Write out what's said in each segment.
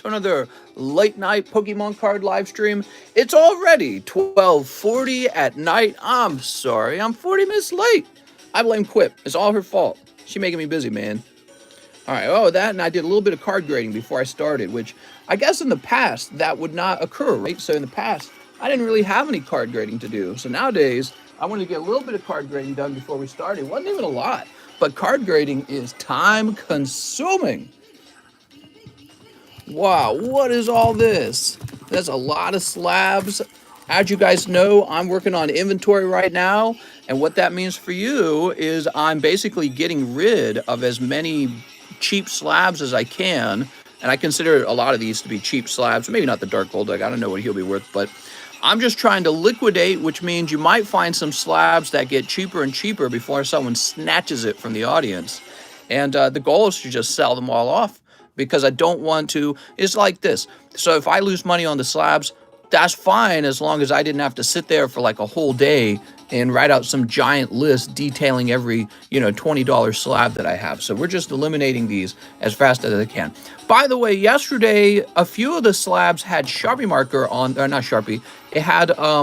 to another late night Pokemon card live stream. It's already 12:40 at night. I'm sorry, I'm 40 minutes late. I blame Quip. It's all her fault. She's making me busy, man. All right, that, and I did a little bit of card grading before I started, which I guess in the past that would not occur, right? So in the past, I didn't really have any card grading to do. So nowadays, I wanted to get a little bit of card grading done before we started. It wasn't even a lot, but card grading is time consuming. Wow, what is all this? There's a lot of slabs. As you guys know, I'm working on inventory right now, and what that means for you is I'm basically getting rid of as many cheap slabs as I can, and I consider a lot of these to be cheap slabs. Maybe not the Dark Gold, I don't know what he'll be worth, but I'm just trying to liquidate, which means you might find some slabs that get cheaper and cheaper before someone snatches it from the audience. And the goal is to just sell them all off, because I don't want to. It's like this. So if I lose money on the slabs, that's fine, as long as I didn't have to sit there for like a whole day and write out some giant list detailing every, $20 slab that I have. So we're just eliminating these as fast as I can. By the way, yesterday, a few of the slabs had Sharpie marker on, or not Sharpie, it had a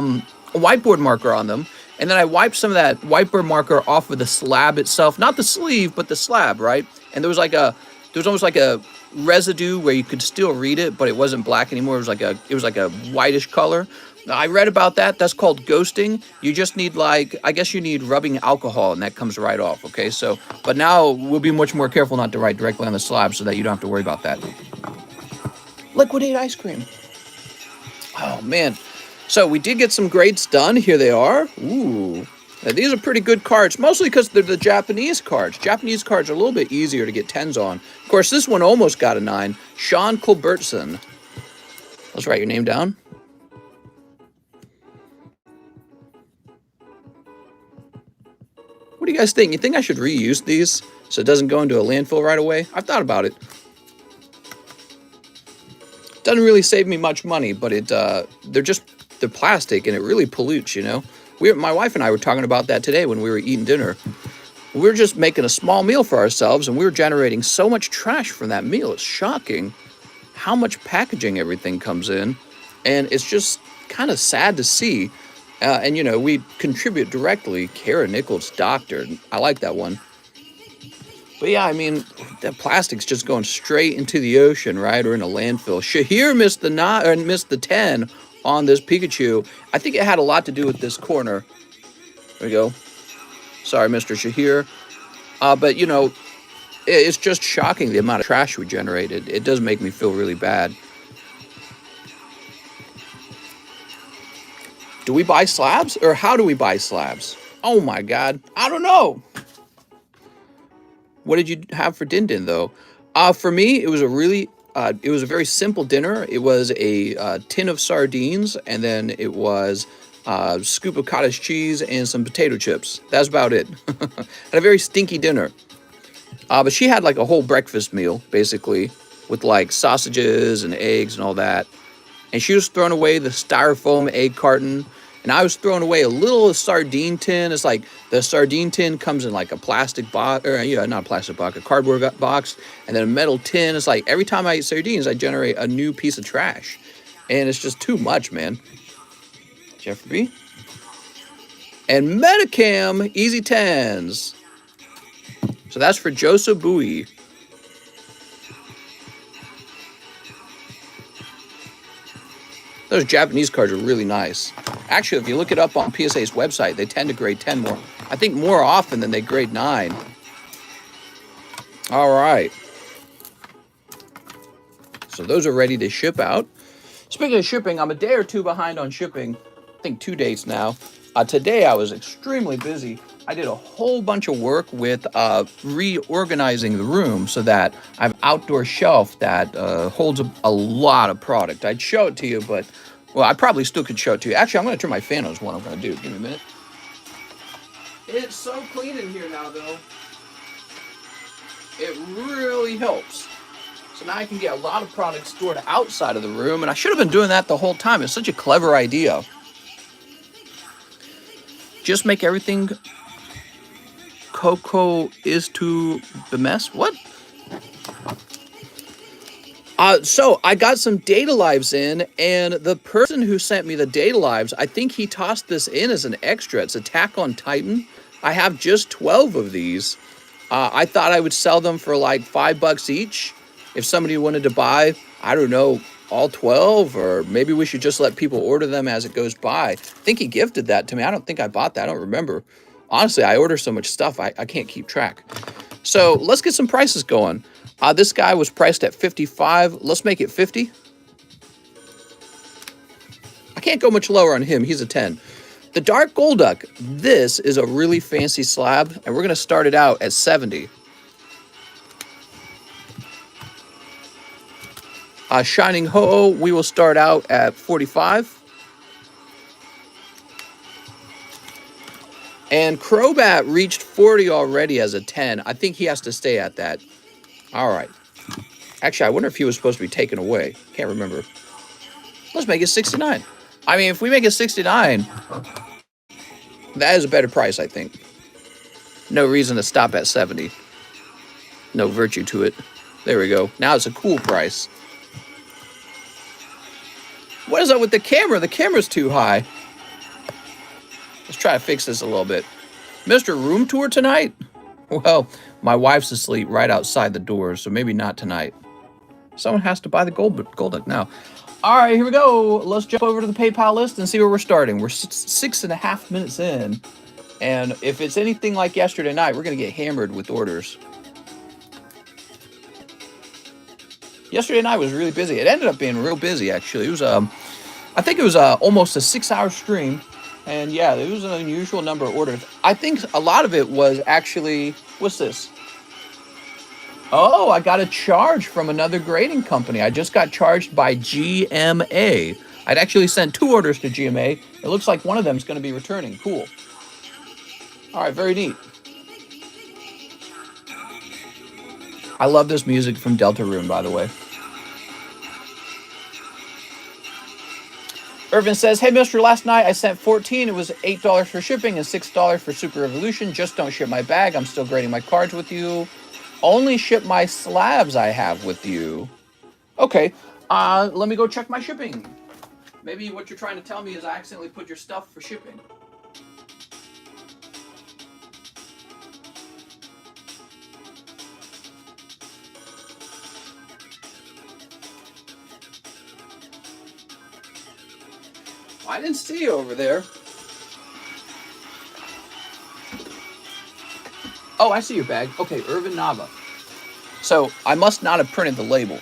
whiteboard marker on them. And then I wiped some of that whiteboard marker off of the slab itself, not the sleeve, but the slab, right? And there was almost like a residue where you could still read it, but it wasn't black anymore. It was like a whitish color. I read about that. That's called ghosting. You just need, I guess you need rubbing alcohol, and that comes right off, okay? So, but now we'll be much more careful not to write directly on the slab so that you don't have to worry about that. Liquidate ice cream. Oh, man. So we did get some grades done. Here they are. Ooh. Now, these are pretty good cards, mostly because they're the Japanese cards. Japanese cards are a little bit easier to get 10s on. Of course, this one almost got a 9. Sean Culbertson. Let's write your name down. What do you guys think? You think I should reuse these so it doesn't go into a landfill right away? I've thought about it. Doesn't really save me much money, but they're plastic and it really pollutes, My wife and I were talking about that today when we were eating dinner. We were just making a small meal for ourselves, and we were generating so much trash from that meal. It's shocking how much packaging everything comes in, and it's just kind of sad to see. And, we contribute directly. Kara Nichols, doctor. I like that one. But yeah, I mean, that plastic's just going straight into the ocean, right? Or in a landfill. Shahir missed the 10 on this Pikachu. I think it had a lot to do with this corner. There we go. Sorry, Mr. Shahir. But, it's just shocking the amount of trash we generated. It does make me feel really bad. Do we buy slabs? Or how do we buy slabs? Oh my God. I don't know. What did you have for din-din, though? For me, it was a very simple dinner. It was a tin of sardines, and then it was a scoop of cottage cheese and some potato chips. That's about it. Had a very stinky dinner. But she had like a whole breakfast meal, basically, with like sausages and eggs and all that. And she was throwing away the styrofoam egg carton. And I was throwing away a little sardine tin. It's like the sardine tin comes in like a plastic box, or not a plastic box, a cardboard box, and then a metal tin. It's like every time I eat sardines, I generate a new piece of trash. And it's just too much, man. Jeffrey. And Metacam, easy 10s. So that's for Joseph Bowie. Those Japanese cards are really nice. Actually, if you look it up on PSA's website, they tend to grade 10 more. I think more often than they grade 9. All right. So those are ready to ship out. Speaking of shipping, I'm a day or two behind on shipping. I think 2 days now. Today I was extremely busy. I did a whole bunch of work with reorganizing the room so that I have an outdoor shelf that holds a lot of product. I'd show it to you, but, well, I probably still could show it to you. Actually, I'm going to turn my fan on is what I'm going to do. Give me a minute. It's so clean in here now, though. It really helps. So now I can get a lot of products stored outside of the room, and I should have been doing that the whole time. It's such a clever idea. Just make everything Coco is to the mess. What? So I got some data lives in, and the person who sent me the data lives, I think he tossed this in as an extra. It's Attack on Titan. I have just 12 of these. I thought I would sell them for like $5 each. If somebody wanted to buy, I don't know, all 12, or maybe we should just let people order them as it goes by. I think he gifted that to me. I don't think I bought that. I don't remember. Honestly, I order so much stuff, I can't keep track. So let's get some prices going. This guy was priced at 55. Let's make it 50. I can't go much lower on him. He's a 10. The Dark Golduck. This is a really fancy slab, and we're going to start it out at 70. Shining Ho, we will start out at 45. And Crobat reached 40 already as a 10. I think he has to stay at that. All right. Actually, I wonder if he was supposed to be taken away. Can't remember. Let's make it 69. I mean, if we make it 69, that is a better price, I think. No reason to stop at 70. No virtue to it. There we go. Now it's a cool price. What is up with the camera? The camera's too high. Let's try to fix this a little bit. Mr. Room Tour tonight? Well, my wife's asleep right outside the door, so maybe not tonight. Someone has to buy the Golduck now. All right, here we go. Let's jump over to the PayPal list and see where we're starting. We're 6.5 minutes in, and if it's anything like yesterday night, we're going to get hammered with orders. Yesterday night was really busy. It ended up being real busy, actually. It was, I think it was almost a 6-hour stream, and yeah, it was an unusual number of orders. I think a lot of it was actually, what's this? Oh, I got a charge from another grading company. I just got charged by GMA. I'd actually sent 2 orders to GMA. It looks like one of them is going to be returning. Cool. All right, very neat. I love this music from Deltarune, by the way. Irvin says, hey, Mr. Last night I sent 14. It was $8 for shipping and $6 for Super Evolution. Just don't ship my bag. I'm still grading my cards with you. Only ship my slabs I have with you. Okay, let me go check my shipping. Maybe what you're trying to tell me is I accidentally put your stuff for shipping. I didn't see you over there. Oh, I see your bag. Okay, Irvin Nava. So I must not have printed the label.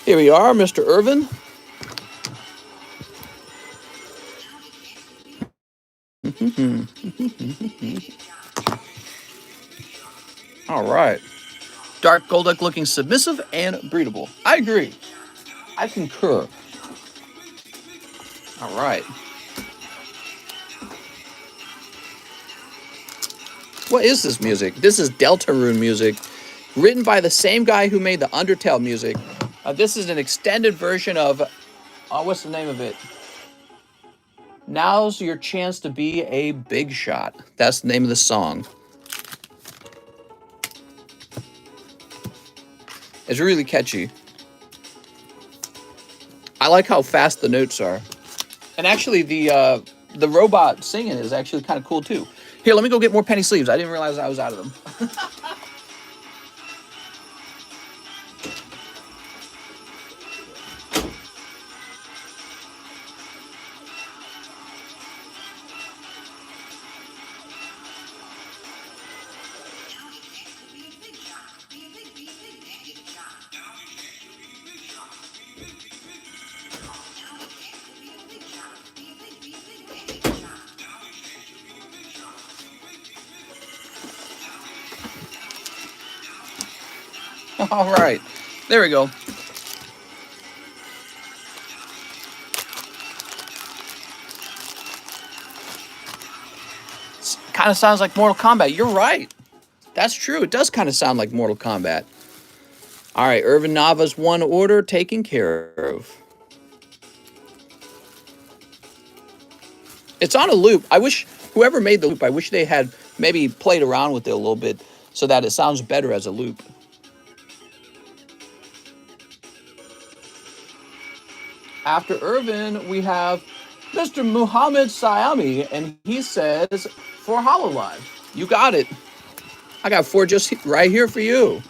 Here we are, Mr. Irvin. All right. Dark Golduck looking submissive and breedable. I agree. I concur. All right. What is this music? This is Deltarune music, written by the same guy who made the Undertale music. This is an extended version of, what's the name of it? Now's Your Chance to Be a Big Shot. That's the name of the song. It's really catchy. I like how fast the notes are. And actually, the robot singing is actually kind of cool, too. Here, let me go get more penny sleeves. I didn't realize I was out of them. All right, there we go. Kind of sounds like Mortal Kombat. You're right. That's true. It does kind of sound like Mortal Kombat. All right, Irvin Nava's one order taken care of. It's on a loop. I wish whoever made the loop, I wish they had maybe played around with it a little bit so that it sounds better as a loop. After Irvin, we have Mr. Muhammad Siami, and he says, for Hololive. You got it. I got 4 just right here for you.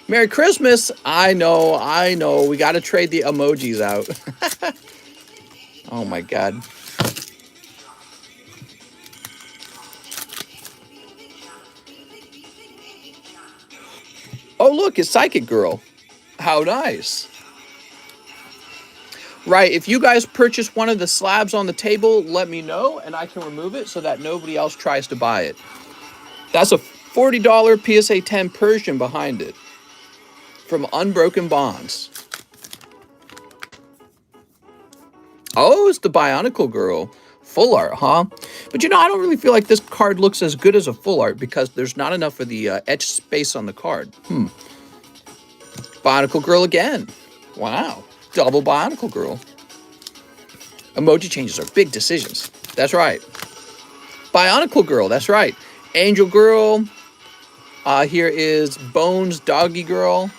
Merry Christmas. I know. We got to trade the emojis out. Oh, my God. Oh, look, it's Psychic Girl. How nice. Right, if you guys purchase one of the slabs on the table, let me know, and I can remove it so that nobody else tries to buy it. That's a $40 PSA 10 Persian behind it from Unbroken Bonds. Oh, it's the Bionicle Girl. Full art, huh? But I don't really feel like this card looks as good as a full art because there's not enough of the etched space on the card. Bionicle Girl again. Wow. Double Bionicle Girl. Emoji changes are big decisions. That's right. Bionicle Girl, that's right. Angel Girl. Here is Bones Doggy Girl.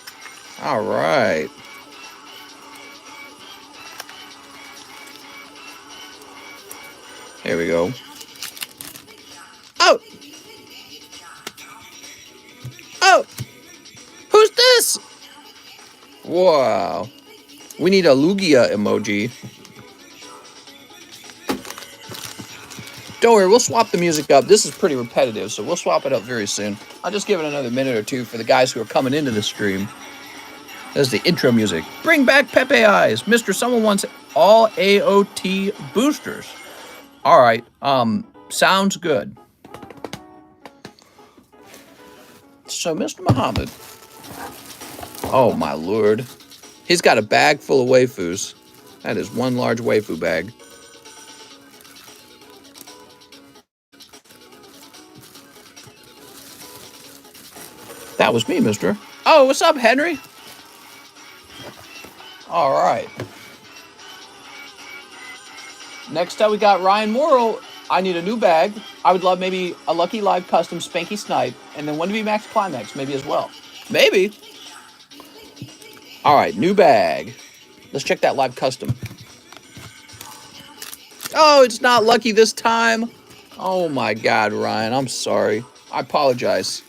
All right. There we go. Oh! Oh! Who's this? Wow. We need a Lugia emoji. Don't worry, we'll swap the music up. This is pretty repetitive, so we'll swap it up very soon. I'll just give it another minute or two for the guys who are coming into the stream. There's the intro music. Bring back Pepe Eyes. Mr. Someone wants all AOT boosters. All right, sounds good. So, Mr. Muhammad. Oh, my lord. He's got a bag full of waifus. That is one large waifu bag. That was me, mister. Oh, what's up, Henry? All right. Next up, we got Ryan Morrow. I need a new bag. I would love maybe a Lucky Live Custom Spanky Snipe, and then one to be Max Climax, maybe as well. Maybe. All right, new bag. Let's check that Live Custom. Oh, it's not lucky this time. Oh my God, Ryan, I'm sorry. I apologize.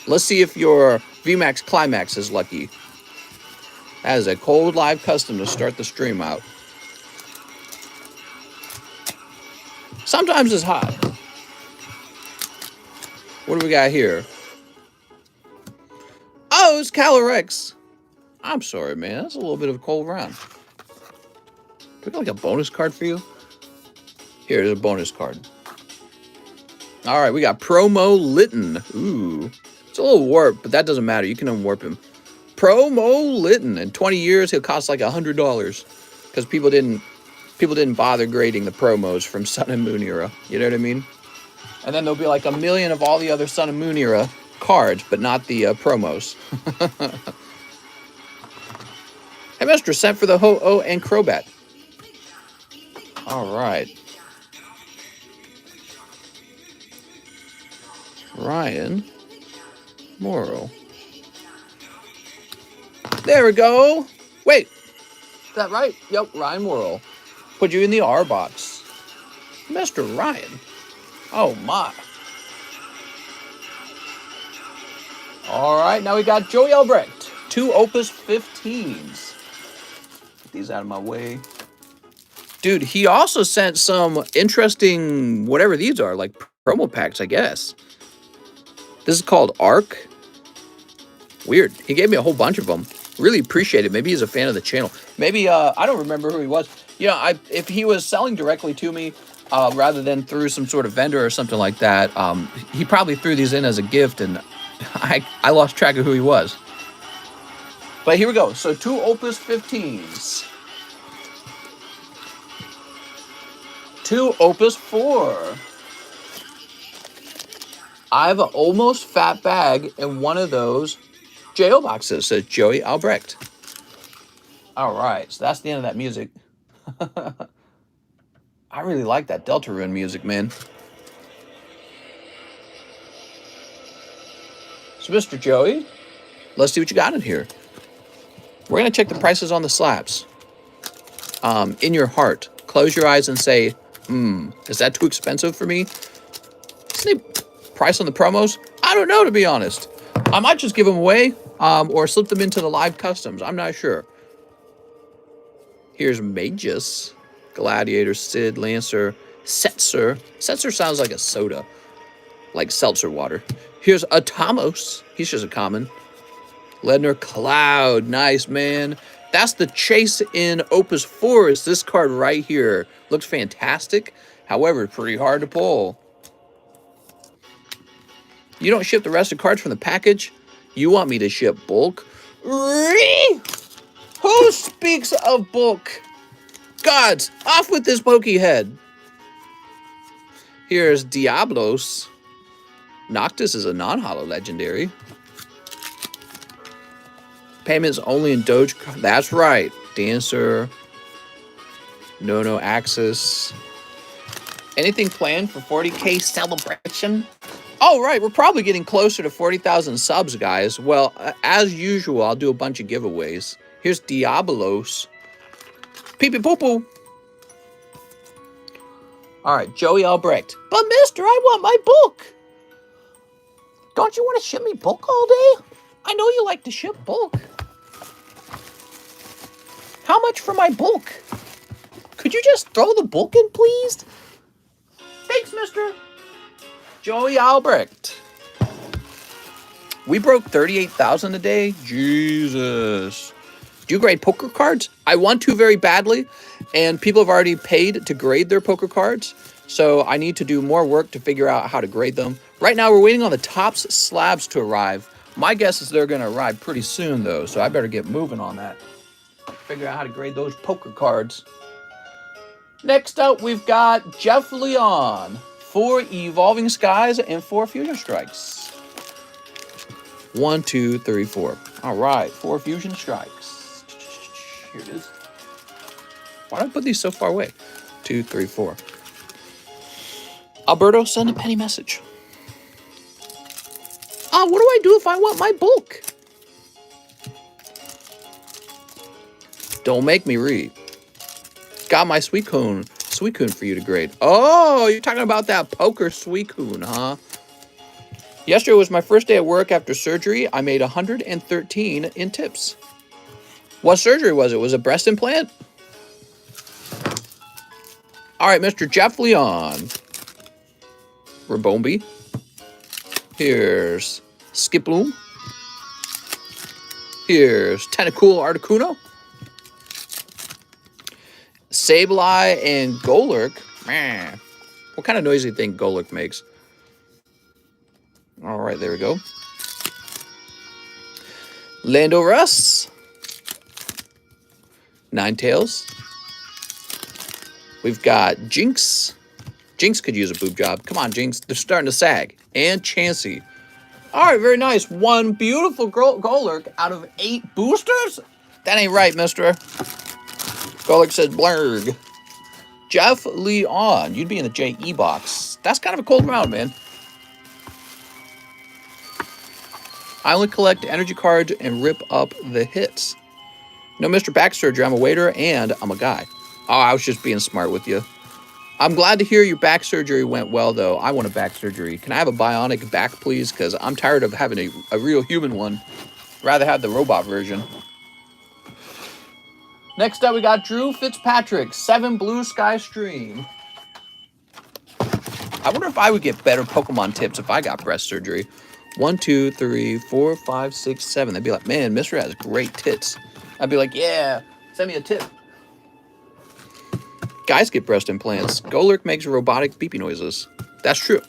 Let's see if your VMAX Climax is lucky. That is a cold Live Custom to start the stream out. Sometimes it's hot. What do we got here? Oh, it's Calyrex. I'm sorry, man. That's a little bit of a cold round. Do we got like a bonus card for you? Here's a bonus card. All right, we got Promo Litten. Ooh. It's a little warped, but that doesn't matter. You can unwarp him. Promo Litten. In 20 years, he'll cost like $100 because people didn't bother grading the promos from Sun and Moon era. You know what I mean? And then there'll be like a million of all the other Sun and Moon era cards, but not the promos. Hey, Mister, sent for the Ho-Oh and Crobat. All right. Ryan Morrow. There we go. Wait. Is that right? Yep, Ryan Morrow. Put you in the R box. Mr. Ryan. Oh, my. All right, now we got Joey Albrecht. 2 Opus 15s. Get these out of my way. Dude, he also sent some interesting, whatever these are, like promo packs, I guess. This is called Arc. Weird. He gave me a whole bunch of them. Really appreciate it. Maybe he's a fan of the channel. Maybe, I don't remember who he was. You know, if he was selling directly to me, rather than through some sort of vendor or something like that, he probably threw these in as a gift, and I lost track of who he was. But here we go. So 2 Opus 15s. 2 Opus 4. I have an almost fat bag in one of those JO boxes, says Joey Albrecht. All right, so that's the end of that music. I really like that Deltarune music, man. So, Mr. Joey, let's see what you got in here. We're going to check the prices on the slabs. in your heart, close your eyes and say, is that too expensive for me? Price on the promos? I don't know, to be honest. I might just give them away or slip them into the live customs. I'm not sure. Here's Magus, Gladiator, Sid, Lancer, Setzer. Setzer sounds like a soda, like seltzer water. Here's Atomos. He's just a common. Ledner, Cloud. Nice, man. That's the Chase in Opus Forest. This card right here looks fantastic. However, pretty hard to pull. You don't ship the rest of the cards from the package? You want me to ship bulk? Who speaks of bulk? Gods, off with this pokey head. Here's Diablos. Noctis is a non-holo legendary. Payments only in Doge. That's right. Dancer. No Axis. Anything planned for 40K celebration? Oh, right. We're probably getting closer to 40,000 subs, guys. Well, as usual, I'll do a bunch of giveaways. Here's Diabolos. Pee-pee poo-poo. All right, Joey Albrecht. But, mister, I want my book. Don't you want to ship me bulk all day? I know you like to ship bulk. How much for my bulk? Could you just throw the bulk in, please? Thanks, mister. Joey Albrecht. We broke 38,000 a day. Jesus. Do you grade poker cards? I want to very badly, and people have already paid to grade their poker cards, so I need to do more work to figure out how to grade them. Right now, we're waiting on the Topps slabs to arrive. My guess is they're going to arrive pretty soon, though, so I better get moving on that. Figure out how to grade those poker cards. Next up, we've got Jeff Leon. 4 Evolving Skies and 4 Fusion Strikes. 1, 2, 3, 4. All right, 4 Fusion Strikes. Here it is. Why did I put these so far away? 2, 3, 4. Alberto, send a penny message. What do I do if I want my bulk? Don't make me read. Got my Suicune for you to grade. Oh, you're talking about that poker Suicune, huh? Yesterday was my first day at work after surgery. I made 113 in tips. What surgery was it? Was it a breast implant? All right, Mr. Jeff Leon. Rabombi. Here's Skiploom. Here's Tentacool Articuno. Sableye and Golurk. Man, what kind of noise do you think Golurk makes? All right, there we go. Landorus. Ninetales. We've got Jinx. Jinx could use a boob job. Come on, Jinx. They're starting to sag. And Chansey. All right, very nice. 1 beautiful Golurk out of 8 boosters? That ain't right, mister. Golurk says blurg. Jeff Leon. You'd be in the JE box. That's kind of a cold round, man. I only collect energy cards and rip up the hits. No Mr. Back Surgery. I'm a waiter and I'm a guy. Oh, I was just being smart with you. I'm glad to hear your back surgery went well, though. I want a back surgery. Can I have a bionic back, please? Because I'm tired of having a real human one. Rather have the robot version. Next up, we got Drew Fitzpatrick. 7 Blue Sky Stream. I wonder if I would get better Pokemon tips if I got breast surgery. 1, 2, 3, 4, 5, 6, 7. They'd be like, man, Mr. has great tits. I'd be like, yeah, send me a tip. Guys get breast implants. Golurk makes robotic beepy noises. That's true.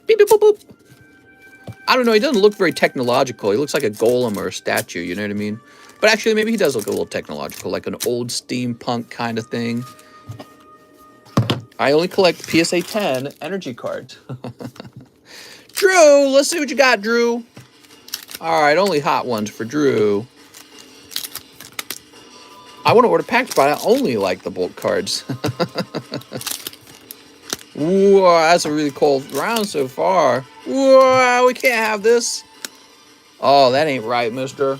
Beep, beep, boop, boop. I don't know. He doesn't look very technological. He looks like a golem or a statue. You know what I mean? But actually, maybe he does look a little technological, like an old steampunk kind of thing. I only collect PSA 10 energy cards. Drew, let's see what you got, Drew. All right, only hot ones for Drew. I want to order packs, but I only like the bulk cards. Whoa, that's a really cold round so far. Whoa, we can't have this. Oh, that ain't right, mister.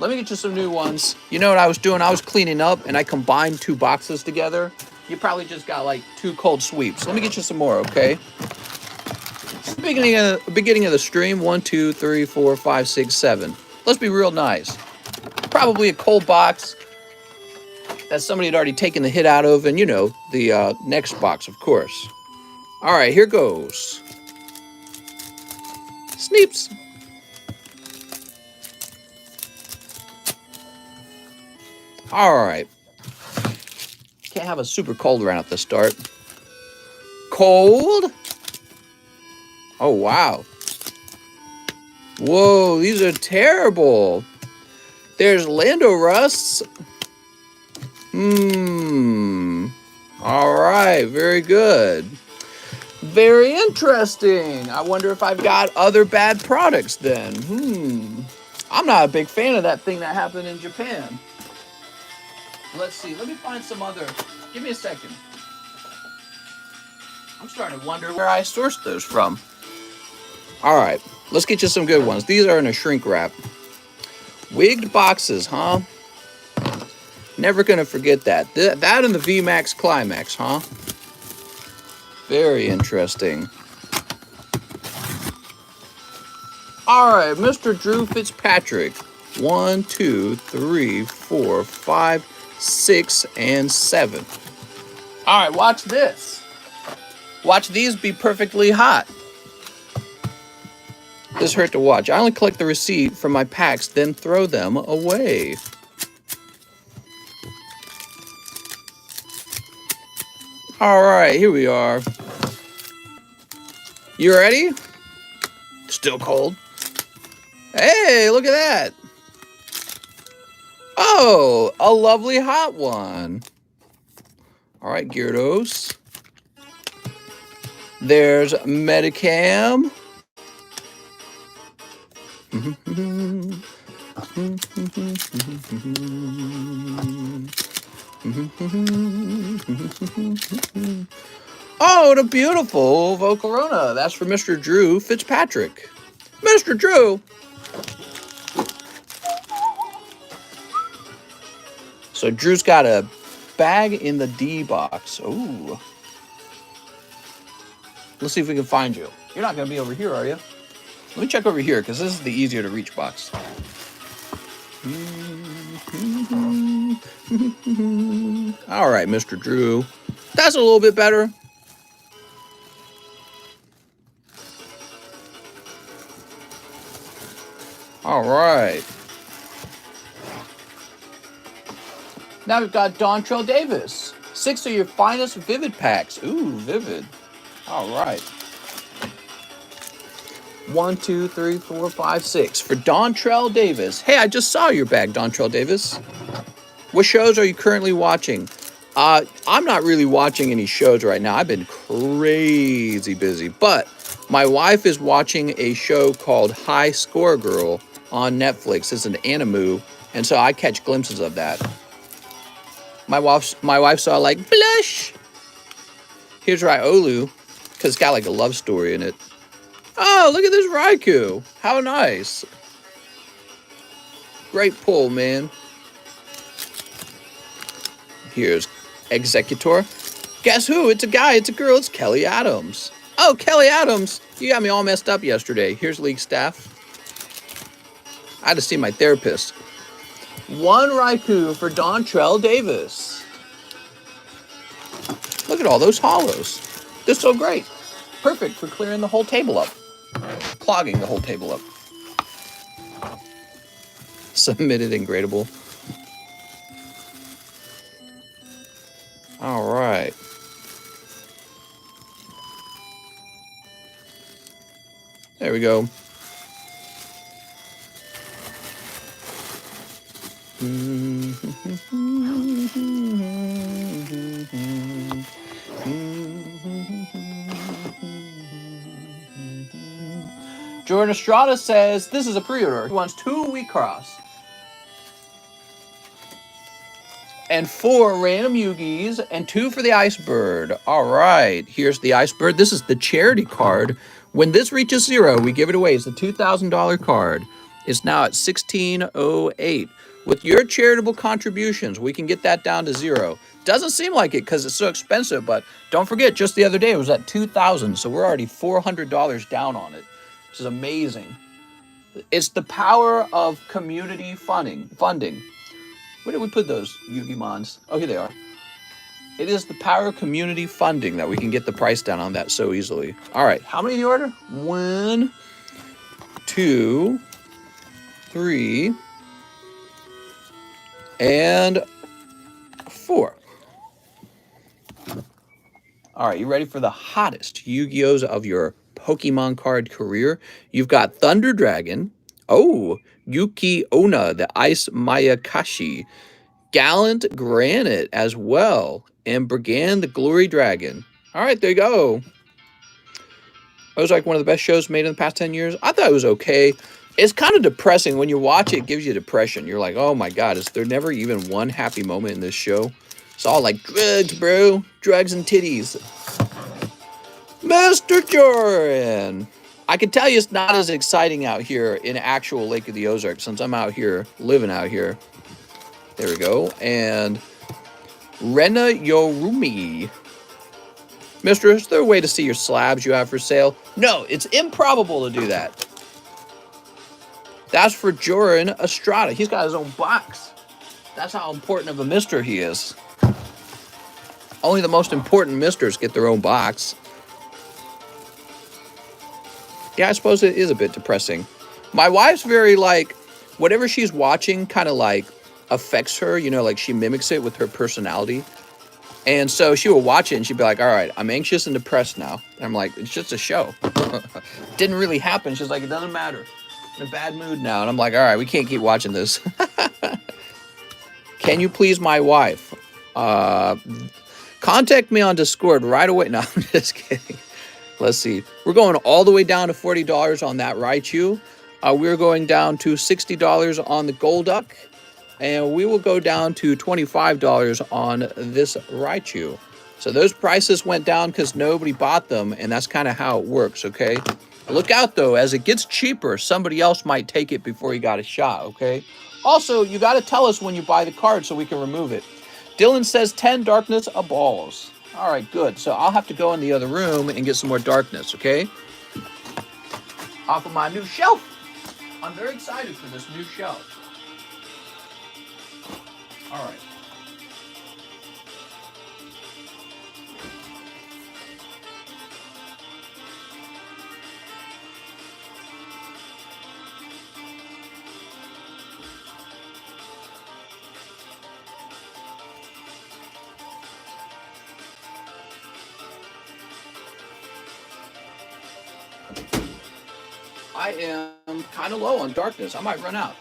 Let me get you some new ones. You know what I was doing? I was cleaning up and I combined 2 boxes together. You probably just got like 2 cold sweeps. Let me get you some more, okay? It's the beginning of the stream. 1, 2, 3, 4, 5, 6, 7. Let's be real nice. Probably a cold box that somebody had already taken the hit out of, and you know, the next box, of course. All right, here goes. Sneeps. All right. Can't have a super cold round at the start. Cold? Oh, wow. Whoa, these are terrible. There's Lando Rusts. All right, very good. Very interesting. I wonder if I've got other bad products then. I'm not a big fan of that thing that happened in Japan. Let's see. Let me find some other. Give me a second. I'm starting to wonder where I sourced those from. All right. Let's get you some good ones. These are in a shrink wrap. Wigged boxes, huh? Never going to forget that. That and the VMAX Climax, huh? Very interesting. All right, Mr. Drew Fitzpatrick. 1, 2, 3, 4, 5, 6, and 7. All right, watch this. Watch these be perfectly hot. This hurt to watch. I only collect the receipt from my packs, then throw them away. All right, here we are. You ready? Still cold. Hey, look at that. Oh, a lovely hot one. All right, Gyarados. There's Medicam. Oh, what a beautiful Volcarona. That's for Mr. Drew Fitzpatrick. Mr. Drew. So Drew's got a bag in the D box. Ooh. Let's see if we can find you. You're not going to be over here, are you? Let me check over here, because this is the easier to reach box. All right, Mr. Drew. That's a little bit better. All right. Now we've got Dontrell Davis. 6 of your finest Vivid packs. Ooh, Vivid. All right. 1, 2, 3, 4, 5, 6 for Dontrell Davis. Hey, I just saw your bag, Dontrell Davis. What shows are you currently watching? I'm not really watching any shows right now. I've been crazy busy, but my wife is watching a show called High Score Girl on Netflix. It's an anime, and so I catch glimpses of that. My wife saw like blush. Here's Riolu, because it's got like a love story in it. Oh, look at this Raikou. How nice. Great pull, man. Here's Executor. Guess who? It's a guy, it's a girl, it's Kelly Adams. Oh, Kelly Adams. You got me all messed up yesterday. Here's League Staff. I had to see my therapist. 1 Raikou for Dontrell Davis. Look at all those hollows. They're so great. Perfect for clearing the whole table up. Clogging the whole table up. Submitted and gradable. All right. There we go. Jordan Estrada says, this is a pre-order. He wants 2 Wheat Cross. And 4 random Yugis and 2 for the Icebird. All right, here's the Icebird. This is the charity card. When this reaches 0, we give it away. It's a $2,000 card. is now at 1608. With your charitable contributions, we can get that down to zero. Doesn't seem like it because it's so expensive, but don't forget, just the other day it was at 2,000, so we're already $400 down on it, which is amazing. It's the power of community funding. Where did we put those Yu-Gi-Mons? Oh, here they are. It is the power of community funding that we can get the price down on that so easily. All right, how many in the order? 1, 2, 3, and 4. All right, you ready for the hottest Yu-Gi-Ohs of your Pokemon card career? You've got Thunder Dragon. Oh, Yuki Onna, the Ice Mayakashi. Gallant Granite as well. And Brigand, the Glory Dragon. All right, there you go. It was like one of the best shows made in the past 10 years. I thought it was okay. It's kind of depressing. When you watch it, it gives you depression. You're like, oh my God, is there never even one happy moment in this show? It's all like drugs, bro. Drugs and titties. Mr. Joran. I can tell you it's not as exciting out here in actual Lake of the Ozarks since I'm out here, living out here. There we go. And Rena Yorumi. Mister, is there a way to see your slabs you have for sale? No, it's improbable to do that. That's for Joran Estrada. He's got his own box. That's how important of a mister he is. Only the most important misters get their own box. Yeah, I suppose it is a bit depressing. My wife's very like, whatever she's watching kind of like affects her, you know, like she mimics it with her personality. And so she will watch it and she'd be like, all right, I'm anxious and depressed now. And I'm like, it's just a show. Didn't really happen. She's like, it doesn't matter. I'm in a bad mood now. And I'm like, all right, we can't keep watching this. Can you please my wife? Contact me on Discord right away. No, I'm just kidding. Let's see. We're going all the way down to $40 on that Raichu. We're going down to $60 on the Golduck. And we will go down to $25 on this Raichu. So those prices went down because nobody bought them, and that's kind of how it works, okay? Look out, though. As it gets cheaper, somebody else might take it before you got a shot, okay? Also, you got to tell us when you buy the card so we can remove it. Dylan says 10 darkness of balls. All right, good. So I'll have to go in the other room and get some more darkness, okay? Off of my new shelf. I'm very excited for this new shelf. All right. I am kind of low on darkness. I might run out.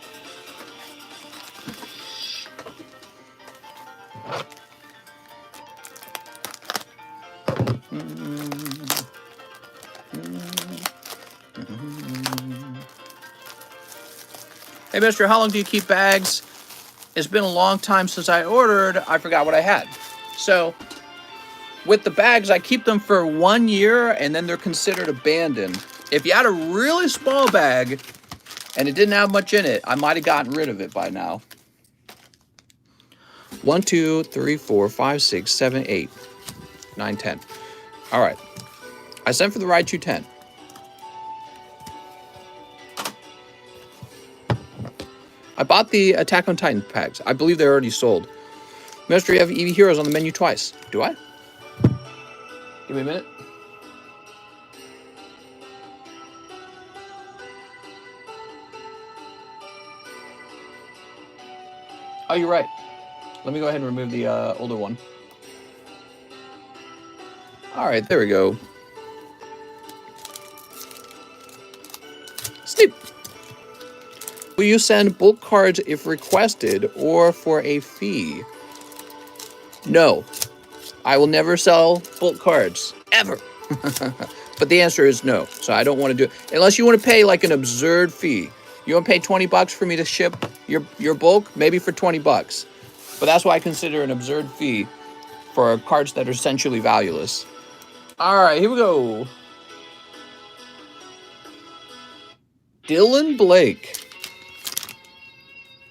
Hey, mister, how long do you keep bags? It's been a long time since I ordered. I forgot what I had. So, with the bags, I keep them for 1 year, and then they're considered abandoned. If you had a really small bag, and it didn't have much in it, I might have gotten rid of it by now. 1, 2, 3, 4, 5, 6, 7, 8, 9, 10. All right. I sent for the Raichu 10. I bought the Attack on Titan packs. I believe they're already sold. Mister, you have EV Heroes on the menu twice. Do I? Give me a minute. Oh, you're right. Let me go ahead and remove the older one. All right, there we go. Snip. Will you send bulk cards if requested or for a fee? No. I will never sell bulk cards. Ever. But the answer is no. So I don't want to do it. Unless you want to pay like an absurd fee. You want to pay $20 for me to ship your bulk? Maybe for $20. But that's why I consider an absurd fee for cards that are essentially valueless. All right, here we go. Dylan Blake.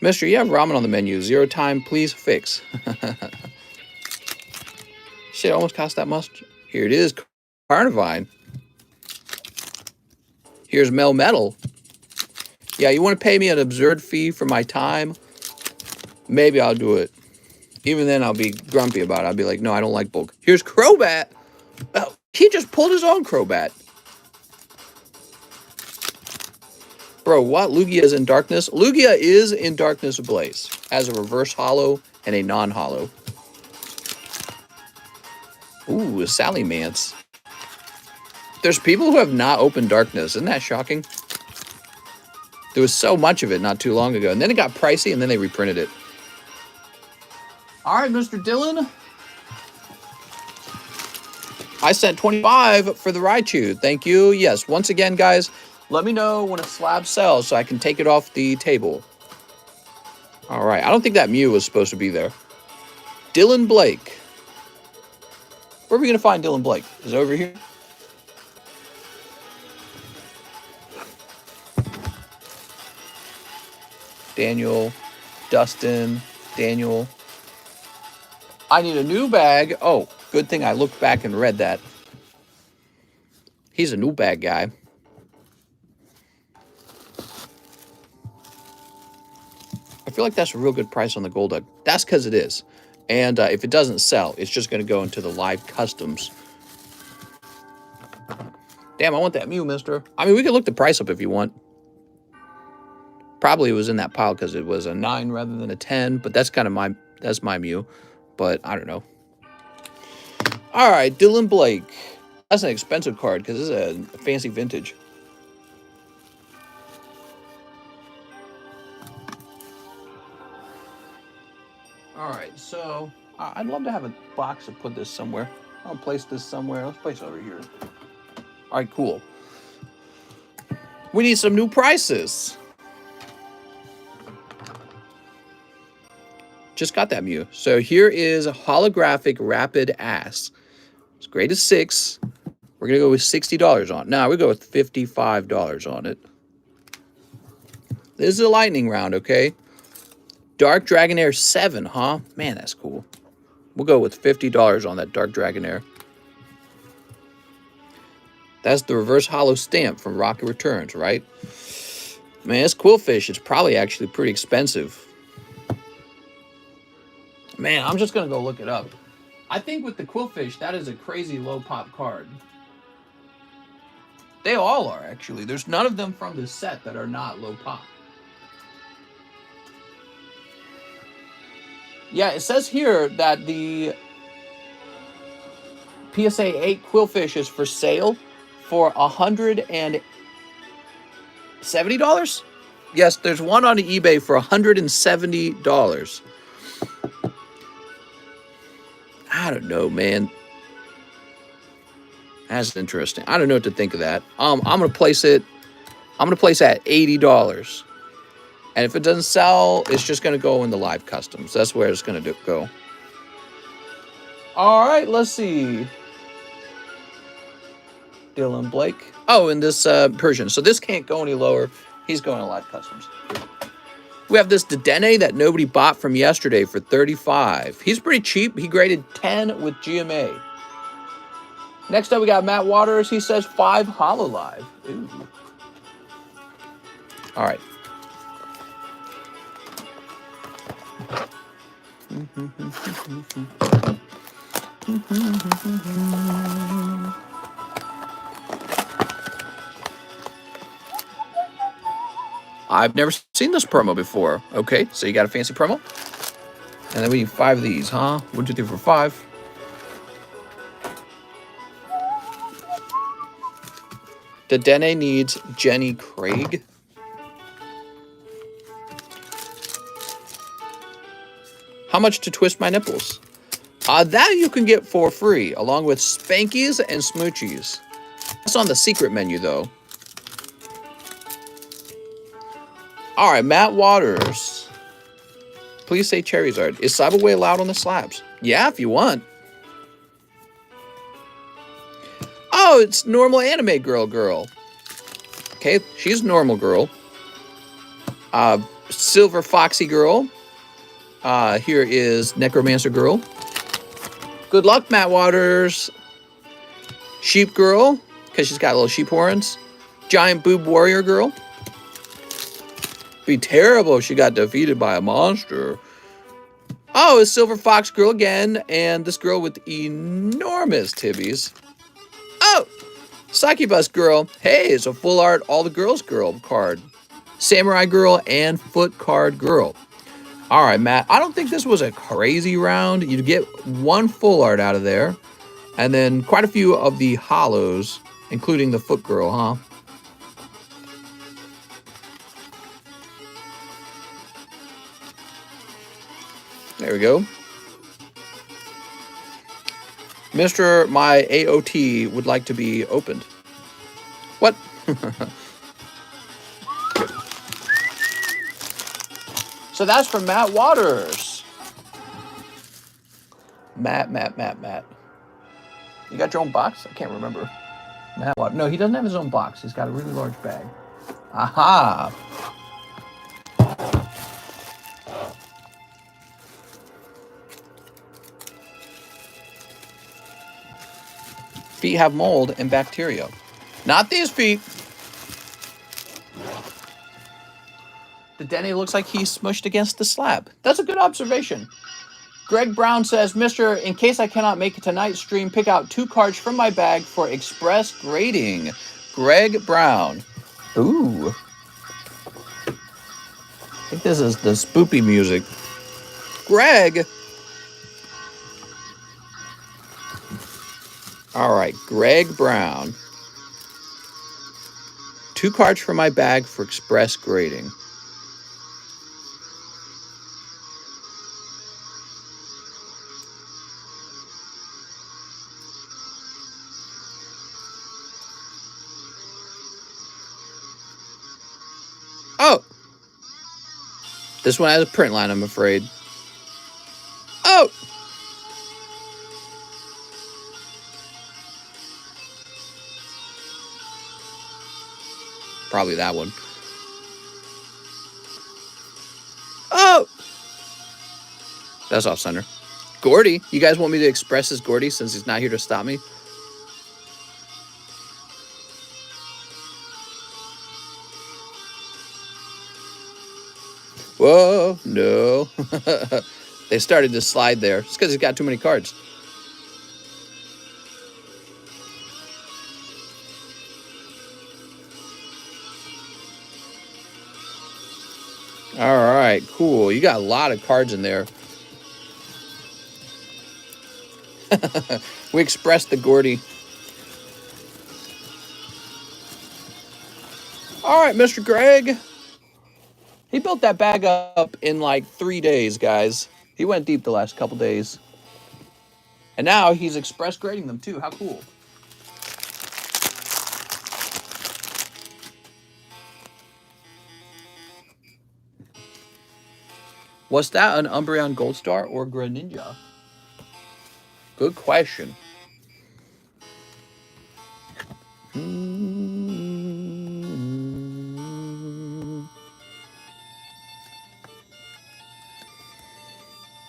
Mister, you have ramen on the menu. 0 time, please fix. Shit, almost cost that much. Here it is. Carnivine. Here's Mel Metal. Yeah, you want to pay me an absurd fee for my time? Maybe I'll do it. Even then, I'll be grumpy about it. I'll be like, no, I don't like bulk. Here's Crobat. Oh, he just pulled his own Crobat. Bro, what? Lugia's in darkness? Lugia is in Darkness Ablaze as a reverse hollow and a non-hollow. Ooh, a Sally Mance. There's people who have not opened Darkness. Isn't that shocking? There was so much of it not too long ago. And then it got pricey, and then they reprinted it. All right, Mr. Dylan. I sent 25 for the Raichu. Thank you. Yes, once again, guys, let me know when a slab sells so I can take it off the table. All right. I don't think that Mew was supposed to be there. Dylan Blake. Where are we going to find Dylan Blake? Is it over here? Daniel, Dustin, Daniel. I need a new bag. Oh, good thing I looked back and read that. He's a new bag guy. I feel like that's a real good price on the Golduck. That's because it is. And if it doesn't sell, it's just going to go into the live customs. Damn, I want that Mew, mister. I mean, we can look the price up if you want. Probably it was in that pile because it was a 9 rather than a 10. But that's kind of that's my Mew. But I don't know. All right, Dylan Blake. That's an expensive card because it's a fancy vintage. All right, so I'd love to have a box to put this somewhere. I'll place this somewhere. Let's place it over here. All right, cool. We need some new prices. Just got that Mew. So here is a holographic Rapid Ass. It's grade is 6. We're going to go with $60 on it. Now, we go with $55 on it. This is a lightning round, okay? Dark Dragonair 7, huh? Man, that's cool. We'll go with $50 on that Dark Dragonair. That's the reverse hollow stamp from Rocket Returns, right? Man, this Quillfish is probably actually pretty expensive. Man, I'm just going to go look it up. I think with the Quillfish, that is a crazy low pop card. They all are, actually. There's none of them from this set that are not low pop. Yeah, it says here that the PSA 8 Quillfish is for sale for $170? Yes, there's one on eBay for $170. I don't know, man. That's interesting. I don't know what to think of that. I'm gonna place it. I'm gonna place it at $80. And if it doesn't sell, it's just going to go in the live customs. That's where it's going to go. All right, let's see. Dylan Blake. Oh, and this Persian. So this can't go any lower. He's going to live customs. We have this Dedenne that nobody bought from yesterday for $35. He's pretty cheap. He graded 10 with GMA. Next up, we got Matt Waters. He says 5 Hololive. Ooh. All right. I've never seen this promo before. Okay, so you got a fancy promo? And then we need 5 of these, huh? 1, 2, 3, 4, 5. Dedenne needs Jenny Craig. How much to twist my nipples? That you can get for free, along with Spankies and Smoochies. That's on the secret menu, though. All right, Matt Waters. Please say Charizard. Is Cyberway allowed on the slabs? Yeah, if you want. Oh, it's normal anime girl. Okay, she's normal girl. Silver Foxy Girl. Here is Necromancer Girl. Good luck, Matt Waters. Sheep Girl, because she's got little sheep horns. Giant Boob Warrior Girl. Be terrible if she got defeated by a monster. Oh, it's Silver Fox Girl again, and this girl with enormous tibbies. Oh, Succubus Girl. Hey, it's a full art All the Girls Girl card. Samurai Girl and Foot Card Girl. All right, Matt, I don't think this was a crazy round. You get one full art out of there, and then quite a few of the hollows, including the Foot Girl, huh? There we go. Mr. My AOT would like to be opened. What? So that's from Matt Waters. Matt. You got your own box? I can't remember. Matt Waters. No, he doesn't have his own box. He's got a really large bag. Aha. Feet have mold and bacteria. Not these feet. The Denny looks like he's smushed against the slab. That's a good observation. Greg Brown says, Mister, in case I cannot make it tonight's stream, pick out 2 cards from my bag for express grading. Greg Brown. Ooh. I think this is the spoopy music. Greg. All right, Greg Brown. 2 cards from my bag for express grading. Oh! This one has a print line, I'm afraid. Oh! Probably that one. Oh! That's off center. Gordy. You guys want me to express as Gordy since he's not here to stop me? Whoa, no. They started to slide there. It's because he's got too many cards. All right, cool. You got a lot of cards in there. We expressed the Gordy. All right, Mr. Greg. He built that bag up in like 3 days, guys. He went deep the last couple days. And now he's express grading them too. How cool. Was that an Umbreon Gold Star or Greninja? Good question.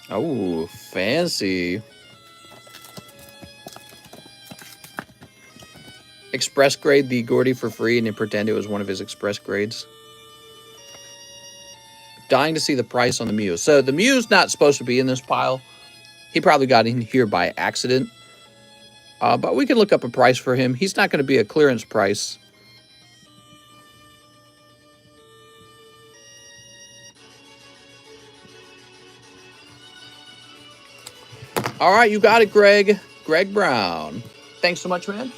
Oh, fancy. Express grade the Gordy for free and then pretend it was one of his express grades. Dying to see the price on the Mew. So the Mew's not supposed to be in this pile. He probably got in here by accident. But we can look up a price for him. He's not going to be a clearance price. All right, you got it, Greg. Greg Brown. Thanks so much, man.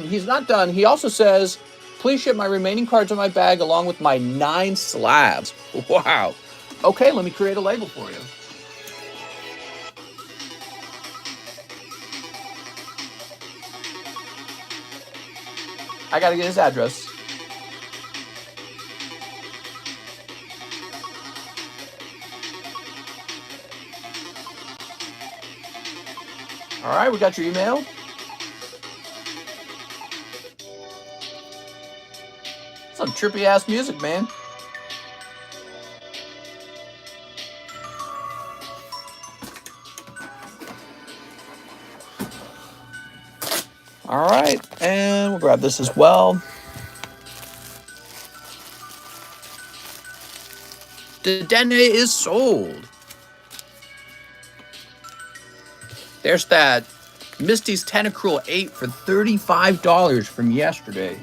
He's not done. He also says, please ship my remaining cards in my bag along with my 9 slabs. Wow. Okay, let me create a label for you. I got to get his address. All right, we got your email. Some trippy ass music, man. All right, and we'll grab this as well. The Dene is sold. There's that Misty's Tentacruel 8 for $35 from yesterday.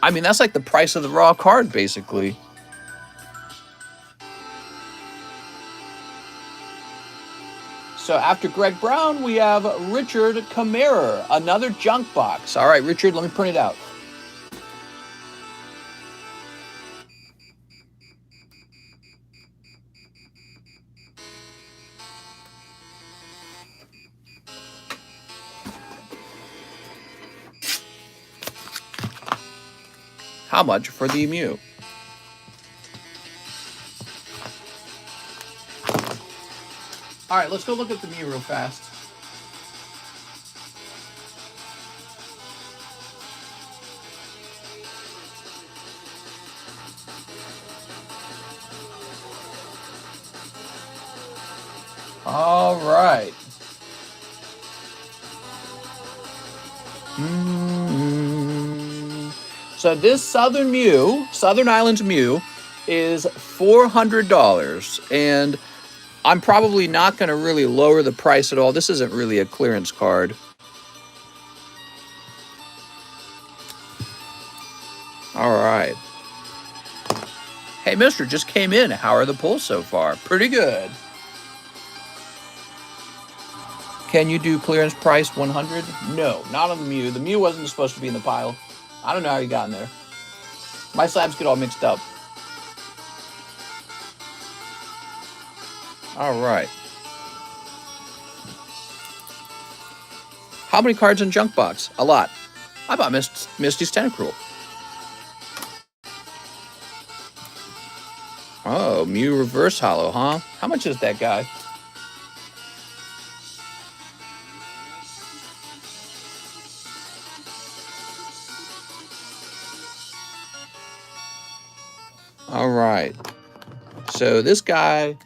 I mean, that's like the price of the raw card, basically. So after Greg Brown, we have Richard Kammerer, another junk box. All right, Richard, let me print it out. How much for the Mew? All right, let's go look at the Mew real fast. All right. So this Southern Islands Mew, is $400, and I'm probably not going to really lower the price at all. This isn't really a clearance card. All right. Hey, mister, just came in. How are the pulls so far? Pretty good. Can you do clearance price 100? No, not on the Mew. The Mew wasn't supposed to be in the pile. I don't know how you got in there. My slabs get all mixed up. All right. How many cards in junk box? A lot. I bought Misty's Tentacruel. Oh, Mew Reverse Hollow, huh? How much is that guy? All right. So this guy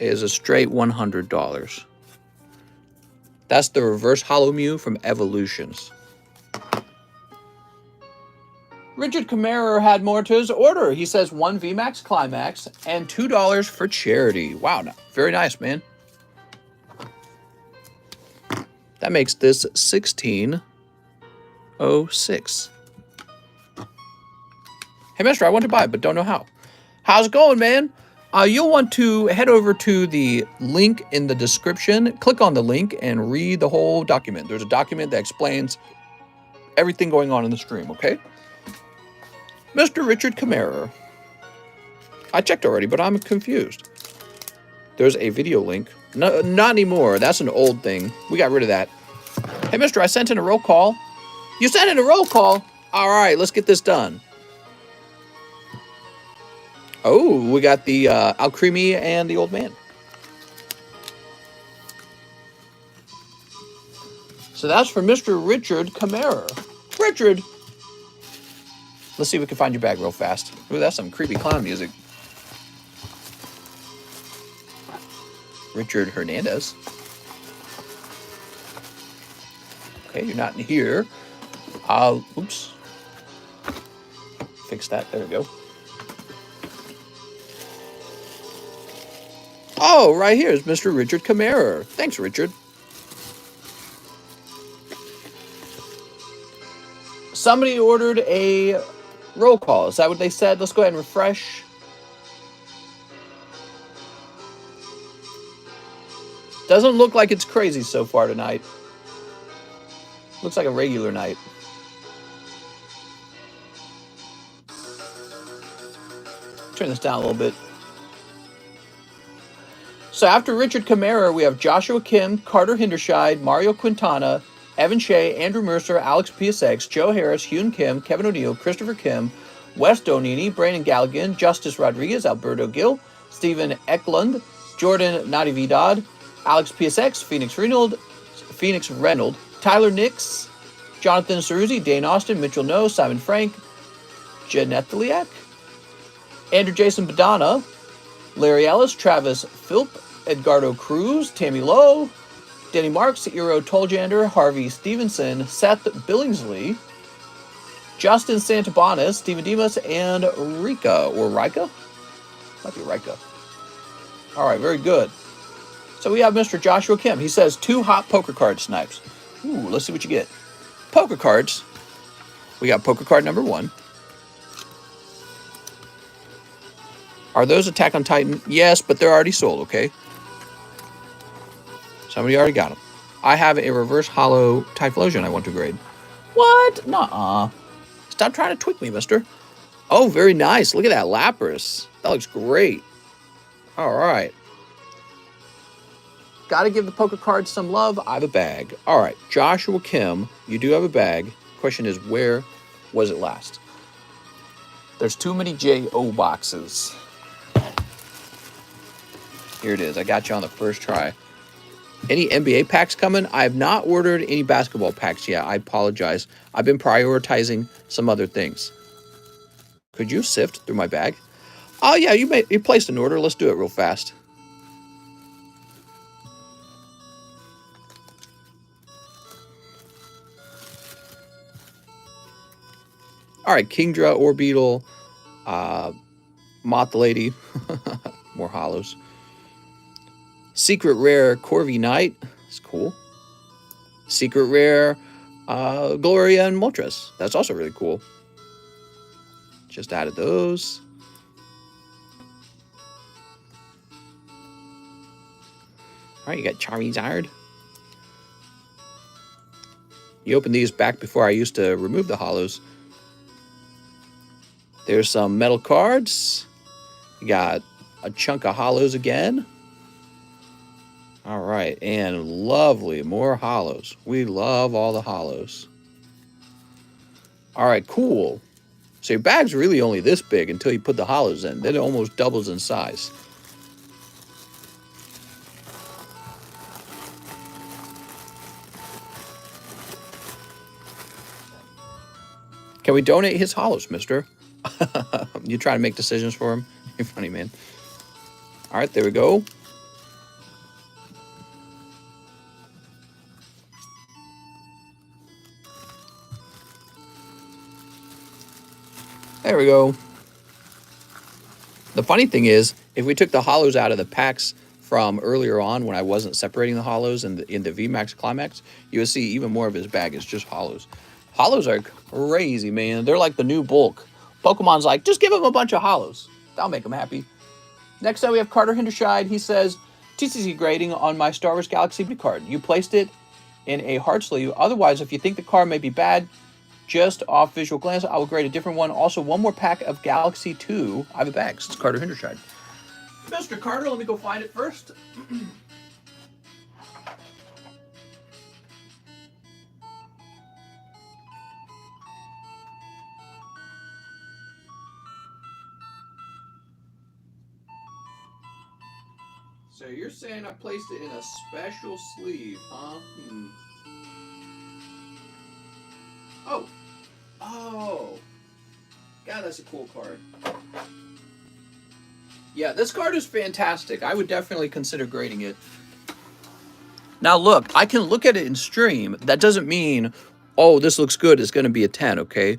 is a straight $100. That's the Reverse Hollow Mew from Evolutions. Richard Kammerer had more to his order. He says 1 VMAX Climax and $2 for charity. Wow, very nice, man. That makes this 1606. Hey, mister, I want to buy it, but don't know how. How's it going, man? You'll want to head over to the link in the description. Click on the link and read the whole document. There's a document that explains everything going on in the stream, okay? Mr. Richard Kammerer. I checked already, but I'm confused. There's a video link. No, not anymore. That's an old thing. We got rid of that. Hey, mister, I sent in a roll call. You sent in a roll call? All right, let's get this done. Oh, we got the Alcremie and the Old Man. So that's for Mr. Richard Kammerer. Richard! Let's see if we can find your bag real fast. Ooh, that's some creepy clown music. Richard Hernandez. Okay, you're not in here. Oops. Fix that. There we go. Oh, right here is Mr. Richard Kammerer. Thanks, Richard. Somebody ordered a roll call. Is that what they said? Let's go ahead and refresh. Doesn't look like it's crazy so far tonight. Looks like a regular night. Turn this down a little bit. So after Richard Kammerer, we have Joshua Kim, Carter Hinderscheid, Mario Quintana, Evan Shea, Andrew Mercer, Alex PSX, Joe Harris, Hyun Kim, Kevin O'Neill, Christopher Kim, Wes Donini, Brandon Galligan, Justice Rodriguez, Alberto Gill, Stephen Eklund, Jordan Natividad, Alex PSX, Phoenix Reynolds, Tyler Nix, Jonathan Ceruzzi, Dane Austin, Mitchell No, Simon Frank, Jeanette Liak, Andrew Jason Badana, Larry Ellis, Travis Philp, Edgardo Cruz, Tammy Lowe, Danny Marks, Eero Toljander, Harvey Stevenson, Seth Billingsley, Justin Santabonis, Steven Demas, and Rika, or Rika? Might be Rika. All right, very good. So we have Mr. Joshua Kim. He says 2 hot poker card snipes. Ooh, let's see what you get. Poker cards. We got poker card number 1. Are those Attack on Titan? Yes, but they're already sold, okay? Somebody already got them. I have a reverse hollow Typhlosion I want to grade. What? Nuh-uh. Stop trying to tweak me, mister. Oh, very nice. Look at that Lapras. That looks great. All right. Got to give the poker cards some love. I have a bag. All right. Joshua Kim, you do have a bag. Question is, where was it last? There's too many J.O. boxes. Here it is. I got you on the first try. Any NBA packs coming? I have not ordered any basketball packs yet. I apologize. I've been prioritizing some other things. Could you sift through my bag? Oh, yeah, you placed an order. Let's do it real fast. All right, Kingdra, Orbeetle, Moth Lady, more hollows. Secret Rare Corvi Knight. It's cool. Secret Rare Gloria and Moltres. That's also really cool. Just added those. All right, you got Charizard. You open these back before I used to remove the hollows. There's some metal cards. You got a chunk of hollows again. All right, and lovely, more hollows. We love all the hollows. All right, cool. So your bag's really only this big until you put the hollows in. Then it almost doubles in size. Can we donate his hollows, mister? You trying to make decisions for him? You're funny, man. All right, there we go. There we go. The funny thing is, if we took the hollows out of the packs from earlier on when I wasn't separating the hollows in the VMAX Climax, you would see even more of his bag is just hollows. Hollows are crazy, man. They're like the new bulk. Pokemon's like, just give him a bunch of hollows. That'll make him happy. Next up, we have Carter Hindershide. He says, TCC grading on my Star Wars Galaxy card. You placed it in a hard sleeve. Otherwise, if you think the card may be bad, just off visual glance, I will grade a different one. Also, one more pack of Galaxy 2. I have a bag. It's Carter Hindershide. Mr. Carter, let me go find it first. So you're saying I placed it in a special sleeve, huh? Oh. Oh. God, that's a cool card. Yeah, this card is fantastic. I would definitely consider grading it. Now, look, I can look at it in stream. That doesn't mean, oh, this looks good. It's going to be a 10, okay?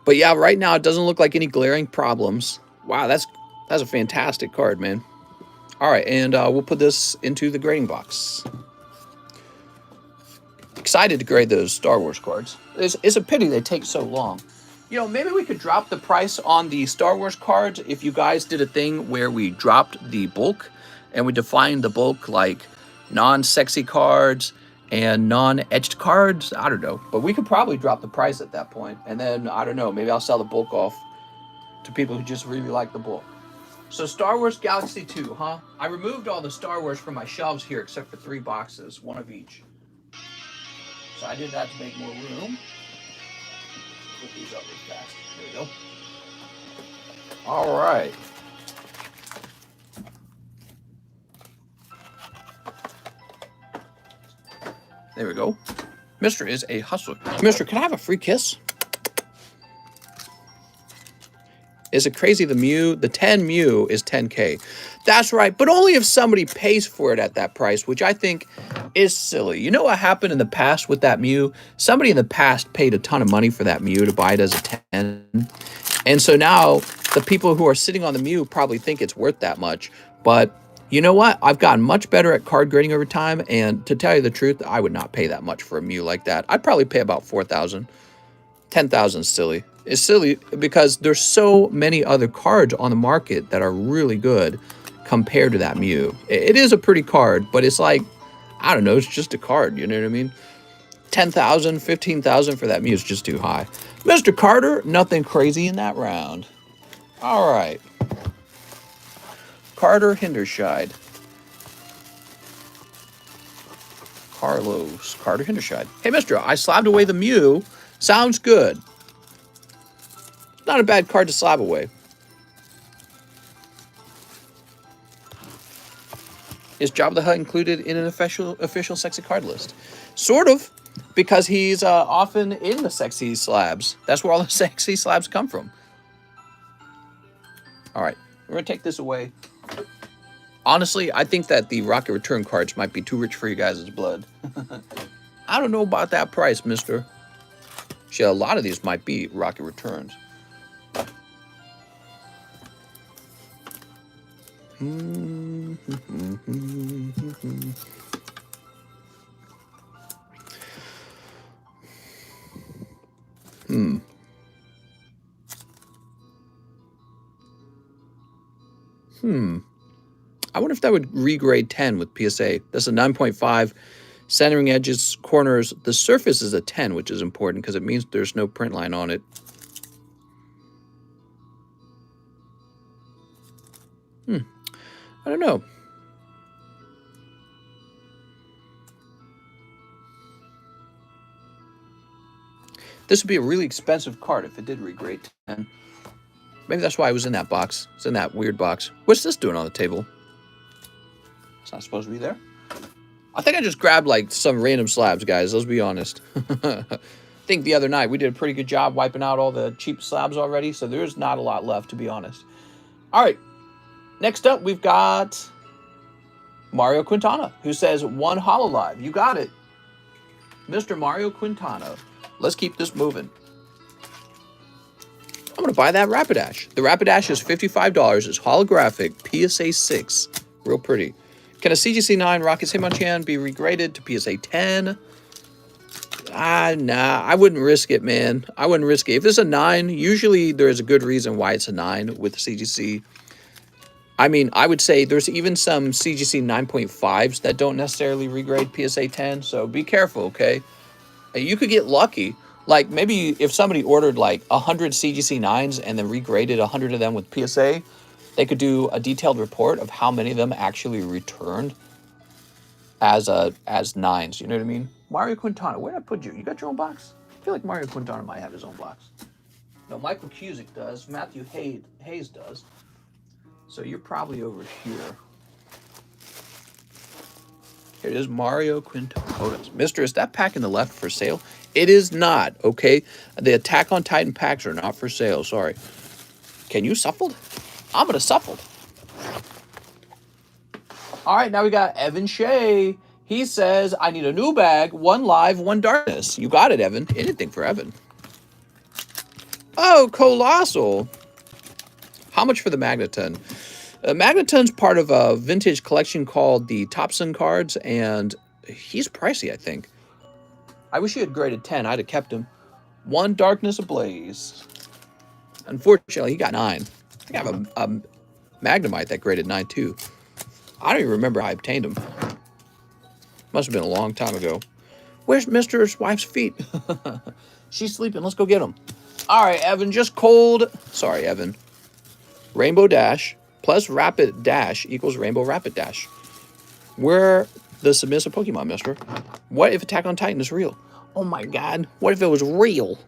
But yeah, right now, it doesn't look like any glaring problems. Wow, that's a fantastic card, man. All right, and we'll put this into the grading box. Excited to grade those Star Wars cards. It's a pity they take so long. You know, maybe we could drop the price on the Star Wars cards if you guys did a thing where we dropped the bulk and we defined the bulk like non-sexy cards and non-etched cards. I don't know. But we could probably drop the price at that point. And then, I don't know, maybe I'll sell the bulk off to people who just really like the bulk. So Star Wars Galaxy 2, huh? I removed all the Star Wars from my shelves here except for 3 boxes, one of each. So I did that to make more room. Put these up real fast. There we go. All right. There we go. Mister is a hustler. Mister, can I have a free kiss? Is it crazy? The 10 Mew is 10K. That's right, but only if somebody pays for it at that price, which I think is silly. You know what happened in the past with that Mew? Somebody in the past paid a ton of money for that Mew to buy it as a 10. And so now the people who are sitting on the Mew probably think it's worth that much. But you know what? I've gotten much better at card grading over time. And to tell you the truth, I would not pay that much for a Mew like that. I'd probably pay about 4,000. 10,000 is silly. It's silly because there's so many other cards on the market that are really good compared to that Mew. It is a pretty card, but it's like, I don't know, it's just a card, you know what I mean? 10,000, 15,000 for that Mew is just too high. Mr. Carter, nothing crazy in that round. All right. Carter Hinderscheid. Carter Hinderscheid. Hey, mister, I slabbed away the Mew. Sounds good. Not a bad card to slab away. Is Jabba the Hutt included in an official sexy card list? Sort of, because he's often in the sexy slabs. That's where all the sexy slabs come from. All right, we're going to take this away. Honestly, I think that the Rocket Return cards might be too rich for you guys' blood. I don't know about that price, mister. Shit, a lot of these might be Rocket Returns. I wonder if that would regrade 10 with PSA. That's a 9.5. Centering edges, corners. The surface is a 10, which is important because it means there's no print line on it. I don't know. This would be a really expensive card if it did regrade 10. Maybe that's why it was in that box. It's in that weird box. What's this doing on the table? It's not supposed to be there. I think I just grabbed like some random slabs, guys. Let's be honest. I think the other night we did a pretty good job wiping out all the cheap slabs already, so there's not a lot left, to be honest. All right. Next up, we've got Mario Quintana, who says, 1 Hololive. You got it. Mr. Mario Quintana. Let's keep this moving. I'm going to buy that Rapidash. The Rapidash is $55. It's holographic, PSA 6. Real pretty. Can a CGC 9 Rocket Hitmonchan be regraded to PSA 10? Nah, I wouldn't risk it, man. I wouldn't risk it. If it's a 9, usually there is a good reason why it's a 9 with CGC. I mean, I would say there's even some CGC 9.5s that don't necessarily regrade PSA 10, so be careful, okay? You could get lucky. Like, maybe if somebody ordered, like, 100 CGC 9s and then regraded 100 of them with PSA, they could do a detailed report of how many of them actually returned as 9s. You know what I mean? Mario Quintana, where did I put you? You got your own box? I feel like Mario Quintana might have his own box. No, Michael Cusick does. Matthew Hayes does. So you're probably over here. Here it is, Mario Quintana. Hold on. Mister, is that pack in the left for sale? It is not, okay? The Attack on Titan packs are not for sale, sorry. Can you shuffle? I'm going to shuffle. All right, now we got Evan Shea. He says, I need a new bag, 1 live, 1 darkness. You got it, Evan. Anything for Evan. Oh, Colossal. How much for the Magneton? Magneton's part of a vintage collection called the Topson cards, and he's pricey, I think. I wish he had graded 10. I'd have kept him. 1 Darkness Ablaze. Unfortunately, he got 9. I think I have a Magnemite that graded 9, too. I don't even remember how I obtained him. Must have been a long time ago. Where's Mr.'s wife's feet? She's sleeping. Let's go get him. All right, Evan, just cold. Sorry, Evan. Rainbow Dash plus Rapid Dash equals Rainbow Rapid Dash. We're the submissive Pokemon, mister. What if Attack on Titan is real? Oh my god. What if it was real?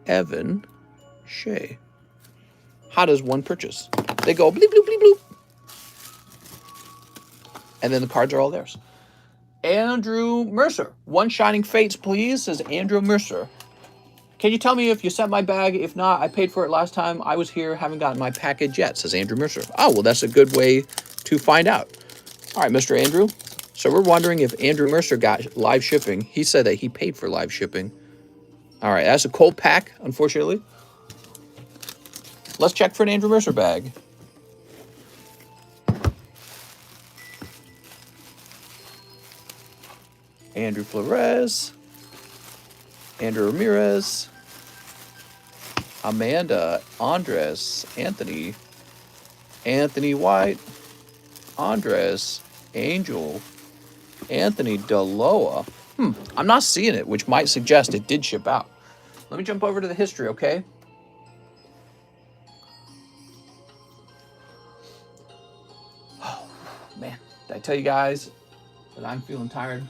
Evan Shea. How does one purchase? They go bleep, bloop, bleep, bloop. And then the cards are all theirs. Andrew Mercer. 1 Shining Fates, please, says Andrew Mercer. Can you tell me if you sent my bag? If not, I paid for it last time I was here. Haven't gotten my package yet, says Andrew Mercer. Oh, well, that's a good way to find out. All right, Mr. Andrew. So we're wondering if Andrew Mercer got live shipping. He said that he paid for live shipping. All right, that's a cold pack, unfortunately. Let's check for an Andrew Mercer bag. Andrew Flores, Andrew Ramirez, Amanda, Andres, Anthony, Anthony White, Andres, Angel, Anthony Deloa. I'm not seeing it, which might suggest it did ship out. Let me jump over to the history, okay? Oh, man. Did I tell you guys that I'm feeling tired?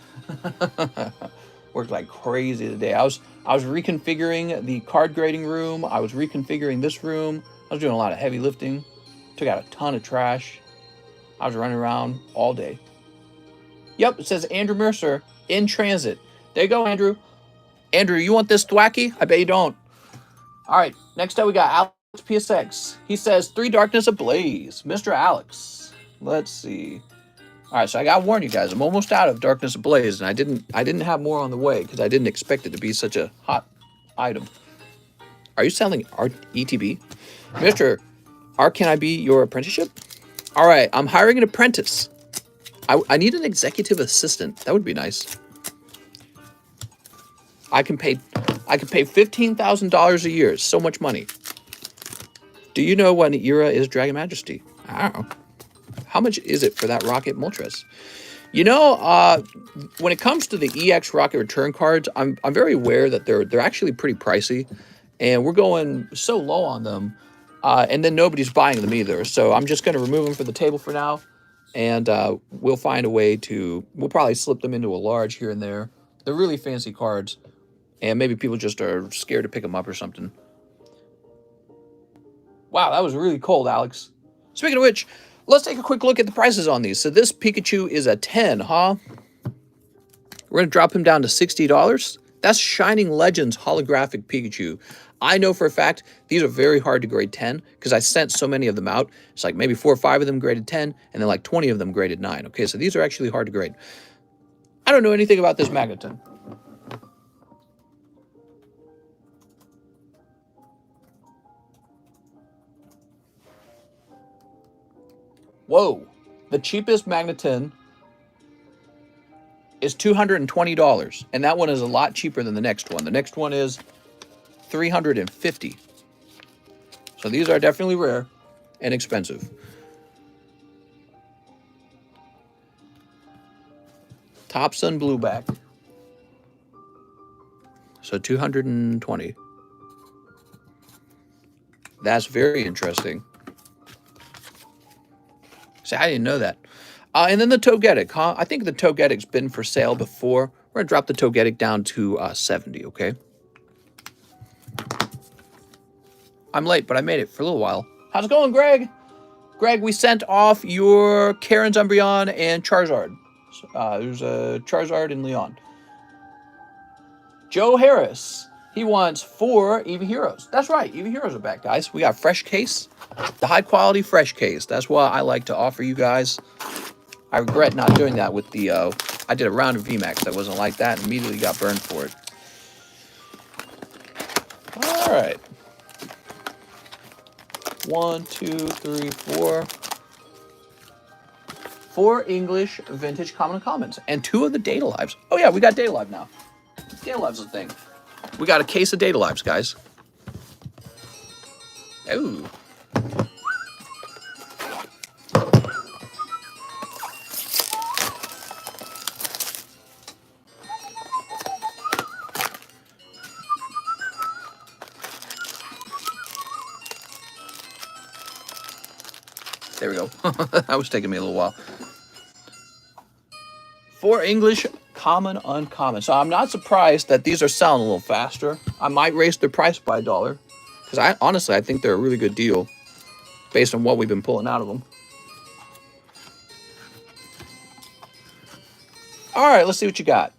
Worked like crazy today. I was reconfiguring the card grading room. I was reconfiguring this room. I was doing a lot of heavy lifting. Took out a ton of trash. I was running around all day. Yep, it says Andrew Mercer in transit. There you go, Andrew. Andrew, you want this thwacky? I bet you don't. All right, next up we got Alex PSX. He says 3 Darkness Ablaze. Mr. Alex. Let's see. All right, so I gotta warn you guys, I'm almost out of Darkness Ablaze, and I didn't have more on the way because I didn't expect it to be such a hot item. Are you selling art ETB? Mr. Art, can I be your apprenticeship? All right, I'm hiring an apprentice. I need an executive assistant. That would be nice. I can pay $15,000 a year. It's so much money. Do you know what era is Dragon Majesty? I don't know. How much is it for that Rocket Moltres? You know, when it comes to the EX Rocket Return cards, I'm very aware that they're actually pretty pricey, and we're going so low on them, and then nobody's buying them either. So I'm just going to remove them from the table for now, and we'll find a way to. We'll probably slip them into a large here and there. They're really fancy cards, and maybe people just are scared to pick them up or something. Wow, that was really cold, Alex. Speaking of which, let's take a quick look at the prices on these. So this Pikachu is a 10, huh? We're going to drop him down to $60. That's Shining Legends holographic Pikachu. I know for a fact these are very hard to grade 10 because I sent so many of them out. It's like maybe 4 or 5 of them graded 10 and then like 20 of them graded 9. Okay, so these are actually hard to grade. I don't know anything about this Magneton. Whoa, the cheapest Magneton is $220, and that one is a lot cheaper than the next one. The next one is $350. So these are definitely rare and expensive. Topsun Blueback. So $220. That's very interesting. See, I didn't know that. And then the Togetic, huh? I think the Togetic's been for sale before. We're going to drop the Togetic down to 70, okay? I'm late, but I made it for a little while. How's it going, Greg? Greg, we sent off your Karen's Umbreon and Charizard. There's a Charizard in Leon. Joe Harris. He wants 4 Eevee Heroes. That's right, Eevee Heroes are back, guys. We got fresh case. The high-quality fresh case. That's what I like to offer you guys. I regret not doing that with the... I did a round of VMAX that wasn't like that and immediately got burned for it. All right. 1, 2, 3, 4. 4 English vintage common and commons. And 2 of the Data Lives. Oh, yeah, we got Data Live now. Data Live's a thing. We got a case of Data Lives, guys. Ooh. There we go. That was taking me a little while. 4 English common uncommon. So I'm not surprised that these are selling a little faster. I might raise their price by $1 because I think they're a really good deal based on what we've been pulling out of them. All right, let's see what you got.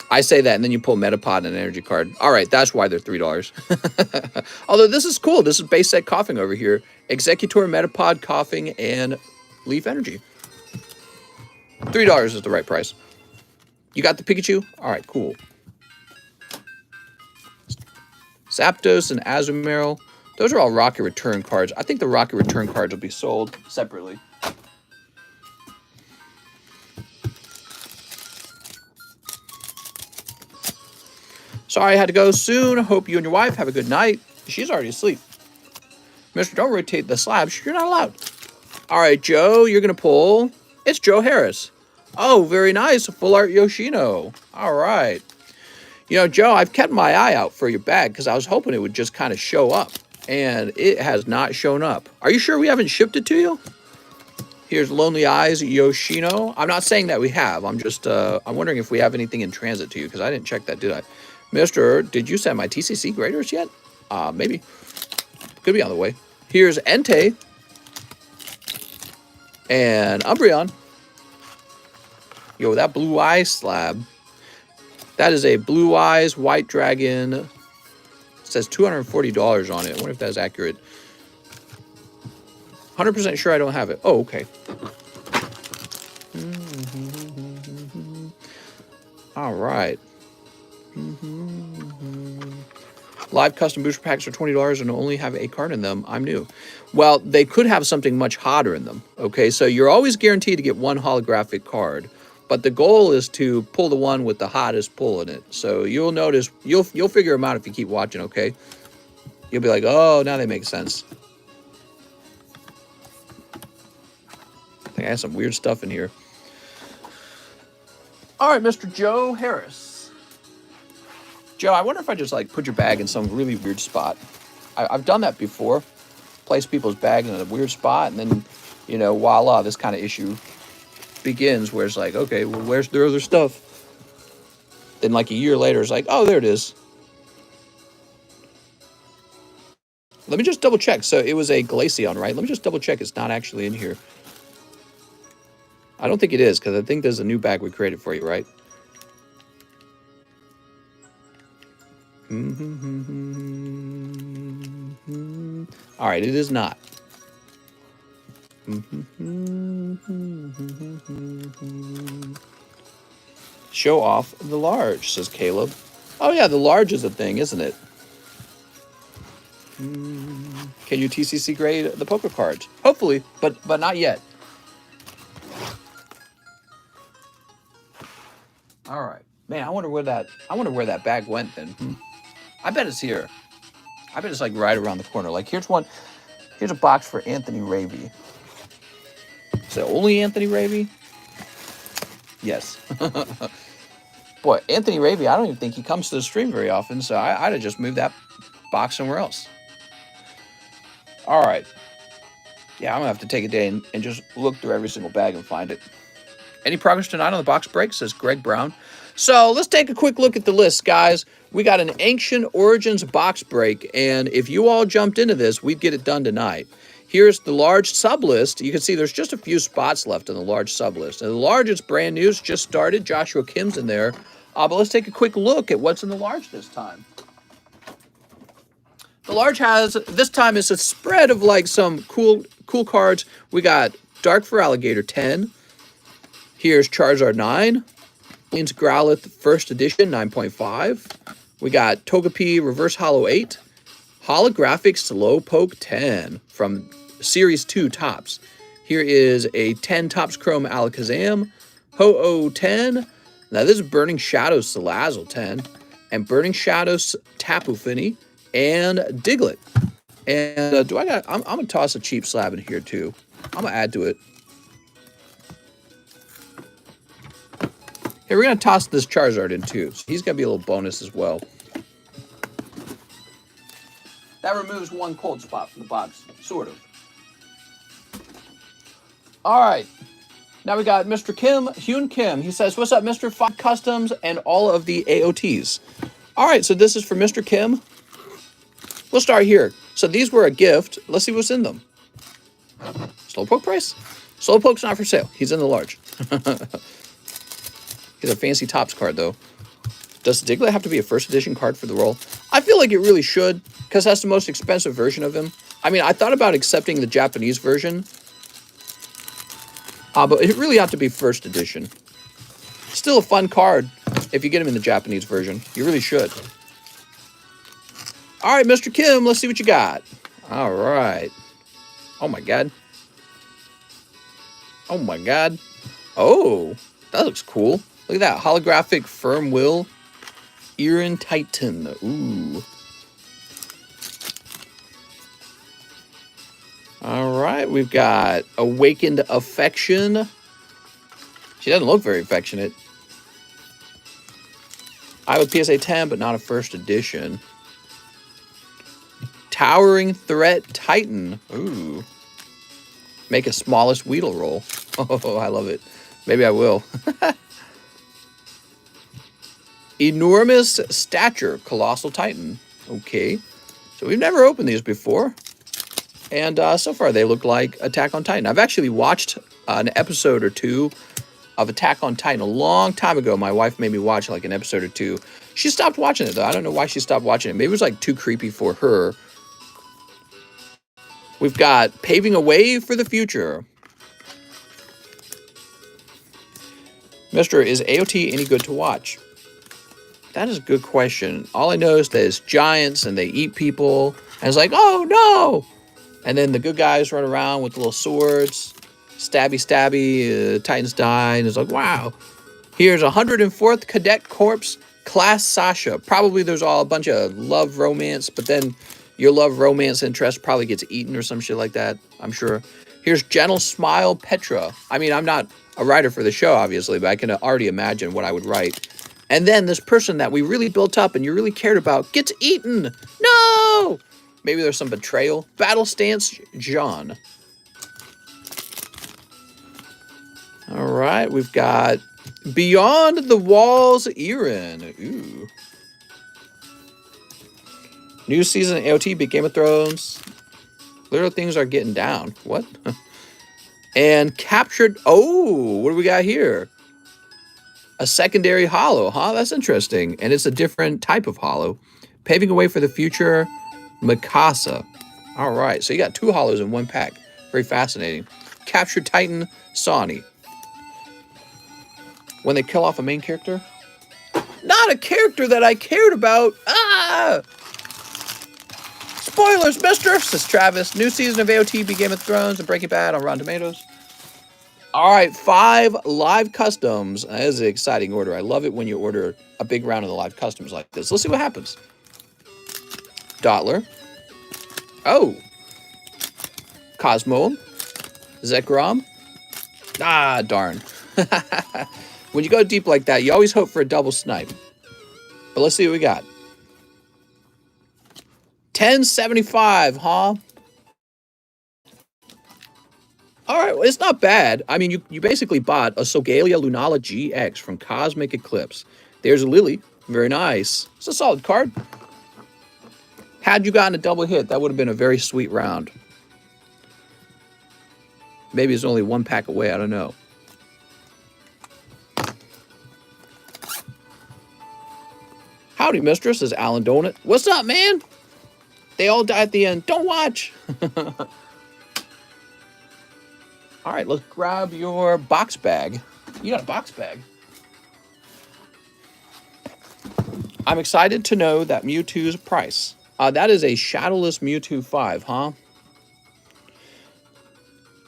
I say that, and then you pull Metapod and an energy card. All right, that's why they're $3. Although this is cool. This is base set coughing over here. Executor, Metapod, coughing, and Leaf Energy. $3 is the right price. You got the Pikachu? All right, cool. Zapdos and Azumarill. Those are all Rocket Return cards. I think the Rocket Return cards will be sold separately. Sorry I had to go soon. Hope you and your wife have a good night. She's already asleep. Mister, don't rotate the slabs. You're not allowed. All right, Joe, you're going to pull. It's Joe Harris. Oh, very nice. Full Art Yoshino. All right. You know, Joe, I've kept my eye out for your bag because I was hoping it would just kind of show up. And it has not shown up. Are you sure we haven't shipped it to you? Here's Lonely Eyes Yoshino. I'm not saying that we have. I'm just, I'm wondering if we have anything in transit to you because I didn't check that, did I? Mister, did you send my TCC graders yet? Maybe. Could be on the way. Here's Entei. And Umbreon. Yo, that Blue Eyes slab. That is a Blue Eyes White Dragon. It says $240 on it. I wonder if that's accurate. 100% sure I don't have it. Oh, okay. All right. Live custom booster packs are $20 and only have a card in them. I'm new. Well, they could have something much hotter in them. Okay, so you're always guaranteed to get one holographic card, but the goal is to pull the one with the hottest pull in it. So you'll notice, you'll figure them out if you keep watching. Okay, you'll be like, oh, now they make sense. I think I have some weird stuff in here. All right, Mr. Joe Harris. Joe, I wonder if I just like put your bag in some really weird spot. I've done that before. Place people's bag in a weird spot, and then, you know, voila, this kind of issue begins where it's like, okay, well, where's their other stuff? Then like a year later, it's like, oh, there it is. Let me just double check. So it was a Glaceon, right? Let me just double check it's not actually in here. I don't think it is, because I think there's a new bag we created for you, right? All right, it is not. Show off the large, says Caleb. Oh yeah, the large is a thing, isn't it? Can you TCC grade the poker cards? Hopefully, but not yet. All right, man. I wonder where that bag went then. I bet it's here. I bet it's like right around the corner. Like here's one. Here's a box for Anthony Ravy. Is it only Anthony Ravy? Yes. Boy, Anthony Ravy, I don't even think he comes to the stream very often, so I'd have just moved that box somewhere else. All right. Yeah, I'm going to have to take a day and just look through every single bag and find it. Any progress tonight on the box break, says Greg Brown. So let's take a quick look at the list, guys. We got an Ancient Origins box break, and if you all jumped into this, we'd get it done tonight. Here's the large sublist. You can see there's just a few spots left in the large sublist. And the large is brand new. It's just started. Joshua Kim's in there. But let's take a quick look at what's in the large this time. The large has, this time, it's a spread of like some cool cards. We got Dark for Alligator 10. Here's Charizard 9. Blaine's Growlithe First Edition 9.5. We got Togepi Reverse Hollow 8. Holographic Slowpoke 10 from Series 2 Tops. Here is a 10 Tops Chrome Alakazam. Ho-Oh 10. Now this is Burning Shadows Salazzle 10. And Burning Shadows Tapu Fini. And Diglett. And I'm going to toss a cheap slab in here too. I'm going to add to it. Hey, we're going to toss this Charizard in too. So he's going to be a little bonus as well. That removes one cold spot from the box, sort of. All right. Now we got Mr. Hyun Kim. He says, what's up, Mr. 5 Customs and all of the AOTs. All right, so this is for Mr. Kim. We'll start here. So these were a gift. Let's see what's in them. Slowpoke price? Slowpoke's not for sale. He's in the large. He's a fancy Tops card, though. Does Diglett have to be a first edition card for the roll? I feel like it really should, because that's the most expensive version of him. I mean, I thought about accepting the Japanese version, but it really ought to be first edition. Still a fun card if you get him in the Japanese version. You really should. All right, Mr. Kim, let's see what you got. All right. Oh, my God. Oh, my God. Oh, that looks cool. Look at that. Holographic Firm Will. Iron Titan. Ooh. All right, we've got Awakened Affection. She doesn't look very affectionate. I would PSA 10, but not a first edition. Towering Threat Titan. Ooh. Make a smallest Weedle roll. Oh, I love it. Maybe I will. Enormous Stature Colossal Titan. Okay. So we've never opened these before. And so far they look like Attack on Titan. I've actually watched an episode or two of Attack on Titan a long time ago. My wife made me watch like an episode or two. She stopped watching it though. I don't know why she stopped watching it. Maybe it was like too creepy for her. We've got Paving a Way for the Future. Mister, is AOT any good to watch? That is a good question. All I know is there's giants and they eat people. And it's like, oh no! And then the good guys run around with little swords. Stabby, stabby. Titans die. And it's like, wow. Here's 104th Cadet Corps, Class Sasha. Probably there's all a bunch of love romance. But then your love romance interest probably gets eaten or some shit like that. I'm sure. Here's Gentle Smile Petra. I mean, I'm not a writer for the show, obviously. But I can already imagine what I would write. And then this person that we really built up and you really cared about gets eaten. No! Maybe there's some betrayal. Battle Stance John. All right, we've got Beyond the Walls Eren. Ooh. New season of AOT beat Game of Thrones. Little things are getting down. What? And captured. Oh, what do we got here? A secondary hollow, huh? That's interesting. And it's a different type of hollow. Paving a Way for the Future, Mikasa. All right, so you got two hollows in one pack. Very fascinating. Captured Titan, Sani. When they kill off a main character? Not a character that I cared about. Ah! Spoilers, mister, says Travis. New season of AOT beat Game of Thrones and Breaking Bad on Rotten Tomatoes. All right, 5 live customs. That is an exciting order. I love it when you order a big round of the live customs like this. Let's see what happens. Dottler. Oh. Cosmo. Zekrom. Ah, darn. When you go deep like that, you always hope for a double snipe. But let's see what we got. 1075, huh? All right, well, it's not bad. I mean, you basically bought a Sogalia Lunala GX from Cosmic Eclipse. There's a Lily. Very nice. It's a solid card. Had you gotten a double hit, that would have been a very sweet round. Maybe it's only one pack away. I don't know. Howdy, mistress, says Alan Donut. What's up, man? They all die at the end. Don't watch. All right, let's grab your box bag. You got a box bag. I'm excited to know that Mewtwo's price. That is a Shadowless Mewtwo 5, huh?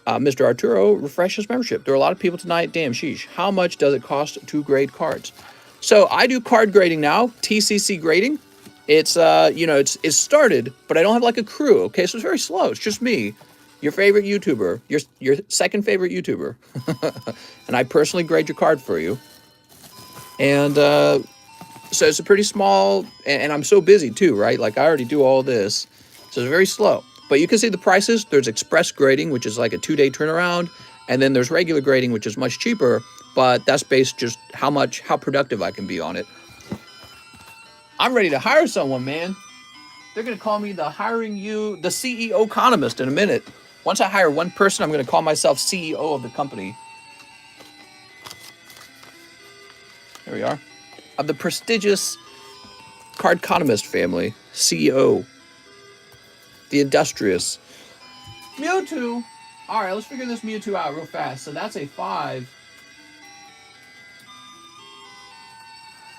Mr. Arturo, refresh his membership. There are a lot of people tonight. Damn, sheesh. How much does it cost to grade cards? So I do card grading now, TCC grading. It's, you know, it's started, but I don't have like a crew, okay? So it's very slow. It's just me, your favorite YouTuber, your second favorite YouTuber. And I personally grade your card for you. And so it's a pretty small, and I'm so busy too, right? Like I already do all this. So it's very slow. But you can see the prices. There's express grading, which is like a 2-day turnaround. And then there's regular grading, which is much cheaper. But that's based just how productive I can be on it. I'm ready to hire someone, man. They're going to call me the CEO economist in a minute. Once I hire one person, I'm going to call myself CEO of the company. Here we are. of the prestigious Cardconomist family, CEO, the industrious Mewtwo. All right, let's figure this Mewtwo out real fast. So that's a 5.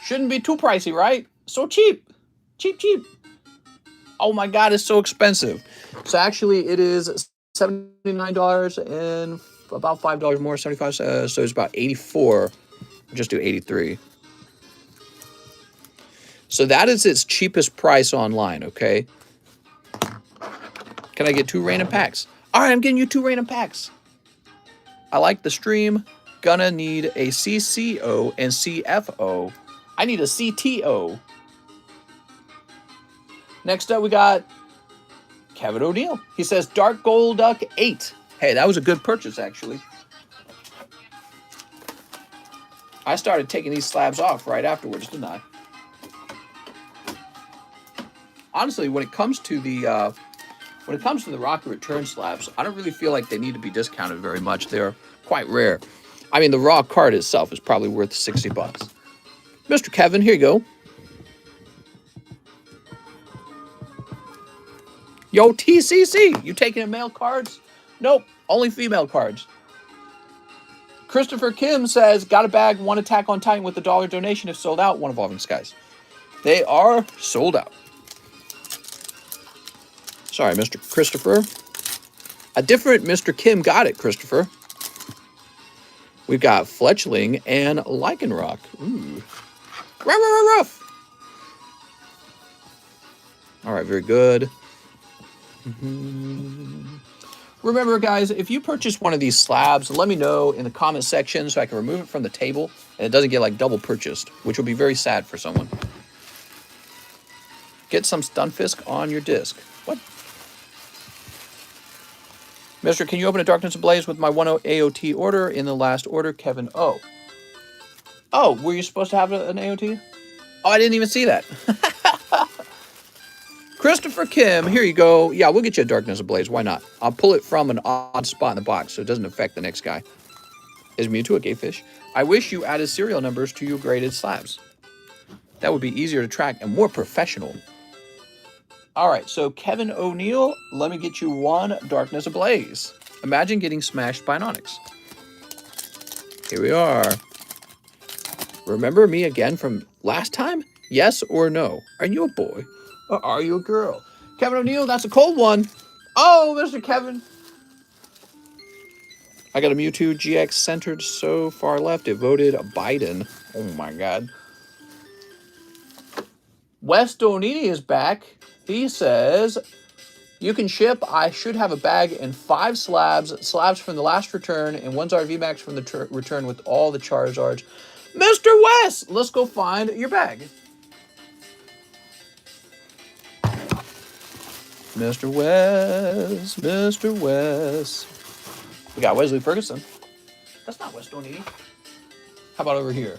Shouldn't be too pricey, right? So cheap. Cheap, cheap. Oh my God, it's so expensive. So actually it is $79 and about $5 more, 75 cents. So it's about 84. Just do 83. So that is its cheapest price online, okay? Can I get 2 random packs? All right, I'm getting you 2 random packs. I like the stream. Gonna need a CCO and CFO. I need a CTO. Next up, we got Kevin O'Neill. He says Dark Golduck 8. Hey, that was a good purchase, actually. I started taking these slabs off right afterwards, didn't I? Honestly, when it comes to the Rocket Return slabs, I don't really feel like they need to be discounted very much. They're quite rare. I mean, the raw card itself is probably worth 60 bucks. Mr. Kevin, here you go. Yo, TCC, you taking in male cards? Nope, only female cards. Christopher Kim says, got a bag, 1 Attack on Titan with a $1 donation if sold out, 1 Evolving Skies. They are sold out. Sorry, Mr. Christopher. A different Mr. Kim got it, Christopher. We've got Fletchling and Lycanroc. Ooh. Ruff. All right, very good. Remember, guys, if you purchase one of these slabs, let me know in the comment section so I can remove it from the table and it doesn't get like double purchased, which will be very sad for someone. Get some Stunfisk on your disc. What? Mister, can you open a Darkness Ablaze with my 1 AOT order in the last order? Kevin O. Oh, were you supposed to have an AOT? Oh, I didn't even see that. Christopher Kim, here you go. Yeah, we'll get you a Darkness Ablaze. Why not? I'll pull it from an odd spot in the box so it doesn't affect the next guy. Is Mewtwo a gay fish? I wish you added serial numbers to your graded slabs. That would be easier to track and more professional. All right, so Kevin O'Neill, let me get you 1 Darkness Ablaze. Imagine getting smashed by an Onyx. Here we are. Remember me again from last time? Yes or no? Are you a boy or are you a girl? Kevin O'Neill, that's a cold one. Oh, Mr. Kevin. I got a Mewtwo GX centered so far left. It voted Biden. Oh, my God. Wes Donini is back. He says, you can ship. I should have a bag and 5 slabs from the last return, and 1 Zard VMAX from the return with all the Charizards. Mr. Wes, let's go find your bag. Mr. Wes, Mr. Wes. We got Wesley Ferguson. That's not Wes Donini. How about over here?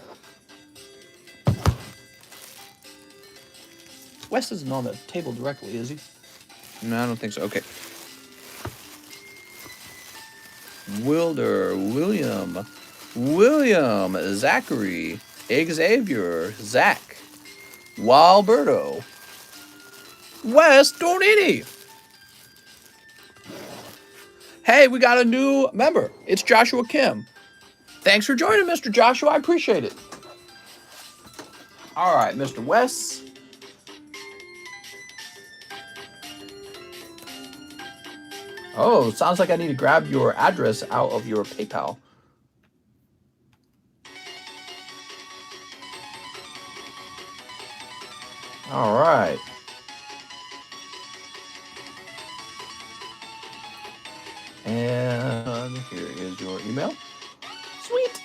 Wes isn't on the table directly, is he? No, I don't think so. Okay. William, Zachary, Xavier, Zach, Walberto, Wes Donini. Hey, we got a new member. It's Joshua Kim. Thanks for joining, Mr. Joshua. I appreciate it. All right, Mr. Wes. Oh, sounds like I need to grab your address out of your PayPal. All right. And here is your email. Sweet.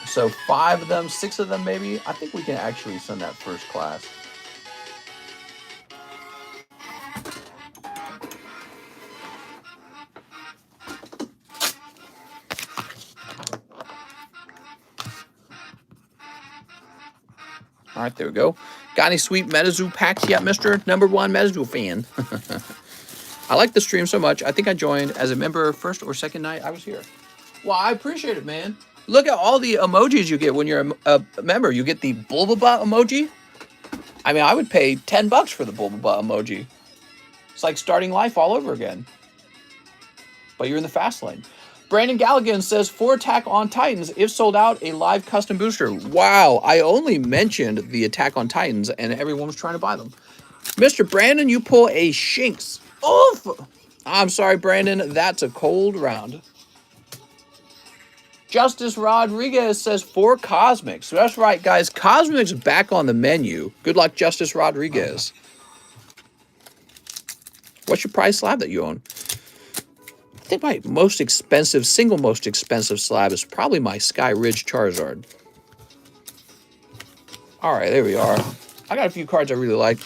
So 5 of them, 6 of them maybe. I think we can actually send that first class. All right, there we go. Got any sweet MetaZoo packs yet, Mr. Number 1 MetaZoo fan? I like the stream so much. I think I joined as a member first or second night I was here. Well, I appreciate it, man. Look at all the emojis you get when you're a member. You get the Bulbaba emoji. I mean, I would pay $10 for the Bulbaba emoji. It's like starting life all over again. But you're in the fast lane. Brandon Galligan says, for Attack on Titans, if sold out, a live custom booster. Wow, I only mentioned the Attack on Titans, and everyone was trying to buy them. Mr. Brandon, you pull a Shinx. Oof! I'm sorry, Brandon. That's a cold round. Justice Rodriguez says, for Cosmics. So that's right, guys. Cosmics back on the menu. Good luck, Justice Rodriguez. What's your prize slab that you own? I think my most expensive, single most expensive slab is probably my Sky Ridge Charizard. All right, there we are. I got a few cards I really like.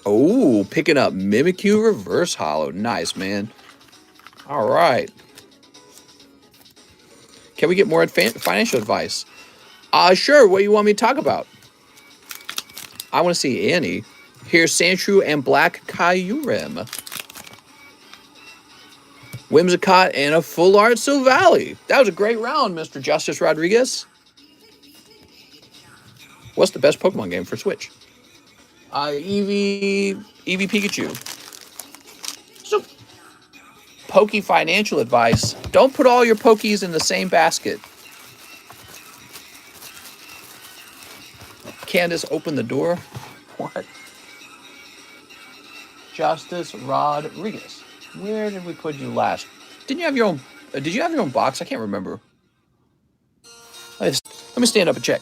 Oh, picking up Mimikyu Reverse Holo. Nice, man. All right. Can we get more financial advice? Sure. What do you want me to talk about? I want to see Annie. Here's Sandshrew and Black Kyurem. Whimsicott and a full art Silvally. That was a great round, Mr. Justice Rodriguez. What's the best Pokemon game for Switch? Eevee Pikachu. So, Pokey financial advice. Don't put all your Pokies in the same basket. Candace, open the door. What? Justice Rodriguez. Where did we put you last? Didn't you have your own? Did you have your own box? I can't remember. Let me stand up and check.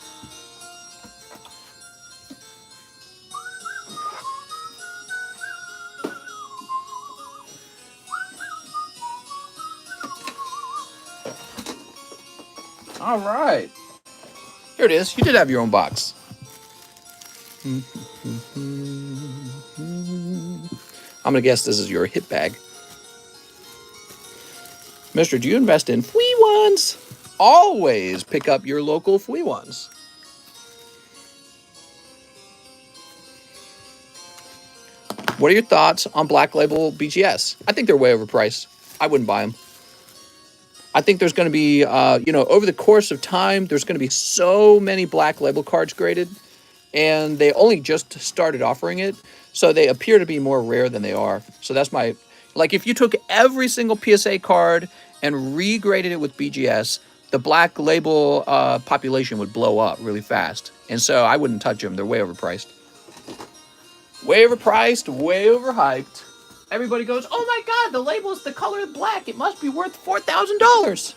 All right. Here it is. You did have your own box. I'm going to guess this is your hit bag. Mister, do you invest in free ones? Always pick up your local free ones. What are your thoughts on Black Label BGS? I think they're way overpriced. I wouldn't buy them. I think there's going to be, over the course of time, there's going to be so many Black Label cards graded, and they only just started offering it, so they appear to be more rare than they are. So that's my, like, if you took every single PSA card and regraded it with BGS, the Black Label population would blow up really fast. And so I wouldn't touch them. They're way overpriced. Way overpriced, way overhyped. Everybody goes, oh my God, the label is the color of black. It must be worth $4,000.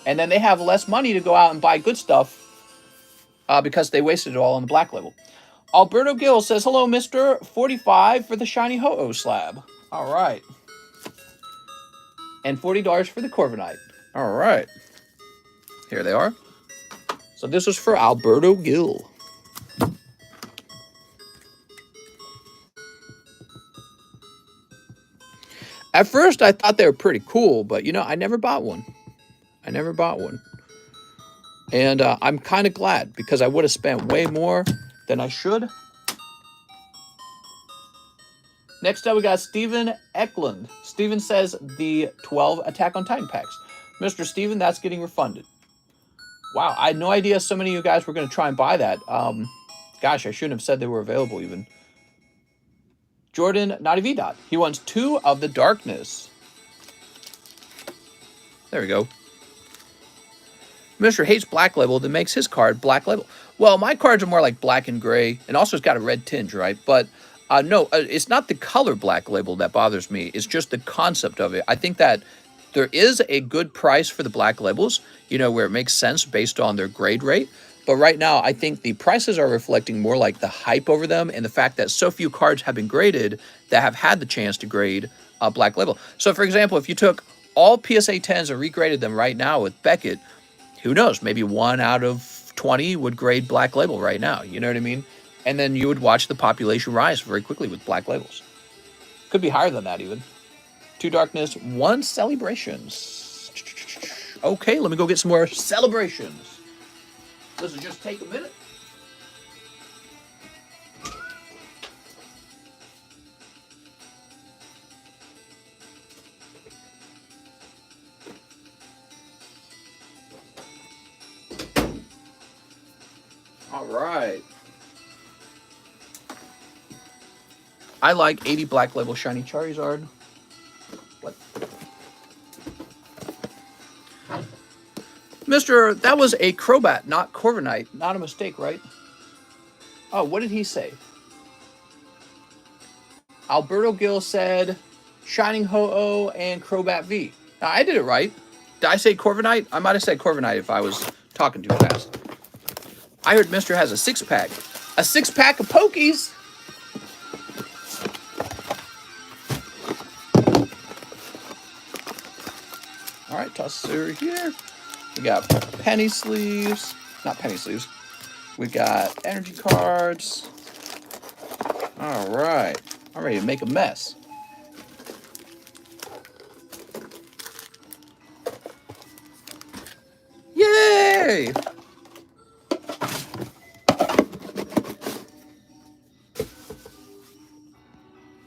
And then they have less money to go out and buy good stuff because they wasted it all on the Black Label. Alberto Gill says, hello, Mr. 45 for the Shiny Ho-Oh slab. All right. And $40 for the Corviknight. All right. Here they are. So this is for Alberto Gill. At first, I thought they were pretty cool, but, I never bought one. And I'm kind of glad because I would have spent way more than I should. Next up, we got Steven Eklund. Steven says the 12 Attack on Titan packs. Mr. Steven, that's getting refunded. Wow, I had no idea so many of you guys were going to try and buy that. Gosh, I shouldn't have said they were available even. Jordan Natividad. He wants 2 of the Darkness. There we go. Mr. hates Black Label that makes his card Black Label. Well, my cards are more like black and gray, and also it's got a red tinge, right? But no, it's not the color Black Label that bothers me. It's just the concept of it. I think that there is a good price for the Black Labels, where it makes sense based on their grade rate. But right now, I think the prices are reflecting more like the hype over them and the fact that so few cards have been graded that have had the chance to grade Black Label. So, for example, if you took all PSA 10s and regraded them right now with Beckett, who knows, maybe 1 out of 20 would grade Black Label right now. You know what I mean? And then you would watch the population rise very quickly with Black Labels. Could be higher than that even. 2 Darkness, 1 Celebrations. Okay, let me go get some more Celebrations. This will just take a minute. All right. I like 80 Black Label Shiny Charizard. What? Mister, that was a Crobat, not Corviknight. Not a mistake, right? Oh, what did he say? Alberto Gill said Shining Ho-Oh and Crobat V. Now, I did it right. Did I say Corviknight? I might have said Corviknight if I was talking too fast. I heard Mister has a six-pack. A six-pack of Pokies? All right, toss this over here. We got penny sleeves. Not penny sleeves. We got energy cards. All right. I'm ready to make a mess. Yay!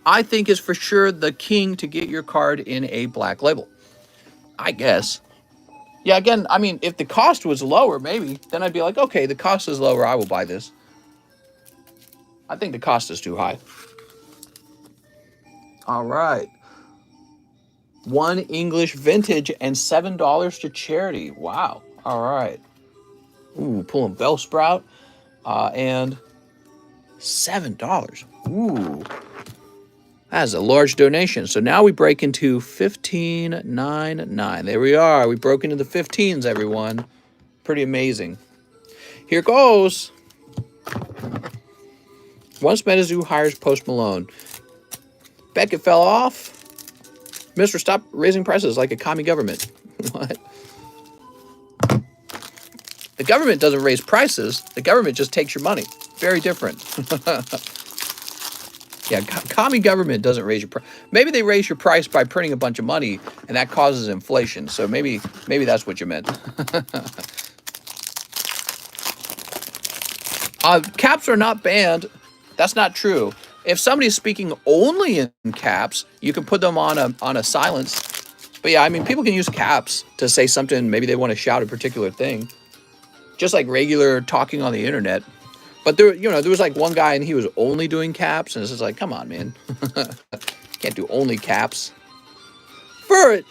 I think is for sure the king to get your card in a Black Label. I guess. Yeah, again, I mean, if the cost was lower, maybe, then I'd be like, okay, the cost is lower, I will buy this. I think the cost is too high. All right. 1 English Vintage and $7 to charity. Wow. All right. Ooh, pulling Bellsprout. And $7. Ooh. That's a large donation. So now we break into 15.99. There we are. We broke into the 15s, everyone. Pretty amazing. Here goes. Once Metazoo hires Post Malone. Beckett fell off. Mister, stop raising prices like a commie government. What? The government doesn't raise prices. The government just takes your money. Very different. Yeah, commie government doesn't raise your price. Maybe they raise your price by printing a bunch of money, and that causes inflation. So maybe that's what you meant. Caps are not banned. That's not true. If somebody's speaking only in caps, you can put them on a silence. But yeah, I mean, people can use caps to say something. Maybe they want to shout a particular thing, just like regular talking on the internet. But there was like one guy and he was only doing caps, and it's just like, come on, man, can't do only caps. For it.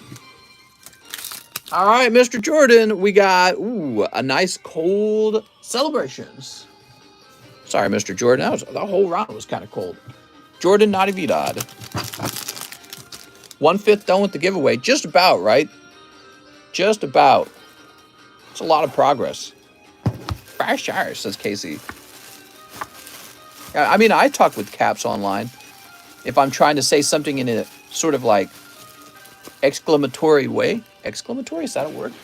All right, Mr. Jordan, we got a nice cold Celebrations. Sorry, Mr. Jordan, the whole round was kind of cold. Jordan Natividad. 1/5 done with the giveaway. Just about, right? Just about. It's a lot of progress. Fire, says Casey. I mean, I talk with caps online. If I'm trying to say something in a sort of like exclamatory way. Exclamatory? Is that a word?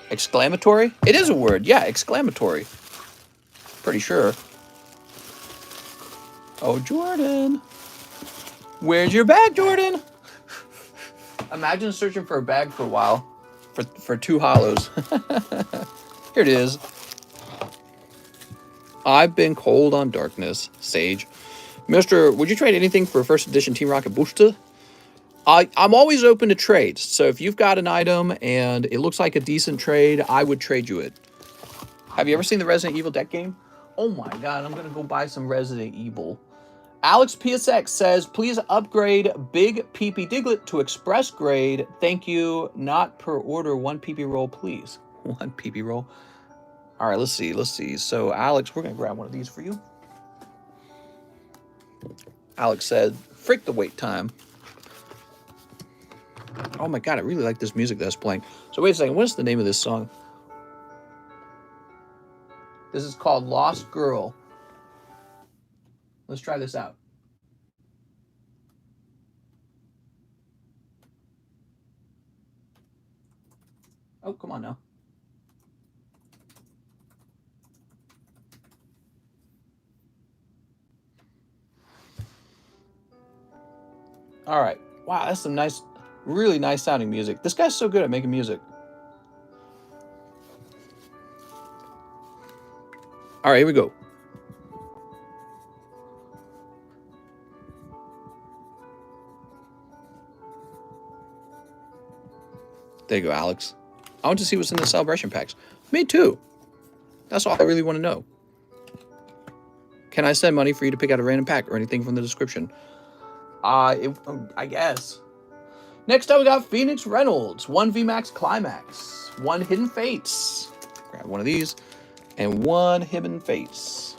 Exclamatory? It is a word. Yeah, exclamatory. Pretty sure. Oh, Jordan. Where's your bag, Jordan? Imagine searching for a bag for a while. For 2 hollows. Here it is. I've been cold on darkness, Sage. Mister, would you trade anything for a first edition Team Rocket booster? I'm always open to trades. So if you've got an item and it looks like a decent trade, I would trade you it. Have you ever seen the Resident Evil deck game? Oh my god, I'm going to go buy some Resident Evil. Alex PSX says, please upgrade Big PP Diglett to Express grade. Thank you. Not per order. 1 PP roll, please. 1 PP roll. All right, let's see. So, Alex, we're going to grab one of these for you. Alex said, freak the wait time. Oh my god, I really like this music that's playing. So, wait a second. What's the name of this song? This is called Lost Girl. Let's try this out. Oh, come on now. All right. Wow, that's some nice, really nice sounding music. This guy's so good at making music. All right, here we go. There you go, Alex. I want to see what's in the celebration packs. Me too. That's all I really want to know. Can I send money for you to pick out a random pack or anything from the description? I guess. Next up, we got Phoenix Reynolds. 1 VMAX Climax. 1 Hidden Fates. Grab one of these. And 1 Hidden Fates.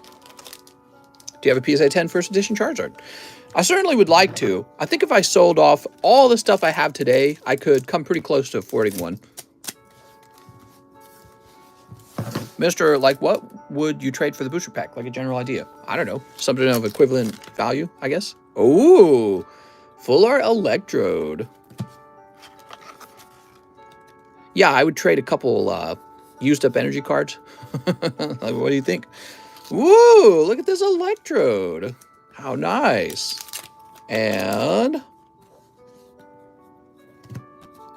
Do you have a PSA 10 first edition Charizard? I certainly would like to. I think if I sold off all the stuff I have today, I could come pretty close to affording one. Mr. Like, what would you trade for the booster pack? Like a general idea. I don't know. Something of equivalent value, I guess. Ooh, Full Art Electrode. Yeah, I would trade a couple used up energy cards. Like, what do you think? Woo, look at this Electrode. How nice. And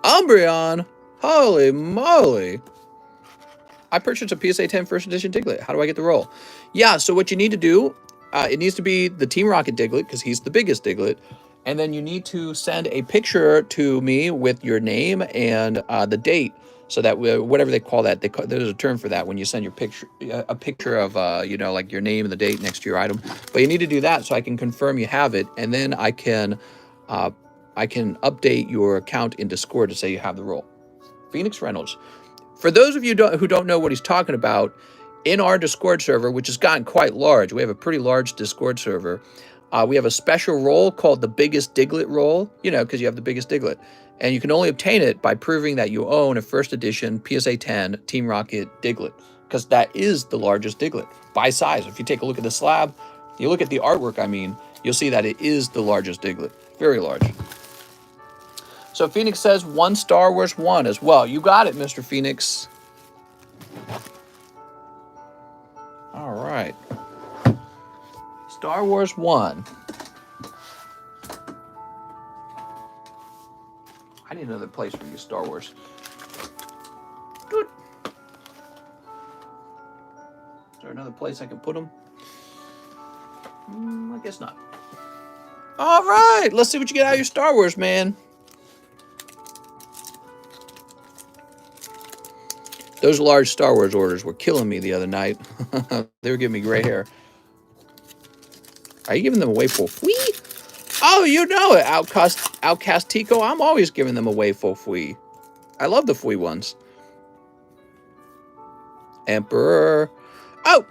Umbreon. Holy moly. I purchased a PSA 10 first edition Diglett. How do I get the roll? Yeah, so what you need to do, it needs to be the Team Rocket Diglett because he's the biggest Diglett. And then you need to send a picture to me with your name and the date, so that whatever they call that, there's a term for that when you send your picture, a picture of, you know, like your name and the date next to your item. But you need to do that so I can confirm you have it, and then I can update your account in Discord to say you have the roll. Phoenix Reynolds. For those of you who don't know what he's talking about, in our Discord server, which has gotten quite large, we have a pretty large Discord server. We have a special role called the Biggest Diglett role, you know, because you have the biggest Diglett. And you can only obtain it by proving that you own a first edition PSA 10 Team Rocket Diglett, because that is the largest Diglett by size. If you take a look at the slab, you look at the artwork, I mean, you'll see that it is the largest Diglett. Very large. So Phoenix says 1 Star Wars 1 as well. You got it, Mr. Phoenix. All right. Star Wars 1. I need another place for you, Star Wars. Good. Is there another place I can put them? I guess not. All right. Let's see what you get out of your Star Wars, man. Those large Star Wars orders were killing me the other night. They were giving me gray hair. Are you giving them away for free? Oh, you know it, Outcast Tico. I'm always giving them away for free. I love the free ones. Emperor. Oh,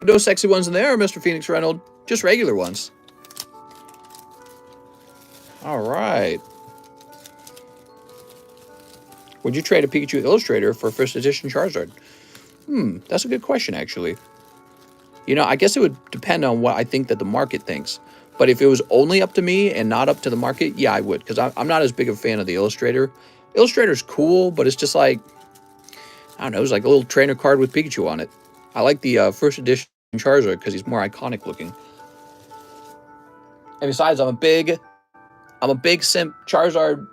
no sexy ones in there, Mr. Phoenix Reynolds. Just regular ones. All right. Would you trade a Pikachu Illustrator for first edition Charizard? That's a good question, actually. You know, I guess it would depend on what I think that the market thinks. But if it was only up to me and not up to the market, yeah, I would. Because I'm not as big a fan of the Illustrator. Illustrator's cool, but it's just like, I don't know, it's like a little trainer card with Pikachu on it. I like the first edition Charizard because he's more iconic looking. And besides, I'm a big simp Charizard.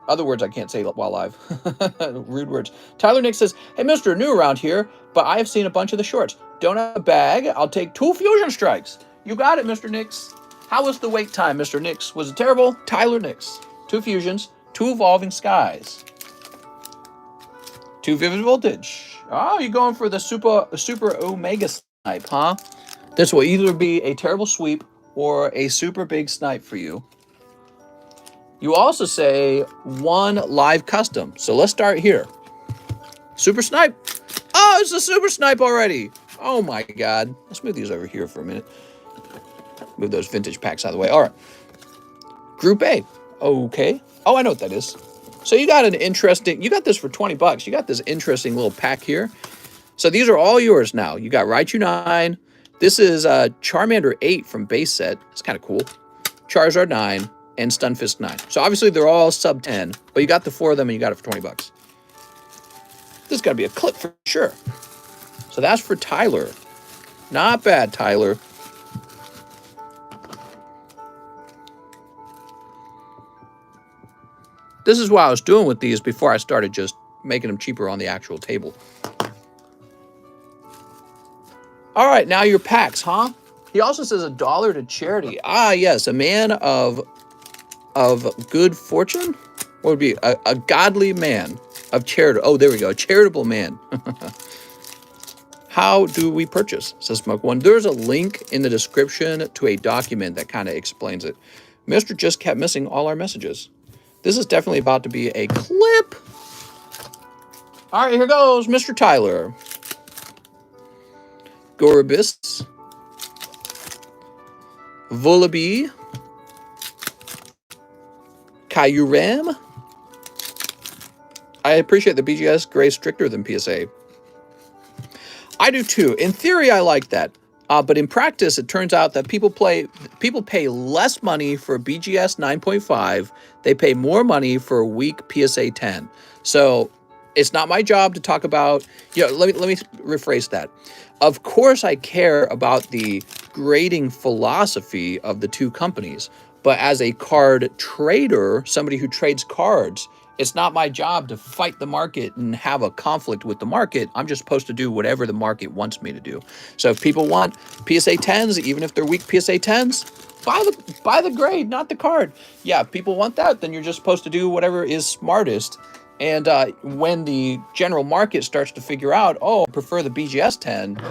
Other words I can't say while live. Rude words. Tyler Nick says, hey, Mr. New around here, but I have seen a bunch of the shorts. Don't have a bag. I'll take 2 Fusion Strikes. You got it, Mr. Nix. How was the wait time, Mr. Nix? Was it terrible? Tyler Nix. 2 Fusions, 2 Evolving Skies. 2 Vivid Voltage. Oh, you're going for the super Omega Snipe, huh? This will either be a terrible sweep or a super big snipe for you. You also say 1 live custom. So let's start here. Super Snipe. Oh, it's a Super Snipe already. Oh my God. Let's move these over here for a minute. Move those vintage packs out of the way. All right. Group A. Okay. Oh, I know what that is. So you got you got this for 20 bucks. You got this interesting little pack here. So these are all yours now. You got Raichu 9. This is Charmander 8 from base set. It's kind of cool. Charizard 9. And Stunfisk 9. So obviously they're all sub 10, but you got the 4 of them and you got it for 20 bucks. This is got to be a clip for sure. So that's for Tyler. Not bad, Tyler. This is what I was doing with these before I started just making them cheaper on the actual table. All right, now your packs, huh? He also says $1 to charity. Ah, yes, a man of good fortune? What would be a godly man of charity? Oh, there we go. A charitable man. How do we purchase? Says Smoke One. There's a link in the description to a document that kind of explains it. Mr. just kept missing all our messages. This is definitely about to be a clip. All right, here goes, Mr. Tyler. Gorabis. Volabi. Kyurem. I appreciate the BGS gray stricter than PSA. I do too. In theory, I like that. But in practice, it turns out that people pay less money for BGS 9.5. They pay more money for a weak PSA 10. So it's not my job to talk about, let me rephrase that. Of course, I care about the grading philosophy of the two companies. But as a card trader, somebody who trades cards, it's not my job to fight the market and have a conflict with the market. I'm just supposed to do whatever the market wants me to do. So if people want PSA 10s, even if they're weak PSA 10s, buy the grade, not the card. Yeah, if people want that, then you're just supposed to do whatever is smartest. And when the general market starts to figure out, oh, I prefer the BGS 10,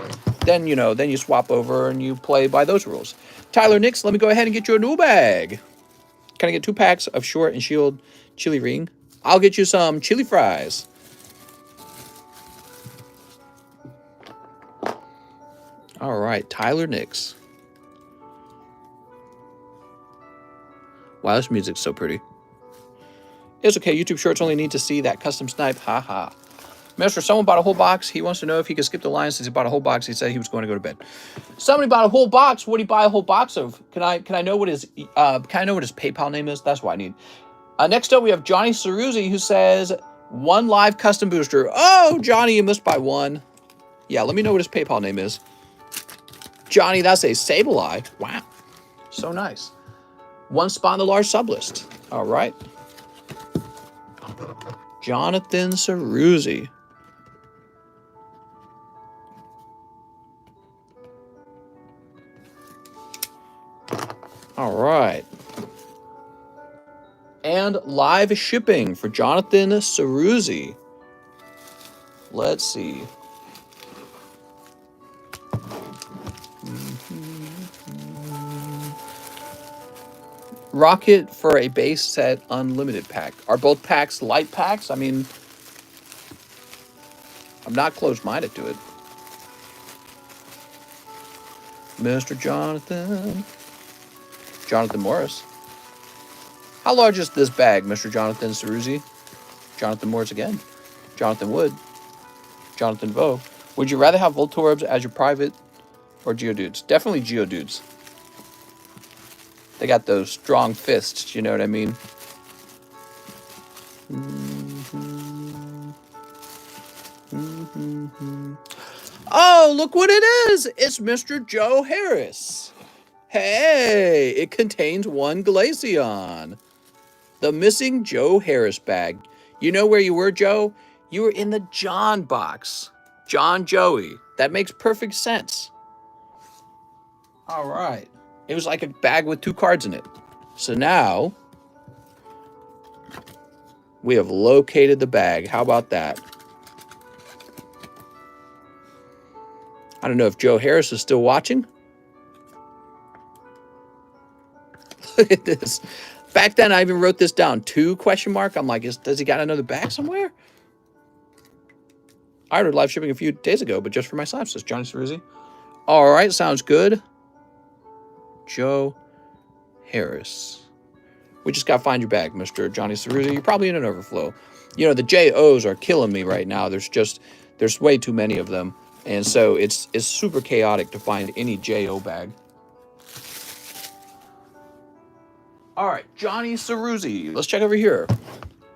then you swap over and you play by those rules. Tyler Nix, let me go ahead and get you a new bag. Can I get 2 packs of short and shield chili ring? I'll get you some chili fries. All right, Tyler Nix. Wow, this music's so pretty. It's okay, YouTube Shorts only need to see that custom snipe. Haha. Mister, someone bought a whole box. He wants to know if he could skip the line since he bought a whole box. He said he was going to go to bed. Somebody bought a whole box. What did he buy a whole box of? Can I know what his PayPal name is? That's what I need. Next up, we have Johnny Ceruzzi, who says, 1 live custom booster. Oh, Johnny, you missed by 1. Yeah, let me know what his PayPal name is. Johnny, that's a Sableye. Wow. So nice. 1 spot in the large sublist. All right. Jonathan Ceruzzi. All right. And live shipping for Jonathan Ceruzzi. Let's see. Rocket for a base set unlimited pack. Are both packs light packs? I mean, I'm not closed-minded to it. Mr. Jonathan Morris. How large is this bag, Mr. Jonathan Ceruzzi? Jonathan Morris again. Jonathan Wood. Jonathan Vo. Would you rather have Voltorbs as your private or Geodudes? Definitely Geodudes. They got those strong fists, you know what I mean? Oh, look what it is! It's Mr. Joe Harris. Hey, it contains 1 Glaceon. The missing Joe Harris bag. You know where you were, Joe? You were in the John box. John Joey. That makes perfect sense. All right. It was like a bag with 2 cards in it. So now we have located the bag. How about that? I don't know if Joe Harris is still watching. Look at this. Back then, I even wrote this down. 2 question mark. I'm like, does he got another bag somewhere? I ordered live shipping a few days ago, but just for my slab, says Johnny Ceruzzi. All right, sounds good. Joe Harris. We just got to find your bag, Mr. Johnny Ceruzzi. You're probably in an overflow. You know, the JOs are killing me right now. There's way too many of them. And so it's super chaotic to find any JO bag. All right, Johnny Ceruzzi. Let's check over here.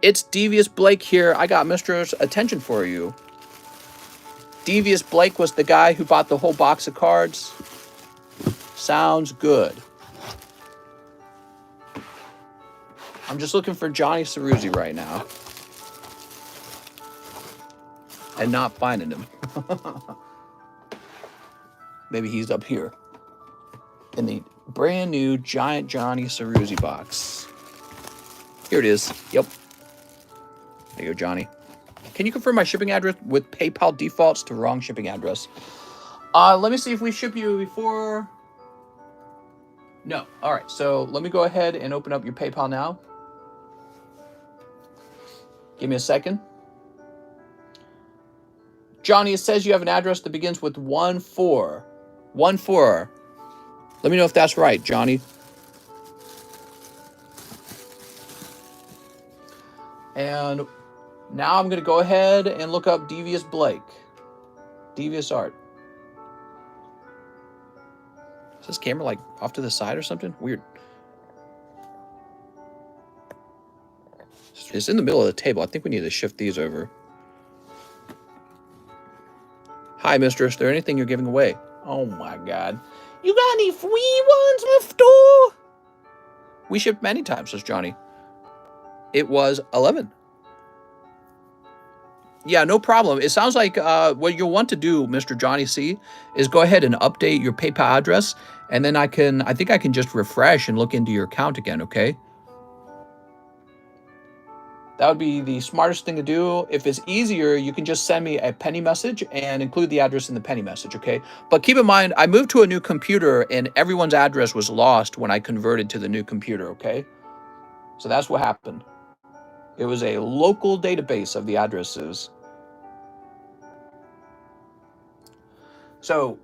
It's Devious Blake here. I got Mr.'s attention for you. Devious Blake was the guy who bought the whole box of cards. Sounds good. I'm just looking for Johnny Ceruzzi right now. And not finding him. Maybe he's up here. In the brand new giant Johnny Ceruzzi box. Here it is. Yep. There you go, Johnny. Can you confirm my shipping address with PayPal defaults to wrong shipping address? Let me see if we ship you before. No. All right. So let me go ahead and open up your PayPal now. Give me a second. Johnny, it says you have an address that begins with 14. 14. Let me know if that's right, Johnny. And now I'm going to go ahead and look up Devious Blake. Devious Art. Is this camera like off to the side or something? Weird. It's in the middle of the table. I think we need to shift these over. Hi, mistress. Is there anything you're giving away? Oh my God. You got any free ones, Mr.? We shipped many times, says Johnny. It was 11. Yeah, no problem. It sounds like what you'll want to do, Mr. Johnny C, is go ahead and update your PayPal address, and then I think I can just refresh and look into your account again, okay? That would be the smartest thing to do. If it's easier, you can just send me a penny message and include the address in the penny message, okay? But keep in mind, I moved to a new computer and everyone's address was lost when I converted to the new computer, okay? So that's what happened. It was a local database of the addresses. So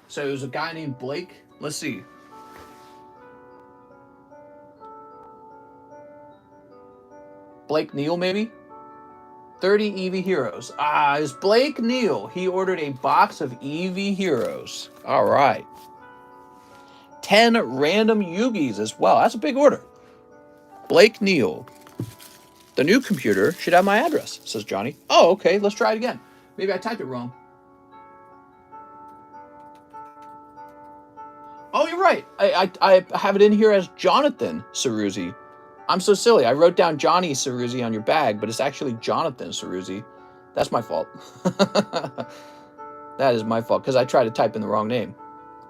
it was a guy named Blake. Let's see. Blake Neal, maybe? 30 EV Heroes. It's Blake Neal. He ordered a box of EV Heroes. All right. 10 random Yugis as well. That's a big order. Blake Neal. The new computer should have my address, says Johnny. Oh, okay. Let's try it again. Maybe I typed it wrong. Oh, you're right. I have it in here as Jonathan Ceruzzi. I'm so silly. I wrote down Johnny Ceruzzi on your bag, but it's actually Jonathan Ceruzzi. That's my fault. That is my fault, because I tried to type in the wrong name.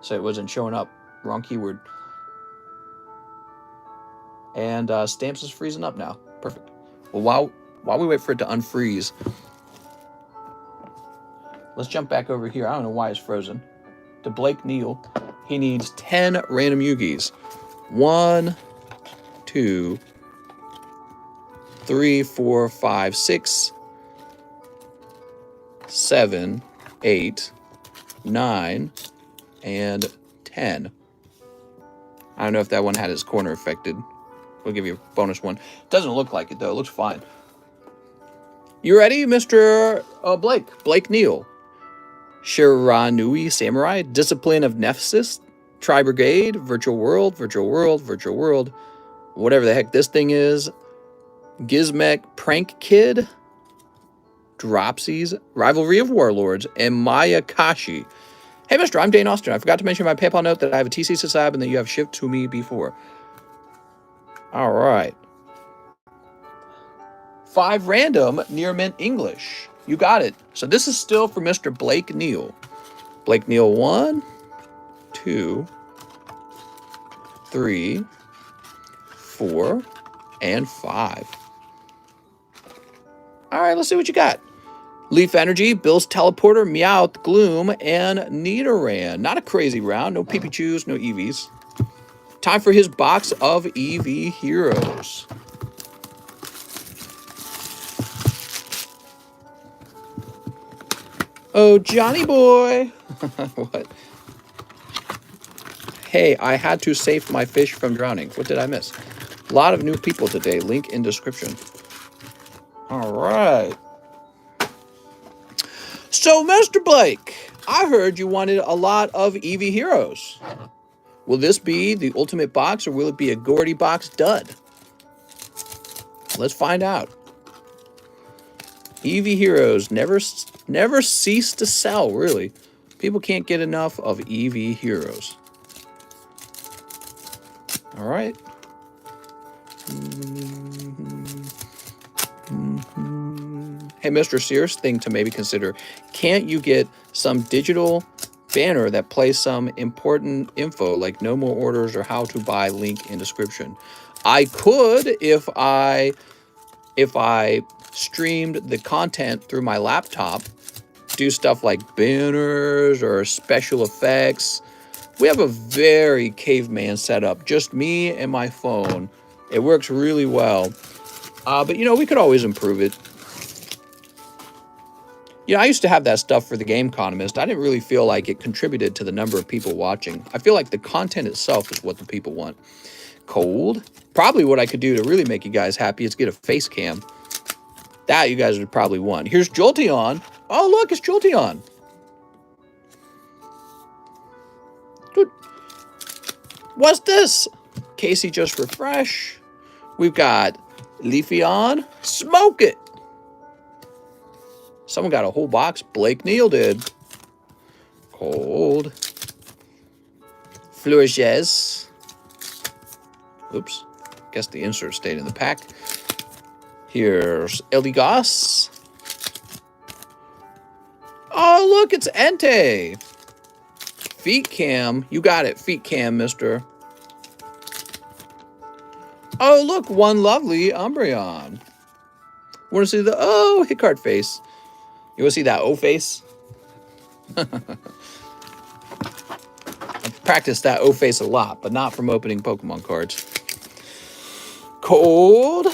So it wasn't showing up. Wrong keyword. And Stamps is freezing up now. Perfect. Well, while we wait for it to unfreeze, let's jump back over here. I don't know why it's frozen. To Blake Neal. He needs 10 random Yugis. 1, 2, 3, 4, 5, 6, 7, 8, 9, and 10. I don't know if that one had its corner affected. We'll give you a bonus one. Doesn't look like it, though. It looks fine. You ready, Mr. Blake? Blake Neal. Shiranui Samurai. Discipline of Nepsis. Tri Brigade. Virtual World. Virtual World. Virtual World. Whatever the heck this thing is. Gizmek Prank Kid. Dropsies. Rivalry of Warlords. And Maya Kashi. Hey, mister, I'm Dane Austin. I forgot to mention in my PayPal note that I have a TC SLAB and that you have shipped to me before. All right. 5 random near mint English. You got it. So this is still for Mr. Blake Neal. Blake Neal 1, 2, 3, 4, and 5. All right, let's see what you got. Leaf Energy, Bill's Teleporter, Meowth, Gloom, and Nidoran. Not a crazy round. No Pikachu's, no Eevees. Time for his box of EV Heroes. Oh, Johnny boy. What? Hey, I had to save my fish from drowning. What did I miss? A lot of new people today. Link in description. All right. So, Mr. Blake, I heard you wanted a lot of EV Heroes. Will this be the ultimate box, or will it be a Gordy box dud? Let's find out. EV Heroes never cease to sell, really. People can't get enough of EV Heroes. All right. Hey, Mr. Sears, thing to maybe consider. Can't you get some digital banner that plays some important info, like no more orders or how to buy, link in description? I could if I streamed the content through my laptop, do stuff like banners or special effects. We have a very caveman setup, just me and my phone. It works really well. But, you know, we could always improve it. You know, I used to have that stuff for the TheCardconomist. I didn't really feel like it contributed to the number of people watching. I feel like the content itself is what the people want. Cold. Probably what I could do to really make you guys happy is get a face cam. That you guys would probably want. Here's Jolteon. Oh, look, it's Jolteon. Good. What's this? Casey just refresh. We've got Leafeon. Smoke it. Someone got a whole box. Blake Neal did. Cold. Flourishes. Oops. Guess the insert stayed in the pack. Here's Eldegoss. Oh, look, it's Entei. Feet cam. You got it, feet cam, mister. Oh, look, one lovely Umbreon. Want to see the, oh, hit card face. You want to see that O face? I've practiced that O face a lot, but not from opening Pokemon cards. Cold.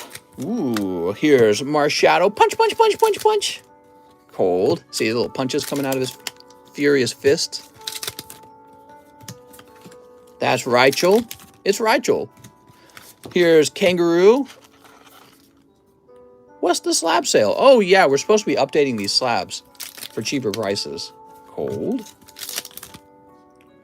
Ooh, here's Marshadow. Punch, punch, punch, punch, punch. Cold. See the little punches coming out of his furious fist? That's Raichu. It's Raichu. Here's Kangaroo. What's the slab sale? Oh, yeah, we're supposed to be updating these slabs for cheaper prices. Cold.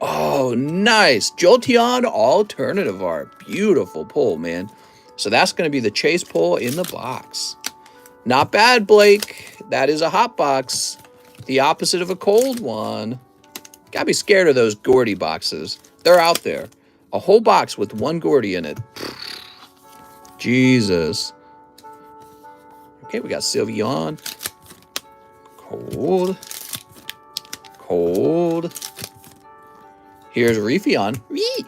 Oh, nice. Jolteon alternative art. Beautiful pull, man. So that's going to be the chase pull in the box. Not bad, Blake. That is a hot box. The opposite of a cold one. Gotta be scared of those Gordy boxes. They're out there. A whole box with one Gordy in it. Jesus. Okay, we got Sylveon. Cold. Cold. Here's Refeon. Whee!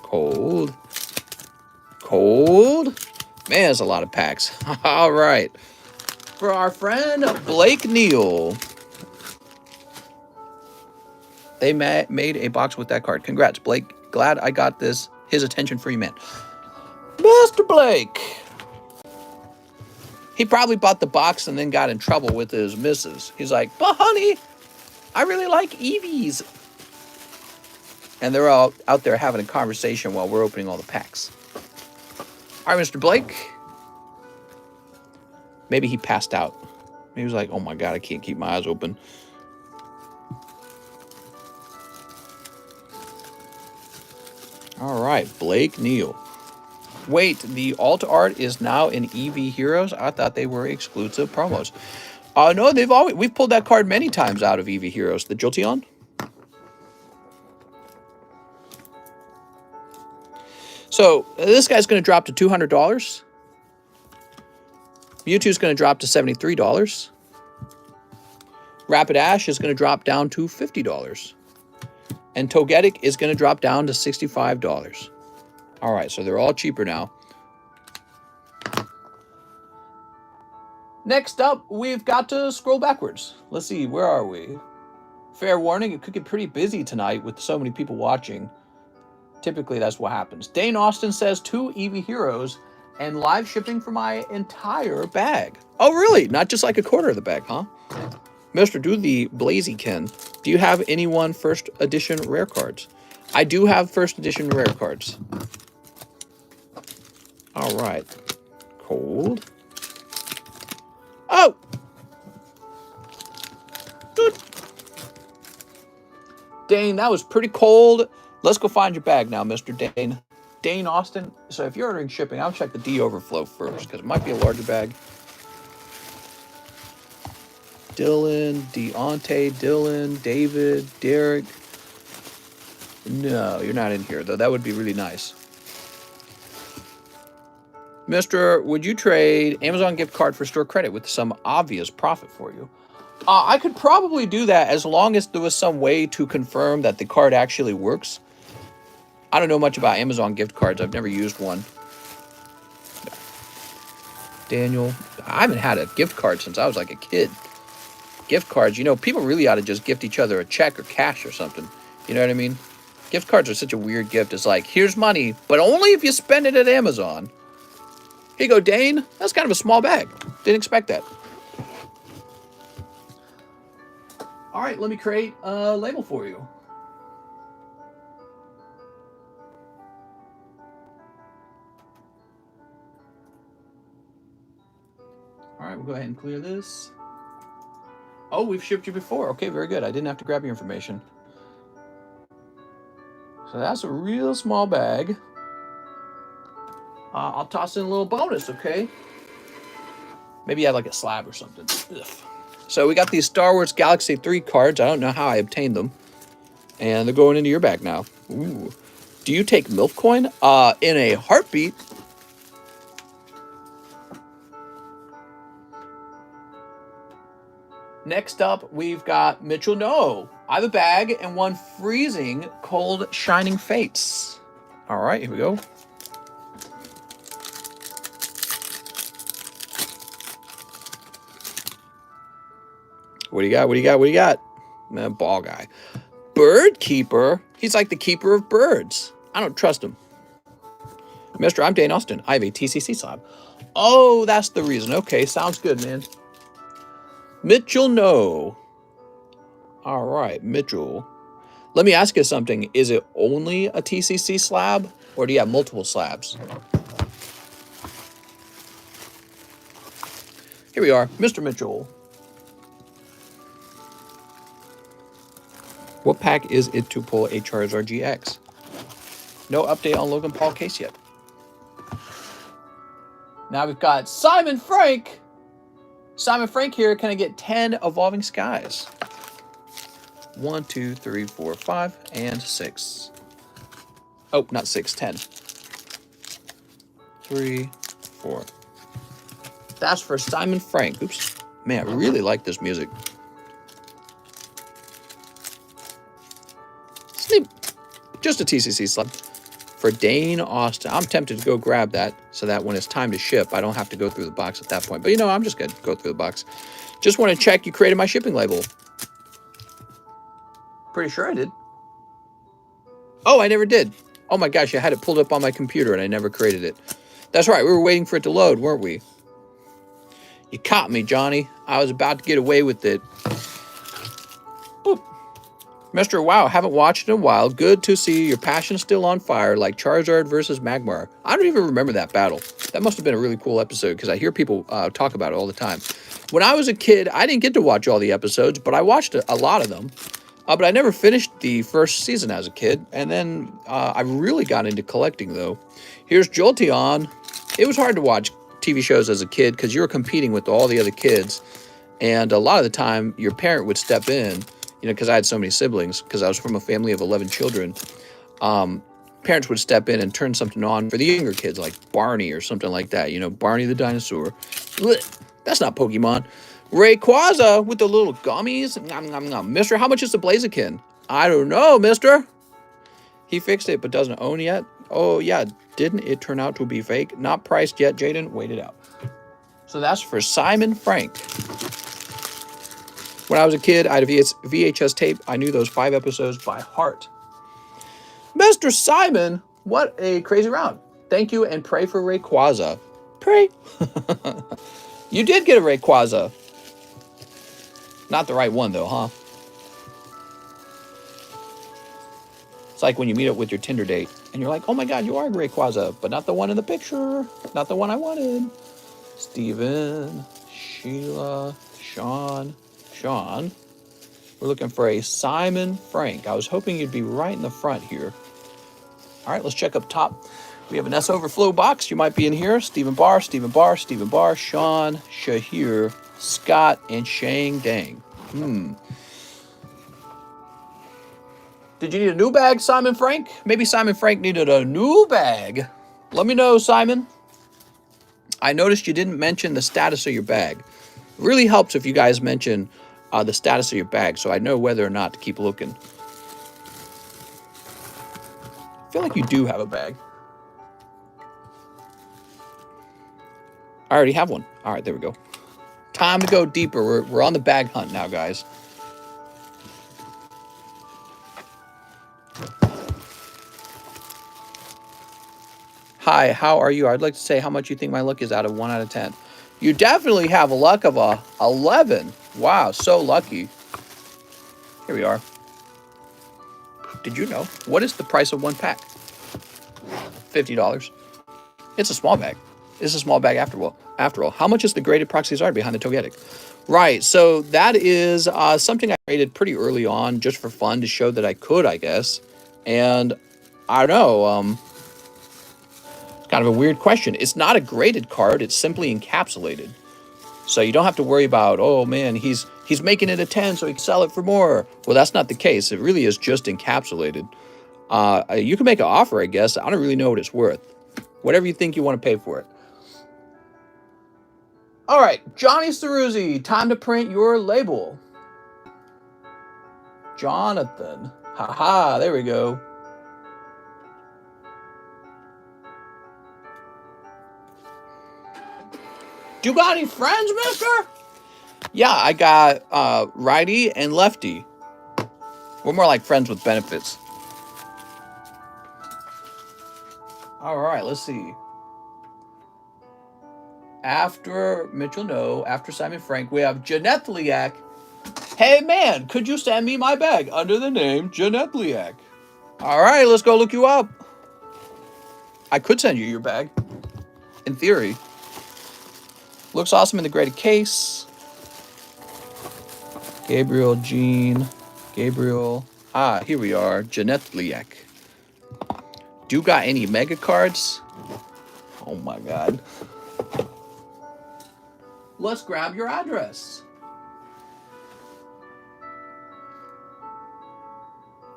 Cold. Cold. Man, there's a lot of packs. All right. For our friend Blake Neal. They made a box with that card. Congrats, Blake. Glad I got this. His attention for you, man. Mr. Blake. He probably bought the box and then got in trouble with his missus. He's like, but honey, I really like Eevees. And they're all out there having a conversation while we're opening all the packs. All right, Mr. Blake. Maybe he passed out. He was like, oh my God, I can't keep my eyes open. All right, Blake Neal. Wait, the alt art is now in EV Heroes? I thought they were exclusive promos. No, we've pulled that card many times out of EV Heroes. The Jolteon. So this guy's going to drop to $200. Mewtwo's going to drop to $73. Rapidash is going to drop down to $50. And Togetic is going to drop down to $65. All right, so they're all cheaper now. Next up, we've got to scroll backwards. Let's see, where are we? Fair warning, it could get pretty busy tonight with so many people watching. Typically, that's what happens. Dane Austin says 2 EV Heroes and live shipping for my entire bag. Oh, really? Not just like a quarter of the bag, huh? Mr. Do the Blaziken. Do you have anyone first edition rare cards? I do have first edition rare cards. All right. Cold. Oh! Good. Dane, that was pretty cold. Let's go find your bag now, Mr. Dane. Dane Austin. So if you're ordering shipping, I'll check the D overflow first because it might be a larger bag. Dylan, Deontay, Dylan, David, Derek. No, you're not in here, though. That would be really nice. Mister, would you trade Amazon gift card for store credit with some obvious profit for you? I could probably do that as long as there was some way to confirm that the card actually works. I don't know much about Amazon gift cards. I've never used one. Daniel, I haven't had a gift card since I was like a kid. Gift cards, you know, people really ought to just gift each other a check or cash or something. You know what I mean? Gift cards are such a weird gift. It's like, here's money, but only if you spend it at Amazon. Here you go, Dane. That's kind of a small bag. Didn't expect that. All right, let me create a label for you. All right, we'll go ahead and clear this. Oh, we've shipped you before. Okay, very good. I didn't have to grab your information. So that's a real small bag. I'll toss in a little bonus, okay? Maybe add like a slab or something. Ugh. So we got these Star Wars Galaxy 3 cards. I don't know how I obtained them. And they're going into your bag now. Ooh. Do you take MILF coin? In a heartbeat. Next up, we've got Mitchell No. I have a bag and one freezing cold shining fates. All right, here we go. What do you got? What do you got? What do you got? Ball guy. Bird keeper? He's like the keeper of birds. I don't trust him. Mister, I'm Dane Austin. I have a TCC slab. Oh, that's the reason. Okay, sounds good, man. Mitchell No. All right, Mitchell. Let me ask you something. Is it only a TCC slab, or do you have multiple slabs? Here we are, Mr. Mitchell. What pack is it to pull a Charizard GX? No update on Logan Paul case yet. Now we've got Simon Frank. Simon Frank here. Can I get 10 Evolving Skies? 1, 2, 3, 4, 5, and 6. Oh, not 6, 10. 3, 4. That's for Simon Frank. Oops. Man, I really like this music. Sleep. Just a TCC slab. For Dane Austin. I'm tempted to go grab that so that when it's time to ship, I don't have to go through the box at that point. But, you know, I'm just going to go through the box. Just want to check you created my shipping label. Pretty sure I did. Oh, I never did. Oh, my gosh. I had it pulled up on my computer and I never created it. That's right. We were waiting for it to load, weren't we? You caught me, Johnny. I was about to get away with it. Boop. Mr. Wow, haven't watched in a while. Good to see your passion still on fire, like Charizard versus Magmar. I don't even remember that battle. That must have been a really cool episode because I hear people talk about it all the time. When I was a kid, I didn't get to watch all the episodes, but I watched a lot of them. But I never finished the first season as a kid, and then I really got into collecting, though. Here's Jolteon. It was hard to watch TV shows as a kid because you were competing with all the other kids, and a lot of the time, your parent would step in, you know, because I had so many siblings, because I was from a family of 11 children. Parents would step in and turn something on for the younger kids, like Barney or something like that, you know, Barney the dinosaur. Blech, that's not Pokemon. Rayquaza with the little gummies. Nom, nom, nom. Mister, how much is the Blaziken? I don't know, mister. He fixed it, but doesn't own yet. Oh, yeah. Didn't it turn out to be fake? Not priced yet, Jaden. Wait it out. So that's for Simon Frank. When I was a kid, I had a VHS tape. I knew those 5 episodes by heart. Mr. Simon, what a crazy round. Thank you, and pray for Rayquaza. Pray. You did get a Rayquaza. Not the right one, though, huh? It's like when you meet up with your Tinder date, and you're like, oh my God, you are Rayquaza, but not the one in the picture. Not the one I wanted. Steven, Sheila, Sean. We're looking for a Simon Frank. I was hoping you'd be right in the front here. All right, let's check up top. We have an S Overflow box. You might be in here. Stephen Barr, Sean, Shahir, Scott, and Shang Dang. Did you need a new bag, Simon Frank? Maybe Simon Frank needed a new bag. Let me know, Simon. I noticed you didn't mention the status of your bag. It really helps if you guys mention the status of your bag so I know whether or not to keep looking. feel like you do have a bag. I already have one. All right, there we go. Time to go deeper. We're on the bag hunt now, guys. Hi, how are you? I'd like to say how much you think my luck is out of 1 out of 10. You definitely have a luck of a 11. Wow, so lucky. Here we are. Did you know? What is the price of one pack? $50. It's a small bag. It's a small bag after all. How much is the graded proxy art behind the Togetic? Right, so that is something I graded pretty early on just for fun to show that I could, I guess. And I don't know, it's kind of a weird question. It's not a graded card, it's simply encapsulated. So you don't have to worry about, oh man, he's making it a 10 so he can sell it for more. Well, that's not the case. It really is just encapsulated. You can make an offer, I guess. I don't really know what it's worth. Whatever you think you want to pay for it. All right, Johnny Ceruzzi, time to print your label. Jonathan. Haha, there we go. Do you got any friends, mister? Yeah, I got righty and lefty. We're more like friends with benefits. All right, let's see. After Mitchell, no. After Simon Frank, we have Jeanette Liak. Hey, man, could you send me my bag under the name Jeanette Liak? All right, let's go look you up. I could send you your bag, in theory. Looks awesome in the graded case. Gabriel, Jean, Gabriel. Ah, here we are, Jeanette Liak. Do you got any mega cards? Oh my God. Let's grab your address.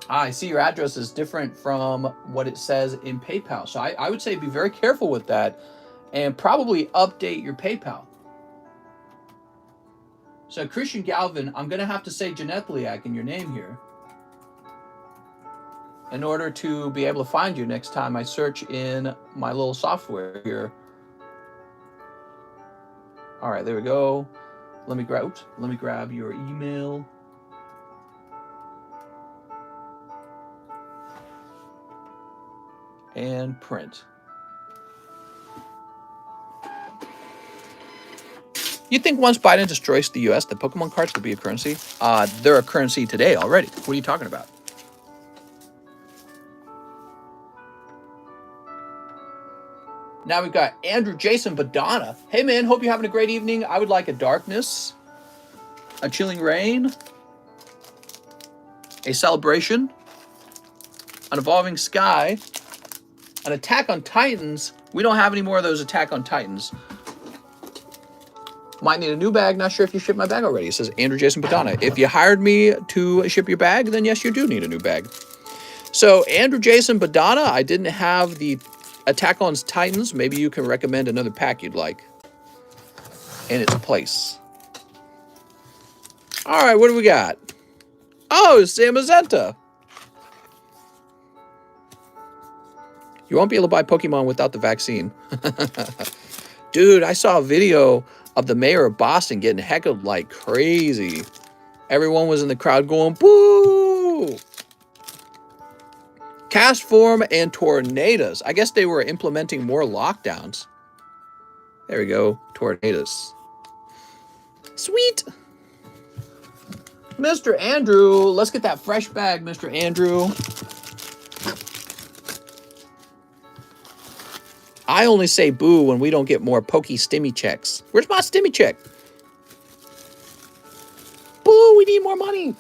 I see your address is different from what it says in PayPal. So I would say be very careful with that and probably update your PayPal. So Christian Galvin, I'm going to have to say Jeanette Liak in your name here in order to be able to find you next time I search in my little software here. All right, there we go. Let me grab your email. And print. You think once Biden destroys the US, the Pokemon cards will be a currency? They're a currency today already. What are you talking about? Now we've got Andrew Jason Badana. Hey man, hope you're having a great evening. I would like a darkness, a chilling rain, a celebration, an evolving sky, an attack on Titans. We don't have any more of those attack on Titans. Might need a new bag. Not sure if you shipped my bag already. It says Andrew Jason Badana. If you hired me to ship your bag, then yes, you do need a new bag. So Andrew Jason Badana, I didn't have the Attack on Titans. Maybe you can recommend another pack you'd like in its place. All right, what do we got? Oh, Sam Azenta. You won't be able to buy Pokemon without the vaccine. Dude, I saw a video of the mayor of Boston getting heckled like crazy. Everyone was in the crowd going, boo! Cast form and tornadoes. I guess they were implementing more lockdowns. There we go. Tornadoes. Sweet. Mr. Andrew. Let's get that fresh bag, Mr. Andrew. I only say boo when we don't get more pokey stimmy checks. Where's my stimmy check? Boo, we need more money.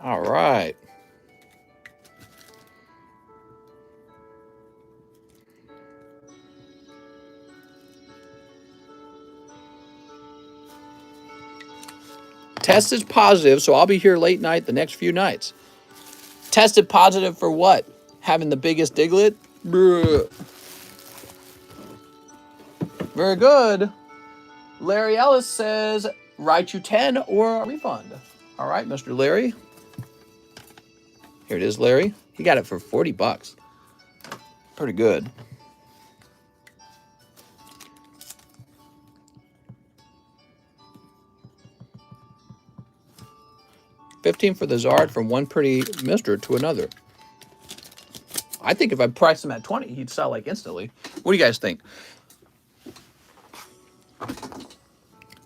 All right. Tested positive, so I'll be here late night the next few nights. Tested positive for what? Having the biggest Diglett? Bruh. Very good. Larry Ellis says, write you 10 or a refund. All right, Mr. Larry. Here it is, Larry. He got it for 40 bucks. Pretty good. $15 for the Zard from one pretty mister to another. I think if I priced him at 20, he'd sell like instantly. What do you guys think?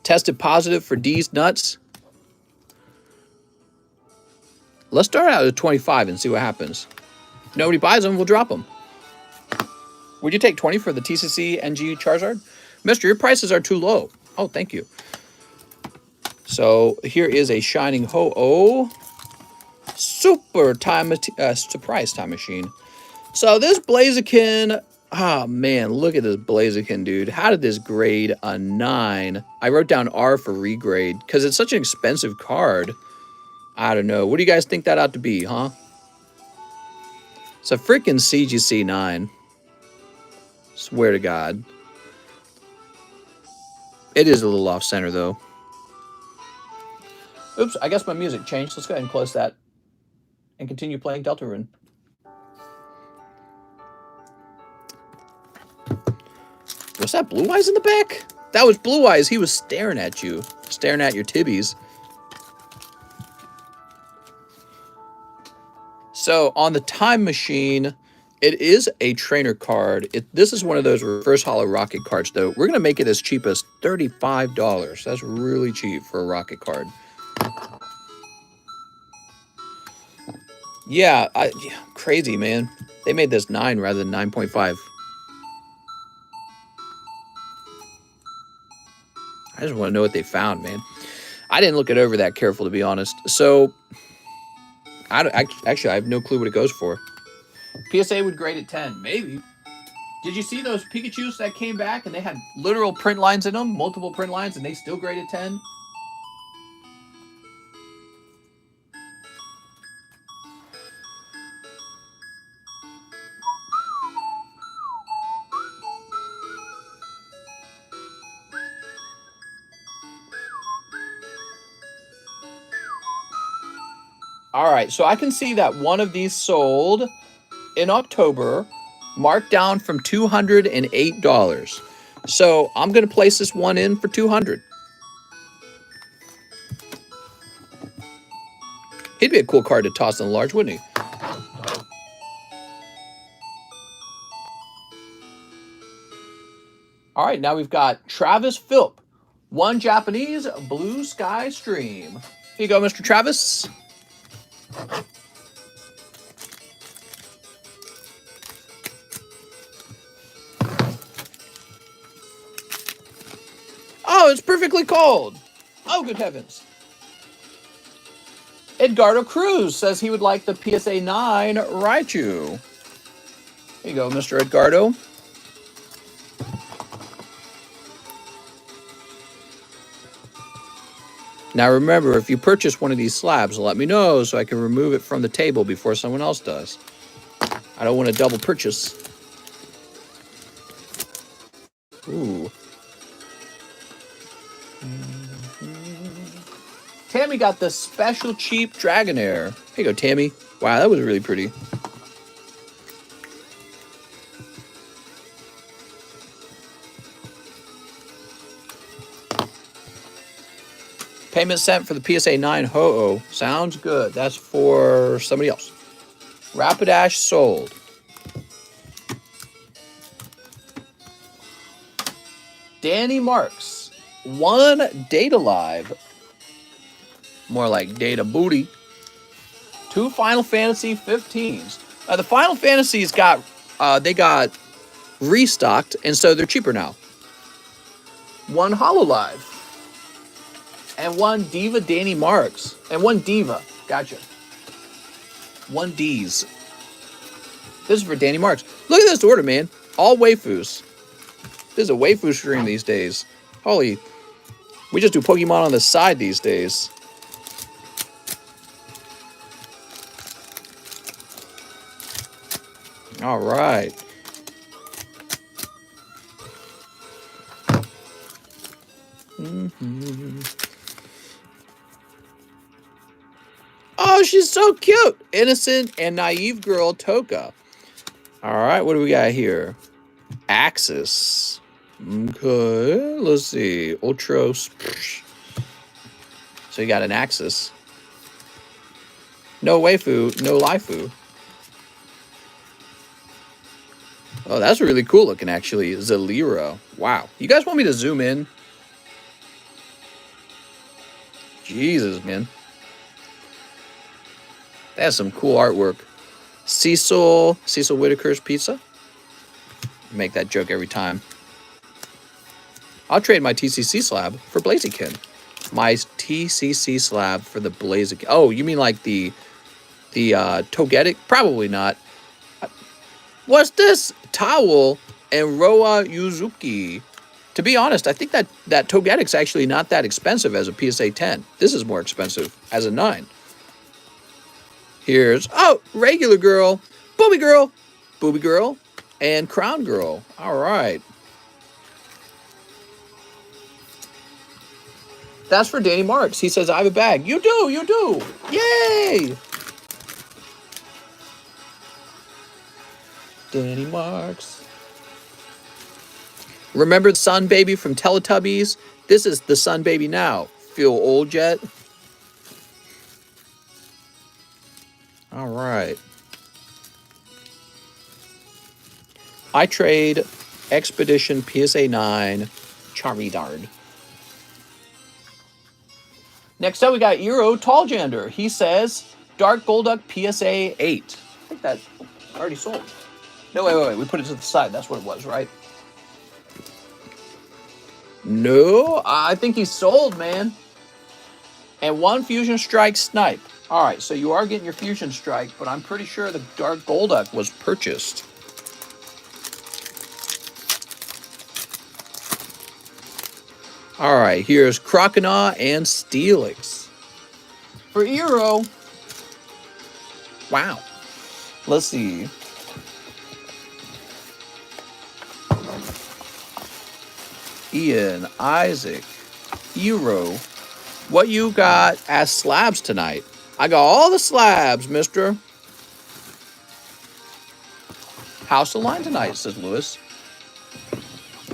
Tested positive for D's nuts. Let's start out at 25 and see what happens. If nobody buys them, we'll drop them. Would you take 20 for the TCC NG Charizard? Mister, your prices are too low. Oh, thank you. So here is a Shining Ho-Oh Super Surprise Time Machine. So this Blaziken, oh man, look at this Blaziken, dude. How did this grade a 9? I wrote down R for regrade because it's such an expensive card. I don't know. What do you guys think that ought to be, huh? It's a freaking CGC 9. Swear to God. It is a little off center though. Oops, I guess my music changed. Let's go ahead and close that and continue playing Deltarune. Was that Blue Eyes in the back? That was Blue Eyes. He was staring at you. Staring at your tibbies. So on the Time Machine, it is a trainer card. This is one of those reverse hollow rocket cards, though. We're going to make it as cheap as $35. That's really cheap for a rocket card. Yeah, crazy, man. They made this 9 rather than 9.5. I just want to know what they found, man. I didn't look it over that careful, to be honest. So, actually, I have no clue what it goes for. PSA would grade it 10, maybe. Did you see those Pikachus that came back and they had literal print lines in them, multiple print lines, and they still graded 10? All right, so I can see that one of these sold in October, marked down from $208. So I'm going to place this one in for $200. He'd be a cool card to toss in the large, wouldn't he? All right, now we've got Travis Philp. One Japanese Blue Sky Stream. Here you go, Mr. Travis. Oh, it's perfectly cold. Oh, good heavens. Edgardo Cruz says he would like the PSA 9 Raichu. Here you go, Mr. Edgardo. Now remember, if you purchase one of these slabs, let me know so I can remove it from the table before someone else does. I don't want to double purchase. Ooh. Tammy got the special cheap Dragonair. Here you go, Tammy. Wow, that was really pretty. Payment sent for the PSA 9 Ho-Oh. Sounds good. That's for somebody else. Rapidash sold. Danny Marks. One Data Live. More like Data Booty. 2 Final Fantasy 15s. The Final Fantasies got restocked, and so they're cheaper now. 1 Hololive. And 1 Diva Danny Marks. And 1 Diva. Gotcha. 1 D's. This is for Danny Marks. Look at this order, man. All waifus. This is a waifu stream these days. Holy. We just do Pokemon on the side these days. All right. Oh, she's so cute. Innocent and naive girl, Toka. All right, what do we got here? Axis. Okay, let's see. Ultros. So you got an Axis. No waifu, no laifu. Oh, that's really cool looking, actually. Zalira. Wow. You guys want me to zoom in? Jesus, man. That's some cool artwork. Cecil Whitaker's Pizza. Make that joke every time. I'll trade my TCC slab for Blaziken. My TCC slab for the Blaziken. Oh, you mean like the Togetic? Probably not. What's this? Towel and Roa Yuzuki. To be honest, I think that Togetic's actually not that expensive as a PSA 10. This is more expensive as a 9. Here's, oh, regular girl, booby girl, and crown girl. All right. That's for Danny Marks. He says, I have a bag. You do. Yay! Danny Marks. Remember the Sun Baby from Teletubbies? This is the Sun Baby now. Feel old yet? All right. I trade Expedition PSA 9 Charizard. Next up, we got Eero Talljander. He says, Dark Golduck PSA 8. I think that already sold. No, wait. We put it to the side. That's what it was, right? No, I think he sold, man. And 1 Fusion Strike Snipe. All right, so you are getting your Fusion Strike, but I'm pretty sure the Dark Golduck was purchased. All right, here's Croconaw and Steelix. For Eero, wow. Let's see. Ian, Isaac, Eero. What you got as slabs tonight? I got all the slabs, mister. House of Line tonight, says Lewis.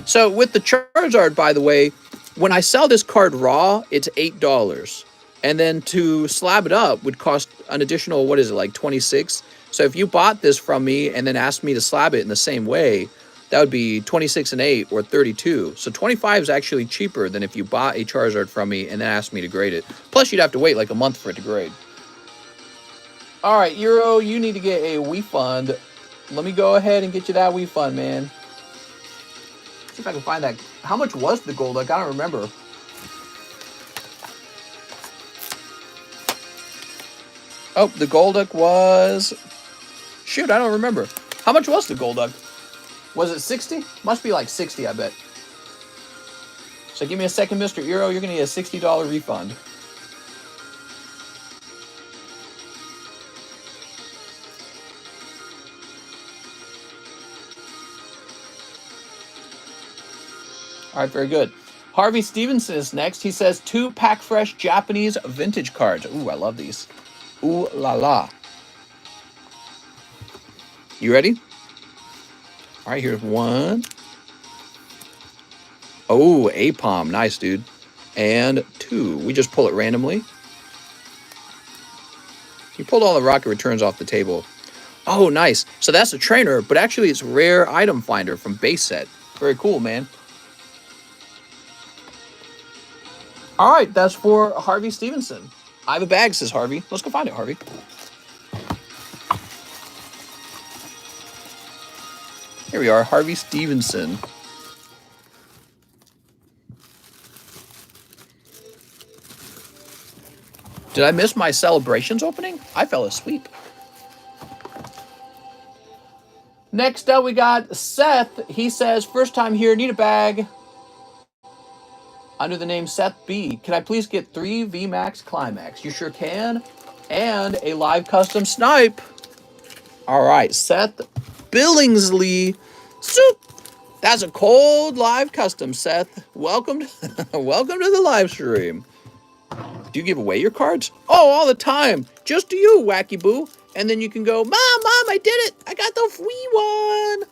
So with the Charizard, by the way, when I sell this card raw, it's $8. And then to slab it up would cost an additional, what is it, like 26? So if you bought this from me and then asked me to slab it in the same way, that would be 26 and 8 or 32. So 25 is actually cheaper than if you bought a Charizard from me and then asked me to grade it. Plus, you'd have to wait like a month for it to grade. All right, Eero, you need to get a refund. Let me go ahead and get you that refund, man. See if I can find that. How much was the Golduck? I don't remember. Oh, the Golduck was... Shoot, I don't remember. How much was the Golduck? Was it 60? Must be like 60, I bet. So give me a second, Mr. Eero. You're going to get a $60 refund. All right, very good. Harvey Stevenson is next. He says 2 Pack Fresh Japanese vintage cards. Ooh, I love these. Ooh la la. You ready? All right, here's 1. Oh, Apom. Nice, dude. And 2. We just pull it randomly. You pulled all the rocket returns off the table. Oh, nice. So that's a trainer, but actually it's Rare Item Finder from Base Set. Very cool, man. All right, that's for Harvey Stevenson. I have a bag, says Harvey. Let's go find it, Harvey. Here we are, Harvey Stevenson. Did I miss my Celebrations opening? I fell asleep. Next up, we got Seth. He says, first time here, need a bag. Under the name Seth B. Can I please get 3 VMAX Climax? You sure can. And a live custom snipe. All right, Seth Billingsley. Soup. That's a cold live custom, Seth. Welcome to, welcome to the live stream. Do you give away your cards? Oh, all the time. Just to you, Wacky Boo. And then you can go, Mom, I did it. I got the free one.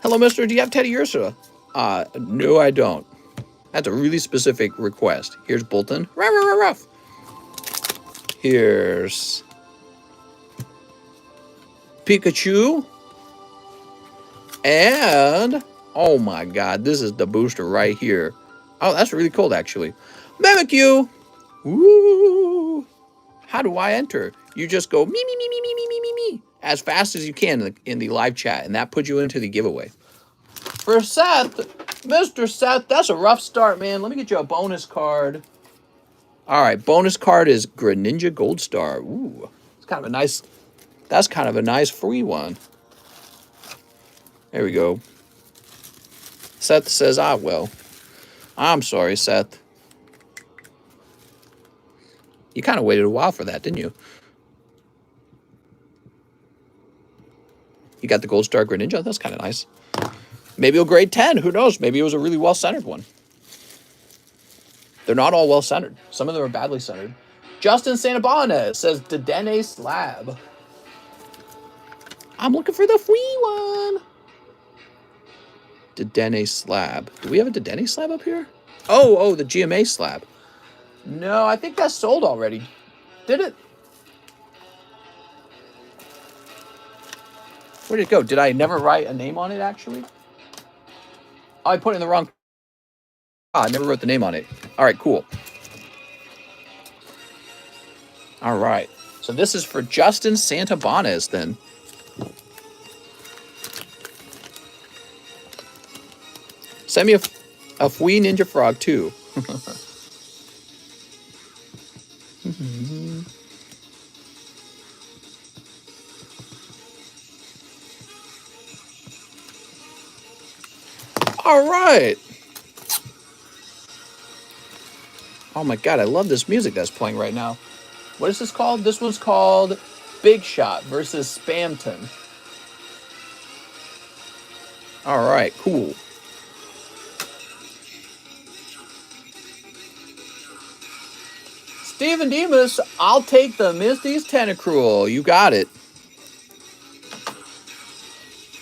Hello, mister. Do you have Teddy Ursa? No, I don't. That's a really specific request. Here's Bolton. Ruff, ruff, ruff. Here's Pikachu. And, oh my God, this is the booster right here. Oh, that's really cool, actually. Mimikyu. Woo. How do I enter? You just go me as fast as you can in the live chat, and that puts you into the giveaway. For Seth, Mr. Seth, that's a rough start, man. Let me get you a bonus card. All right, bonus card is Greninja Gold Star. Ooh, it's kind of a nice. That's kind of a nice free one. There we go. Seth says, well. I'm sorry, Seth. You kind of waited a while for that, didn't you? You got the Gold Star Greninja? That's kind of nice. Maybe a grade 10. Who knows? Maybe it was a really well-centered one. They're not all well-centered. Some of them are badly centered. Justin Santabana says, Dedenne Slab. I'm looking for the free one. Dedenne Slab. Do we have a Dedenne Slab up here? Oh, the GMA Slab. No, I think that's sold already. Did it? Where did it go? Did I never write a name on it, actually? Oh, I put it in the wrong... I never wrote the name on it. All right, cool. All right. So this is for Justin Santabonis, then. Send me a Fwee Ninja Frog, too. All right. Oh my God, I love this music that's playing right now. What is this called? This one's called Big Shot versus Spamton. All right, cool. Steven Demas, I'll take the Misty's Tentacruel. You got it.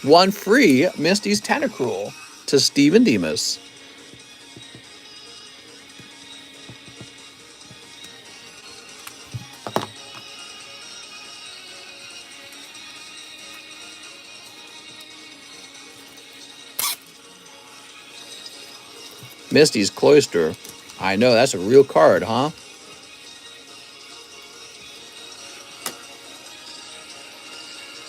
One free Misty's Tentacruel to Steven Demas. Misty's Cloister. I know, that's a real card, huh?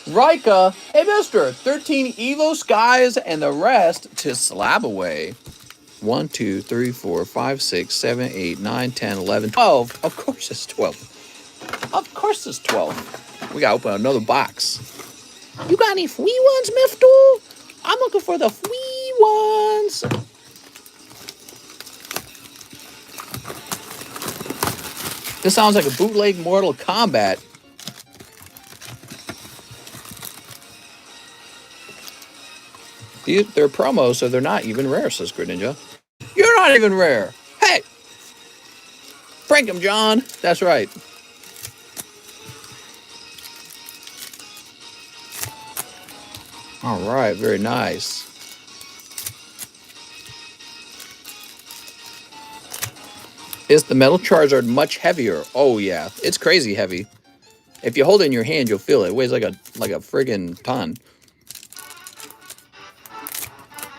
Rika, hey mister, 13 Evo Skies and the rest to slab away. 1, 2, 3, 4, 5, 6, 7, 8, 9, 10, 11, 12. Of course it's 12. Of course it's 12. We gotta open another box. You got any free ones, Miftul? I'm looking for the free ones. This sounds like a bootleg Mortal Kombat. They're promos, so they're not even rare, says Greninja. You're not even rare. Hey! Prank him, John. That's right. All right, very nice. Is the metal Charizard much heavier? Oh, yeah. It's crazy heavy. If you hold it in your hand, you'll feel it. It weighs like a friggin' ton.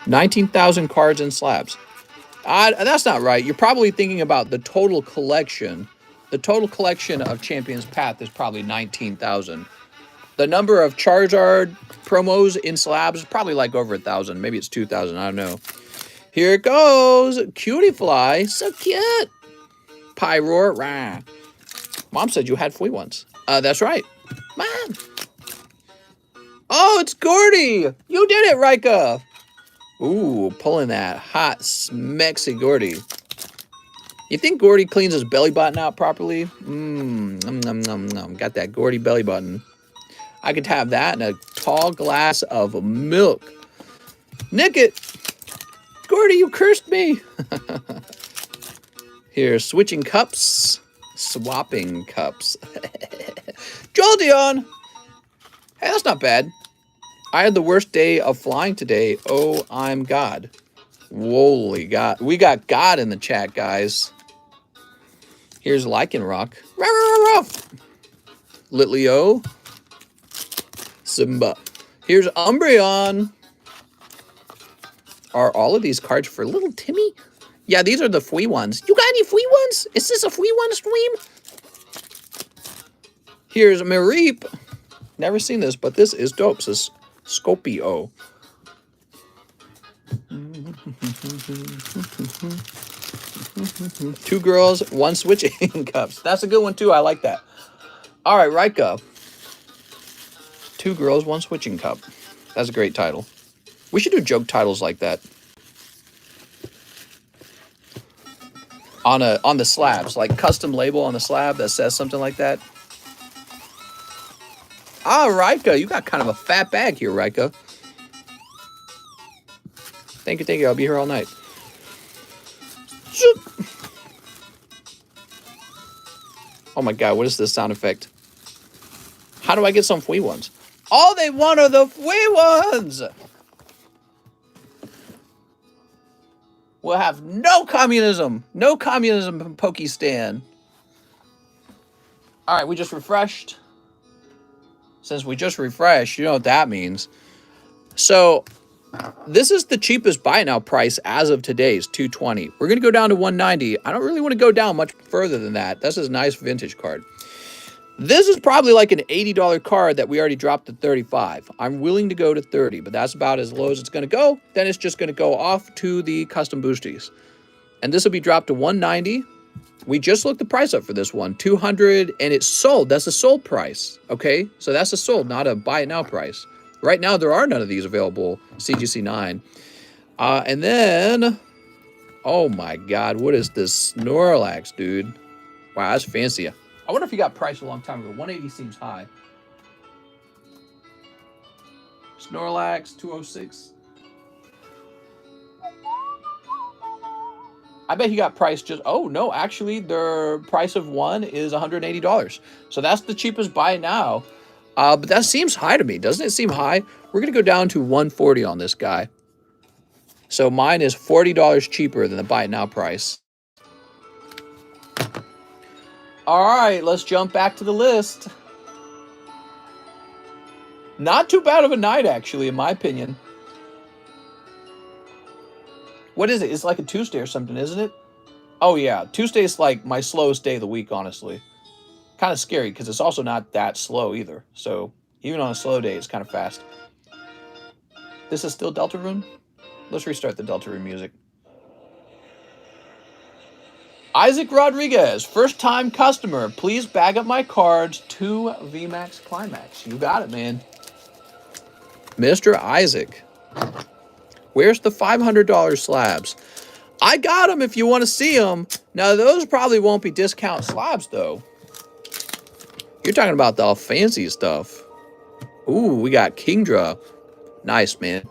19,000 cards and slabs. That's not right. You're probably thinking about the total collection. The total collection of Champion's Path is probably 19,000. The number of Charizard promos in slabs is probably like over 1,000. Maybe it's 2,000. I don't know. Here it goes. Cutie Fly. So cute. Pyroar. Rah. Mom said you had free ones. That's right. Mom. Oh, it's Gordy. You did it, Rika. Ooh, pulling that hot, smexy Gordy. You think Gordy cleans his belly button out properly? Got that Gordy belly button. I could have that in a tall glass of milk. Nick it! Gordy, you cursed me! Here's switching cups, swapping cups. Jolteon! Hey, that's not bad. I had the worst day of flying today. Oh, I'm God. Holy God. We got God in the chat, guys. Here's Lycanroc. Litleo. Simba. Here's Umbreon. Are all of these cards for little Timmy? Yeah, these are the free ones. You got any free ones? Is this a free one stream? Here's Mareep. Never seen this, but this is dope. This is Scopio. Two girls, one switching cups. That's a good one too. I like that. All right, Rika. Two girls, one switching cup. That's a great title. We should do joke titles like that. On the slabs, like custom label on the slab that says something like that. Ah, Rika, you got kind of a fat bag here, Rika. Thank you. I'll be here all night. Oh my God, what is this sound effect? How do I get some free ones? All they want are the free ones! We'll have no communism. No communism from Pokestan. All right, we just refreshed. Since we just refreshed, you know what that means. So this is the cheapest buy now price as of today's $220. We're going to go down to $190. I don't really want to go down much further than that. That's a nice vintage card. This is probably like an $80 card that we already dropped to $35. I'm willing to go to $30, but that's about as low as it's going to go. Then it's just going to go off to the custom boosties. And this will be dropped to $190. We just looked the price up for this one, $200, and it's sold. That's a sold price, okay? So that's a sold, not a buy it now price. Right now, there are none of these available, CGC 9. And then, oh my God, what is this Snorlax, dude? Wow, that's fancy. I wonder if he got priced a long time ago. 180 seems high. Snorlax, 206. I bet he got priced just... Oh, no, actually, the price of one is $180. So that's the cheapest buy now. But that seems high to me. Doesn't it seem high? We're going to go down to $140 on this guy. So mine is $40 cheaper than the buy now price. All right, let's jump back to the list. Not too bad of a night, actually, in my opinion. What is it? It's like a Tuesday or something, isn't it? Oh, yeah. Tuesday is like my slowest day of the week, honestly. Kind of scary because it's also not that slow either. So even on a slow day, it's kind of fast. This is still Deltarune? Let's restart the Deltarune music. Isaac Rodriguez, first-time customer. Please bag up my cards to VMAX Climax. You got it, man. Mr. Isaac. Where's the $500 slabs? I got them if you want to see them. Now, those probably won't be discount slabs, though. You're talking about the fancy stuff. Ooh, we got Kingdra. Nice, man.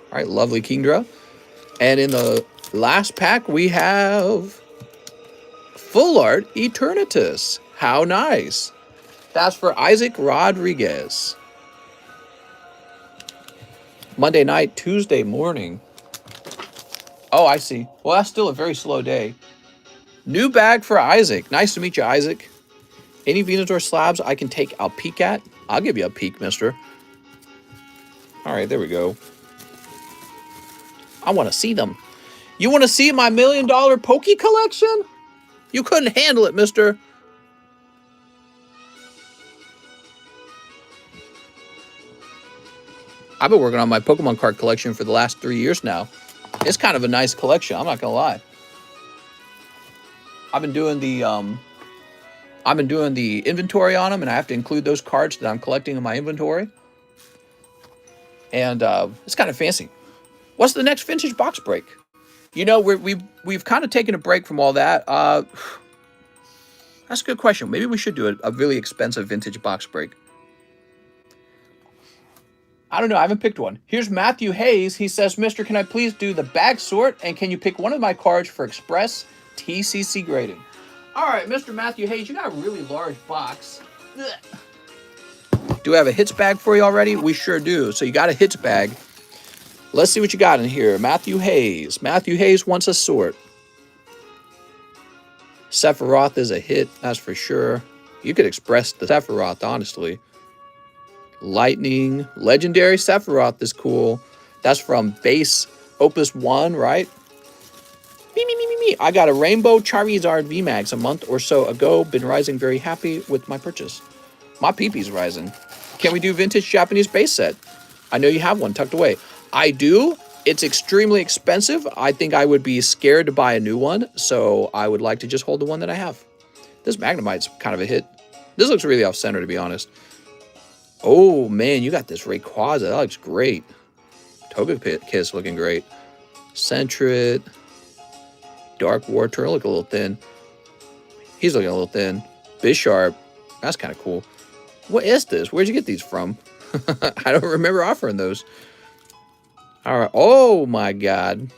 All right, lovely Kingdra. And in the last pack, we have Full Art Eternatus. How nice. That's for Isaac Rodriguez. Monday night, Tuesday morning. Oh, I see. Well, that's still a very slow day. New bag for Isaac. Nice to meet you, Isaac. Any Venusaur slabs I can take a peek at? I'll give you a peek, mister. All right, there we go. I want to see them. You want to see my $1 million Poke collection? You couldn't handle it, mister. I've been working on my Pokemon card collection for the last 3 years now. It's kind of a nice collection, I'm not gonna lie. I've been doing the inventory on them, and I have to include those cards that I'm collecting in my inventory. And it's kind of fancy. What's the next vintage box break? You know, we've kind of taken a break from all that. That's a good question. Maybe we should do a really expensive vintage box break. I don't know. I haven't picked one. Here's Matthew Hayes. He says, Mister, can I please do the bag sort? And can you pick one of my cards for express TCC grading? All right, Mr. Matthew Hayes, you got a really large box. Do we have a hits bag for you already? We sure do. So you got a hits bag. Let's see what you got in here. Matthew Hayes. Matthew Hayes wants a sort. Sephiroth is a hit, that's for sure. You could express the Sephiroth, honestly. Lightning. Legendary Sephiroth is cool. That's from base Opus 1, right? Me. I got a Rainbow Charizard VMAX a month or so ago. Been rising, very happy with my purchase. My peepee's rising. Can we do vintage Japanese base set? I know you have one tucked away. I do. It's extremely expensive. I think I would be scared to buy a new one, so I would like to just hold the one that I have. This Magnemite's kind of a hit. This looks really off-center, to be honest. Oh, man, you got this Rayquaza. That looks great. Togekiss looking great. Sentret. Dark War Turtle look a little thin. He's looking a little thin. Bisharp. That's kind of cool. What is this? Where'd you get these from? I don't remember offering those. All right. Oh, my God.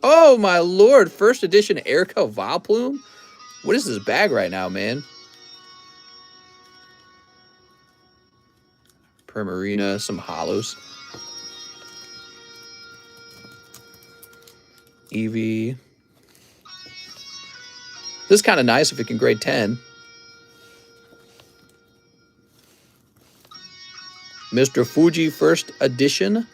Oh, my Lord. First edition Erica Vileplume? What is this bag right now, man? Primarina, some hollows. Eevee. This is kind of nice if it can grade 10. Mr. Fuji first edition.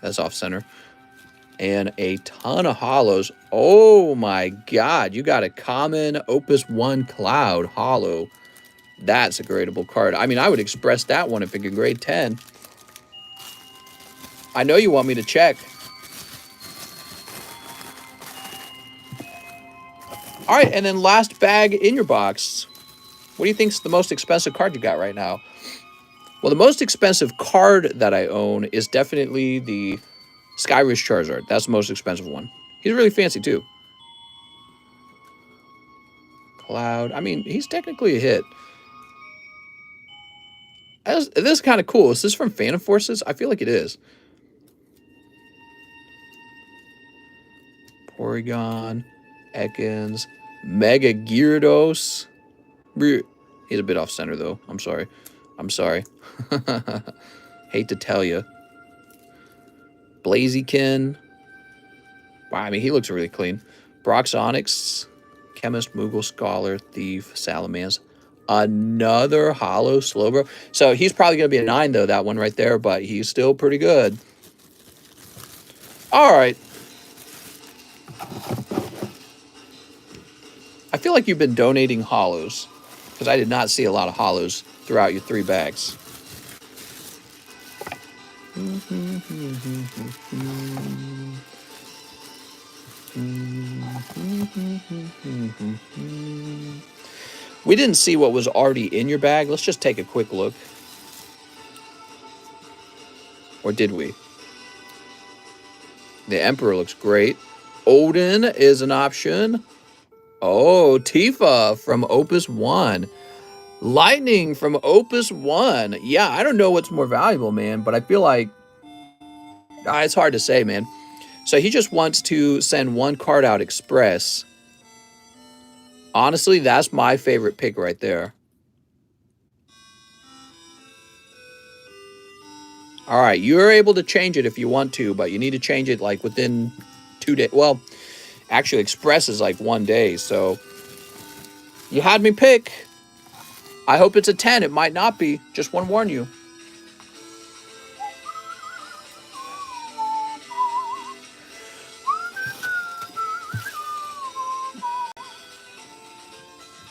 That's off center. And a ton of hollows. Oh my God. You got a common Opus 1 Cloud hollow. That's a gradable card. I mean, I would express that one if it could grade 10. I know you want me to check. All right, and then last bag in your box. What do you think's the most expensive card you got right now? Well, the most expensive card that I own is definitely the Skyrush Charizard. That's the most expensive one. He's really fancy, too. Cloud. I mean, he's technically a hit. This is kind of cool. Is this from Phantom Forces? I feel like it is. Porygon. Ekans. Mega Gyarados. He's a bit off center, though. I'm sorry. Hate to tell you. Blaziken. Wow, I mean, he looks really clean. Broxonix. Chemist, Moogle, Scholar, Thief, Salamence. Another Hollow Slowbro. So he's probably going to be a 9, though, that one right there. But he's still pretty good. All right. I feel like you've been donating hollows, because I did not see a lot of hollows throughout your 3 bags. We didn't see what was already in your bag. Let's just take a quick look. Or did we? The Emperor looks great. Odin is an option. Oh, Tifa from Opus 1. Lightning from Opus 1. Yeah, I don't know what's more valuable, man, but I feel like it's hard to say, man. So he just wants to send one card out express. Honestly, that's my favorite pick right there. All right, you're able to change it if you want to, but you need to change it like within 2 days. Well, actually, express is like 1 day, so you had me pick. I hope it's a 10. It might not be. Just want to warn you.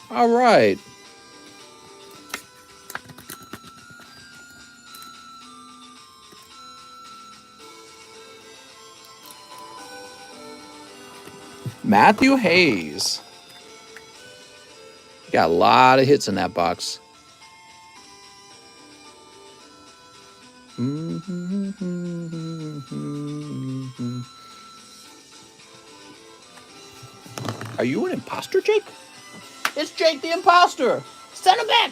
All right. Matthew Hayes. Got a lot of hits in that box. Are you an imposter, Jake? It's Jake the imposter. Send him back.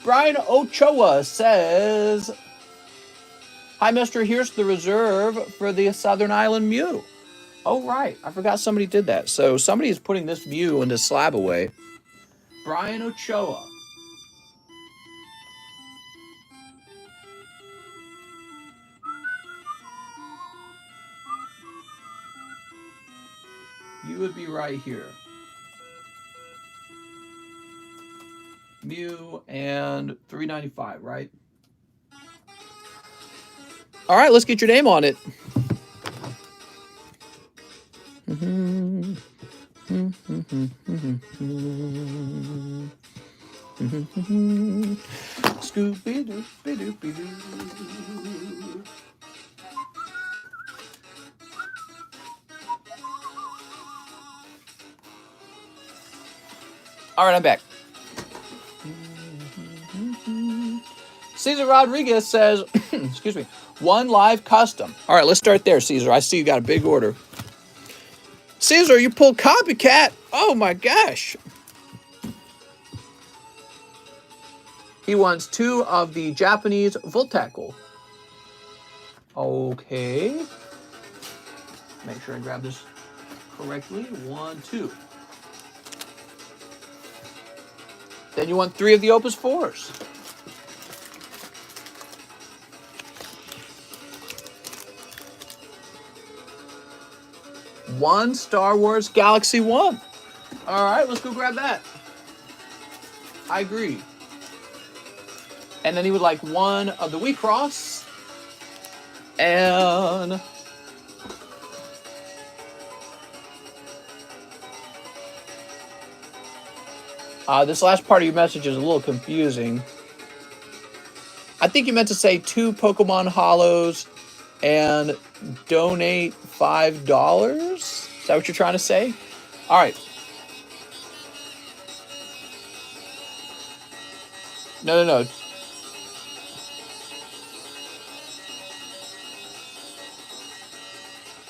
Brian Ochoa says, hi, mister, here's the reserve for the Southern Island Mew. Oh, right. I forgot somebody did that. So somebody is putting this Mew into slab away. Brian Ochoa. You would be right here. Mew and $3.95, right? All right, let's get your name on it. Scooby-Doo. All right, I'm back. Cesar Rodriguez says, excuse me, one live custom. All right, let's start there, Cesar. I see you got a big order. Cesar, you pulled copycat. Oh my gosh. He wants 2 of the Japanese Voltacle. Okay. Make sure I grab this correctly. 1, 2. Then you want 3 of the Opus 4s. One Star Wars Galaxy 1. All right, let's go grab that. I agree. And then he would like 1 of the Wii Cross. And this last part of your message is a little confusing. I think you meant to say 2 Pokemon Hollows and donate $5. Is that what you're trying to say? All right. No.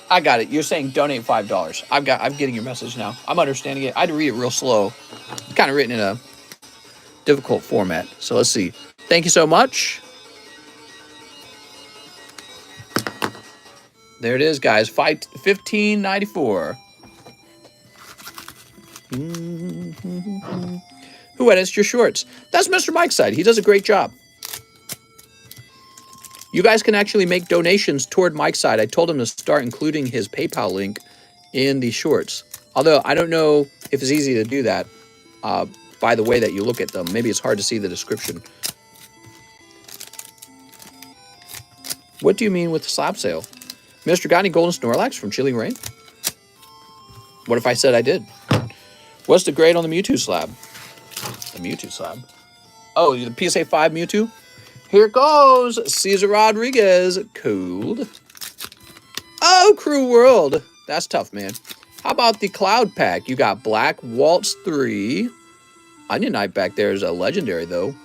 I got it. You're saying donate $5. I'm getting your message now. I'm understanding it. I had to read it real slow. It's kind of written in a difficult format. So let's see. Thank you so much. There it is, guys. $15.94. Who edits your shorts? That's Mr. Mike's side. He does a great job. You guys can actually make donations toward Mike's side. I told him to start including his PayPal link in the shorts. Although I don't know if it's easy to do that by the way that you look at them. Maybe it's hard to see the description. What do you mean with the slab sale? Mr. Got any golden Snorlax from Chilling Rain? What if I said I did? What's the grade on the Mewtwo slab? The Mewtwo slab? Oh, the PSA 5 Mewtwo? Here goes Cesar Rodriguez. Cold. Oh, Crew World. That's tough, man. How about the Cloud Pack? You got Black Waltz 3. Onion Knight back there is a legendary, though.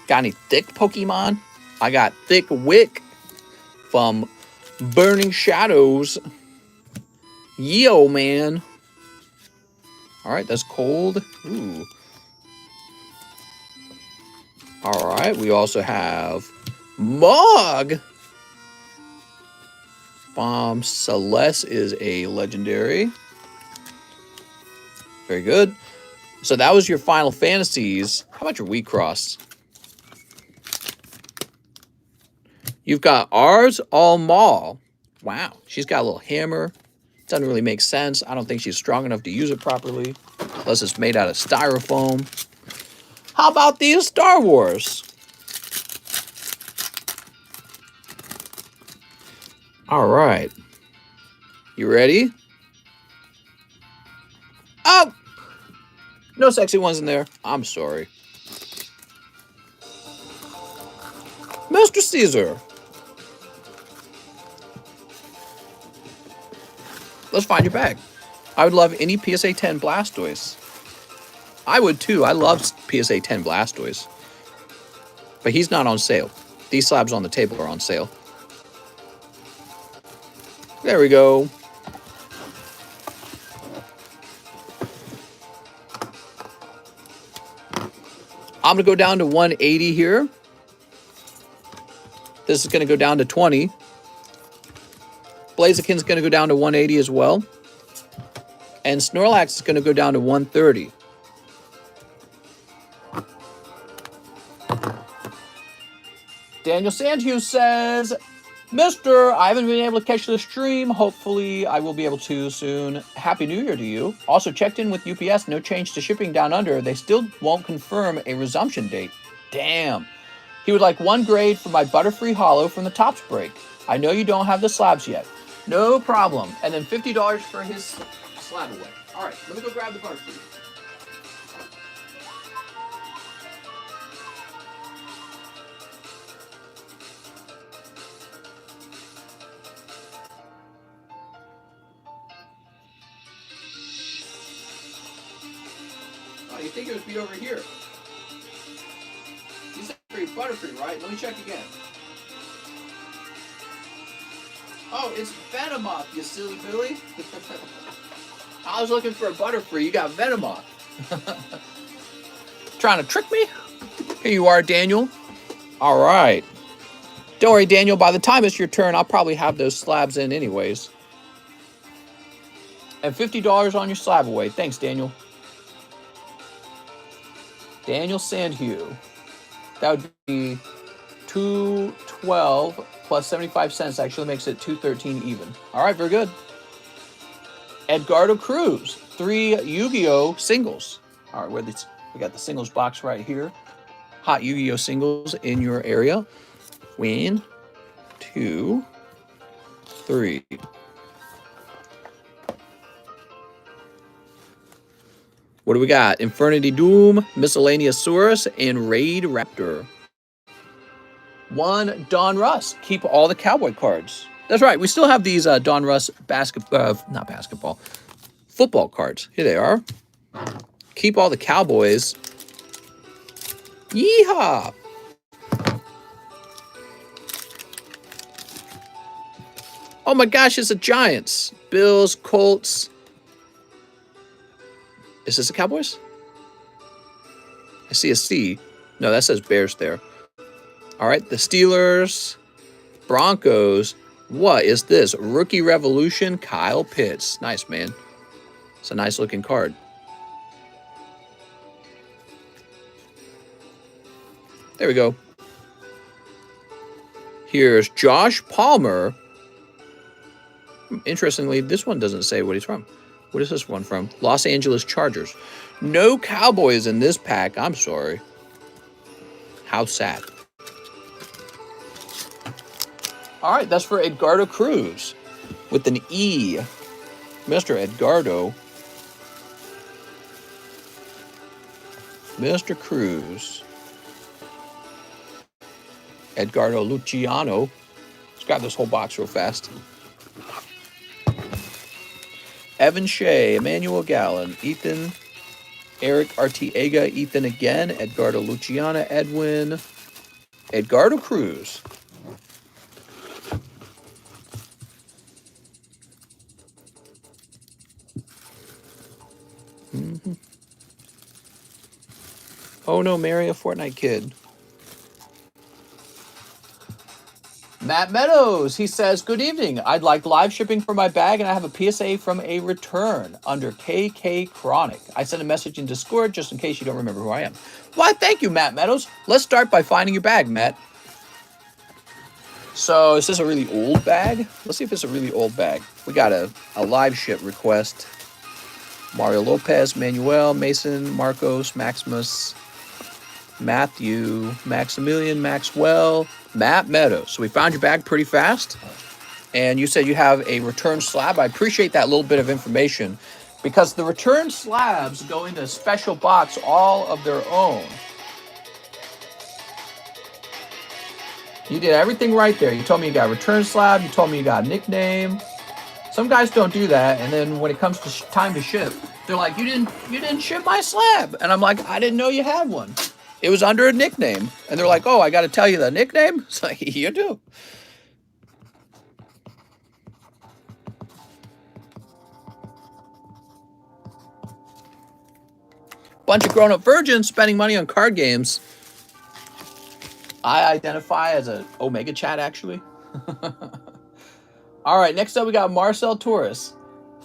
Got any thick Pokemon? I got Thick Wick from Burning Shadows. Yo, man. All right, that's cold. Ooh. All right, we also have Mog. Bomb Celeste is a legendary. Very good. So that was your Final Fantasies. How about your Wii Cross? You've got Ars All Mall. Wow, she's got a little hammer. Doesn't really make sense. I don't think she's strong enough to use it properly. Unless it's made out of styrofoam. How about these Star Wars? All right. You ready? Oh! No sexy ones in there. I'm sorry. Mr. Caesar. Let's find your bag. I would love any PSA 10 Blastoise. I would too. I love PSA 10 Blastoise. But he's not on sale. These slabs on the table are on sale. There we go. I'm going to go down to 180 here. This is going to go down to 20. Blaziken's going to go down to 180 as well. And Snorlax is going to go down to 130. Daniel Sandhughes says, Mister, I haven't been able to catch the stream. Hopefully, I will be able to soon. Happy New Year to you. Also checked in with UPS. No change to shipping down under. They still won't confirm a resumption date. Damn. He would like 1 grade for my Butterfree Hollow from the Tops break. I know you don't have the slabs yet. No problem. And then $50 for his slab away. All right, let me go grab the Butterfree. Oh, you think it would be over here? You said Butterfree, right? Let me check again. Oh, it's Venomoth, you silly Billy. I was looking for a Butterfree. You got Venomoth. Trying to trick me? Here you are, Daniel. All right. Don't worry, Daniel. By the time it's your turn, I'll probably have those slabs in anyways. And $50 on your slab away. Thanks, Daniel. Daniel Sandhugh. That would be $2.12 plus 75 cents. Actually makes it $2.13 even. All right, very good. Edgardo Cruz, 3 Yu-Gi-Oh singles. All right, we got the singles box right here. Hot Yu-Gi-Oh singles in your area. 1, 2, 3. What do we got? Infernity Doom, Miscellaneous Saurus, and Raid Raptor. 1 Don Russ. Keep all the Cowboy cards. That's right. We still have these Don Russ football cards. Here they are. Keep all the Cowboys. Yeehaw! Oh my gosh, it's the Giants. Bills, Colts. Is this the Cowboys? I see a C. No, that says Bears there. All right, the Steelers, Broncos. What is this? Rookie Revolution, Kyle Pitts. Nice, man. It's a nice looking card. There we go. Here's Josh Palmer. Interestingly, this one doesn't say what he's from. What is this one from? Los Angeles Chargers. No Cowboys in this pack. I'm sorry. How sad. All right, that's for Edgardo Cruz with an E. Mr. Edgardo. Mr. Cruz. Edgardo Luciano. Let's grab this whole box real fast. Evan Shea, Emmanuel Gallen, Ethan, Eric Artiega, Ethan again, Edgardo Luciano, Edwin, Edgardo Cruz. Oh no, marry a Fortnite kid. Matt Meadows, he says, good evening. I'd like live shipping for my bag, and I have a PSA from a return under KK Chronic. I sent a message in Discord just in case you don't remember who I am. Why, thank you, Matt Meadows. Let's start by finding your bag, Matt. So, is this a really old bag? Let's see if it's a really old bag. We got a live ship request. Mario Lopez, Manuel, Mason, Marcos, Maximus, Matthew, Maximilian, Maxwell, Matt Meadows. So we found your bag pretty fast. And you said you have a return slab. I appreciate that little bit of information because the return slabs go into a special box all of their own. You did everything right there. You told me you got a return slab. You told me you got a nickname. Some guys don't do that. And then when it comes to time to ship, they're like, you didn't ship my slab. And I'm like, I didn't know you had one. It was under a nickname. And they're like, oh, I got to tell you the nickname? It's like, you do. Bunch of grown-up virgins spending money on card games. I identify as an Omega chat, actually. All right, next up we got Marcel Torres.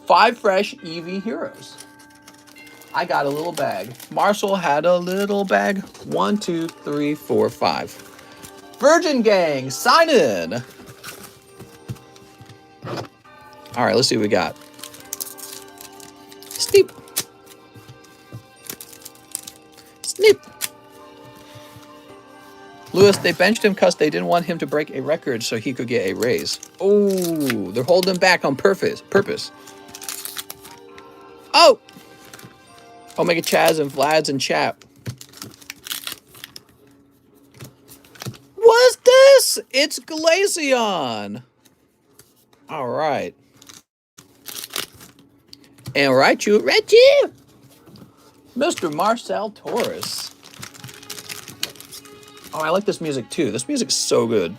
5 fresh EV heroes. I got a little bag. Marcel had a little bag. 1, 2, 3, 4, 5. Virgin Gang, sign in. All right, let's see what we got. Sneep. Sneep. Lewis, they benched him because they didn't want him to break a record so he could get a raise. Oh, they're holding him back on purpose. Oh! Omega Chaz and Vlad's in chat. What's this? It's Glaceon. All right. And Raichu, Mr. Marcel Torres. Oh, I like this music too. This music's so good.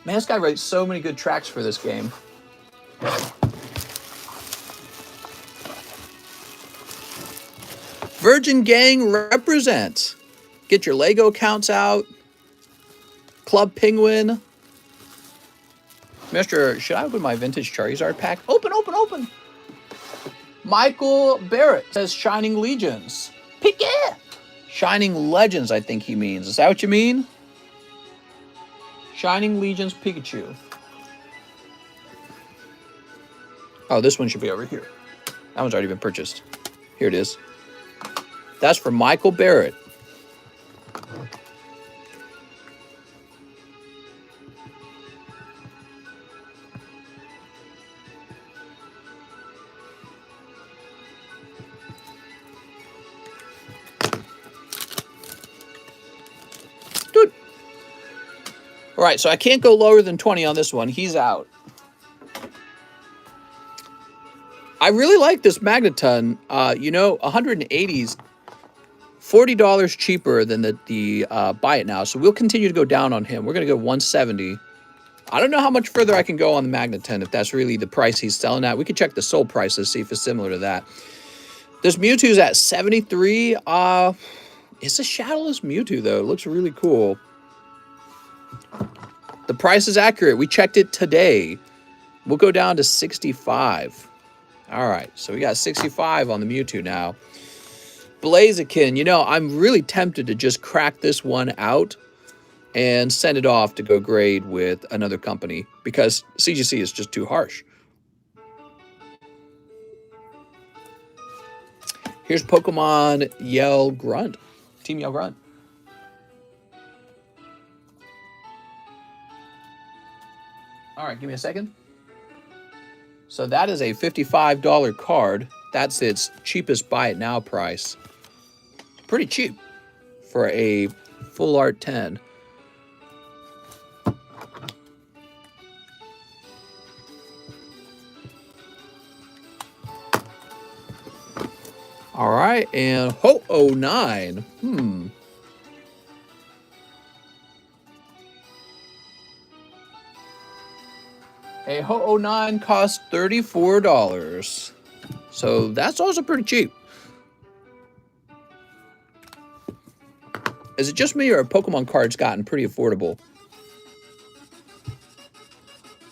Man, this guy writes so many good tracks for this game. Virgin Gang represents. Get your Lego accounts out. Club Penguin. Should I open my vintage Charizard pack? Open. Michael Barrett says Shining Legions. Pick it! Shining Legends, I think he means. Is that what you mean? Shining Legions Pikachu. Oh, this one should be over here. That one's already been purchased. Here it is. That's for Michael Barrett. Dude. All right, so I can't go lower than 20 on this one. He's out. I really like this Magneton. 180s, $40 cheaper than the buy it now. So we'll continue to go down on him. We're going to go 170. I don't know how much further I can go on the Magneton if that's really the price he's selling at. We could check the sold prices, see if it's similar to that. This Mewtwo's at 73. It's a shadowless Mewtwo, though. It looks really cool. The price is accurate. We checked it today. We'll go down to 65. All right, so we got 65 on the Mewtwo now. Blaziken, I'm really tempted to just crack this one out and send it off to go grade with another company because CGC is just too harsh. Here's Pokemon Yell Grunt. Team Yell Grunt. All right, give me a second. So that is a $55 card. That's its cheapest buy it now price. Pretty cheap for a full art 10. All right, and Ho-Oh-9. A Ho-Oh-9 costs $34. So that's also pretty cheap. Is it just me or have Pokemon cards gotten pretty affordable?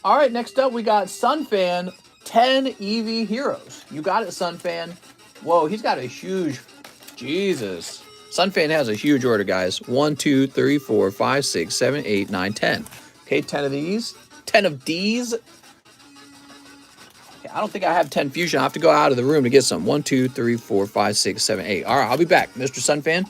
All right, next up we got Sunfan 10 EV Heroes. You got it, Sunfan. Whoa, he's got a huge... Jesus. Sunfan has a huge order, guys. 1, 2, 3, 4, 5, 6, 7, 8, 9, 10. Okay, 10 of these. 10 of these. Okay, I don't think I have 10 fusion. I have to go out of the room to get some. 1, 2, 3, 4, 5, 6, 7, 8. All right, I'll be back, Mr. Sunfan.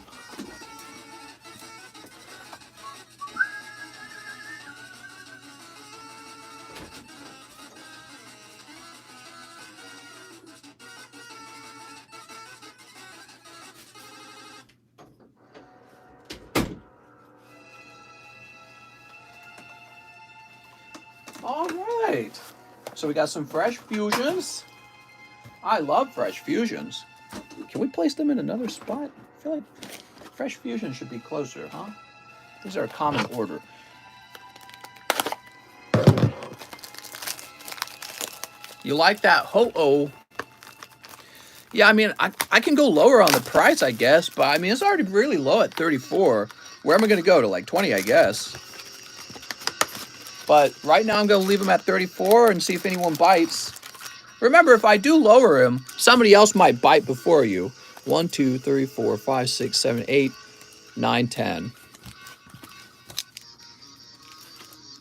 All right, so we got some fresh fusions. I love fresh fusions. Can we place them in another spot? I feel like fresh fusions should be closer, huh? These are a common order. You like that Ho-Oh? Yeah, I mean, I can go lower on the price, I guess, but I mean, it's already really low at 34. Where am I going to go to like 20, I guess? But right now I'm going to leave him at 34 and see if anyone bites. Remember, if I do lower him, somebody else might bite before you. 1, 2, 3, 4, 5, 6, 7, 8, 9, 10.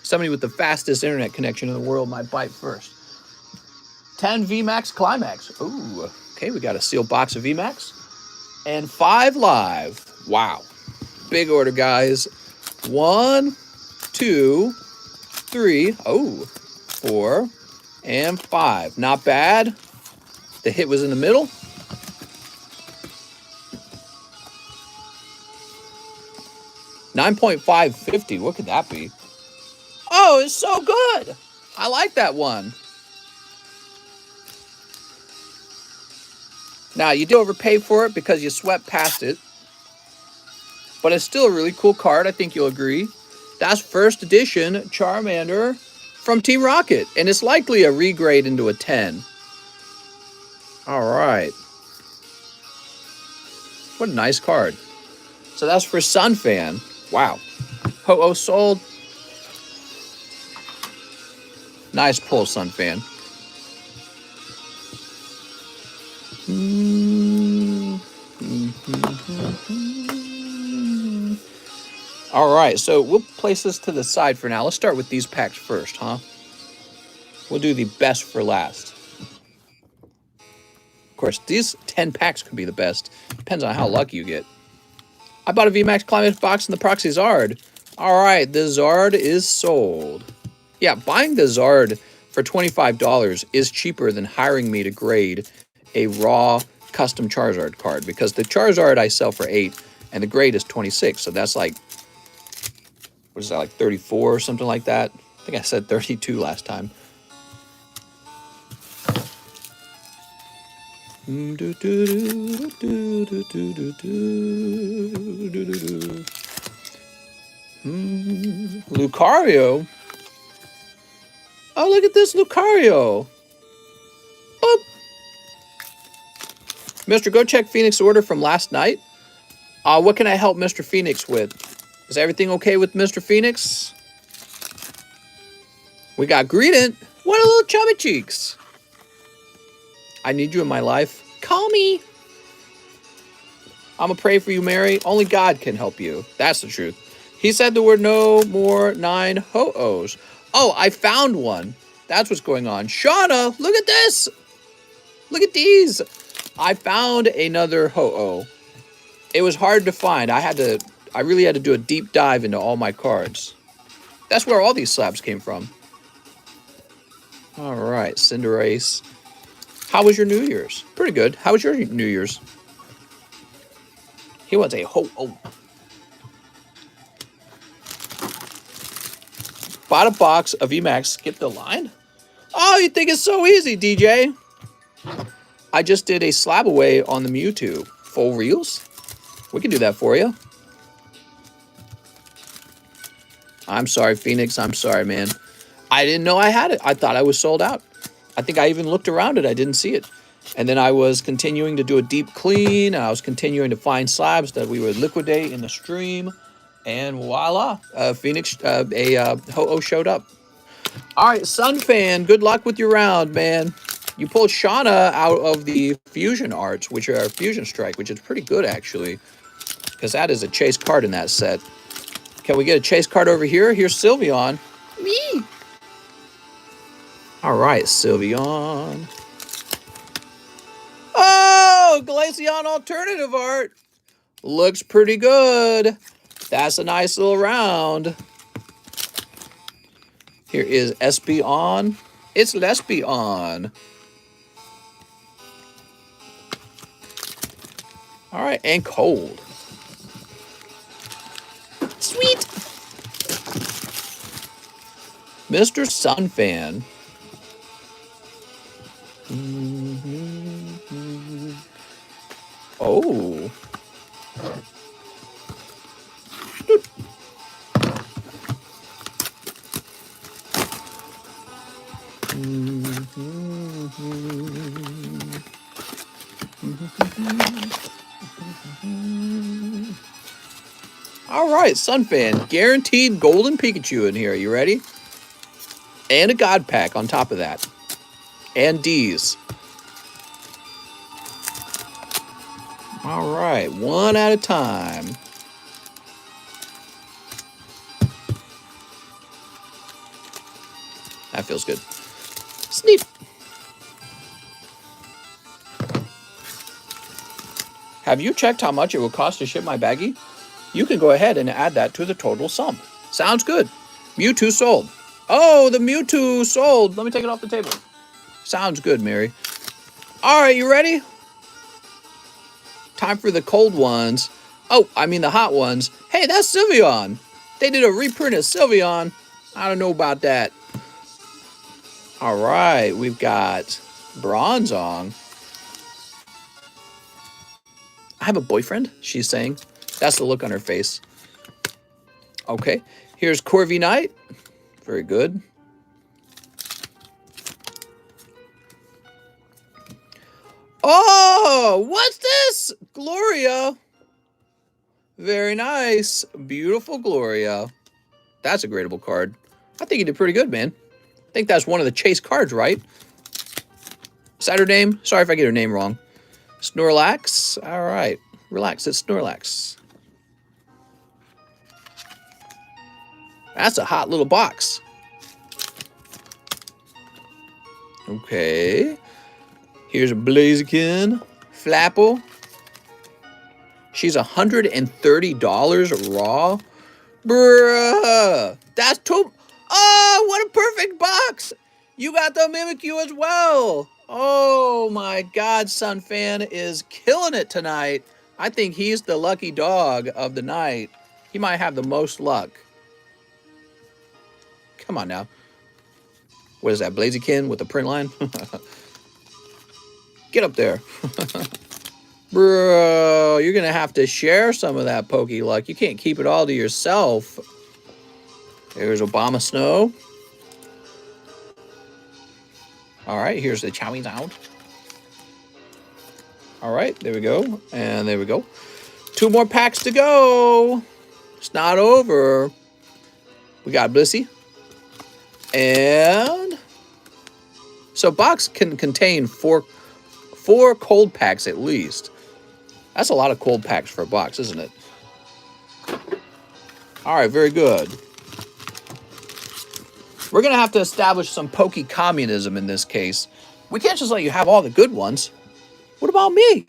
Somebody with the fastest internet connection in the world might bite first. 10 VMAX Climax. Ooh, okay, we got a sealed box of VMAX. And 5 live. Wow. Big order, guys. 1, 2, 3, 4, and 5. Not bad. The hit was in the middle. $9.550. What could that be? Oh, it's so good. I like that one. Now, you did overpay for it because you swept past it. But it's still a really cool card. I think you'll agree. That's first edition Charmander from Team Rocket. And it's likely a regrade into a 10. All right. What a nice card. So that's for Sunfan. Wow. Ho-Oh sold. Nice pull, Sunfan. All right, so we'll place this to the side for now. Let's start with these packs first, huh? We'll do the best for last. Of course, these 10 packs could be the best. Depends on how lucky you get. I bought a VMAX Climax box in the Proxy Zard. All right, the Zard is sold. Yeah, buying the Zard for $25 is cheaper than hiring me to grade a raw custom Charizard card, because the Charizard I sell for $8 and the grade is 26. So that's like, what is that, like 34 or something like that? I think I said 32 last time. Lucario. Oh, look at this Lucario. Boop. Mr. Go check Phoenix order from last night. What can I help Mr. Phoenix with? Is everything okay with Mr. Phoenix? We got Greedent. What a little chubby cheeks. I need you in my life. Call me. I'm going to pray for you, Mary. Only God can help you. That's the truth. He said there were no more 9 Ho-Ohs. Oh, I found one. That's what's going on. Shauna, look at this. Look at these. I found another Ho-Oh. It was hard to find. I really had to do a deep dive into all my cards. That's where all these slabs came from. All right, Cinderace. How was your New Year's? Pretty good. How was your New Year's? He wants a Ho-Oh. Bought a box of VMAX. Skip the line? Oh, you think it's so easy, DJ? I just did a slab away on the Mewtwo. Full reels? We can do that for you. I'm sorry, Phoenix. I'm sorry, man. I didn't know I had it. I thought I was sold out. I think I even looked around it. I didn't see it. And then I was continuing to do a deep clean. And I was continuing to find slabs that we would liquidate in the stream. And voila, Phoenix, Ho-Oh showed up. All right, Sunfan, good luck with your round, man. You pulled Shauna out of the Fusion Arts, which are Fusion Strike, which is pretty good, actually. Because that is a chase card in that set. Can we get a chase card over here? Here's Sylveon. Whee! All right, Sylveon. Oh, Glaceon Alternative Art. Looks pretty good. That's a nice little round. Here is Espeon. It's Lespeon. All right, and Cold. Sweet. Mr. Sunfan. Oh. All right, Sunfan. Guaranteed golden Pikachu in here. You ready? And a God Pack on top of that. And D's. All right, one at a time. That feels good. Sneap. Have you checked how much it will cost to ship my baggie? You can go ahead and add that to the total sum. Sounds good. Mewtwo sold. Oh, the Mewtwo sold. Let me take it off the table. Sounds good, Mary. All right, you ready? Time for the cold ones. Oh, I mean the hot ones. Hey, that's Sylveon. They did a reprint of Sylveon. I don't know about that. All right, we've got Bronzong. I have a boyfriend, she's saying. That's the look on her face. Okay, here's Corviknight. Very good. Oh, what's this? Gloria. Very nice. Beautiful Gloria. That's a gradable card. I think you did pretty good, man. I think that's one of the chase cards, right? Is that her name? Sorry if I get her name wrong. Snorlax. All right. Relax. It's Snorlax. That's a hot little box. Okay. Here's a Blaziken. Flapple. She's $130 raw. Bruh. That's too... Oh, what a perfect box. You got the Mimikyu as well. Oh, my God. Sunfan is killing it tonight. I think he's the lucky dog of the night. He might have the most luck. Come on now. What is that, Blaziken with the print line? Get up there. Bro, you're going to have to share some of that Pokey luck. You can't keep it all to yourself. There's Obama Snow. All right, here's the Charizard. All right, there we go. And there we go. 2 more packs to go. It's not over. We got Blissey. And so box can contain four cold packs at least. That's a lot of cold packs for a box, isn't it? All right, very good. We're going to have to establish some Poke communism in this case. We can't just let you have all the good ones. What about me?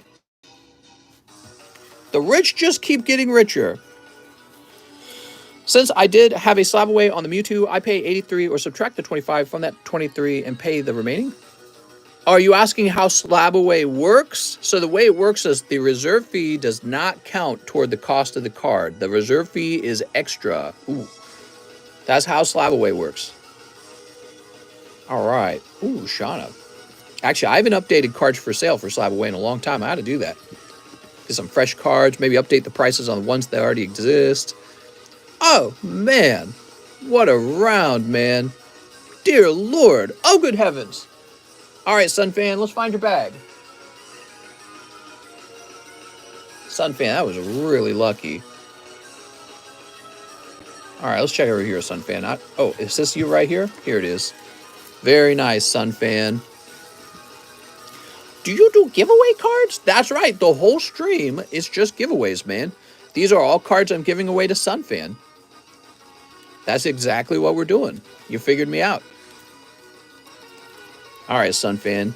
The rich just keep getting richer. Since I did have a slab away on the Mewtwo, I pay 83 or subtract the 25 from that 23 and pay the remaining. Are you asking how slab away works? So the way it works is the reserve fee does not count toward the cost of the card. The reserve fee is extra. Ooh. That's how slab away works. All right. Ooh, Shauna. Actually, I haven't updated cards for sale for slab away in a long time. I had to do that. Get some fresh cards, maybe update the prices on the ones that already exist. Oh, man. What a round, man. Dear Lord. Oh, good heavens. All right, Sunfan, let's find your bag. Sunfan, that was really lucky. All right, let's check over here, Sunfan. Oh, is this you right here? Here it is. Very nice, Sunfan. Do you do giveaway cards? That's right. The whole stream is just giveaways, man. These are all cards I'm giving away to Sunfan. That's exactly what we're doing. You figured me out. All right, Sunfan.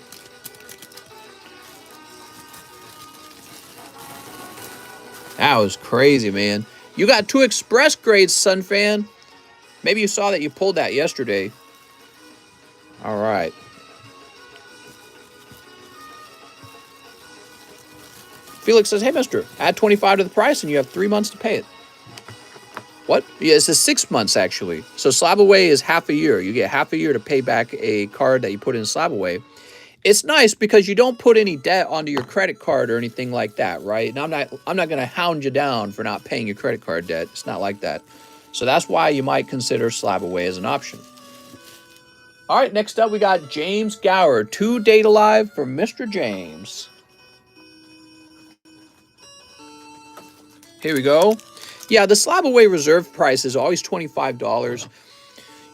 That was crazy, man. You got 2 express grades, Sunfan. Maybe you saw that you pulled that yesterday. All right. Felix says, hey, mister, add 25 to the price and you have 3 months to pay it. What? Yeah, it says 6 months, actually. So slab away is half a year. You get half a year to pay back a card that you put in slab away. It's nice because you don't put any debt onto your credit card or anything like that, right? And I'm not going to hound you down for not paying your credit card debt. It's not like that. So that's why you might consider slab away as an option. All right, next up we got James Gower. 2 Data Live for Mr. James. Here we go. Yeah, the slab away reserve price is always $25.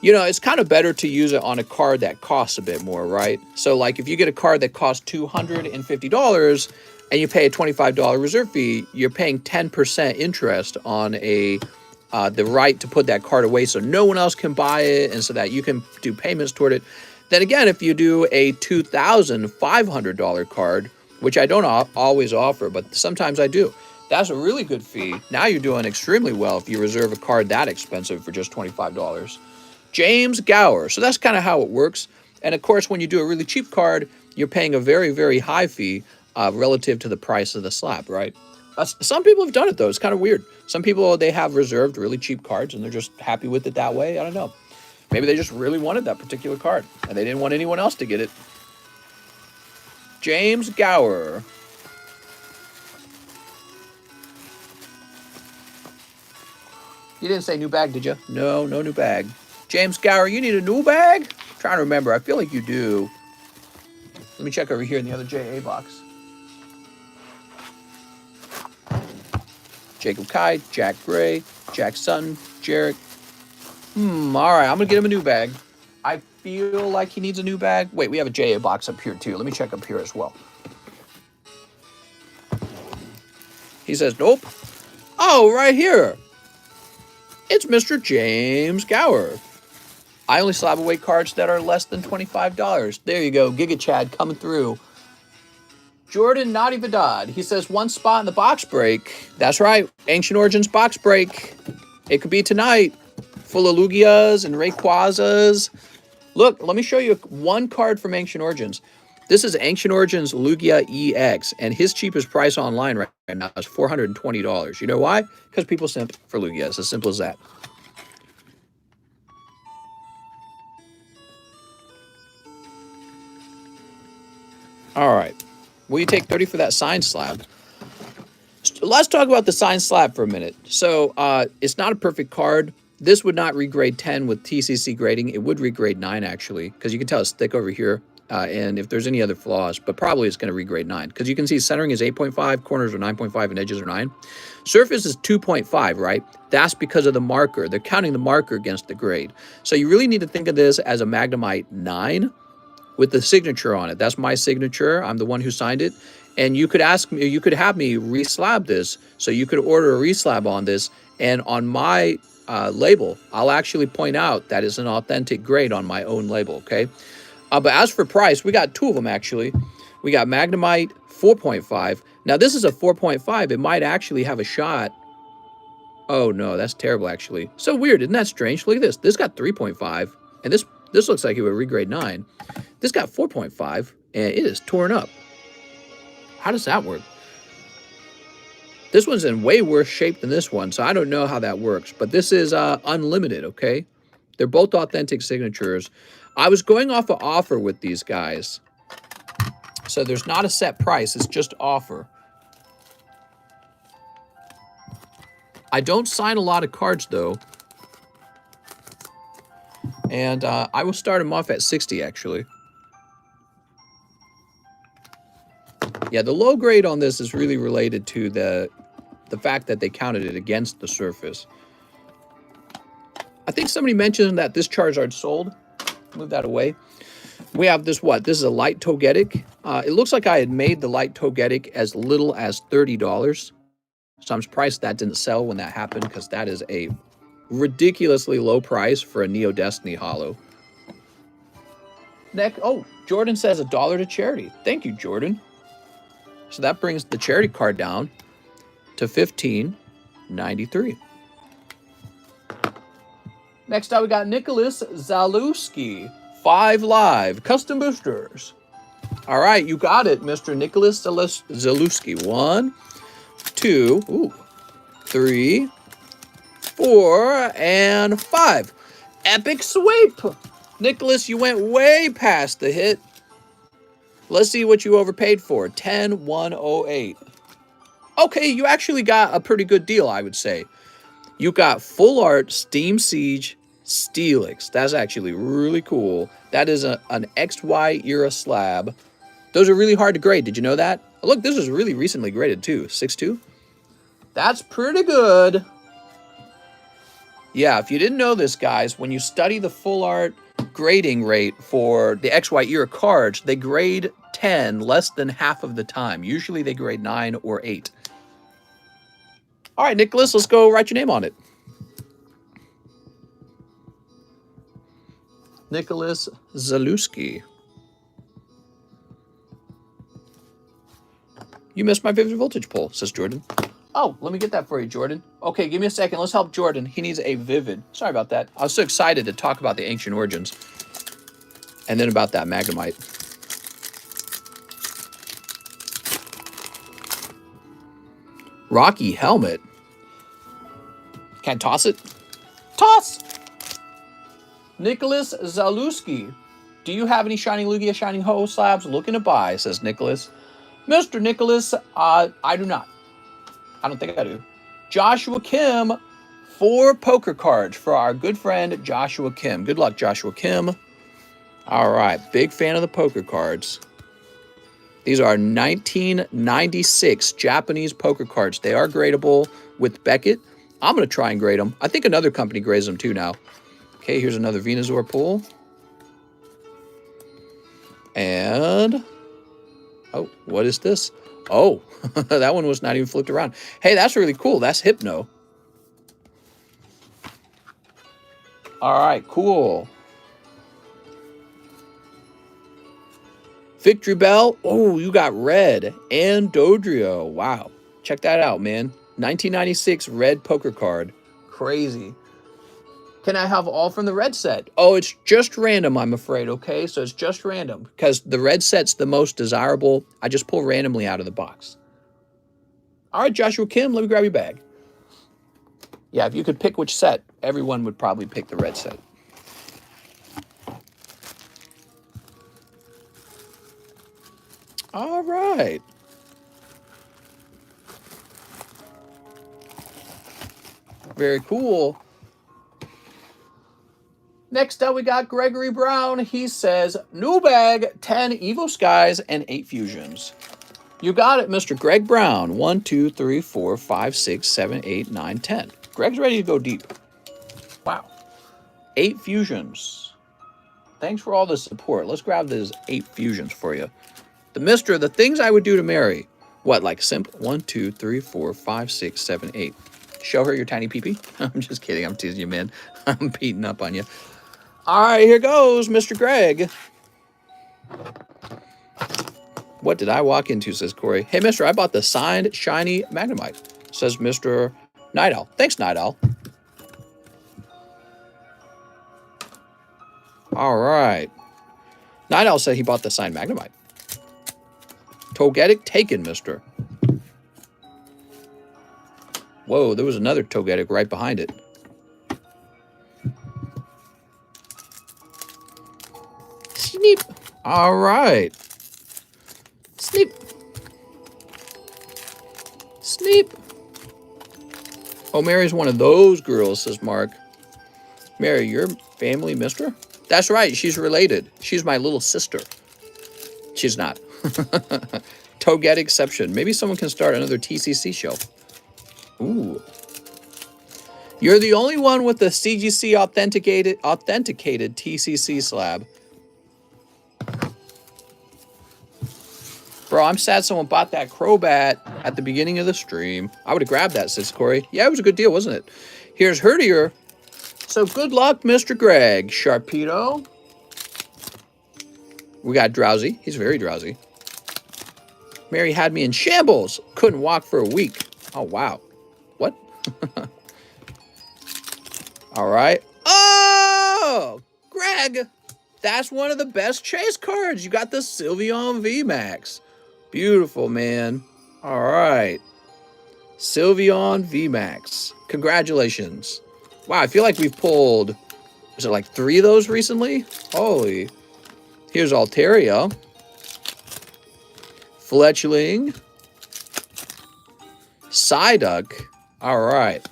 You know, it's kind of better to use it on a card that costs a bit more, right? So like if you get a card that costs $250 and you pay a $25 reserve fee, you're paying 10% interest on the right to put that card away so no one else can buy it and so that you can do payments toward it. Then again, if you do a $2,500 card, which I don't always offer, but sometimes I do, that's a really good fee. Now you're doing extremely well if you reserve a card that expensive for just $25. James Gower. So that's kind of how it works. And of course, when you do a really cheap card, you're paying a very, very high fee relative to the price of the slab, right? Some people have done it, though. It's kind of weird. Some people, they have reserved really cheap cards, and they're just happy with it that way. I don't know. Maybe they just really wanted that particular card, and they didn't want anyone else to get it. James Gower. You didn't say new bag, did you? No, no new bag. James Gower, you need a new bag? I'm trying to remember. I feel like you do. Let me check over here in the other JA box. Jacob Kai, Jack Gray, Jack Sutton, Jarek. All right, I'm going to get him a new bag. I feel like he needs a new bag. Wait, we have a JA box up here, too. Let me check up here as well. He says, nope. Oh, right here. It's Mr. James Gower. I only slab away cards that are less than $25. There you go. Giga Chad coming through. Jordan Nadividad. He says one spot in the box break. That's right. Ancient Origins box break. It could be tonight. Full of Lugias and Rayquazas. Look, let me show you one card from Ancient Origins. This is Ancient Origins Lugia EX, and his cheapest price online right now is $420. You know why? Because people simp for Lugia. It's as simple as that. All right. Will you take 30 for that signed slab? Let's talk about the signed slab for a minute. So it's not a perfect card. This would not regrade 10 with TCC grading. It would regrade 9, actually, because you can tell it's thick over here. And if there's any other flaws, but probably it's going to regrade 9. Because you can see centering is 8.5, corners are 9.5, and edges are 9. Surface is 2.5, right? That's because of the marker. They're counting the marker against the grade. So you really need to think of this as a Magnemite 9 with the signature on it. That's my signature. I'm the one who signed it. And you could ask me, you could have me reslab this. So you could order a reslab on this. And on my label, I'll actually point out that it's an authentic grade on my own label, okay? But as for price, we got two of them, actually. We got Magnemite 4.5. Now, this is a 4.5. It might actually have a shot. Oh, no, that's terrible, actually. So weird. Isn't that strange? Look at this. This got 3.5. And this looks like it would regrade 9. This got 4.5, and it is torn up. How does that work? This one's in way worse shape than this one, so I don't know how that works. But this is unlimited, okay? They're both authentic signatures. I was going off an offer with these guys. So there's not a set price. It's just offer. I don't sign a lot of cards, though. And I will start them off at 60, actually. Yeah, the low grade on this is really related to the fact that they counted it against the surface. I think somebody mentioned that this Charizard sold. Move that away. We have this, what? This is a light Togetic. It looks like I had made the light Togetic as little as $30. So I'm surprised that didn't sell when that happened, because that is a ridiculously low price for a Neo Destiny holo. Next, oh, Jordan says $1 to charity. Thank you, Jordan. So that brings the charity card down to $15.93. Next up, we got Nicholas Zalewski. 5 live custom boosters. All right, you got it, Mr. Nicholas Zalewski. 1, 2, 3, 4, and 5. Epic sweep. Nicholas, you went way past the hit. Let's see what you overpaid for. 10,108. Okay, you actually got a pretty good deal, I would say. You got full art Steam Siege Steelix. That's actually really cool. That is an XY era slab. Those are really hard to grade. Did you know that? Look, this is really recently graded too. 6.2. That's pretty good. Yeah, if you didn't know this, guys, when you study the full art grading rate for the XY era cards, they grade 10 less than half of the time. Usually they grade 9 or 8. All right, Nicholas, let's go write your name on it. Nicholas Zalewski. You missed my Vivid Voltage poll, says Jordan. Oh, let me get that for you, Jordan. Okay, give me a second. Let's help Jordan. He needs a Vivid. Sorry about that. I was so excited to talk about the ancient origins. And then about that Magnemite. Rocky helmet. Can't toss it? Toss! Nicholas Zalewski. Do you have any Shining Lugia, Shining Ho slabs looking to buy, says Nicholas. Mr. Nicholas, I do not. I don't think I do. Joshua Kim, 4 poker cards for our good friend Joshua Kim. Good luck, Joshua Kim. All right, big fan of the poker cards. These are 1996 Japanese poker cards. They are gradable with Beckett. I'm going to try and grade them. I think another company grades them too now. Okay, here's another Venusaur pull. And, oh, what is this? Oh, that one was not even flipped around. Hey, that's really cool. That's Hypno. All right, cool. Victory Bell. Oh, you got red and Dodrio. Wow. Check that out, man. 1996 red poker card. Crazy. Can I have all from the red set? Oh, it's just random, I'm afraid, okay? So it's just random because the red set's the most desirable. I just pull randomly out of the box. All right, Joshua Kim, let me grab your bag. Yeah, if you could pick which set, everyone would probably pick the red set. All right. Very cool. Next up, we got Gregory Brown. He says, new bag, 10 Evo Skies and 8 Fusions. You got it, Mr. Greg Brown. 1, 2, 3, 4, 5, 6, 7, 8, 9, 10. Greg's ready to go deep. Wow. 8 Fusions. Thanks for all the support. Let's grab those 8 Fusions for you. The things I would do to Mary. What, like simple? 1, 2, 3, 4, 5, 6, 7, 8. Show her your tiny peepee. I'm just kidding. I'm teasing you, man. I'm beating up on you. All right, here goes, Mr. Greg. What did I walk into, says Corey. Hey, mister, I bought the signed shiny Magnemite, says Mr. Night Owl. Thanks, Night Owl. All right. Night Owl said he bought the signed Magnemite. Togetic taken, mister. Whoa, there was another Togetic right behind it. Sneep. All right. Sneep. Sneep. Oh, Mary's one of those girls, says Mark. Mary, your family, mister? That's right, she's related. She's my little sister. She's not. Togetic exception. Maybe someone can start another TCC show. Ooh. You're the only one with the CGC authenticated TCC slab. Bro, I'm sad someone bought that Crobat at the beginning of the stream. I would have grabbed that, says Corey. Yeah, it was a good deal, wasn't it? Here's Herdier. So good luck, Mr. Greg. Sharpedo. We got Drowsy. He's very drowsy. Mary had me in shambles. Couldn't walk for a week. Oh, wow. What? All right. Oh, Greg. That's one of the best chase cards. You got the Sylveon VMAX. Beautiful, man. All right. Sylveon VMAX. Congratulations. Wow, I feel like we've pulled, is it like 3 of those recently? Holy. Here's Altaria. Fletchling. Psyduck. All right.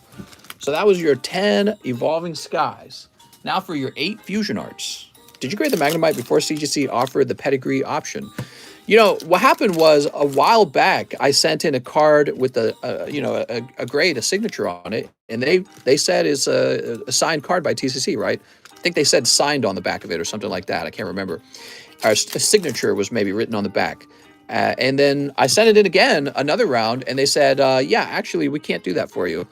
So that was your 10 Evolving Skies. Now for your 8 Fusion Arts. Did you grade the Magnemite before CGC offered the pedigree option? You know, what happened was a while back, I sent in a card with a grade, a signature on it, and they said it's a signed card by TCC, right? I think they said signed on the back of it or something like that. I can't remember. Our signature was maybe written on the back. And then I sent it in again, another round, and they said, yeah, actually, we can't do that for you.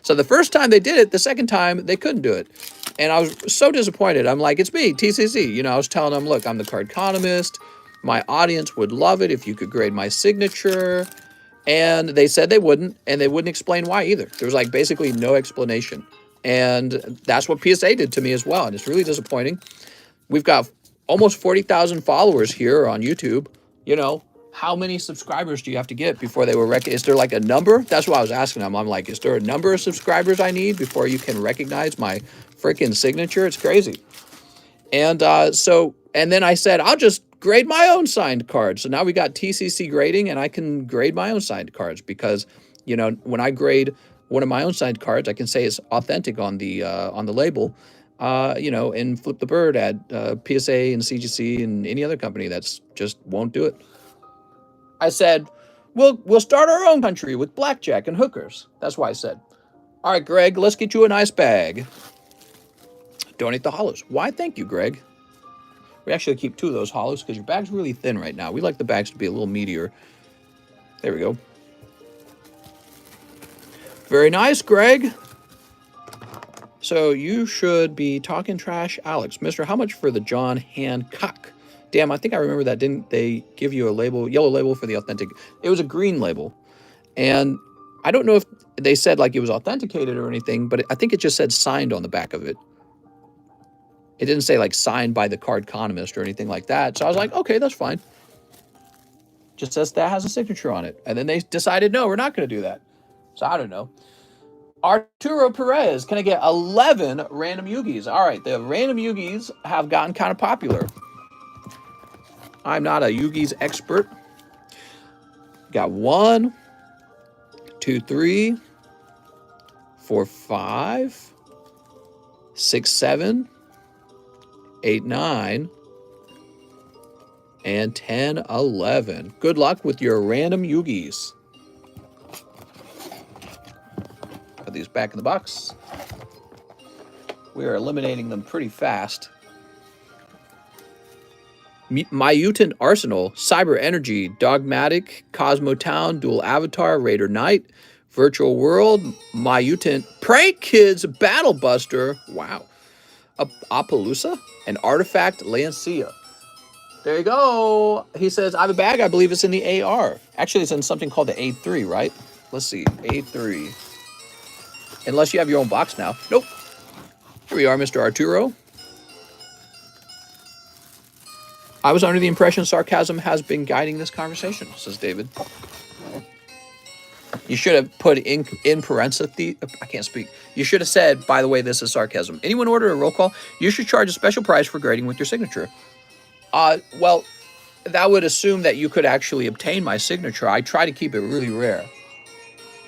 So the first time they did it, the second time they couldn't do it. And I was so disappointed. I'm like, it's me, TCC. You know, I was telling them, look, I'm the Cardconomist. My audience would love it if you could grade my signature. And they said they wouldn't, and they wouldn't explain why either. There was like basically no explanation. And that's what PSA did to me as well. And it's really disappointing. We've got almost 40,000 followers here on YouTube. You know, how many subscribers do you have to get before they will is there like a number? That's what I was asking them. I'm like, is there a number of subscribers I need before you can recognize my freaking signature? It's crazy. And and then I said, I'll just grade my own signed cards. So now we got TCC grading, and I can grade my own signed cards because, you know, when I grade one of my own signed cards, I can say it's authentic on the label. You know, and Flip the Bird at PSA and CGC and any other company that's just won't do it. I said, we'll start our own country with blackjack and hookers. That's why I said, all right, Greg, let's get you a nice bag. Donate the hollows. Why? Thank you, Greg. We actually keep 2 of those hollows because your bag's really thin right now. We like the bags to be a little meatier. There we go. Very nice, Greg. So you should be talking trash, Alex. Mister, how much for the John Hancock? Damn, I think I remember that. Didn't they give you a label, yellow label for the authentic? It was a green label. And I don't know if they said like it was authenticated or anything, but I think it just said signed on the back of it. It didn't say like signed by the Cardconomist or anything like that. So I was like, okay, that's fine. Just says that has a signature on it. And then they decided, no, we're not going to do that. So I don't know. Arturo Perez, can I get 11 random Yugis? All right, the random Yugis have gotten kind of popular. I'm not a Yugis expert. Got 1, 2, 3, 4, 5, 6, 7, 8, 9, and 10, 11. Good luck with your random Yugis. Put these back in the box. We are eliminating them pretty fast. Mutant Arsenal, Cyber Energy, Dogmatic, Cosmo Town, Dual Avatar, Raider Knight, Virtual World, Mutant, Prank Kids, Battle Buster, wow, Appaloosa, and Artifact Lancia. There you go. He says, I have a bag. I believe it's in the AR. Actually, it's in something called the A3, right? Let's see, A3. Unless you have your own box now. Nope. Here we are, Mr. Arturo. I was under the impression sarcasm has been guiding this conversation, says David. You should have put in parentheses, I can't speak. You should have said, by the way, this is sarcasm. Anyone order a roll call? You should charge a special price for grading with your signature. Well, that would assume that you could actually obtain my signature. I try to keep it really rare.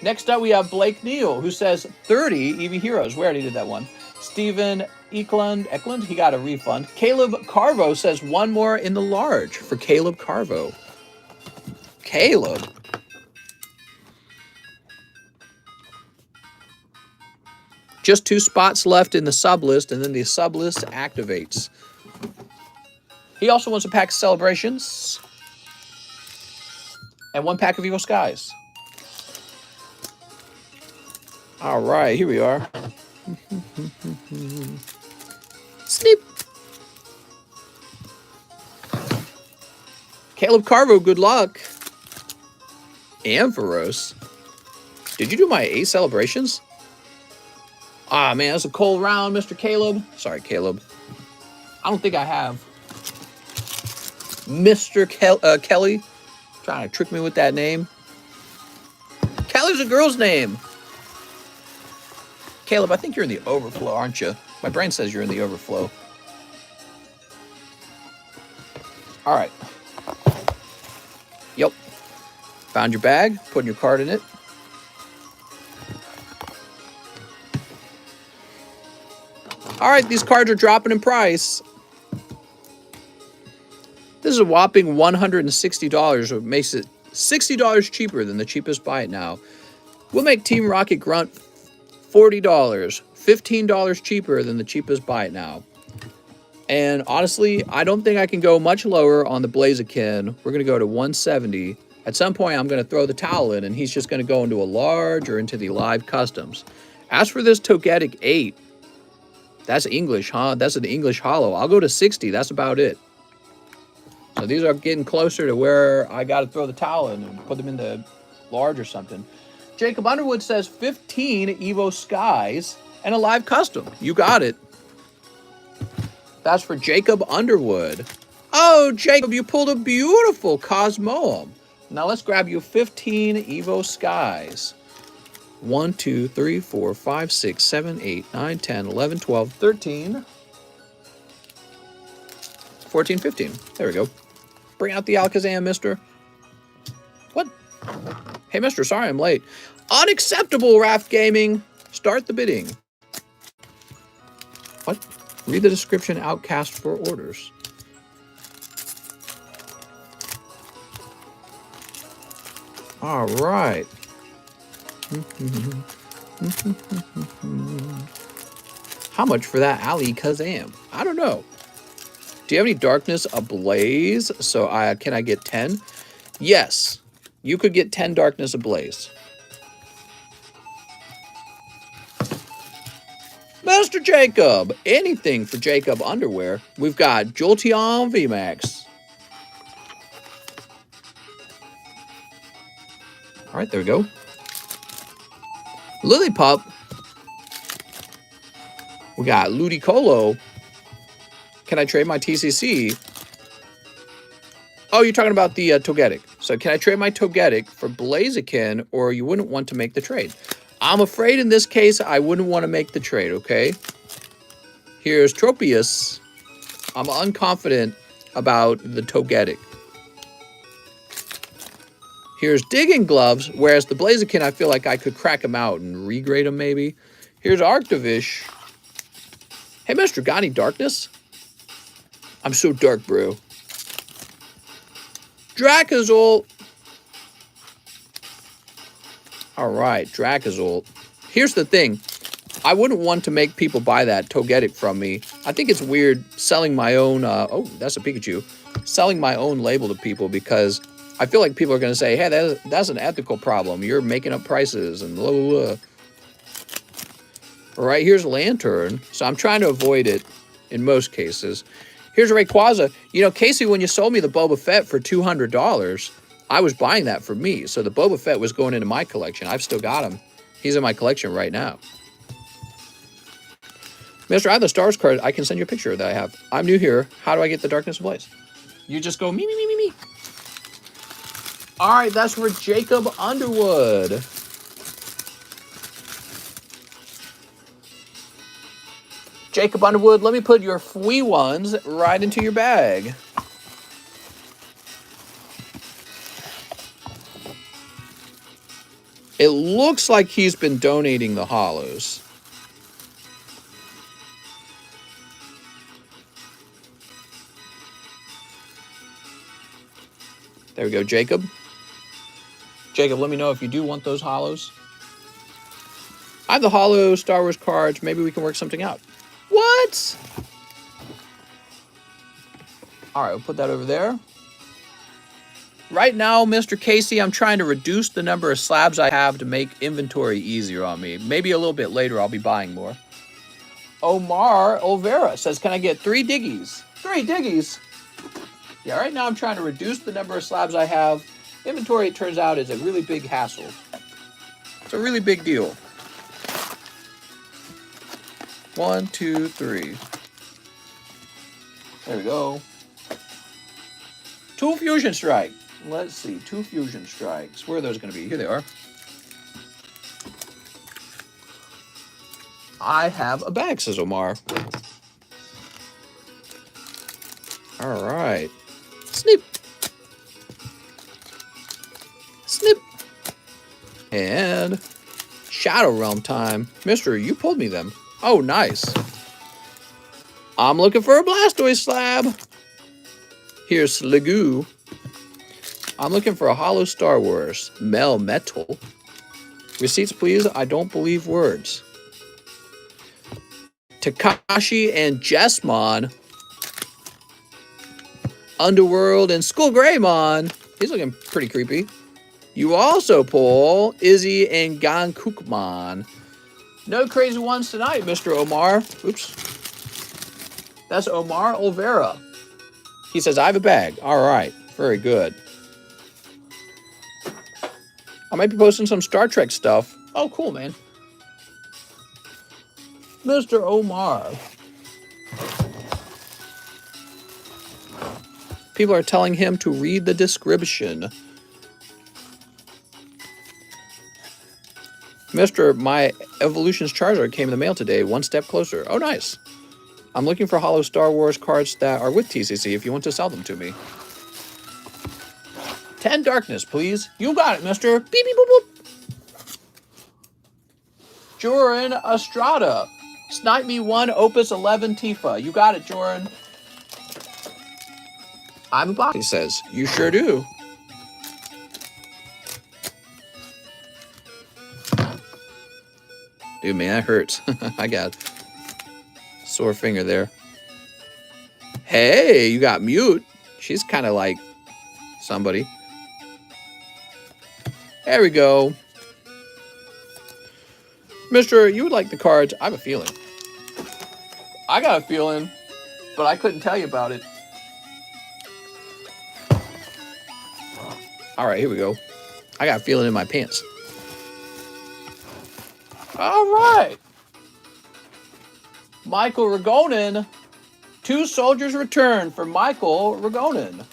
Next up, we have Blake Neal, who says 30 EV Heroes. We already did that one. Stephen Eklund, he got a refund. Caleb Carvo says 1 more in the large for Caleb Carvo. Caleb. Just 2 spots left in the sublist, and then the sublist activates. He also wants a pack of Celebrations and 1 pack of Evil Skies. All right, here we are. Sleep. Caleb Carvo, good luck. Ampharos. Did you do my 8 celebrations? Ah, man, that's a cold round, Mr. Caleb. Sorry, Caleb. I don't think I have. Mr. Kelly. Trying to trick me with that name. Kelly's a girl's name. Caleb, I think you're in the overflow, aren't you? My brain says you're in the overflow. All right. Yep. Found your bag, putting your card in it. All right, these cards are dropping in price. This is a whopping $160, which makes it $60 cheaper than the cheapest buy it now. We'll make Team Rocket Grunt $40, $15 cheaper than the cheapest buy it now. And honestly, I don't think I can go much lower on the Blaziken. We're going to go to 170. At some point, I'm going to throw the towel in, and he's just going to go into a large or into the live customs. As for this Togetic 8, that's English, huh? That's an English hollow. I'll go to 60. That's about it. So these are getting closer to where I got to throw the towel in and put them into large or something. Jacob Underwood says 15 Evo Skies and a live custom. You got it. That's for Jacob Underwood. Oh, Jacob, you pulled a beautiful Cosmoem. Now let's grab you 15 Evo Skies. 1, 2, 3, 4, 5, 6, 7, 8, 9, 10, 11, 12, 13, 14, 15. There we go. Bring out the Alakazam, mister. What? Hey, mister, sorry I'm late. Unacceptable, Raft Gaming. Start the bidding. What? Read the description, Outcast for orders. All right. How much for that Alakazam? I don't know. Do you have any Darkness Ablaze? So can I get 10? Yes. You could get 10 Darkness Ablaze. Mr. Jacob, anything for Jacob Underwear. We've got Jolteon VMAX. All right, there we go. Lillipup. We got Ludicolo. Can I trade my TCC? Oh, you're talking about the Togetic. So can I trade my Togetic for Blaziken, or you wouldn't want to make the trade? I'm afraid in this case, I wouldn't want to make the trade, okay? Here's Tropius. I'm unconfident about the Togetic. Here's Digging Gloves, whereas the Blaziken, I feel like I could crack him out and regrade him maybe. Here's Arctovish. Hey, Mr. Got any Darkness? I'm so dark, bro. Dracozolt. All right, Dracozolt. Here's the thing. I wouldn't want to make people buy that Togetic from me. I think it's weird selling my own... oh, that's a Pikachu. Selling my own label to people because I feel like people are going to say, hey, that's an ethical problem. You're making up prices and blah, blah, blah. All right, here's Lantern. So I'm trying to avoid it in most cases. Here's Rayquaza. You know, Casey, when you sold me the Boba Fett for $200, I was buying that for me. So the Boba Fett was going into my collection. I've still got him. He's in my collection right now. Mister, I have the Stars card. I can send you a picture that I have. I'm new here. How do I get the Darkness Ablaze? You just go me, me, me, me, me. All right, that's for Jacob Underwood. Jacob Underwood, let me put your free ones right into your bag. It looks like he's been donating the hollows. There we go, Jacob. Jacob, let me know if you do want those hollows. I have the hollow Star Wars cards. Maybe we can work something out. What? All right, we'll put that over there. Right now, Mr. Casey, I'm trying to reduce the number of slabs I have to make inventory easier on me. Maybe a little bit later, I'll be buying more. Omar Olvera says, can I get 3 Diggies? 3 Diggies? Yeah, right now I'm trying to reduce the number of slabs I have. Inventory, it turns out, is a really big hassle. It's a really big deal. 1, 2, 3. There we go. 2 Fusion Strike. Let's see. 2 Fusion Strikes. Where are those going to be? Here they are. I have a bag, says Omar. All right. Snip. Snip. And Shadow Realm time. Mister, you pulled me them. Oh, nice. I'm looking for a Blastoise slab. Here's Sliggoo. I'm looking for a Hollow Star Wars. Melmetal. Receipts, please. I don't believe words. Takashi and Jessmon. Underworld and Skull Greymon. He's looking pretty creepy. You also pull Izzy and Gankukmon. No crazy ones tonight, Mr. Omar. Oops. That's Omar Olvera. He says, I have a bag. All right. Very good. I might be posting some Star Trek stuff. Oh, cool, man. Mr. Omar. People are telling him to read the description. Mr. My Evolutions Charizard came in the mail today. One step closer. Oh, nice. I'm looking for hollow Star Wars cards that are with TCC if you want to sell them to me. 10 darkness, please. You got it, mister. Beep, beep, boop, boop. Joran Estrada. Snipe me 1 Opus 11 Tifa. You got it, Joran. I'm a bot, he says. You sure do. Dude, man, that hurts. I got a sore finger there. Hey, you got Mute. She's kind of like somebody. There we go. Mister, you would like the cards. I have a feeling. I got a feeling, but I couldn't tell you about it. All right, here we go. I got a feeling in my pants. All right. Michael Ragonin. 2 Soldiers Return for Michael Ragonin.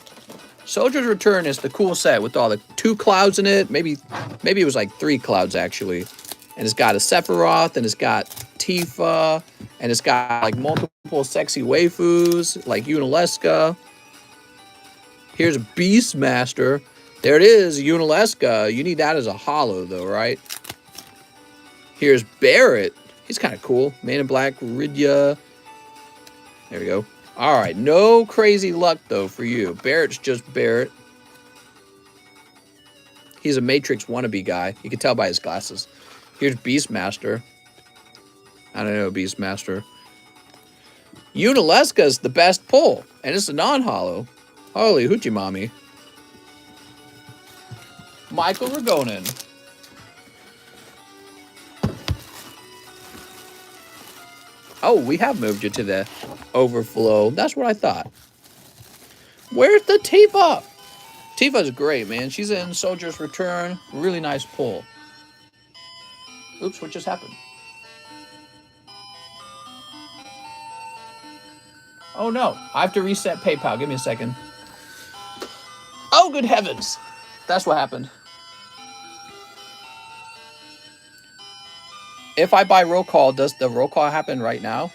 Soldiers Return is the cool set with all the 2 clouds in it. Maybe it was like 3 clouds, actually. And it's got a Sephiroth, and it's got Tifa, and it's got like multiple sexy waifus, like Unalesca. Here's Beastmaster. There it is, Unalesca. You need that as a holo, though, right? Here's Barrett. He's kind of cool. Man in Black, Ridya. There we go. All right, no crazy luck, though, for you. Barrett's just Barrett. He's a Matrix wannabe guy. You can tell by his glasses. Here's Beastmaster. I don't know, Beastmaster. Unalesca's the best pull, and it's a non-holo. Holy hoochie mommy. Michael Ragonin. Oh, we have moved you to the overflow. That's what I thought. Where's the Tifa? Tifa's great, man. She's in Soldier's Return. Really nice pull. Oops, what just happened? Oh, no. I have to reset PayPal. Give me a second. Oh, good heavens. That's what happened. If I buy roll call, does the roll call happen right now?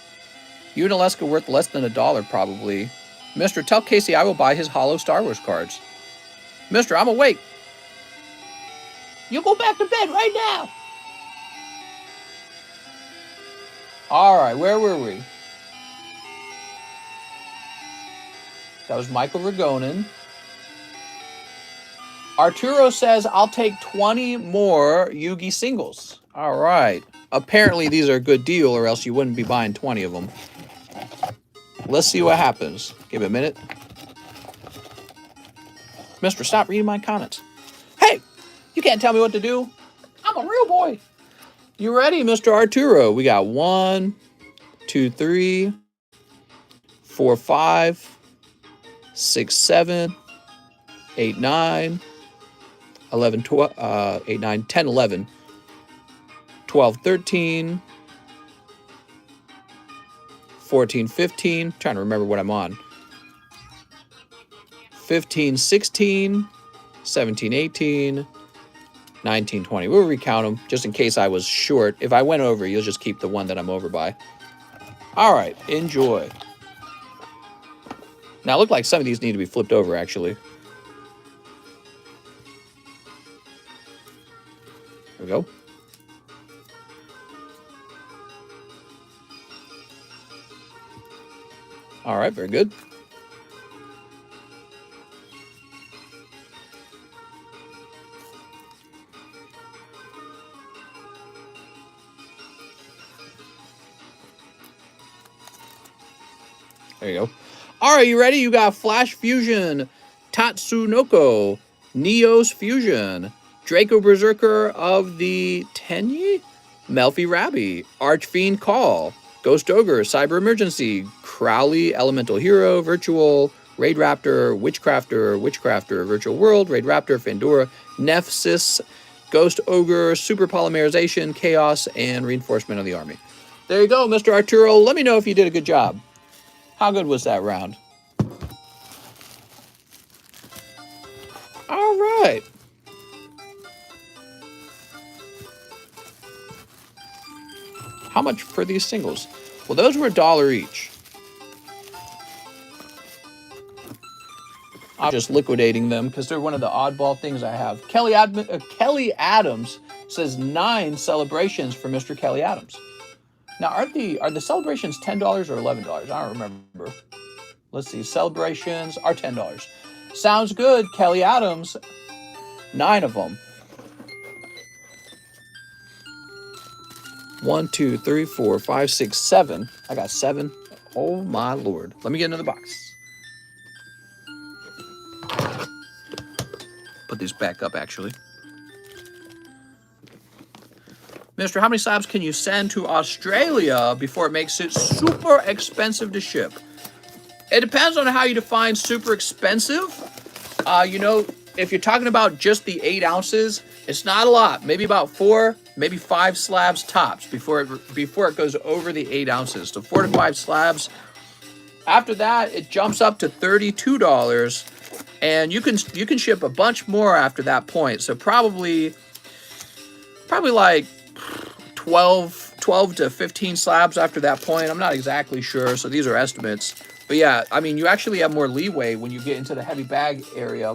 Unalesca worth less than $1, probably. Mister, tell Casey I will buy his holo Star Wars cards. Mister, I'm awake. You go back to bed right now. All right, where were we? That was Michael Ragonin. Arturo says, I'll take 20 more Yugi singles. All right. Apparently, these are a good deal, or else you wouldn't be buying 20 of them. Let's see what happens. Give it a minute. Mister, stop reading my comments. Hey, you can't tell me what to do. I'm a real boy. You ready, Mr. Arturo? We got 1, 2, 3, 4, 5, 6, 7, 8, 9, 11, 12, 8, 9, 10, 11, 12, 13, 14, 15. Trying to remember what I'm on. 15, 16, 17, 18, 19, 20. We'll recount them just in case I was short. If I went over, you'll just keep the one that I'm over by. All right, enjoy. Now, it looked like some of these need to be flipped over, actually. There we go. All right, very good. There you go. All right, you ready? You got Flash Fusion, Tatsunoko, Neos Fusion, Draco Berserker of the Tenyi, Melfi Rabbi, Archfiend Call, Ghost Ogre, Cyber Emergency, Crowley Elemental Hero, Virtual, Raid Raptor, Witchcrafter, Virtual World, Raid Raptor, Fandora, Nephsis, Ghost Ogre, Super Polymerization, Chaos, and Reinforcement of the Army. There you go, Mr. Arturo. Let me know if you did a good job. How good was that round? All right. How much for these singles? Well, those were $1 each. I'm just liquidating them because they're one of the oddball things I have. Kelly Adams says 9 celebrations for Mr. Kelly Adams. Now, are the celebrations $10 or $11? I don't remember. Let's see. Celebrations are $10. Sounds good, Kelly Adams. 9 of them. 1, 2, 3, 4, 5, 6, 7. I got 7. Oh my lord. Let me get into the box. Put these back up, actually. Mister, how many slabs can you send to Australia before it makes it super expensive to ship? It depends on how you define super expensive. You know, if you're talking about just the 8 ounces, it's not a lot. Maybe about 4, maybe 5 slabs tops before it goes over the 8 ounces. So 4 to 5 slabs. After that, it jumps up to $32, and you can ship a bunch more after that point. So probably like 12 to 15 slabs after that point. I'm not exactly sure, so these are estimates. But yeah, I mean, you actually have more leeway when you get into the heavy bag area.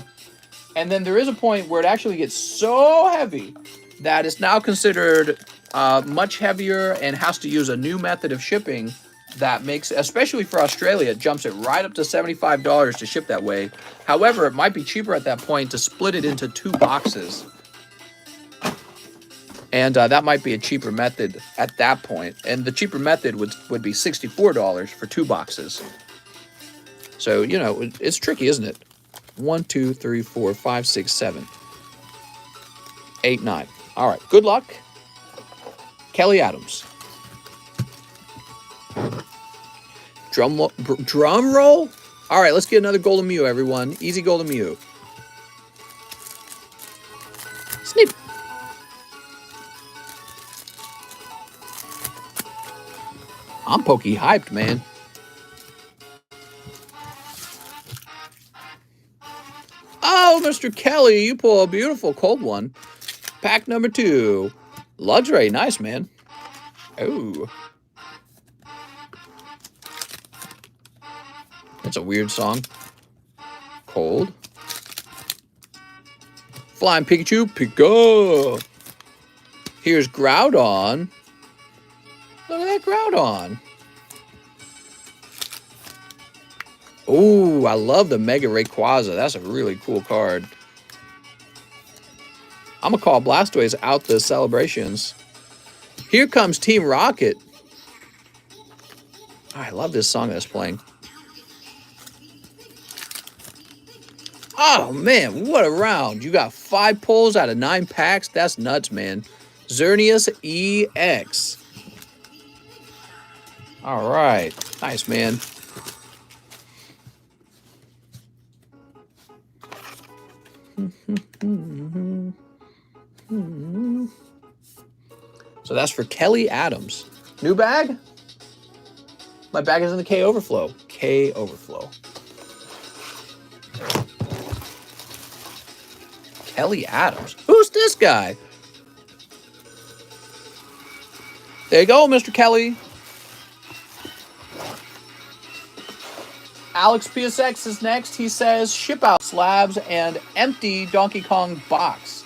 And then there is a point where it actually gets so heavy that it's now considered much heavier and has to use a new method of shipping that makes, especially for Australia, it jumps it right up to $75 to ship that way. However, it might be cheaper at that point to split it into 2 boxes. And that might be a cheaper method at that point. And the cheaper method would be $64 for 2 boxes. So, you know, it's tricky, isn't it? 1, 2, 3, 4, 5, 6, 7, 8, 9. All right. Good luck. Kelly Adams. Drum roll? All right, let's get another Golden Mew, everyone. Easy Golden Mew. Snip. I'm pokey hyped, man. Oh, Mr. Kelly, you pull a beautiful cold one. Pack number 2. Luxury. Nice, man. Oh. That's a weird song. Cold. Flying Pikachu. Pika. Here's Groudon. Look at that Groudon. Ooh, I love the Mega Rayquaza. That's a really cool card. I'm going to call Blastoise out the celebrations. Here comes Team Rocket. Oh, I love this song that's playing. Oh, man, what a round. You got 5 pulls out of 9 packs. That's nuts, man. Xerneas EX. All right. Nice, man. So that's for Kelly Adams. New bag? My bag is in the K Overflow. K Overflow. Kelly Adams. Who's this guy? There you go, Mr. Kelly. Alex PSX is next. He says, ship out slabs and empty Donkey Kong box.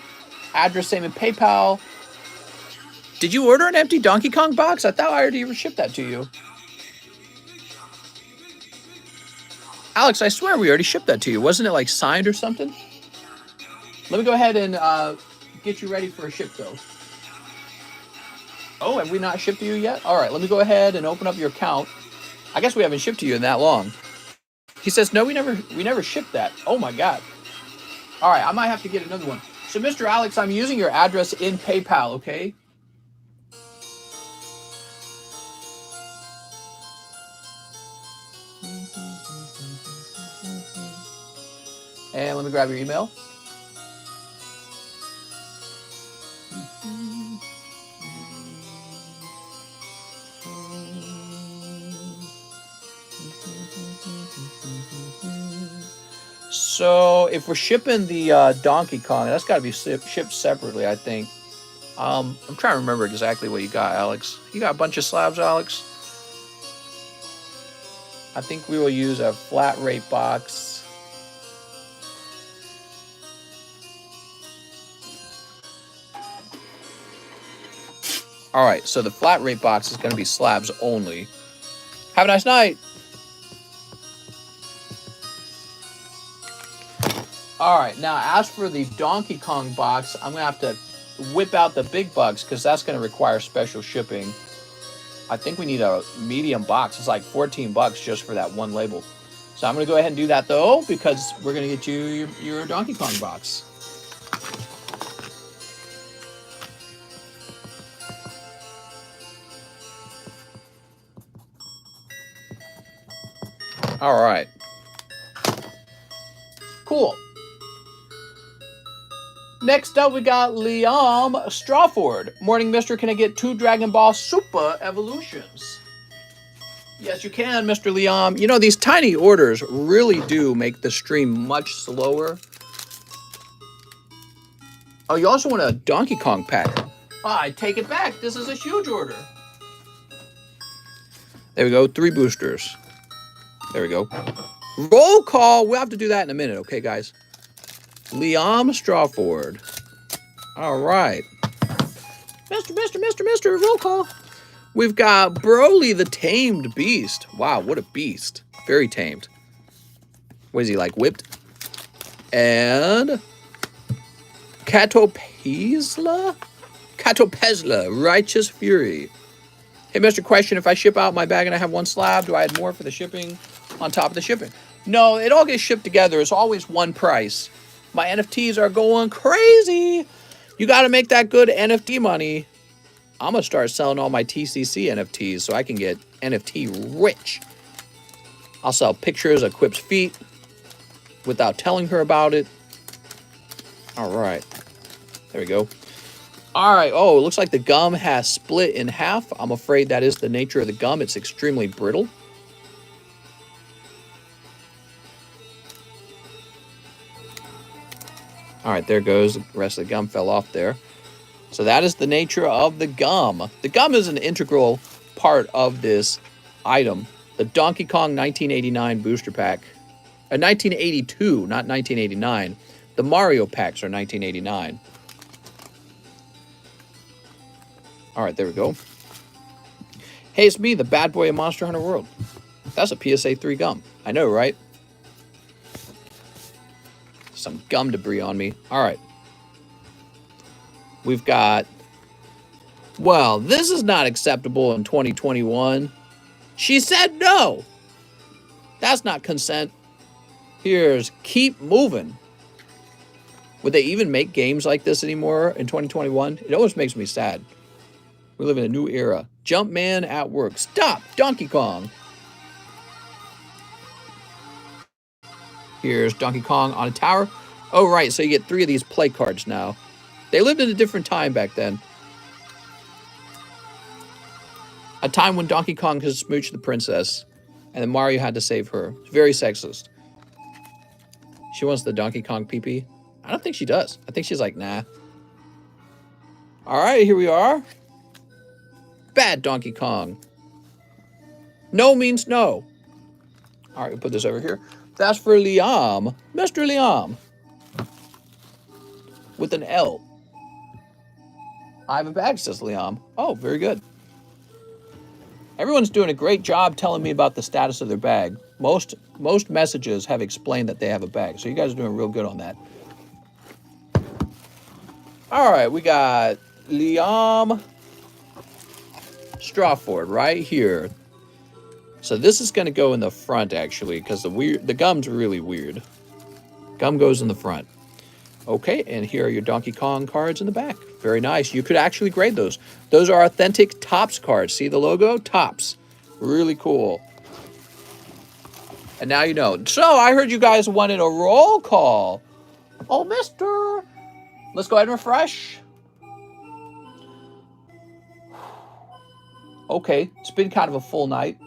Address same in PayPal. Did you order an empty Donkey Kong box? I thought I already shipped that to you. Alex, I swear we already shipped that to you. Wasn't it like signed or something? Let me go ahead and get you ready for a ship, though. Oh, have we not shipped to you yet? All right, let me go ahead and open up your account. I guess we haven't shipped to you in that long. He says, no, we never shipped that. Oh my God. All right, I might have to get another one. So, Mr. Alex, I'm using your address in PayPal, okay? And let me grab your email. So if we're shipping the Donkey Kong, that's got to be shipped separately, I think. I'm trying to remember exactly what you got, Alex. You got a bunch of slabs, Alex? I think we will use a flat rate box. All right, so the flat rate box is going to be slabs only. Have a nice night. All right, now as for the Donkey Kong box, I'm going to have to whip out the big bucks because that's going to require special shipping. I think we need a medium box. It's like 14 bucks just for that one label. So I'm going to go ahead and do that, though, because we're going to get you your Donkey Kong box. All right. Cool. Next up, we got Liam Strawford. Morning, mister. Can I get 2 Dragon Ball Super Evolutions? Yes, you can, Mr. Liam. You know, these tiny orders really do make the stream much slower. Oh, you also want a Donkey Kong pack. I take it back. This is a huge order. There we go. 3 boosters. There we go. Roll call. We'll have to do that in a minute, okay, guys? Liam Strawford. All right. Mister, roll call. We've got Broly the Tamed Beast. Wow, what a beast. Very tamed. What is he, like whipped? And Catopezla, Righteous Fury. Hey, Mr. Question, if I ship out my bag and I have 1 slab, do I add more for the shipping on top of the shipping? No, it all gets shipped together. It's always one price. My NFTs are going crazy. You got to make that good NFT money. I'm going to start selling all my TCC NFTs so I can get NFT rich. I'll sell pictures of Quip's feet without telling her about it. All right. There we go. All right. Oh, it looks like the gum has split in half. I'm afraid that is the nature of the gum. It's extremely brittle. All right, there goes. The rest of the gum fell off there. So that is the nature of the gum. The gum is an integral part of this item. The Donkey Kong 1989 booster pack. 1982, not 1989. The Mario packs are 1989. All right, there we go. Hey, it's me, the bad boy of Monster Hunter World. That's a PSA 3 gum. I know, right? Some gum debris on me. All right. We've got, well, this is not acceptable in 2021. She said no. That's not consent. Here's Keep Moving. Would they even make games like this anymore in 2021? It always makes me sad. We live in a new era. Jumpman at work. Stop, Donkey Kong. Here's Donkey Kong on a tower. Oh, right, so you get 3 of these play cards now. They lived in a different time back then. A time when Donkey Kong could smooch the princess, and then Mario had to save her. It's very sexist. She wants the Donkey Kong pee-pee. I don't think she does. I think she's like, nah. All right, here we are. Bad Donkey Kong. No means no. All right, we'll put this over here. That's for Liam. Mr. Liam. With an L. I have a bag, says Liam. Oh, very good. Everyone's doing a great job telling me about the status of their bag. Most messages have explained that they have a bag. So you guys are doing real good on that. All right, we got Liam Strawford right here. So this is going to go in the front, actually, because the gum's really weird. Gum goes in the front. Okay, and here are your Donkey Kong cards in the back. Very nice. You could actually grade those. Those are authentic Topps cards. See the logo? Topps. Really cool. And now you know. So I heard you guys wanted a roll call. Oh, mister. Let's go ahead and refresh. Okay, it's been kind of a full night.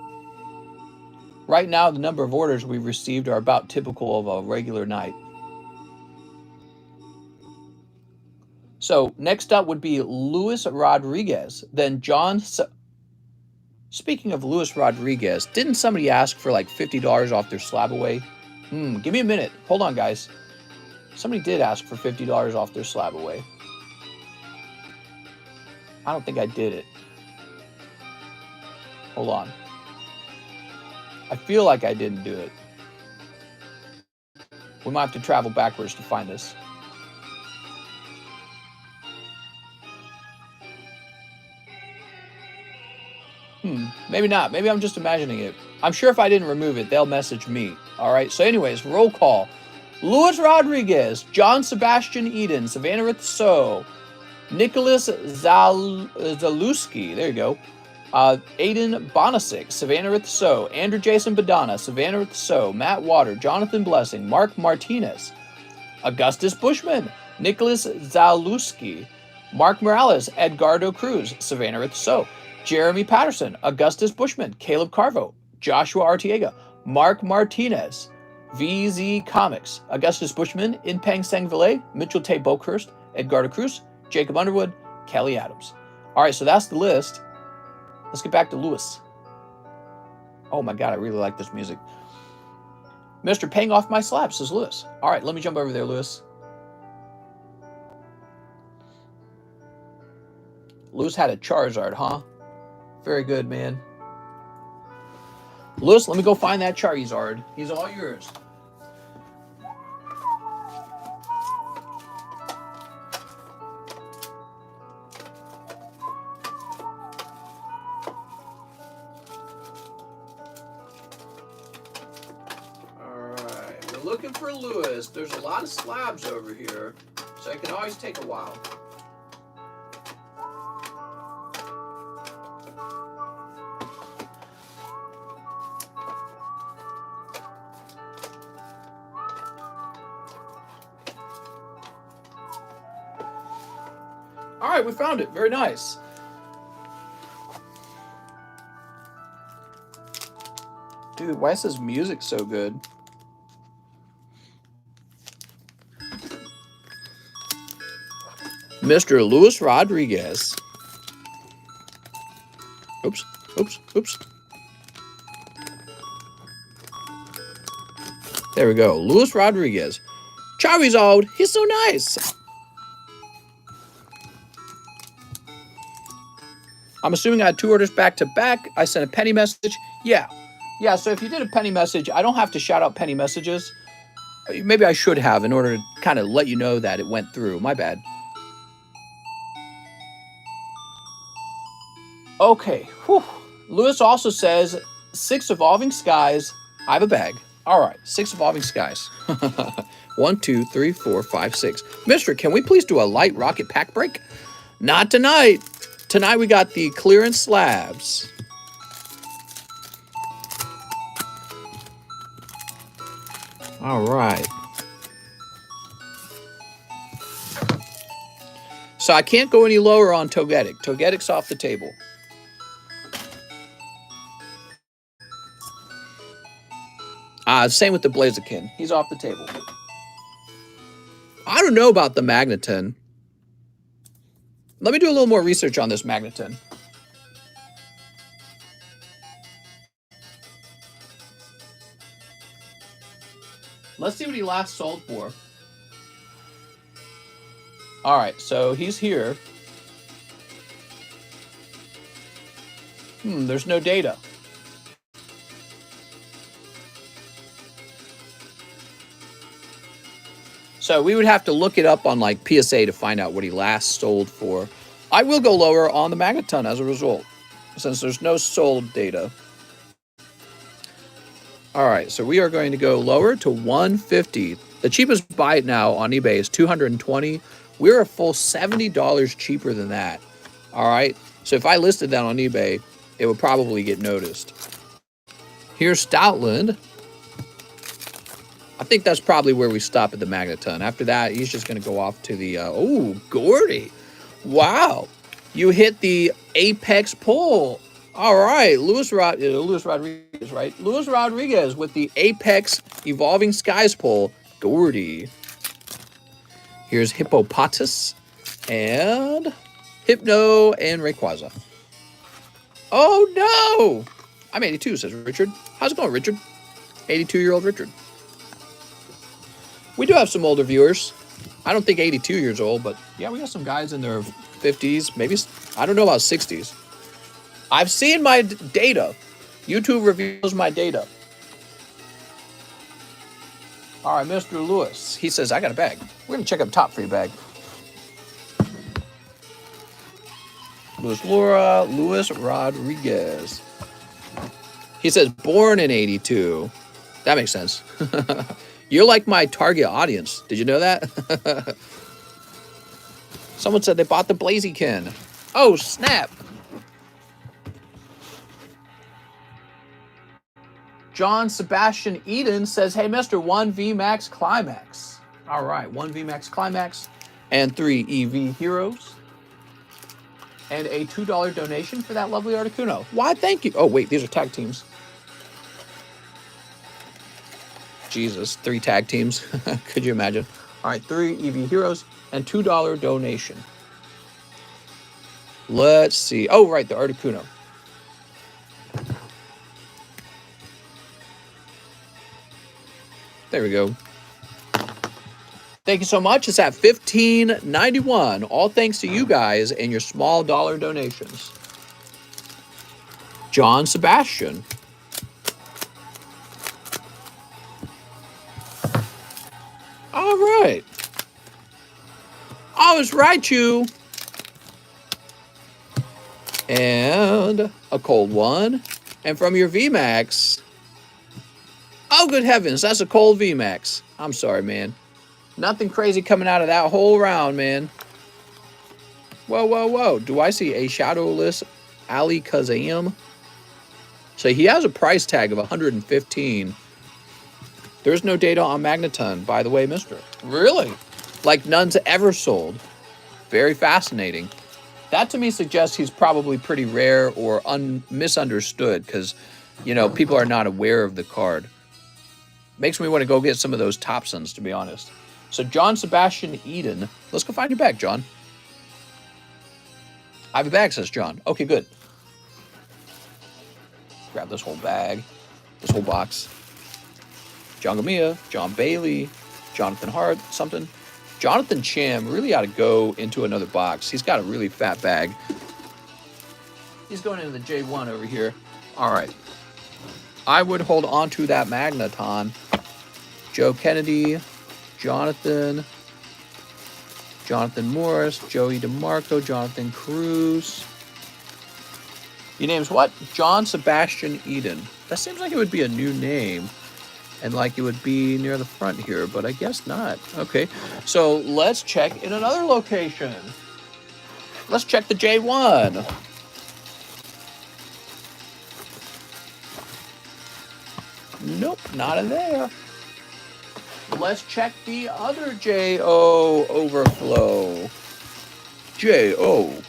Right now, the number of orders we've received are about typical of a regular night. So next up would be Luis Rodriguez. Then John. Speaking of Luis Rodriguez, didn't somebody ask for like $50 off their slab away? Give me a minute. Hold on, guys. Somebody did ask for $50 off their slab away. I don't think I did it. Hold on. I feel like I didn't do it. We might have to travel backwards to find this. Maybe not. Maybe I'm just imagining it. I'm sure if I didn't remove it, they'll message me. All right. So anyways, roll call. Luis Rodriguez, John Sebastian Eden, Savannah Ritso, Nicholas Zalewski. There you go. Aiden Bonasic, Savannah Ritso, Andrew Jason Badana, Savannah Ritso, Matt Water, Jonathan Blessing, Mark Martinez, Augustus Bushman, Nicholas Zalewski, Mark Morales, Edgardo Cruz, Savannah Ritso, Jeremy Patterson, Augustus Bushman, Caleb Carvo, Joshua Artiega, Mark Martinez, VZ Comics, Augustus Bushman, Inpeng Sengvile, Mitchell Tay Boakhurst, Edgardo Cruz, Jacob Underwood, Kelly Adams. All right, so that's the list. Let's get back to Lewis. Oh my God, I really like this music. Mr. Paying Off My Slab, says Lewis. All right, let me jump over there, Lewis. Lewis had a Charizard, huh? Very good, man. Lewis, let me go find that Charizard. He's all yours. Alright, we're looking for Lewis. There's a lot of slabs over here, so it can always take a while. All right, we found it. Very nice. Dude, why is this music so good? Mr. Luis Rodriguez. Oops, oops, oops. There we go. Luis Rodriguez. Charizard, he's so nice. I'm assuming I had 2 orders back to back. I sent a penny message. Yeah, so if you did a penny message, I don't have to shout out penny messages. Maybe I should have in order to kind of let you know that it went through. My bad. Okay. Whew. Lewis also says, 6 Evolving Skies. I have a bag. All right, 6 Evolving Skies. 1, 2, 3, 4, 5, 6. Mister, can we please do a light rocket pack break? Not tonight. Tonight we got the clearance slabs. All right. So I can't go any lower on Togetic. Togetic's off the table. Same with the Blaziken. He's off the table. I don't know about the Magneton. Let me do a little more research on this Magneton. Let's see what he last sold for. All right, so he's here. There's no data. So we would have to look it up on like PSA to find out what he last sold for. I will go lower on the Magneton as a result, since there's no sold data. All right, so we are going to go lower to 150. The cheapest buy now on eBay is 220. We're a full $70 cheaper than that. All right, so if I listed that on eBay, it would probably get noticed. Here's Stoutland. I think that's probably where we stop at the Magneton. After that, he's just going to go off to the, oh, Gordy. Wow. You hit the apex pull. All right, Luis Rodriguez, right? Luis Rodriguez with the Apex Evolving Skies pull. Gordy. Here's Hippopotas and Hypno and Rayquaza. Oh, no. I'm 82, says Richard. How's it going, Richard? 82-year-old Richard. We do have some older viewers. I don't think 82 years old, but yeah, we got some guys in their 50s, maybe, I don't know about 60s. I've seen my data. YouTube reveals my data. All right, Mr. Lewis. He says, I got a bag. We're going to check up top for your bag. Luis Rodriguez. He says, born in 82. That makes sense. You're like my target audience. Did you know that? Someone said they bought the Blaziken. Oh, snap. John Sebastian Eden says, hey, Mr. 1 VMAX Climax. All right, 1 VMAX Climax and 3 EV Heroes. And a $2 donation for that lovely Articuno. Why, thank you. Oh, wait, these are tag teams. Jesus, 3 tag teams. Could you imagine? All right, 3 EV Heroes and $2 donation. Let's see. Oh, right, the Articuno. There we go. Thank you so much. It's at $15.91. All thanks to you guys and your small dollar donations. John Sebastian. All right. I was right, you. And a cold one. And from your VMAX. Oh, good heavens. That's a cold VMAX. I'm sorry, man. Nothing crazy coming out of that whole round, man. Whoa, whoa, whoa. Do I see a shadowless Ali Kazam? So he has a price tag of $115. There's no data on Magneton, by the way, mister. Really? Like none's ever sold. Very fascinating. That to me suggests he's probably pretty rare or misunderstood because, you know, people are not aware of the card. Makes me want to go get some of those Topsons, to be honest. So John Sebastian Eden. Let's go find your bag, John. I have a bag, says John. Okay, good. Grab this whole bag. This whole box. John Gamia, John Bailey, Jonathan Hart, something. Jonathan Cham really ought to go into another box. He's got a really fat bag. He's going into the J1 over here. All right. I would hold on to that Magneton. Joe Kennedy, Jonathan Morris, Joey DeMarco, Jonathan Cruz. Your name's what? John Sebastian Eden. That seems like it would be a new name. And like it would be near the front here, but I guess not. Okay, so let's check in another location. Let's check the J1. Nope, not in there. Let's check the other J.O. overflow. J.O.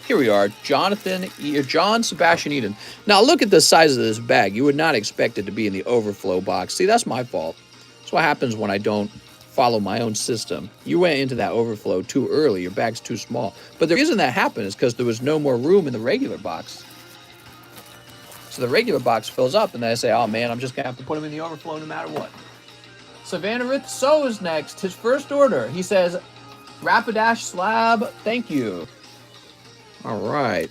Here we are, John Sebastian Eden. Now look at the size of this bag. You would not expect it to be in the overflow box. See, that's my fault. That's what happens when I don't follow my own system. You went into that overflow too early. Your bag's too small. But the reason that happened is because there was no more room in the regular box. So the regular box fills up, and then I say, oh man, I'm just going to have to put him in the overflow no matter what. Savannah Ritzo is next. His first order. He says, Rapidash Slab, thank you. All right.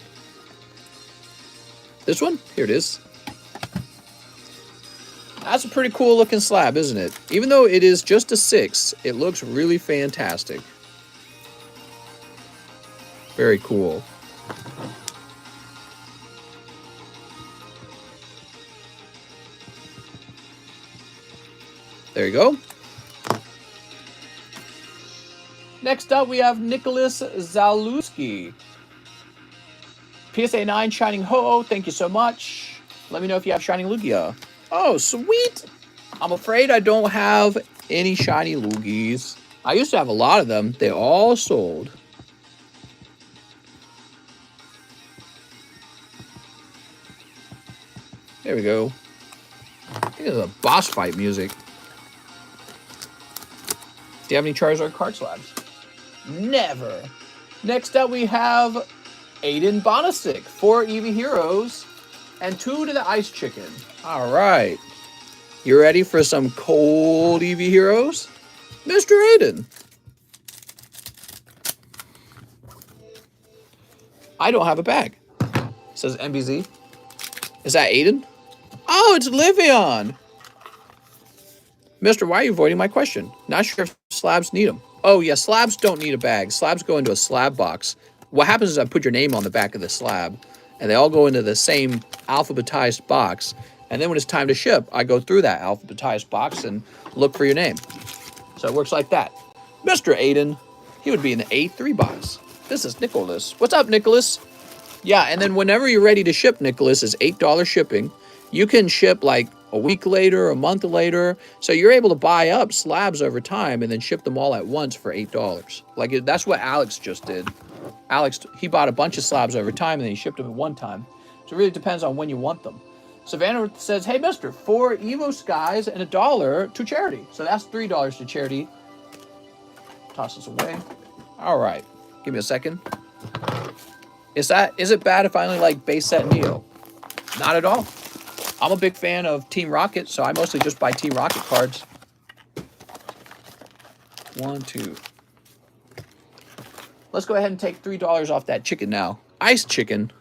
This one? Here it is. That's a pretty cool looking slab, isn't it? Even though it is just a 6, it looks really fantastic. Very cool. There you go. Next up, we have Nicholas Zalewski. PSA 9 Shining Ho-Oh, thank you so much. Let me know if you have Shining Lugia. Oh, sweet. I'm afraid I don't have any shiny Lugies. I used to have a lot of them. They all sold. There we go. I think it's a boss fight music. Do you have any Charizard card slabs? Never. Next up, we have Aiden Bonasic, 4 Eevee Heroes, and 2 to the Ice Chicken. All right. You ready for some cold Eevee Heroes? Mr. Aiden. I don't have a bag. It says MBZ. Is that Aiden? Oh, it's Livion. Mister, why are you avoiding my question? Not sure if slabs need them. Oh, yeah, slabs don't need a bag. Slabs go into a slab box. What happens is I put your name on the back of the slab, and they all go into the same alphabetized box. And then when it's time to ship, I go through that alphabetized box and look for your name. So it works like that. Mr. Aiden, he would be in the A3 box. This is Nicholas. What's up, Nicholas? Yeah, and then whenever you're ready to ship, Nicholas, is $8 shipping. You can ship like a week later, a month later. So you're able to buy up slabs over time and then ship them all at once for $8. Like that's what Alex just did. Alex, he bought a bunch of slabs over time and then he shipped them at one time. So it really depends on when you want them. Savannah says, hey, mister, 4 Evo Skies and $1 to charity. So that's $3 to charity. Toss this away. All right. Give me a second. Is it bad if I only like base set Neo? Not at all. I'm a big fan of Team Rocket, so I mostly just buy Team Rocket cards. 1, 2. Let's go ahead and take $3 off that chicken now. Ice chicken.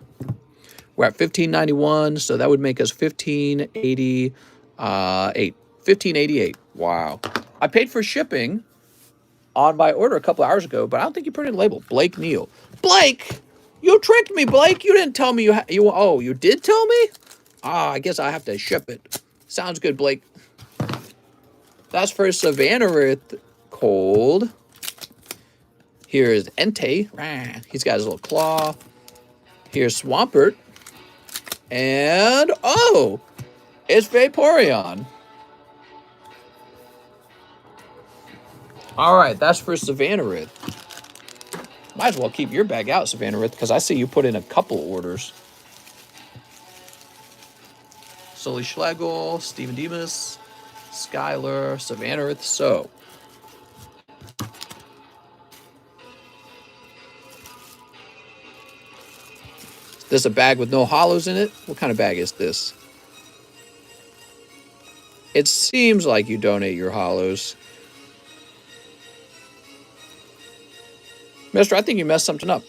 We're at $15.91, so that would make us $15.88. $15.88. Wow. I paid for shipping on my order a couple hours ago, but I don't think you printed a label. Blake Neal. Blake! You tricked me, Blake. You didn't tell me you did tell me? I guess I have to ship it. Sounds good, Blake. That's for Savannah Cold. Here's Entei. He's got his little claw. Here's Swampert. And, oh, it's Vaporeon. All right, that's for Savannah. Might as well keep your bag out, Savannah, because I see you put in a couple orders. Sully Schlegel, Steven Demas, Skylar, Savannah. So, is this a bag with no hollows in it? What kind of bag is this? It seems like you donate your hollows. Mister, I think you messed something up.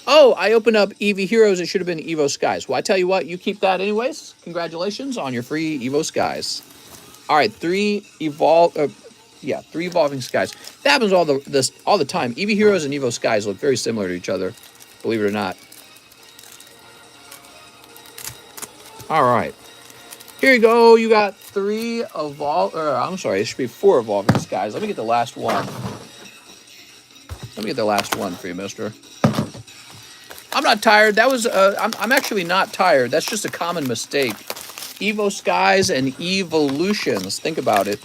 Oh, I opened up Eevee Heroes. It should have been Evo Skies. Well, I tell you what, you keep that anyways. Congratulations on your free Evo Skies. All right, 3 evolving skies. That happens all the time. Eevee Heroes and Evo Skies look very similar to each other, believe it or not. All right. Here you go. You got 3 I'm sorry, it should be 4 evolving skies. Let me get the last one. Let me get the last one for you, mister. I'm not tired. That was, I'm actually not tired. That's just a common mistake. Evo Skies and Evolutions. Think about it.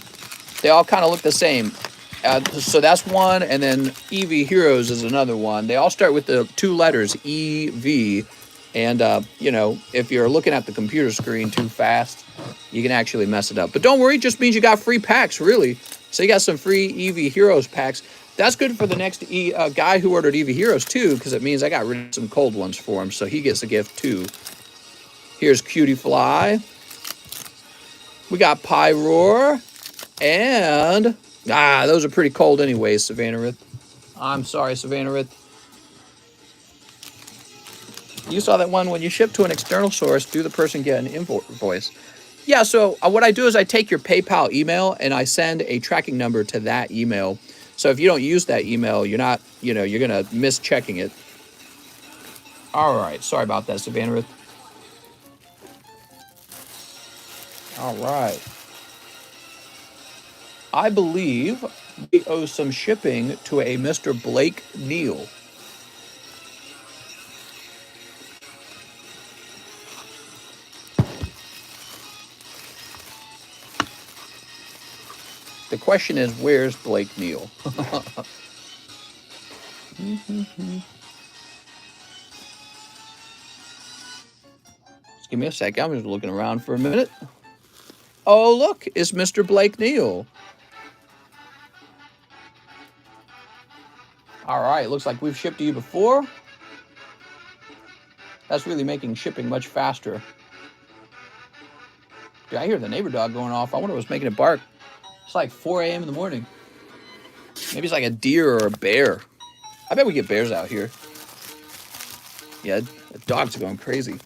They all kind of look the same. So that's one, and then Eevee Heroes is another one. They all start with the 2 letters, EV. And, you know, if you're looking at the computer screen too fast, you can actually mess it up. But don't worry, it just means you got free packs, really. So you got some free Eevee Heroes packs. That's good for the next guy who ordered Eevee Heroes, too, because it means I got rid of some cold ones for him, so he gets a gift, too. Here's Cutie Fly. We got Pyroar. And, those are pretty cold anyways, Savannah. I'm sorry, Savannah. You saw that one when you ship to an external source, do the person get an invoice? Yeah, so what I do is I take your PayPal email and I send a tracking number to that email. So if you don't use that email, you're not, you know, you're going to miss checking it. All right. Sorry about that, Savannah. All right. I believe we owe some shipping to a Mr. Blake Neal. The question is, where's Blake Neal? Just give me a second. I'm just looking around for a minute. Oh, look, it's Mr. Blake Neal. All right, looks like we've shipped to you before. That's really making shipping much faster. Dude, I hear the neighbor dog going off. I wonder what's making it bark. It's like 4 a.m. in the morning. Maybe it's like a deer or a bear. I bet we get bears out here. Yeah, the dogs are going crazy.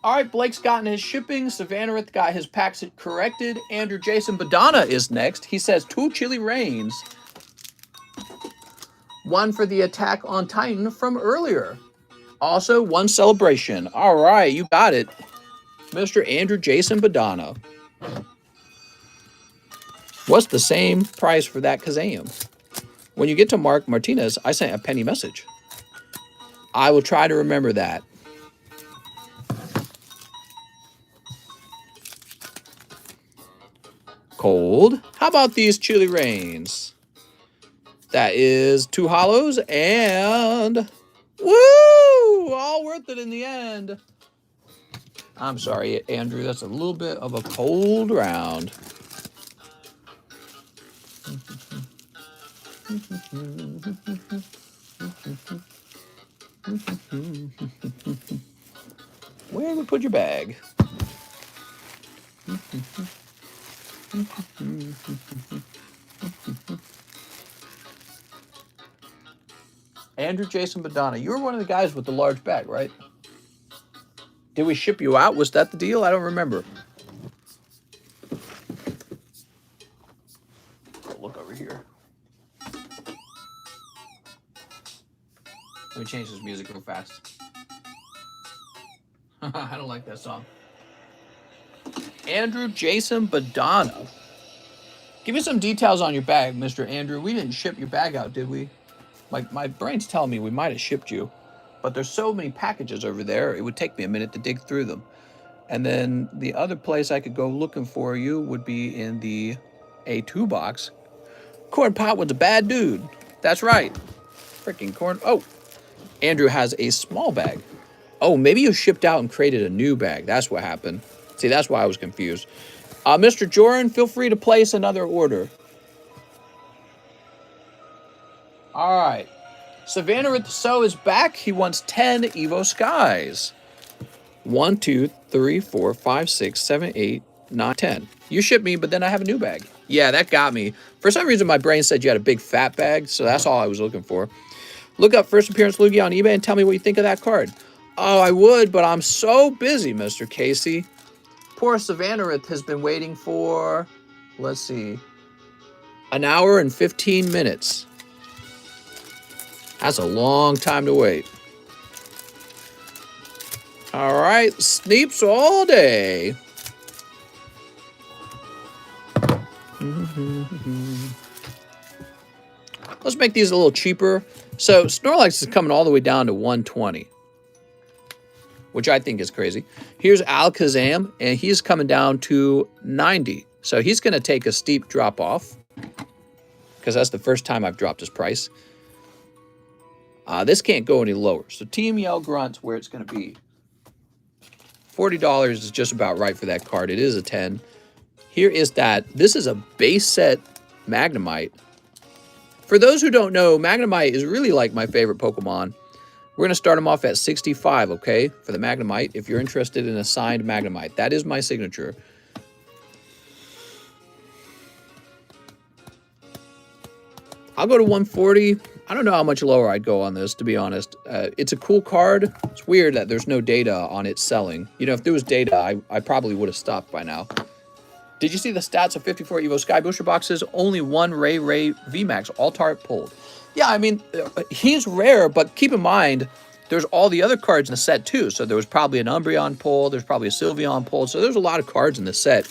All right, Blake's gotten his shipping. Savannah got his packs corrected. Andrew Jason Badana is next. He says 2 chili rains. 1 for the attack on Titan from earlier. Also, 1 celebration. All right, you got it. Mr. Andrew Jason Badana. What's the same price for that Kazam? When you get to Mark Martinez, I sent a penny message. I will try to remember that. Cold. How about these chili rains? That is 2 hollows and woo! All worth it in the end. I'm sorry, Andrew. That's a little bit of a cold round. Where did we put your bag? Andrew Jason Badana, you were one of the guys with the large bag, right? Did we ship you out? Was that the deal? I don't remember. I'll look over here. Let me change this music real fast. I don't like that song. Andrew Jason Badana. Give me some details on your bag, Mr. Andrew. We didn't ship your bag out, did we? My brain's telling me we might have shipped you, but there's so many packages over there, it would take me a minute to dig through them. And then the other place I could go looking for you would be in the A2 box. Corn Pot was a bad dude. That's right. Freaking corn. Oh, Andrew has a small bag. Oh, maybe you shipped out and created a new bag. That's what happened. See, that's why I was confused. Mr. Joran, feel free to place another order. All right. Savannah So is back. He wants 10 Evo Skies. 1, 2, 3, 4, 5, 6, 7, 8, 9, 10. You shipped me, but then I have a new bag. Yeah, that got me. For some reason, my brain said you had a big fat bag, so that's all I was looking for. Look up First Appearance Lugia on eBay and tell me what you think of that card. Oh, I would, but I'm so busy, Mr. Casey. Poor Savannah has been waiting for, let's see, 1 hour and 15 minutes. That's a long time to wait. All right, Sneeps all day. Let's make these a little cheaper. So Snorlax is coming all the way down to 120, which I think is crazy. Here's Alakazam, and he's coming down to 90. So he's going to take a steep drop off because that's the first time I've dropped his price. This can't go any lower. So Team Yell Grunt's where it's going to be. $40 is just about right for that card. It is a 10. Here is that. This is a base set Magnemite. For those who don't know, Magnemite is really like my favorite Pokemon. We're going to start them off at 65, okay, for the Magnemite. If you're interested in a signed Magnemite, that is my signature. I'll go to 140. I don't know how much lower I'd go on this, to be honest. It's a cool card. It's weird that there's no data on it selling. You know, if there was data, I probably would have stopped by now. Did you see the stats of 54 Evo Sky Booster boxes? Only 1 Ray VMAX, all target pulled. Yeah, I mean, he's rare, but keep in mind, there's all the other cards in the set too. So there was probably an Umbreon pull, there's probably a Sylveon pull. So there's a lot of cards in the set.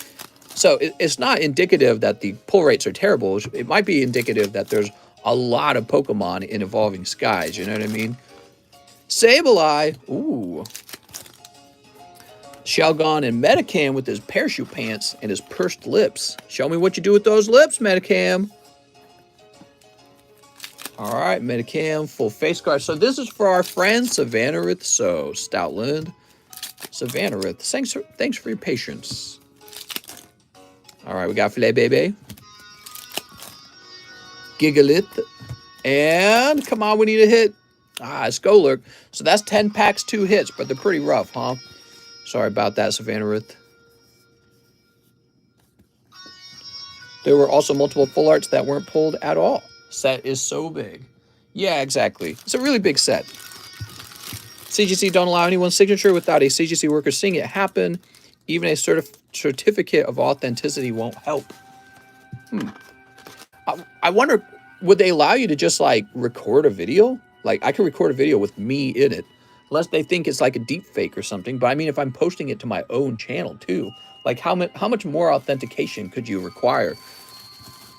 So it's not indicative that the pull rates are terrible. It might be indicative that there's a lot of Pokemon in Evolving Skies. You know what I mean? Sableye. Ooh. Shelgon and Metacam with his parachute pants and his pursed lips. Show me what you do with those lips, Metacam. All right, Metacam, full face guard. So this is for our friend Savannah So Stoutland. Savannah thanks for your patience. All right, we got Filet Bebe. Gigalith. And come on, we need a hit. Skolurk. So that's 10 packs, 2 hits, but they're pretty rough, huh? Sorry about that, Savannah. There were also multiple full arts that weren't pulled at all. Set is so big. Yeah, exactly. It's a really big set. CGC don't allow anyone's signature without a CGC worker seeing it happen. Even a certificate of authenticity won't help. I wonder, would they allow you to just like record a video? Like I can record a video with me in it, unless they think it's like a deep fake or something. But I mean, if I'm posting it to my own channel too, like how much more authentication could you require?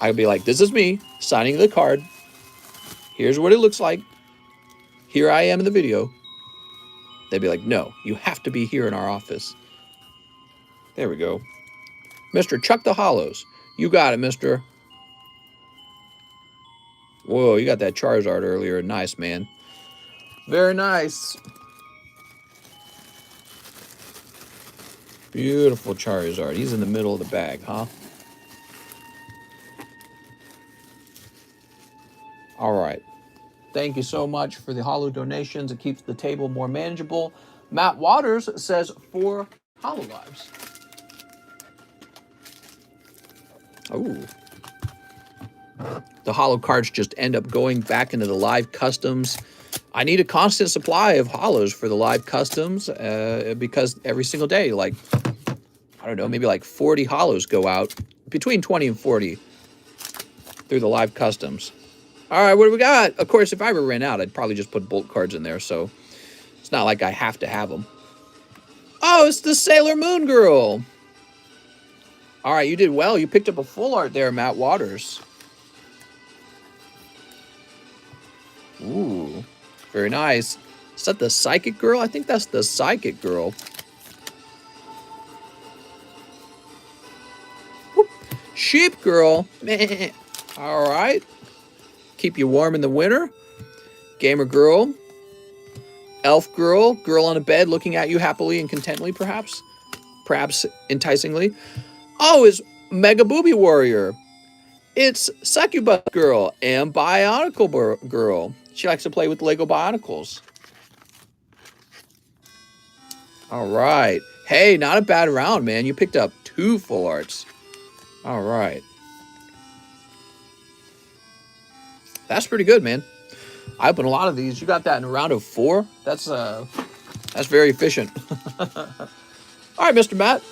I'd be like, this is me signing the card. Here's what it looks like. Here I am in the video. They'd be like, no, you have to be here in our office. There we go. Mr. Chuck the Hollows. You got it, mister. Whoa, you got that Charizard earlier. Nice, man. Very nice. Beautiful Charizard. He's in the middle of the bag, huh? All right. Thank you so much for the hollow donations. It keeps the table more manageable. Matt Waters says 4 hollow lives. Oh. The hollow cards just end up going back into the live customs. I need a constant supply of hollows for the live customs because every single day, like, I don't know, maybe like 40 hollows go out, between 20 and 40 through the live customs. All right, what do we got? Of course, if I ever ran out, I'd probably just put bulk cards in there, so it's not like I have to have them. Oh, it's the Sailor Moon girl. All right, you did well. You picked up a full art there, Matt Waters. Ooh, very nice. Is that the Psychic Girl? I think that's the Psychic Girl. Whoop. Sheep Girl. All right. Keep you warm in the winter. Gamer Girl. Elf Girl. Girl on a bed looking at you happily and contently, perhaps. Perhaps enticingly. Oh, it's Mega Booby Warrior. It's Succubus Girl and Bionicle Girl. She likes to play with Lego Bionicles. All right. Hey, not a bad round, man. You picked up 2 full arts. All right. That's pretty good, man. I opened a lot of these. You got that in a round of 4. That's very efficient. All right, Mr. Matt.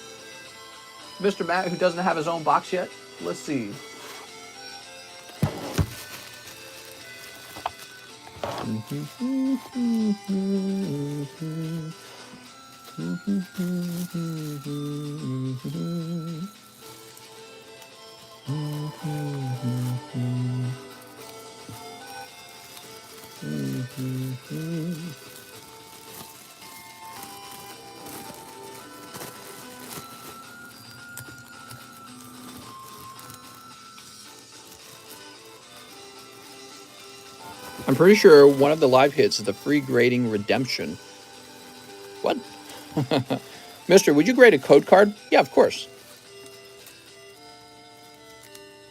Mr. Matt, who doesn't have his own box yet. Let's see. I'm pretty sure one of the live hits is the free grading redemption. What? Mister, would you grade a code card? Yeah, of course.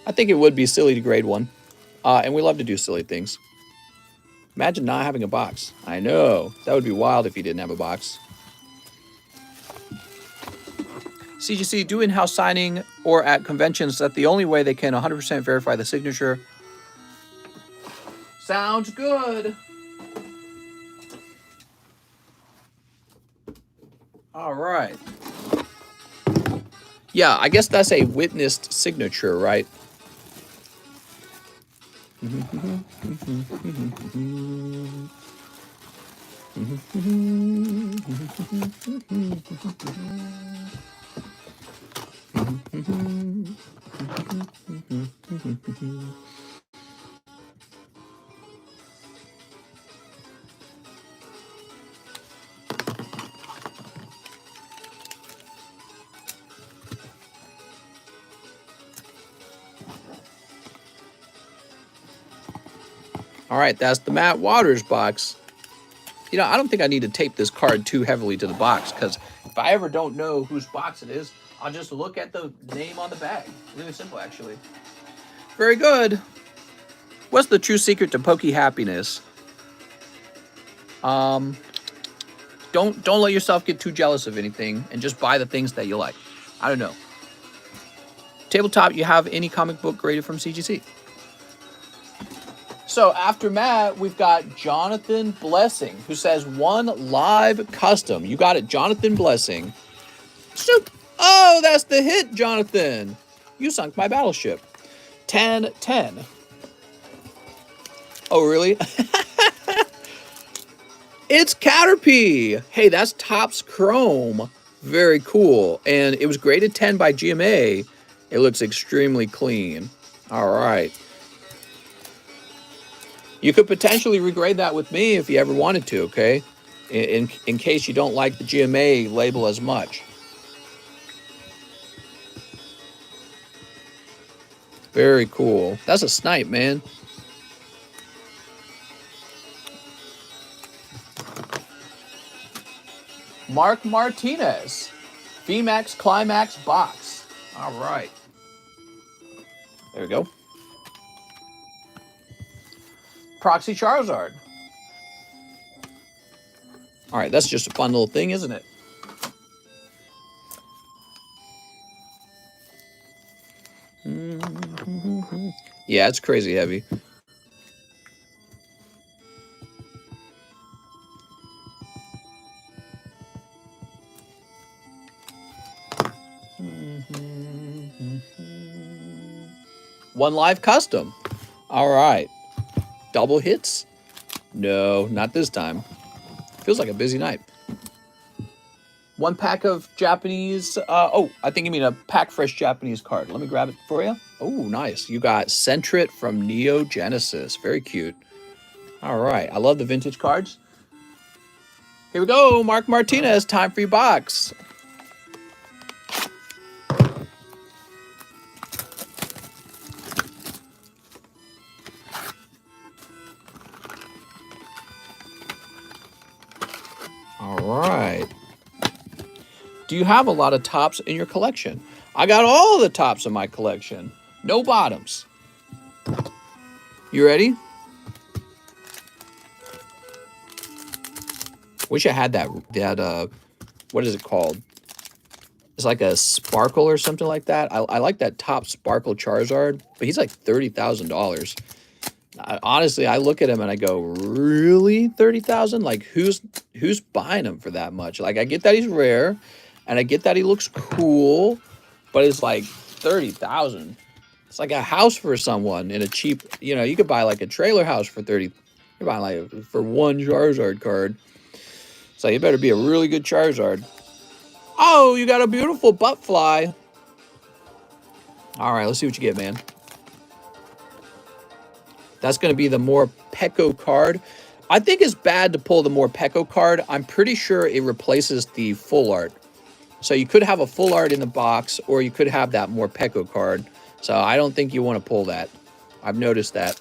I think it would be silly to grade one. And we love to do silly things. Imagine not having a box. I know. That would be wild if you didn't have a box. CGC, do in-house signing or at conventions. That's the only way they can 100% verify the signature. Sounds good. All right. Yeah, I guess that's a witnessed signature, right? All right, that's the Matt Waters box. You know, I don't think I need to tape this card too heavily to the box, because if I ever don't know whose box it is, I'll just look at the name on the bag. Really simple, actually. Very good. What's the true secret to pokey happiness? Don't let yourself get too jealous of anything, and just buy the things that you like. I don't know. Tabletop, you have any comic book graded from CGC? So after Matt, we've got Jonathan Blessing, who says 1 live custom. You got it, Jonathan Blessing. Soup. Oh, that's the hit, Jonathan. You sunk my battleship. 10-10. Oh, really? It's Caterpie. Hey, that's Topps Chrome. Very cool. And it was graded 10 by GMA. It looks extremely clean. All right. You could potentially regrade that with me if you ever wanted to, okay? In case you don't like the GMA label as much. Very cool. That's a snipe, man. Mark Martinez. VMAX Climax box. All right. There we go. Proxy Charizard. All right, that's just a fun little thing, isn't it? Yeah, it's crazy heavy. One live custom. All right. Double hits? No, not this time. Feels like a busy night. 1 pack of Japanese. I think you mean a pack fresh Japanese card. Let me grab it for you. Oh, nice. You got Sentret from Neo Genesis. Very cute. All right. I love the vintage cards. Here we go. Mark Martinez. Time for your box. All right. Do you have a lot of tops in your collection? I got all the tops in my collection. No bottoms. You ready? Wish I had that what is it called? It's like a sparkle or something like that. I like that top sparkle Charizard, but he's like $30,000. Honestly, I look at him and I go, really? 30,000? Like who's buying him for that much? Like I get that he's rare and I get that he looks cool, but it's like 30,000. It's like a house for someone in a cheap, you could buy like a trailer house for 30. You're buying like for 1 Charizard card. So you better be a really good Charizard. Oh, you got a beautiful butt fly. All right, let's see what you get, man. That's going to be the more Pecco card. I think it's bad to pull the more Pecco card. I'm pretty sure it replaces the full art. So you could have a full art in the box, or you could have that more Pecco card. So I don't think you want to pull that. I've noticed that.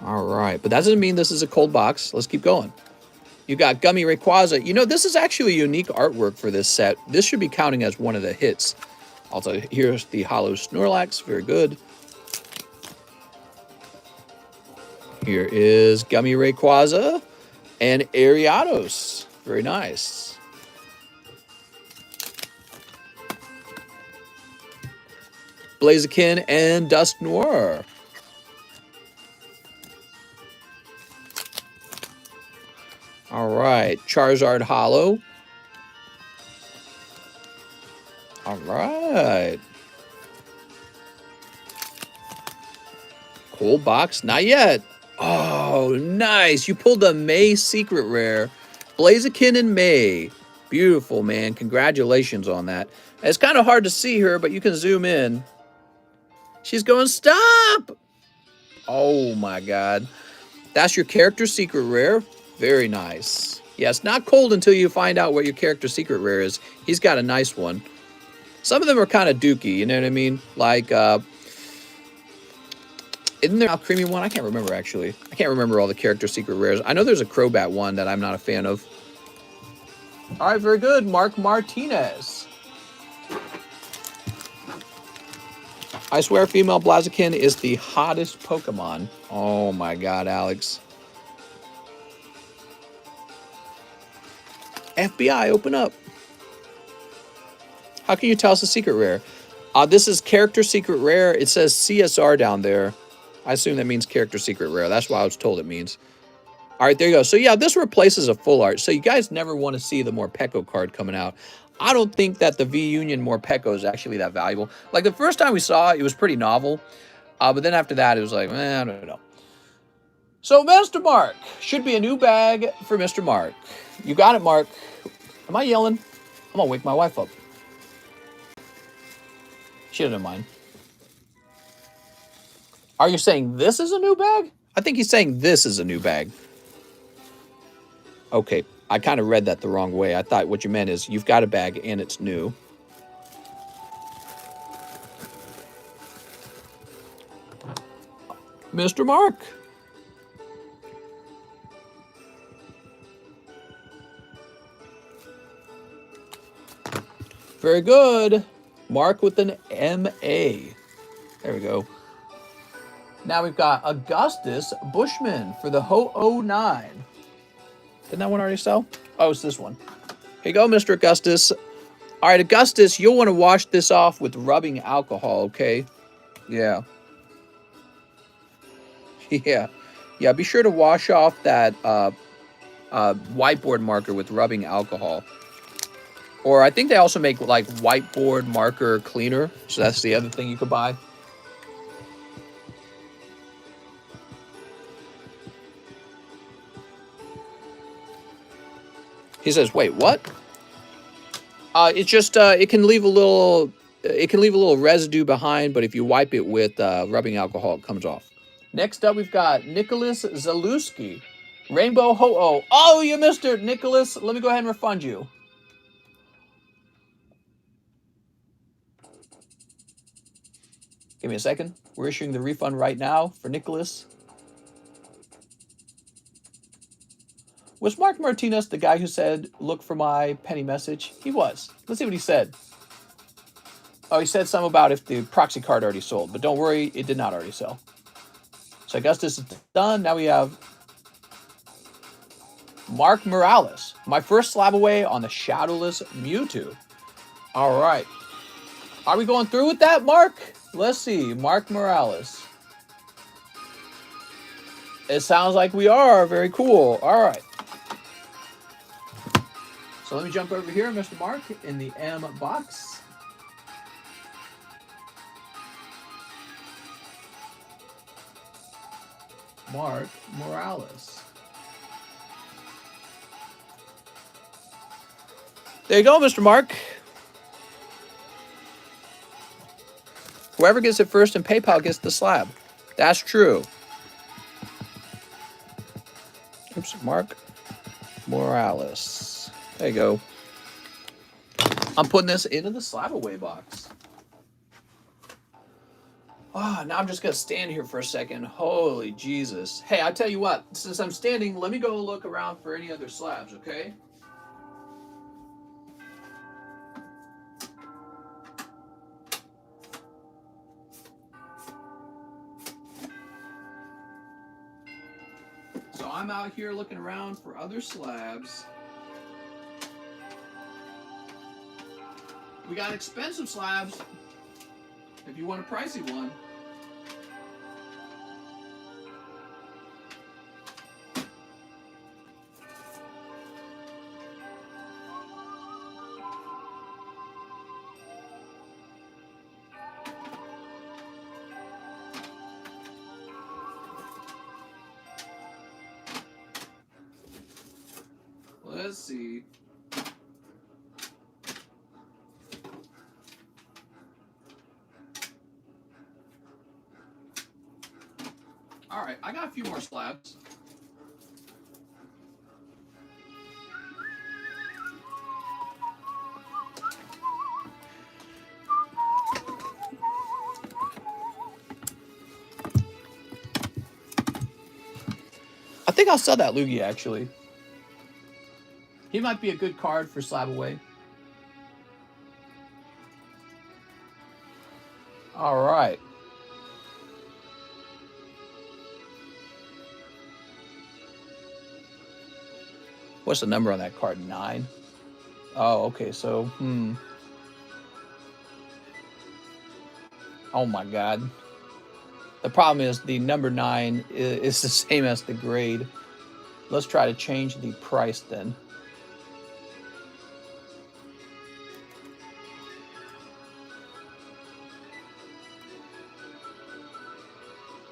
All right, but that doesn't mean this is a cold box. Let's keep going. You got Gummy Rayquaza. This is actually unique artwork for this set. This should be counting as one of the hits. Also, here's the Hollow Snorlax. Very good. Here is Gummy Rayquaza and Ariados. Very nice. Blaziken and Dusk Noir. All right, Charizard Hollow. All right. Cold box, not yet. Oh, nice. You pulled a May Secret Rare. Blaziken and May. Beautiful, man. Congratulations on that. It's kind of hard to see her, but you can zoom in. She's going, stop! Oh my God. That's your character secret rare. Very nice. Yeah, it's not cold until you find out what your character secret rare is. He's got a nice one. Some of them are kind of dookie, you know what I mean? Like, isn't there a creamy one? I can't remember, actually. I can't remember all the character secret rares. I know there's a Crobat one that I'm not a fan of. All right, very good. Mark Martinez. I swear female Blaziken is the hottest Pokemon. Oh my God, Alex. FBI, open up. How can you tell us a secret rare? This is character secret rare. It says CSR down there. I assume that means character secret rare. That's what I was told it means. All right, there you go. So yeah, this replaces a full art. So you guys never want to see the Morpeko card coming out. I don't think that the V-Union Morpeko is actually that valuable. Like the first time we saw it, it was pretty novel. But then after that, it was like, I don't know. So Mr. Mark, should be a new bag for Mr. Mark. You got it, Mark. Am I yelling? I'm gonna wake my wife up. She doesn't mind. Are you saying this is a new bag? I think he's saying this is a new bag. Okay, I kind of read that the wrong way. I thought what you meant is you've got a bag and it's new. Mr. Mark. Very good. Mark with an M-A. There we go. Now we've got Augustus Bushman for the Ho-09. Didn't that one already sell? Oh, it's this one. Here you go, Mr. Augustus. All right, Augustus, you'll want to wash this off with rubbing alcohol, okay? Yeah. Yeah. Yeah, be sure to wash off that whiteboard marker with rubbing alcohol. Or I think they also make, like, whiteboard marker cleaner. So that's the other thing you could buy. He says, wait, what? It's just, it can leave a little residue behind, but if you wipe it with rubbing alcohol, it comes off. Next up, we've got Nicholas Zalewski. Rainbow Ho-Oh. Oh, you missed it, Nicholas. Let me go ahead and refund you. Give me a second. We're issuing the refund right now for Nicholas. Was Mark Martinez the guy who said, look for my penny message? He was. Let's see what he said. Oh, he said something about if the proxy card already sold. But don't worry, it did not already sell. So Augustus is done. Now we have Mark Morales. My first slab away on the Shadowless Mewtwo. All right. Are we going through with that, Mark? Let's see. Mark Morales. It sounds like we are. Very cool. All right. So let me jump over here, Mr. Mark, in the M box. Mark Morales. There you go, Mr. Mark. Whoever gets it first in PayPal gets the slab. That's true. Oops, Mark Morales. There you go. I'm putting this into the slab away box. Oh, now I'm just going to stand here for a second. Holy Jesus. Hey, I tell you what, since I'm standing, let me go look around for any other slabs, okay? So I'm out here looking around for other slabs. We got expensive slabs. If you want a pricey one. Let's see. right, I got a few more slabs. I think I'll sell that Lugia, actually. He might be a good card for slab away. All right. What's the number on that card? 9? Oh, okay. So, Oh my God. The problem is the number 9 is the same as the grade. Let's try to change the price then.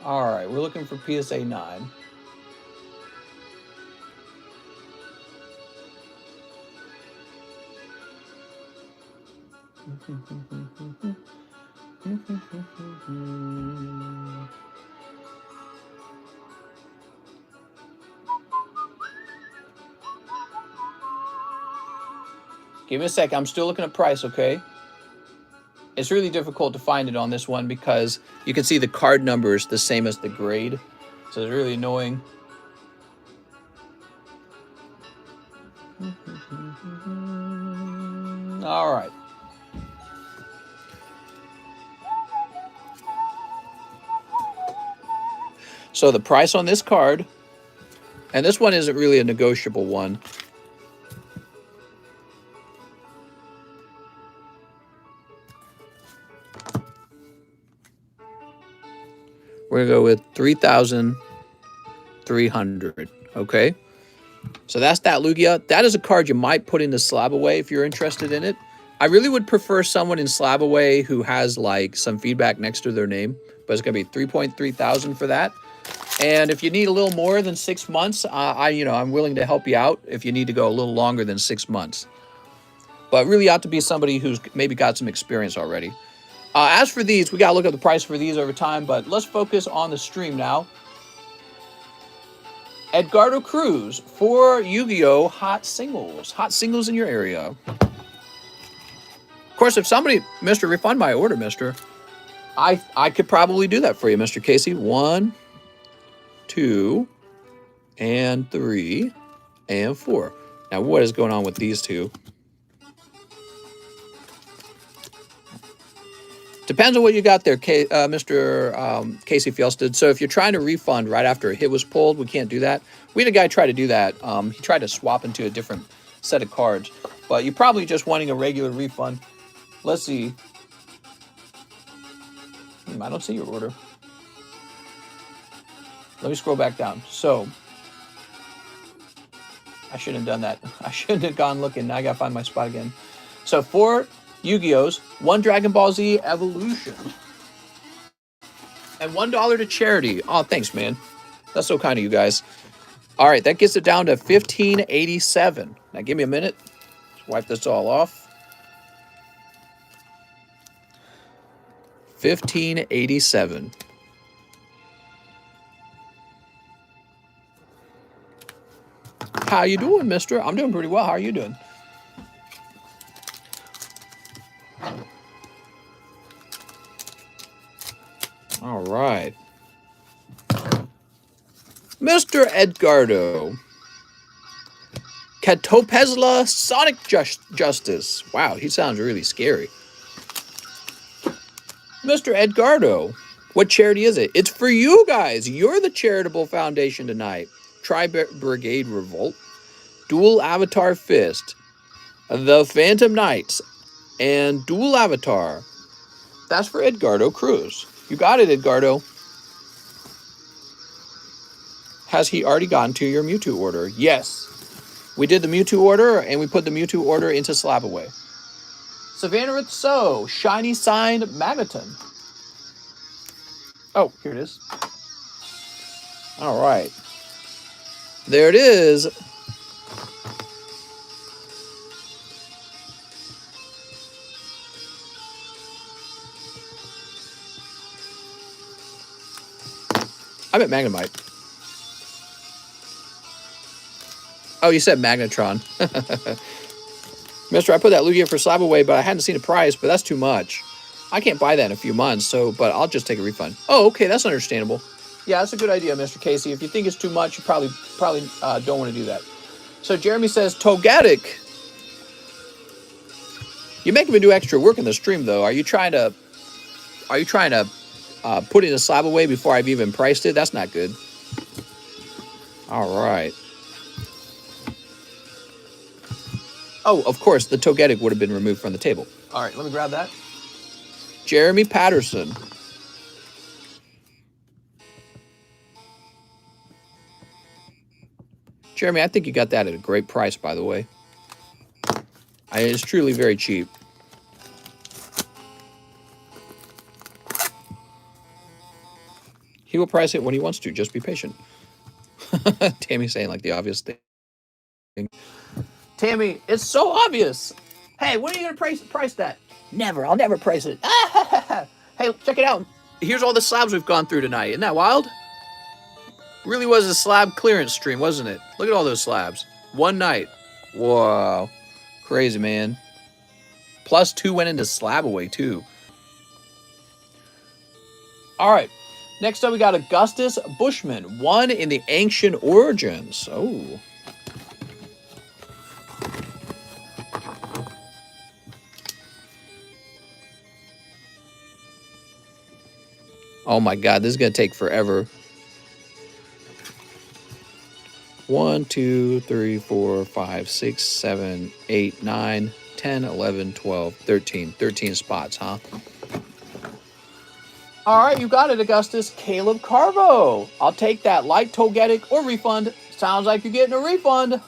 All right, we're looking for PSA 9. Give me a sec. I'm still looking at price, okay? It's really difficult to find it on this one because you can see the card number is the same as the grade. So it's really annoying. All right. So the price on this card, and this one isn't really a negotiable one. We're going to go with 3,300, okay? So that's that Lugia. That is a card you might put into Slab Away if you're interested in it. I really would prefer someone in Slab Away who has like some feedback next to their name, but it's going to be 3.3 thousand for that. And if you need a little more than 6 months, I'm willing to help you out if you need to go a little longer than 6 months. But really ought to be somebody who's maybe got some experience already. As for these, we got to look at the price for these over time, but let's focus on the stream now. Edgardo Cruz for Yu-Gi-Oh! Hot singles in your area. Of course, if somebody, Mr. Refund my order, Mr. I could probably do that for you, Mr. Casey. 1, 2, and 3, and 4. Now, what is going on with these two? Depends on what you got there, Mr. Casey Fjelsted. So if you're trying to refund right after a hit was pulled, we can't do that. We had a guy try to do that. He tried to swap into a different set of cards, but you're probably just wanting a regular refund. Let's see. I don't see your order. Let me scroll back down. So I shouldn't have done that. I shouldn't have gone looking. Now I got to find my spot again. So 4 Yu-Gi-Ohs, 1 Dragon Ball Z Evolution, and $1 to charity. Oh, thanks, man. That's so kind of you guys. All right, that gets it down to $15.87. Now, give me a minute. Let's wipe this all off. $15.87. How you doing, mister? I'm doing pretty well. How are you doing? All right. Mr. Edgardo. Catopesla Sonic Justice. Wow, he sounds really scary. Mr. Edgardo, what charity is it? It's for you guys. You're the charitable foundation tonight. Tri-Brigade Revolt, Dual Avatar Fist, The Phantom Knights, and Dual Avatar. That's for Edgardo Cruz. You got it, Edgardo. Has he already gotten to your Mewtwo order? Yes. We did the Mewtwo order, and we put the Mewtwo order into Slab Away. Savannah with So, Shiny Signed Magneton. Oh, here it is. All right. There it is. I meant Magnemite. Oh, you said Magnetron. Mister, I put that Lugia for slab away, but I hadn't seen a price, but that's too much. I can't buy that in a few months, so, but I'll just take a refund. Oh, okay, that's understandable. Yeah, that's a good idea, Mr. Casey. If you think it's too much, you probably don't want to do that. So Jeremy says, Togetic. You're making me do extra work in the stream, though. Are you trying to put in a slab away before I've even priced it? That's not good. All right. Oh, of course, the Togetic would have been removed from the table. All right, let me grab that. Jeremy Patterson. Jeremy, I think you got that at a great price, by the way. It's truly very cheap. He will price it when he wants to. Just be patient. Tammy's saying like the obvious thing. Tammy, it's so obvious. Hey, when are you going to price that? Never. I'll never price it. Hey, check it out. Here's all the slabs we've gone through tonight. Isn't that wild? Really was a slab clearance stream, wasn't it? Look at all those slabs. One night. Whoa. Crazy, man. Plus 2 went into slab away, too. All right. Next up, we got Augustus Bushman. 1 in the Ancient Origins. Oh. Oh my God, this is going to take forever. 1, 2, 3, 4, 5, 6, 7, 8, 9, 10, 11, 12, 13. 13 spots, huh? All right, you got it, Augustus. Caleb Carvo. I'll take that. Light Togetic or refund. Sounds like you're getting a refund.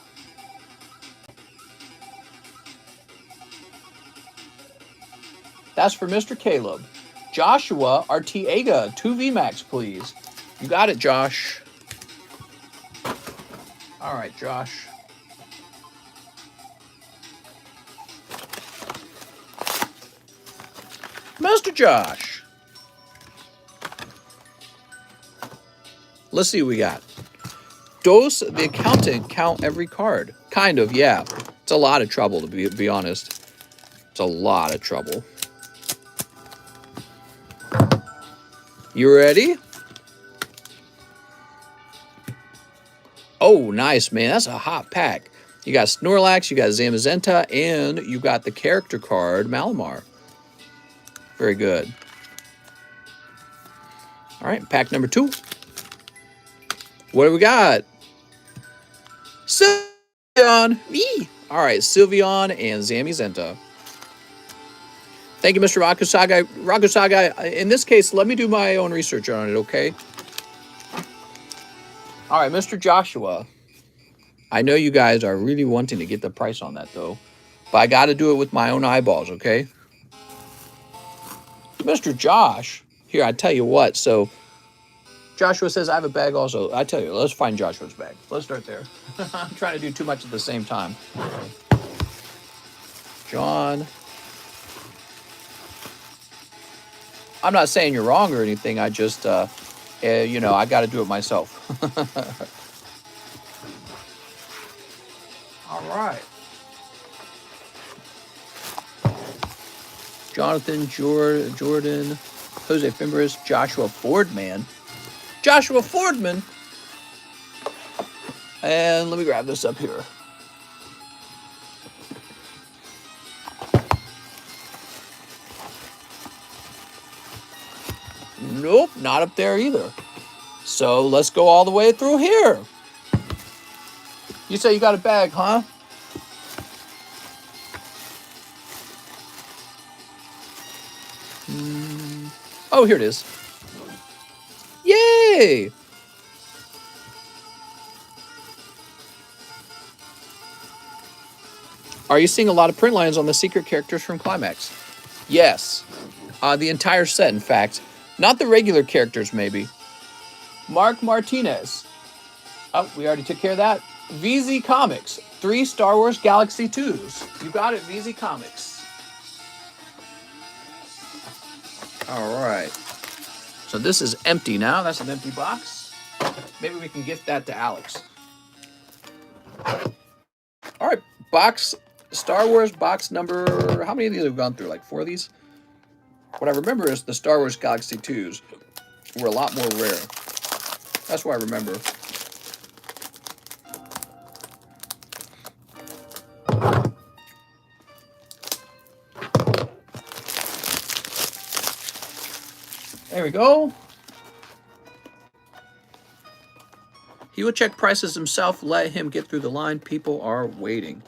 That's for Mr. Caleb. Joshua Arteaga, 2 VMAX, please. You got it, Josh. All right, Josh. Mr. Josh. Let's see what we got. Does the accountant count every card? Kind of, yeah. It's a lot of trouble, to be honest. It's a lot of trouble. You ready? Oh, nice, man. That's a hot pack. You got Snorlax, you got Zamazenta, and you got the character card, Malamar. Very good. All right, pack number 2. What do we got? Sylveon. All right, Sylveon and Zamazenta. Thank you, Mr. Rakusaga. Rakusaga, in this case, let me do my own research on it, okay? All right, Mr. Joshua. I know you guys are really wanting to get the price on that, though. But I got to do it with my own eyeballs, okay? Mr. Josh. Here, I tell you what. So, Joshua says, I have a bag also. I tell you, let's find Joshua's bag. Let's start there. I'm trying to do too much at the same time. John. I'm not saying you're wrong or anything. I just, you know, I got to do it myself. All right. Jonathan, Jordan, Jose Fimbres, Joshua Fordman. Joshua Fordman. And let me grab this up here. Nope, not up there either. So let's go all the way through here. You say you got a bag, huh? Oh, here it is. Yay! Are you seeing a lot of print lines on the secret characters from Climax? Yes. The entire set, in fact. Not the regular characters, maybe. Mark Martinez. Oh, we already took care of that. VZ Comics. 3 Star Wars Galaxy 2s. You got it, VZ Comics. All right. So this is empty now. That's an empty box. Maybe we can gift that to Alex. All right, box, Star Wars box number, how many of these have gone through? Like 4 of these? What I remember is the Star Wars Galaxy 2s were a lot more rare. That's what I remember. There we go. He will check prices himself. Let him get through the line. People are waiting.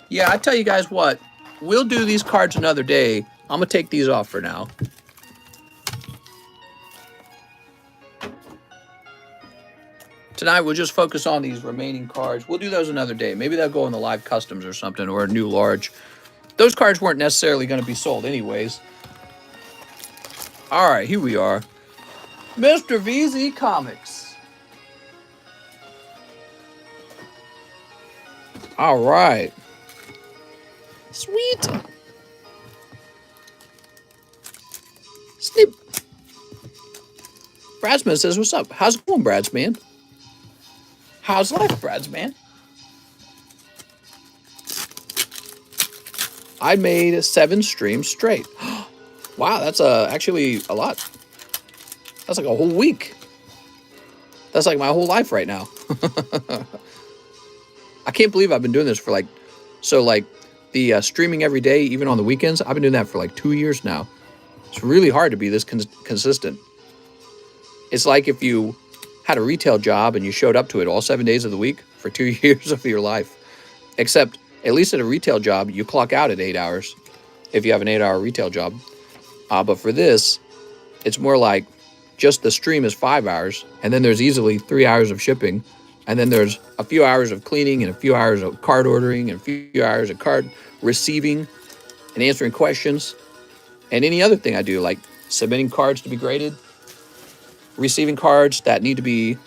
Yeah, I tell you guys what. We'll do these cards another day. I'm going to take these off for now. Tonight, we'll just focus on these remaining cards. We'll do those another day. Maybe they'll go in the live customs or something, or a new large. Those cards weren't necessarily going to be sold anyways. All right, here we are. Mr. VZ Comics. All right. Sweet. Snip. Bradsman says, what's up? How's it going, Bradsman? How's life, Bradsman? I made 7 streams straight. Wow, that's actually a lot. That's like a whole week. That's like my whole life right now. I can't believe I've been doing this for like the streaming every day, even on the weekends. I've been doing that for like 2 years now. It's really hard to be this consistent. It's like if you had a retail job and you showed up to it all 7 days of the week for 2 years of your life. Except, at least at a retail job, you clock out at 8 hours if you have an 8-hour retail job. But for this, it's more like just the stream is 5 hours, and then there's easily 3 hours of shipping, and then there's a few hours of cleaning and a few hours of card ordering and a few hours of card receiving and answering questions, and any other thing I do, like submitting cards to be graded, receiving cards that need to be,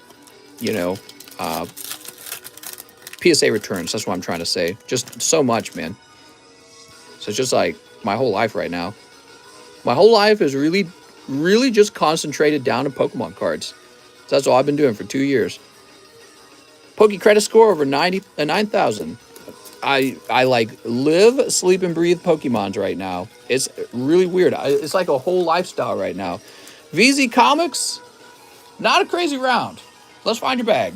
PSA returns. That's what I'm trying to say. Just so much, man. So it's just like my whole life right now. My whole life is really, really just concentrated down to Pokemon cards. So that's all I've been doing for 2 years. Poke credit score over 9,000. I like live, sleep, and breathe Pokemons right now. It's really weird. It's like a whole lifestyle right now. VZ Comics, not a crazy round. Let's find your bag.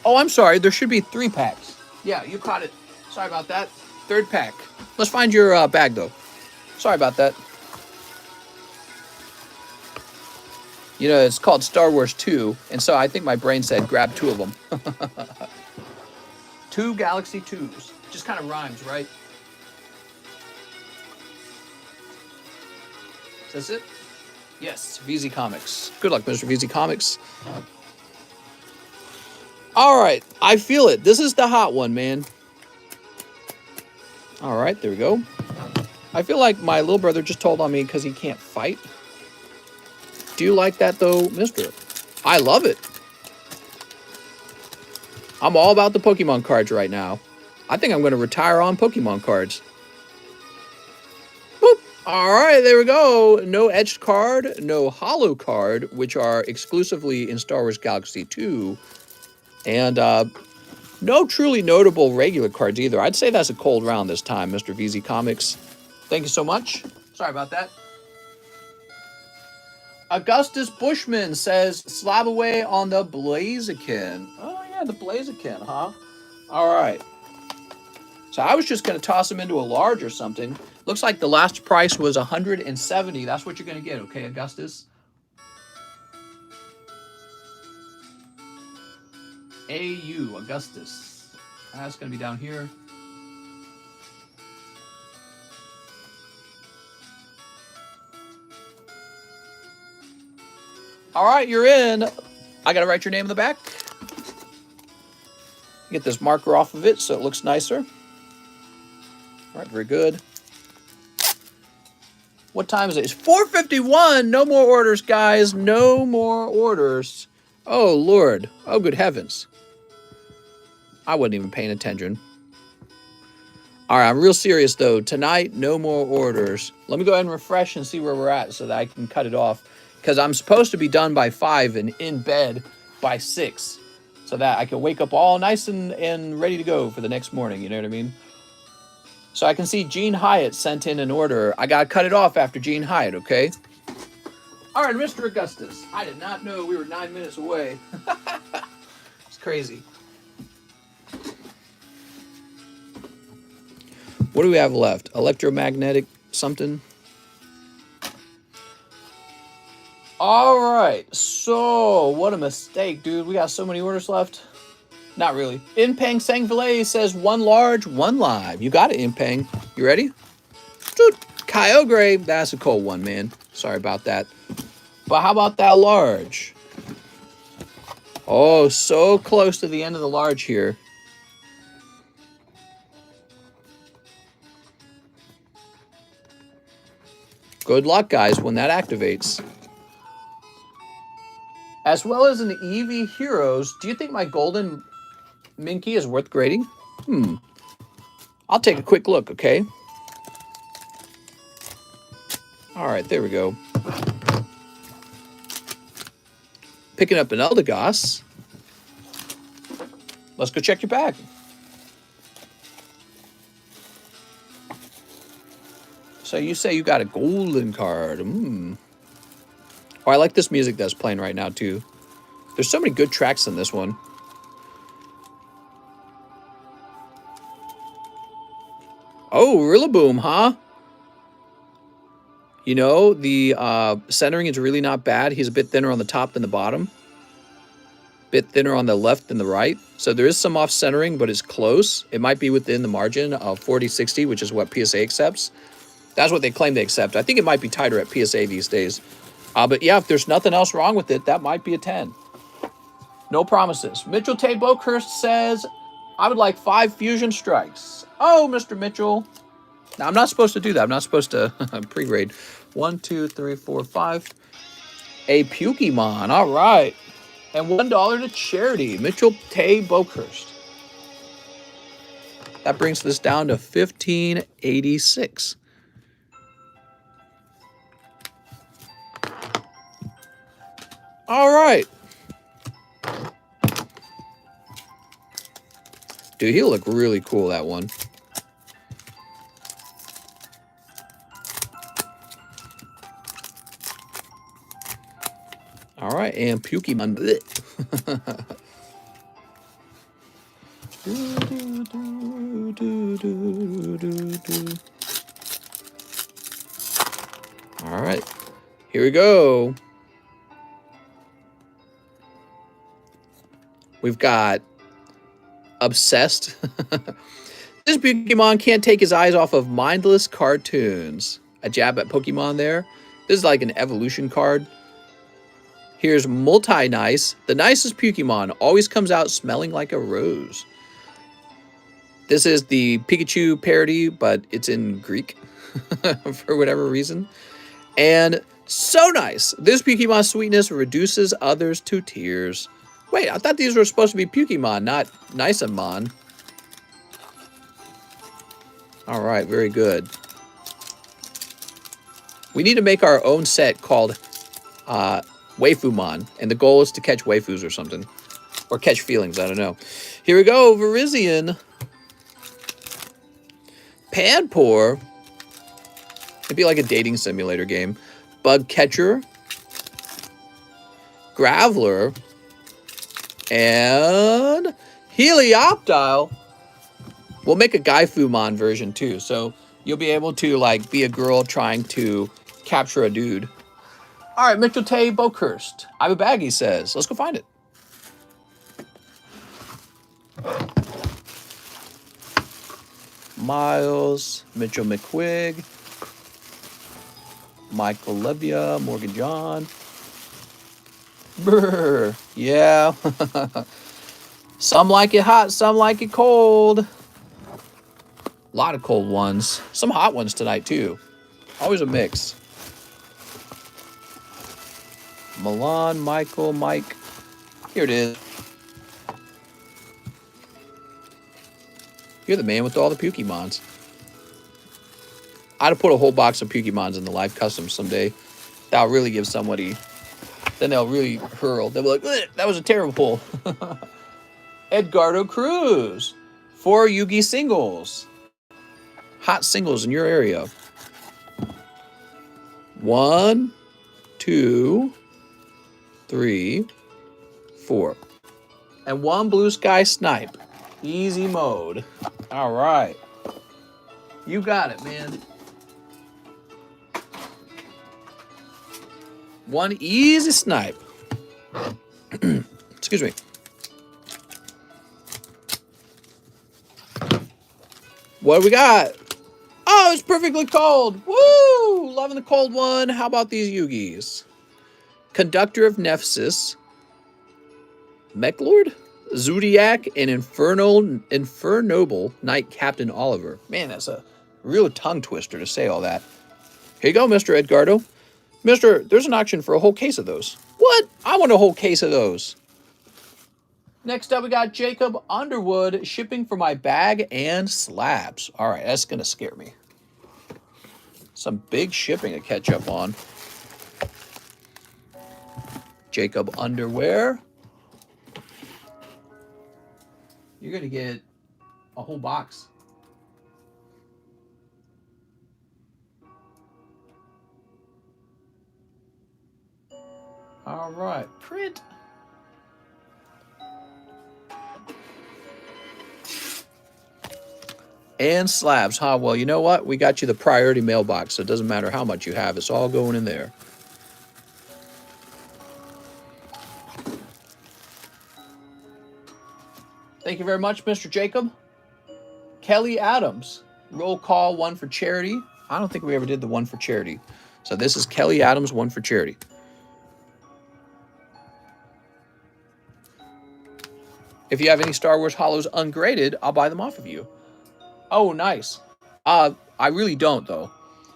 Oh, I'm sorry. There should be 3 packs. Yeah, you caught it. Sorry about that. 3rd pack. Let's find your bag, though. Sorry about that. You know, it's called Star Wars 2, and so I think my brain said grab 2 of them. 2 Galaxy 2s. Just kind of rhymes, right? Is this it? Yes, VZ Comics. Good luck, Mr. VZ Comics. All right, I feel it. This is the hot one, man. All right, there we go. I feel like my little brother just told on me because he can't fight. Do you like that, though, mister? I love it. I'm all about the Pokemon cards right now. I think I'm going to retire on Pokemon cards. Boop. All right, there we go. No etched card, no holo card, which are exclusively in Star Wars Galaxy 2. And no truly notable regular cards either. I'd say that's a cold round this time, Mr. VZ Comics. Thank you so much. Sorry about that. Augustus Bushman says, slab away on the Blaziken. Oh, yeah, the Blaziken, huh? All right. So I was just going to toss them into a large or something. Looks like the last price was $170. That's what you're going to get, okay, Augustus? AU, Augustus. That's going to be down here. All right, you're in. I got to write your name in the back. Get this marker off of it so it looks nicer. All right, very good. What time is it? It's 4:51. No more orders, guys. No more orders. Oh, Lord. Oh, good heavens. I wasn't even paying attention. All right, I'm real serious, though. Tonight, no more orders. Let me go ahead and refresh and see where we're at so that I can cut it off. because I'm supposed to be done by 5 and in bed by 6, so that I can wake up all nice and ready to go for the next morning. You know what I mean? So I can see Gene Hyatt sent in an order. I got to cut it off after Gene Hyatt, okay? All right, Mr. Augustus. I did not know we were 9 minutes away. It's crazy. What do we have left? Electromagnetic something? All right. So, what a mistake, dude. We got so many orders left. Not really. Inpeng Sangvile says 1 large, 1 live. You got it, Inpeng. You ready? Dude, Kyogre. That's a cold one, man. Sorry about that. But how about that large? Oh, so close to the end of the large here. Good luck, guys, when that activates. As well as an Eevee Heroes, do you think my golden Minky is worth grading? I'll take a quick look, okay? All right, there we go. Picking up an Eldegoss. Let's go check your bag. So you say you got a golden card. Oh, I like this music that's playing right now, too. There's so many good tracks in this one. Oh, Rillaboom, huh? You know, the centering is really not bad. He's a bit thinner on the top than the bottom. Bit thinner on the left than the right. So there is some off centering, but it's close. It might be within the margin of 40-60, which is what PSA accepts. That's what they claim they accept. I think it might be tighter at PSA these days. But yeah, if there's nothing else wrong with it, that might be a 10. No promises. Mitchell Tay Boakhurst says, I would like 5 fusion strikes. Oh, Mr. Mitchell. Now, I'm not supposed to do that. I'm not supposed to pre-grade. 1, 2, 3, 4, 5. A Pokemon. All right. And $1 to charity. Mitchell Tay Boakhurst. That brings this down to $15.86. All right. Dude, he'll look really cool, that one. All right, and Pokemon. All right, here we go. We've got Obsessed. This Pokemon can't take his eyes off of mindless cartoons. A jab at Pokemon there. This is like an evolution card. Here's Multi-Nice. The nicest Pokemon always comes out smelling like a rose. This is the Pikachu parody, but it's in Greek for whatever reason. And so nice. This Pokemon sweetness reduces others to tears. Wait, I thought these were supposed to be Pokemon, not Niceamon. All right, very good. We need to make our own set called Waifumon, and the goal is to catch waifus or something. Or catch feelings, I don't know. Here we go, Virizion. Panpour. It'd be like a dating simulator game. Bug Catcher. Graveler. And Helioptile. We'll make a Gaifumon version too, so you'll be able to like be a girl trying to capture a dude. All right, Mitchell Tay Boakhurst. I have a bag, he says. Let's go find it. Miles, Mitchell McQuigg, Michael Levia, Morgan John. Brr, yeah. Some like it hot, some like it cold. A lot of cold ones. Some hot ones tonight, too. Always a mix. Milan, Michael, Mike. Here it is. You're the man with all the Pokemons. I'd have put a whole box of Pokemons in the live custom someday. That'll really give somebody Then they'll really hurl. They'll be like, "Ugh, that was a terrible pull." Edgardo Cruz. 4 Yugi singles. Hot singles in your area. 1, 2, 3, 4. And 1 blue sky snipe. Easy mode. All right. You got it, man. 1 easy snipe. Excuse me. What do we got? Oh, it's perfectly cold. Woo! Loving the cold one. How about these Yugis? Conductor of Nephthys. Mechlord? Zodiac and Infernoble Knight Captain Oliver. Man, that's a real tongue twister to say all that. Here you go, Mr. Edgardo. Mister, there's an auction for a whole case of those. What? I want a whole case of those. Next up, we got Jacob Underwood shipping for my bag and slabs. All right, that's going to scare me. Some big shipping to catch up on. Jacob Underwear. You're going to get a whole box. All right, print. And slabs, huh? Well, you know what? We got you the priority mailbox, so it doesn't matter how much you have. It's all going in there. Thank you very much, Mr. Jacob. Kelly Adams. Roll call, 1 for charity. I don't think we ever did the 1 for charity. So this is Kelly Adams, 1 for charity. If you have any Star Wars Hollows ungraded, I'll buy them off of you. Oh, nice. I really don't, though.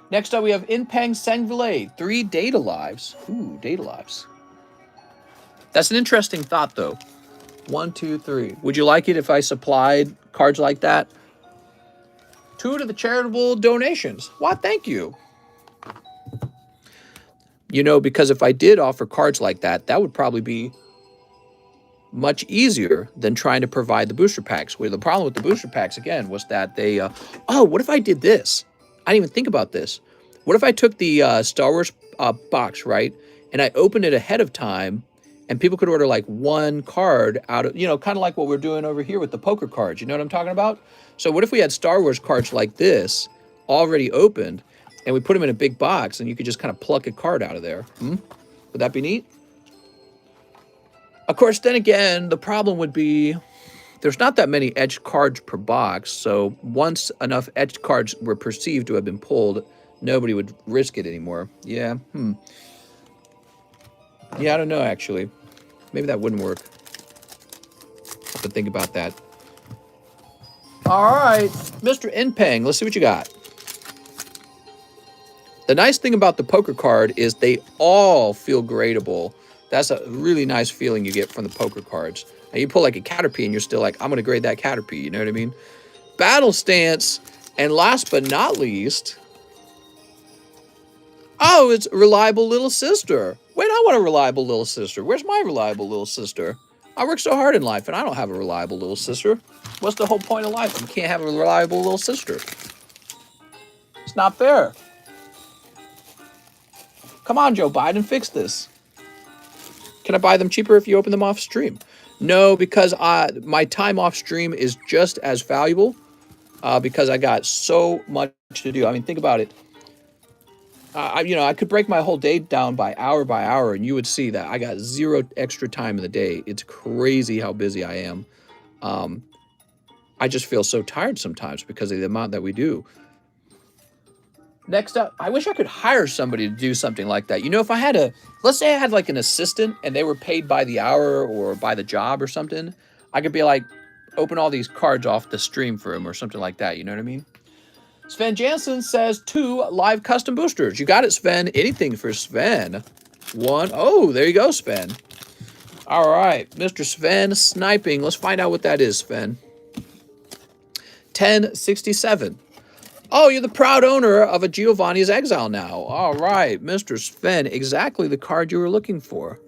Next up, we have Inpeng Sangvilay, 3 data lives. Ooh, data lives. That's an interesting thought, though. 1, 2, 3. Would you like it if I supplied cards like that? 2 to the charitable donations. Why, thank you. You know, because if I did offer cards like that, that would probably be much easier than trying to provide the booster packs. Where the problem with the booster packs, again, was that they, oh, what if I did this? I didn't even think about this. What if I took the Star Wars box, right, and I opened it ahead of time, and people could order like 1 card out of, you know, kind of like what we're doing over here with the poker cards. You know what I'm talking about? So what if we had Star Wars cards like this already opened, and we put them in a big box, and you could just kind of pluck a card out of there? Would that be neat? Of course, then again, the problem would be there's not that many etched cards per box, so once enough etched cards were perceived to have been pulled, nobody would risk it anymore. Yeah, Yeah, I don't know, actually. Maybe that wouldn't work. Have to think about that. All right, Mr. Inpeng, let's see what you got. The nice thing about the poker card is they all feel gradable. That's a really nice feeling you get from the poker cards. And you pull like a Caterpie and you're still like, I'm going to grade that Caterpie. You know what I mean? Battle Stance. And last but not least, oh, it's Reliable Little Sister. Wait, I want a reliable little sister. Where's my reliable little sister? I work so hard in life and I don't have a reliable little sister. What's the whole point of life? You can't have a reliable little sister. It's not fair. Come on, Joe Biden, fix this. Can I buy them cheaper if you open them off stream? No, because my time off stream is just as valuable because I got so much to do. I mean, think about it. I could break my whole day down by hour, and you would see that I got 0 extra time in the day. It's crazy how busy I am. I just feel so tired sometimes because of the amount that we do. Next up, I wish I could hire somebody to do something like that. You know, if I had let's say I had like an assistant and they were paid by the hour or by the job or something, I could be like, open all these cards off the stream for him or something like that. You know what I mean? Sven Jansen says 2 live custom boosters. You got it, Sven. Anything for Sven. 1. Oh, there you go, Sven. All right, Mr. Sven sniping. Let's find out what that is, Sven. 1067. Oh, you're the proud owner of a Giovanni's Exile now. All right, Mr. Sven, exactly the card you were looking for.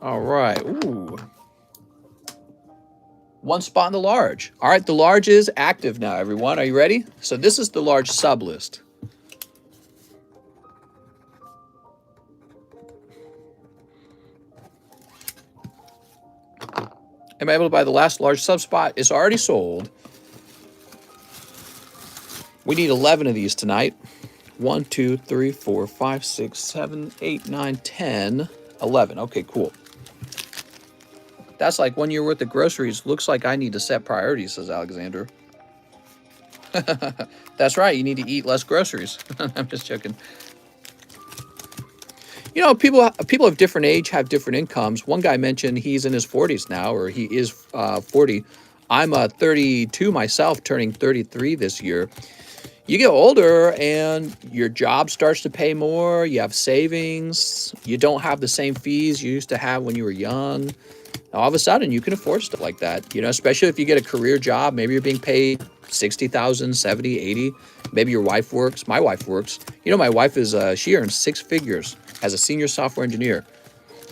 All right. Ooh. One spot in the large. All right, the large is active now, everyone. Are you ready? So this is the large sublist. Am I able to buy the last large sub spot? It's already sold. We need 11 of these tonight. 1, 2, 3, 4, 5, 6, 7, 8, 9, 10, 11. Okay, cool. That's like 1 year worth of groceries. Looks like I need to set priorities, says Alexander. That's right. You need to eat less groceries. I'm just joking. You know, people of different age have different incomes. One guy mentioned he's in his 40s now, or he is 40. I'm 32 myself, turning 33 this year. You get older and your job starts to pay more. You have savings. You don't have the same fees you used to have when you were young. All of a sudden, you can afford stuff like that, you know, especially if you get a career job. Maybe you're being paid 60,000, 70, 80. Maybe your wife works. My wife works. You know, my wife is, she earns 6 figures as a senior software engineer.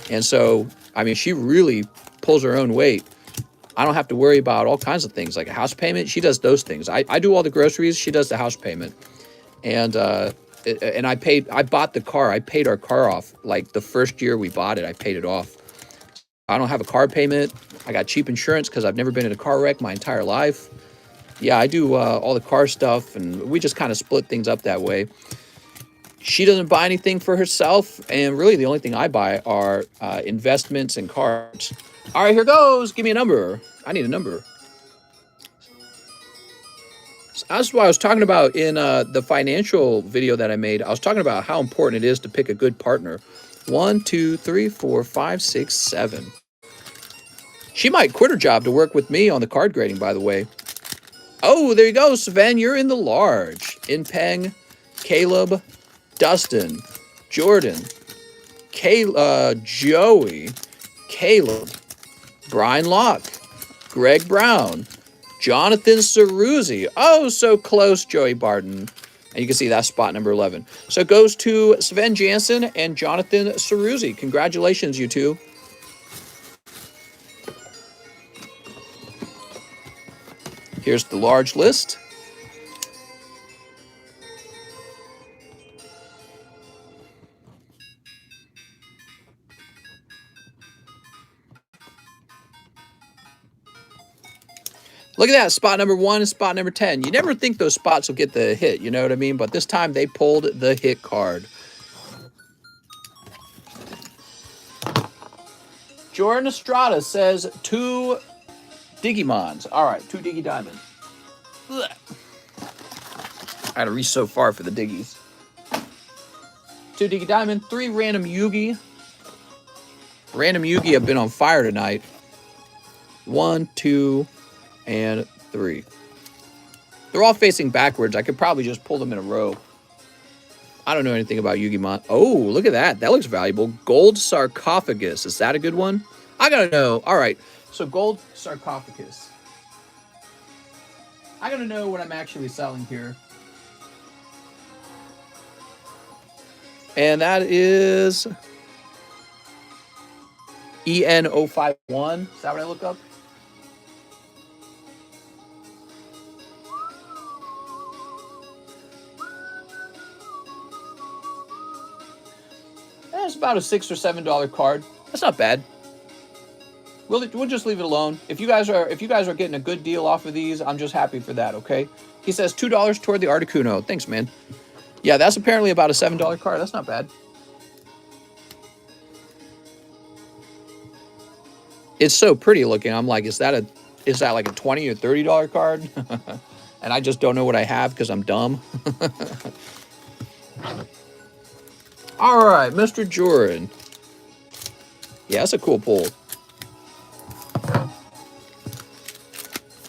And so, I mean, she really pulls her own weight. I don't have to worry about all kinds of things like a house payment. She does those things. I do all the groceries. She does the house payment. And I bought the car. I paid our car off. Like the first year we bought it, I paid it off. I don't have a car payment. I got cheap insurance because I've never been in a car wreck my entire life. Yeah, I do all the car stuff, and we just kind of split things up that way. She doesn't buy anything for herself, and really the only thing I buy are investments and cars. All right, here goes. Give me a number. I need a number. So that's what I was talking about in the financial video that I made. I was talking about how important it is to pick a good partner. 1, 2, 3, 4, 5, 6, 7. She might quit her job to work with me on the card grading, by the way. Oh, there you go, Sven. You're in the large. In Peng, Caleb, Dustin, Jordan, Joey, Caleb, Brian Locke, Greg Brown, Jonathan Ceruzzi. Oh, so close, Joey Barton. And you can see that's spot number 11. So it goes to Sven Jansen and Jonathan Ceruzzi. Congratulations, you two. Here's the large list. Look at that, spot number 1 and spot number 10. You never think those spots will get the hit, you know what I mean? But this time they pulled the hit card. Jordan Estrada says 2 Digimons. All right, 2 Digi Diamond. Ugh. I had to reach so far for the Diggies. 2 Digi Diamond, 3 Random Yugi. Random Yugi have been on fire tonight. 1, 2, and 3. They're all facing backwards. I could probably just pull them in a row. I don't know anything about Yugimon. Oh, look at that. That looks valuable. Gold sarcophagus. Is that a good one? I gotta know. All right. So gold sarcophagus. I gotta know what I'm actually selling here. And that is EN051. Is that what I look up? That's about a $6 or $7 card. That's not bad. We'll just leave it alone. If you guys are getting a good deal off of these, I'm just happy for that. Okay. He says $2 toward the Articuno. Thanks, man. Yeah, that's apparently about a $7 card. That's not bad. It's so pretty looking. I'm like, is that like a $20 or $30 card? And I just don't know what I have because I'm dumb. All right, Mr. Jordan. Yeah, that's a cool pull.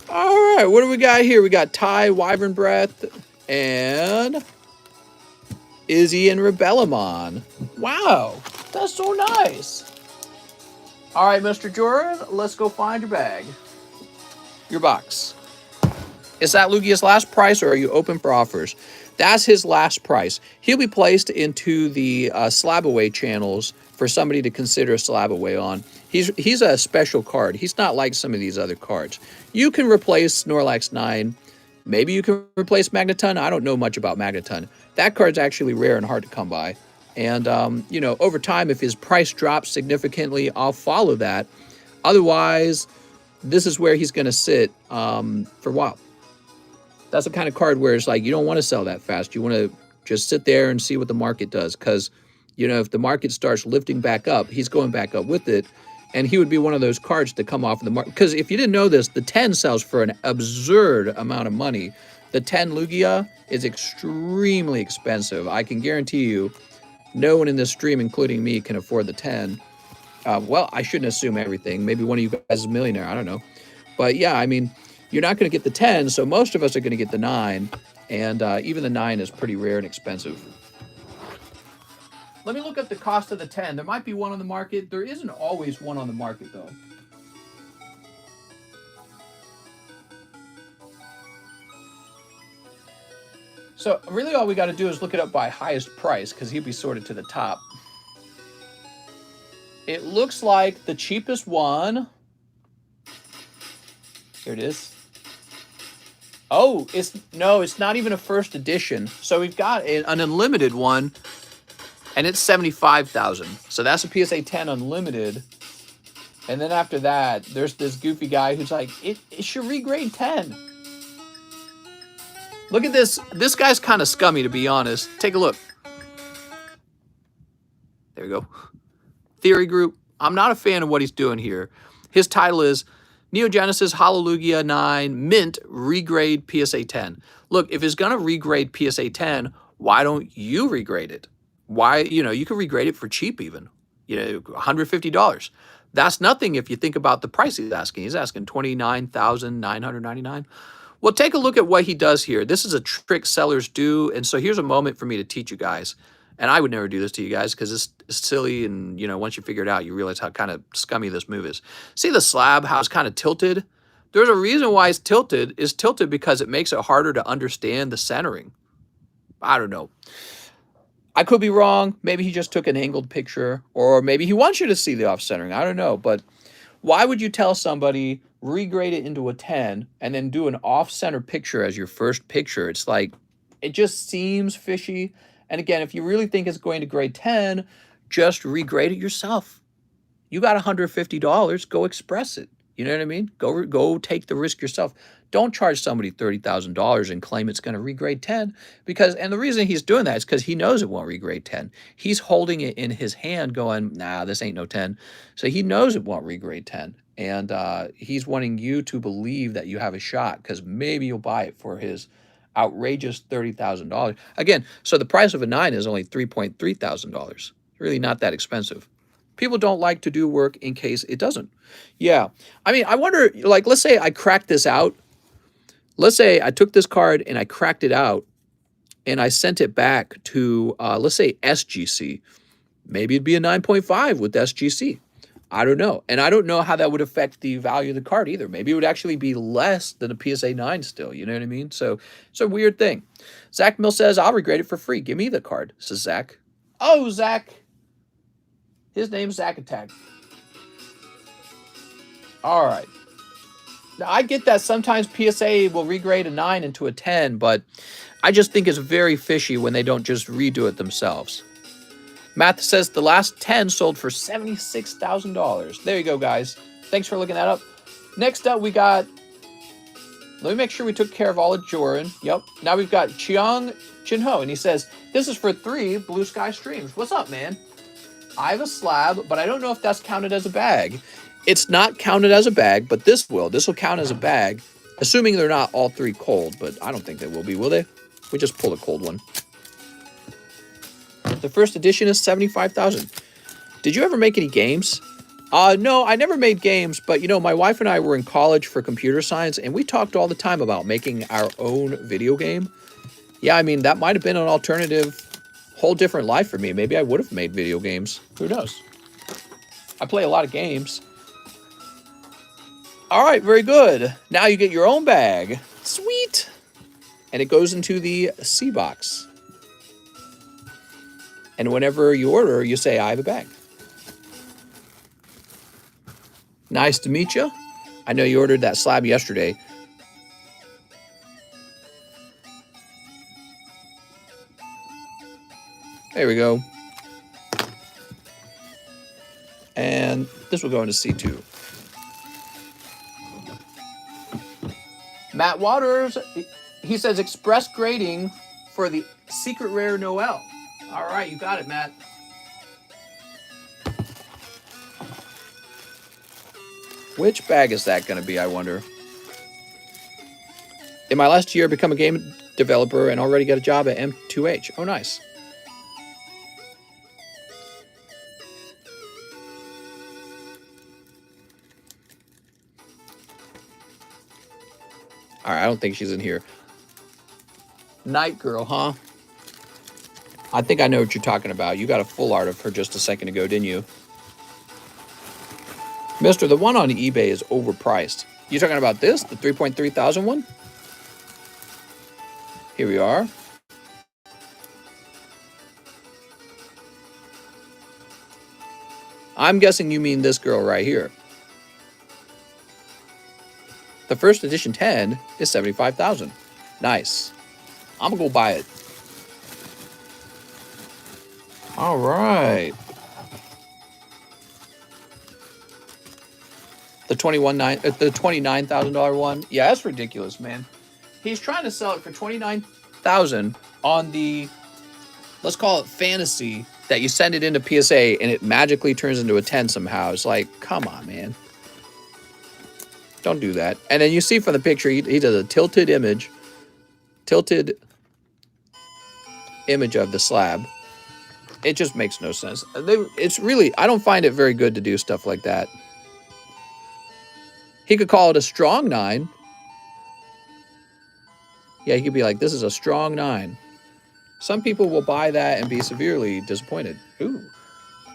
All right, what do we got here? We got Ty, Wyvern Breath, and Izzy and Rebellamon. Wow, that's so nice. All right, Mr. Jordan, let's go find your bag. Your box. Is that Lugia's last price, or are you open for offers? That's his last price. He'll be placed into the slab away channels for somebody to consider a slab away on. He's a special card. He's not like some of these other cards. You can replace Snorlax 9. Maybe you can replace Magneton. I don't know much about Magneton. That card's actually rare and hard to come by. And, you know, over time, if his price drops significantly, I'll follow that. Otherwise, this is where he's going to sit for a while. That's the kind of card where it's like you don't want to sell that fast. You want to just sit there and see what the market does. Because, you know, if the market starts lifting back up, he's going back up with it. And he would be one of those cards to come off of the market. Because if you didn't know this, the 10 sells for an absurd amount of money. The 10 Lugia is extremely expensive. I can guarantee you no one in this stream, including me, can afford the 10. Well, I shouldn't assume everything. Maybe one of you guys is a millionaire. I don't know. But yeah, I mean, you're not going to get the 10, so most of us are going to get the 9. And even the 9 is pretty rare and expensive. Let me look at the cost of the 10. There might be one on the market. There isn't always one on the market, though. So really all we got to do is look it up by highest price because he'll be sorted to the top. It looks like the cheapest one. Here it is. Oh, it's not even a first edition. So we've got an unlimited one, and it's 75,000. So that's a PSA 10 unlimited. And then after that, there's this goofy guy who's like, it should regrade 10. Look at this. This guy's kind of scummy, to be honest. Take a look. There we go. Theory Group. I'm not a fan of what he's doing here. His title is Neo Genesis Hallelujah 9 Mint Regrade PSA 10. Look, if it's going to regrade PSA 10, why don't you regrade it? Why, you know, you can regrade it for cheap even. You know, $150. That's nothing if you think about the price he's asking. He's asking $29,999. Well, take a look at what he does here. This is a trick sellers do. And so here's a moment for me to teach you guys. And I would never do this to you guys because it's silly. And, you know, once you figure it out, you realize how kind of scummy this move is. See the slab, how it's kind of tilted? There's a reason why it's tilted. It's tilted because it makes it harder to understand the centering. I don't know. I could be wrong. Maybe he just took an angled picture. Or maybe he wants you to see the off-centering. I don't know. But why would you tell somebody regrade it into a 10 and then do an off-center picture as your first picture? It's like, it just seems fishy. And again, if you really think it's going to grade 10, just regrade it yourself. You got $150, go express it. You know what I mean? Go take the risk yourself. Don't charge somebody $30,000 and claim it's going to regrade 10 because, and the reason he's doing that is because he knows it won't regrade 10. He's holding it in his hand going, nah, this ain't no 10. So he knows it won't regrade 10. And he's wanting you to believe that you have a shot because maybe you'll buy it for his outrageous $30,000. Again, so the price of a 9 is only $3.3 thousand. Really not that expensive. People don't like to do work in case it doesn't. Yeah. I mean, I wonder, like, let's say I cracked this out. Let's say I took this card and I cracked it out and I sent it back to, let's say, SGC. Maybe it'd be a 9.5 with SGC. I don't know. And I don't know how that would affect the value of the card either. Maybe it would actually be less than a PSA 9 still. You know what I mean? So it's a weird thing. Zach Mill says, I'll regrade it for free. Give me the card, says Zach. Oh, Zach. His name's Zach Attack. All right. Now, I get that sometimes PSA will regrade a 9 into a 10, but I just think it's very fishy when they don't just redo it themselves. Matt says the last 10 sold for $76,000. There you go, guys. Thanks for looking that up. Next up, we got... Let me make sure we took care of all of Joran. Yep. Now we've got Chiang Chinho, and he says, this is for 3 Blue Sky streams. What's up, man? I have a slab, but I don't know if that's counted as a bag. It's not counted as a bag, but this will. This will count as a bag, assuming they're not all 3 cold, but I don't think they will be, will they? We just pull a cold one. The first edition is $75,000. Did you ever make any games? No, I never made games, but, you know, my wife and I were in college for computer science, and we talked all the time about making our own video game. Yeah, I mean, that might have been an alternative, whole different life for me. Maybe I would have made video games. Who knows? I play a lot of games. All right, very good. Now you get your own bag. Sweet. and it goes into the C box. And whenever you order, you say, I have a bag. Nice to meet you. I know you ordered that slab yesterday. There we go. And this will go into C2. Matt Waters, he says express grading for the secret rare Noel. All right, you got it, Matt. Which bag is that going to be, I wonder? In my last year, I become a game developer and already got a job at M2H. Oh, nice. All right, I don't think she's in here. Night Girl, huh? I think I know what you're talking about. You got a full art of her just a second ago, didn't you? Mister, the one on eBay is overpriced. You talking about this, the 3.3 thousand one? Here we are. I'm guessing you mean this girl right here. The first edition 10 is 75,000. Nice. I'm gonna go buy it. All right. The $29,000 one. Yeah, that's ridiculous, man. He's trying to sell it for $29,000 on the, let's call it fantasy, that you send it into PSA and it magically turns into a 10 somehow. It's like, come on, man. Don't do that. And then you see from the picture, he does a tilted image of the slab. It just makes no sense. It's really, I don't find it very good to do stuff like that. He could call it a strong 9. Yeah, he could be like, this is a strong 9. Some people will buy that and be severely disappointed. Ooh.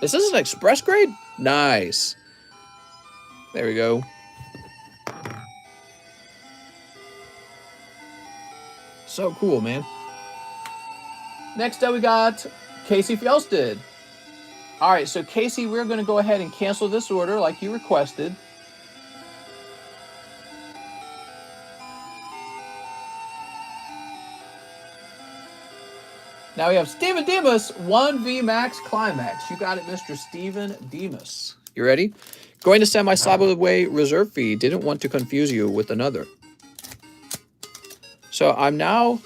Is this an express grade? Nice. There we go. So cool, man. Next up, we got Casey Fjelsted. All right, so Casey, we're going to go ahead and cancel this order like you requested. Now we have Steven Demas, 1V Max Climax. You got it, Mr. Steven Demas. You ready? Going to send my slab away reserve fee. Didn't want to confuse you with another. So I'm now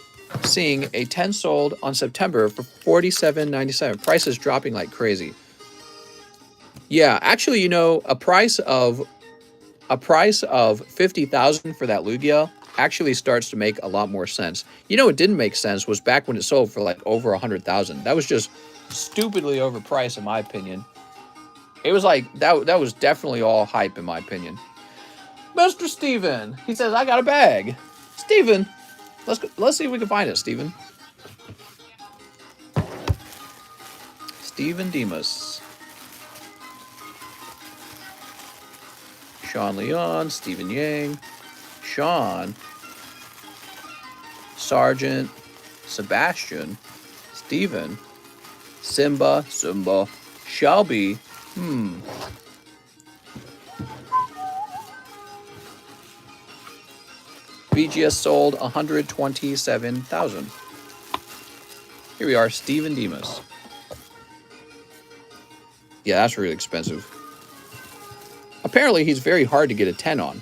seeing a 10 sold on September for $47.97. Price is dropping like crazy. Yeah, actually, you know, a price of $50,000 for that Lugia actually starts to make a lot more sense. You know, it didn't make sense was back when it sold for like over $100,000. That was just stupidly overpriced, in my opinion. It was like that was definitely all hype, in my opinion. Mr. Steven, he says, I got a bag. Steven, let's see if we can find it, Steven. Steven Demas. Sean Leon, Stephen Yang, Sean, Sergeant, Sebastian, Steven, Simba, Shelby, BGS sold 127,000. Here we are, Steven Demas. Yeah, that's really expensive. Apparently, he's very hard to get a 10 on.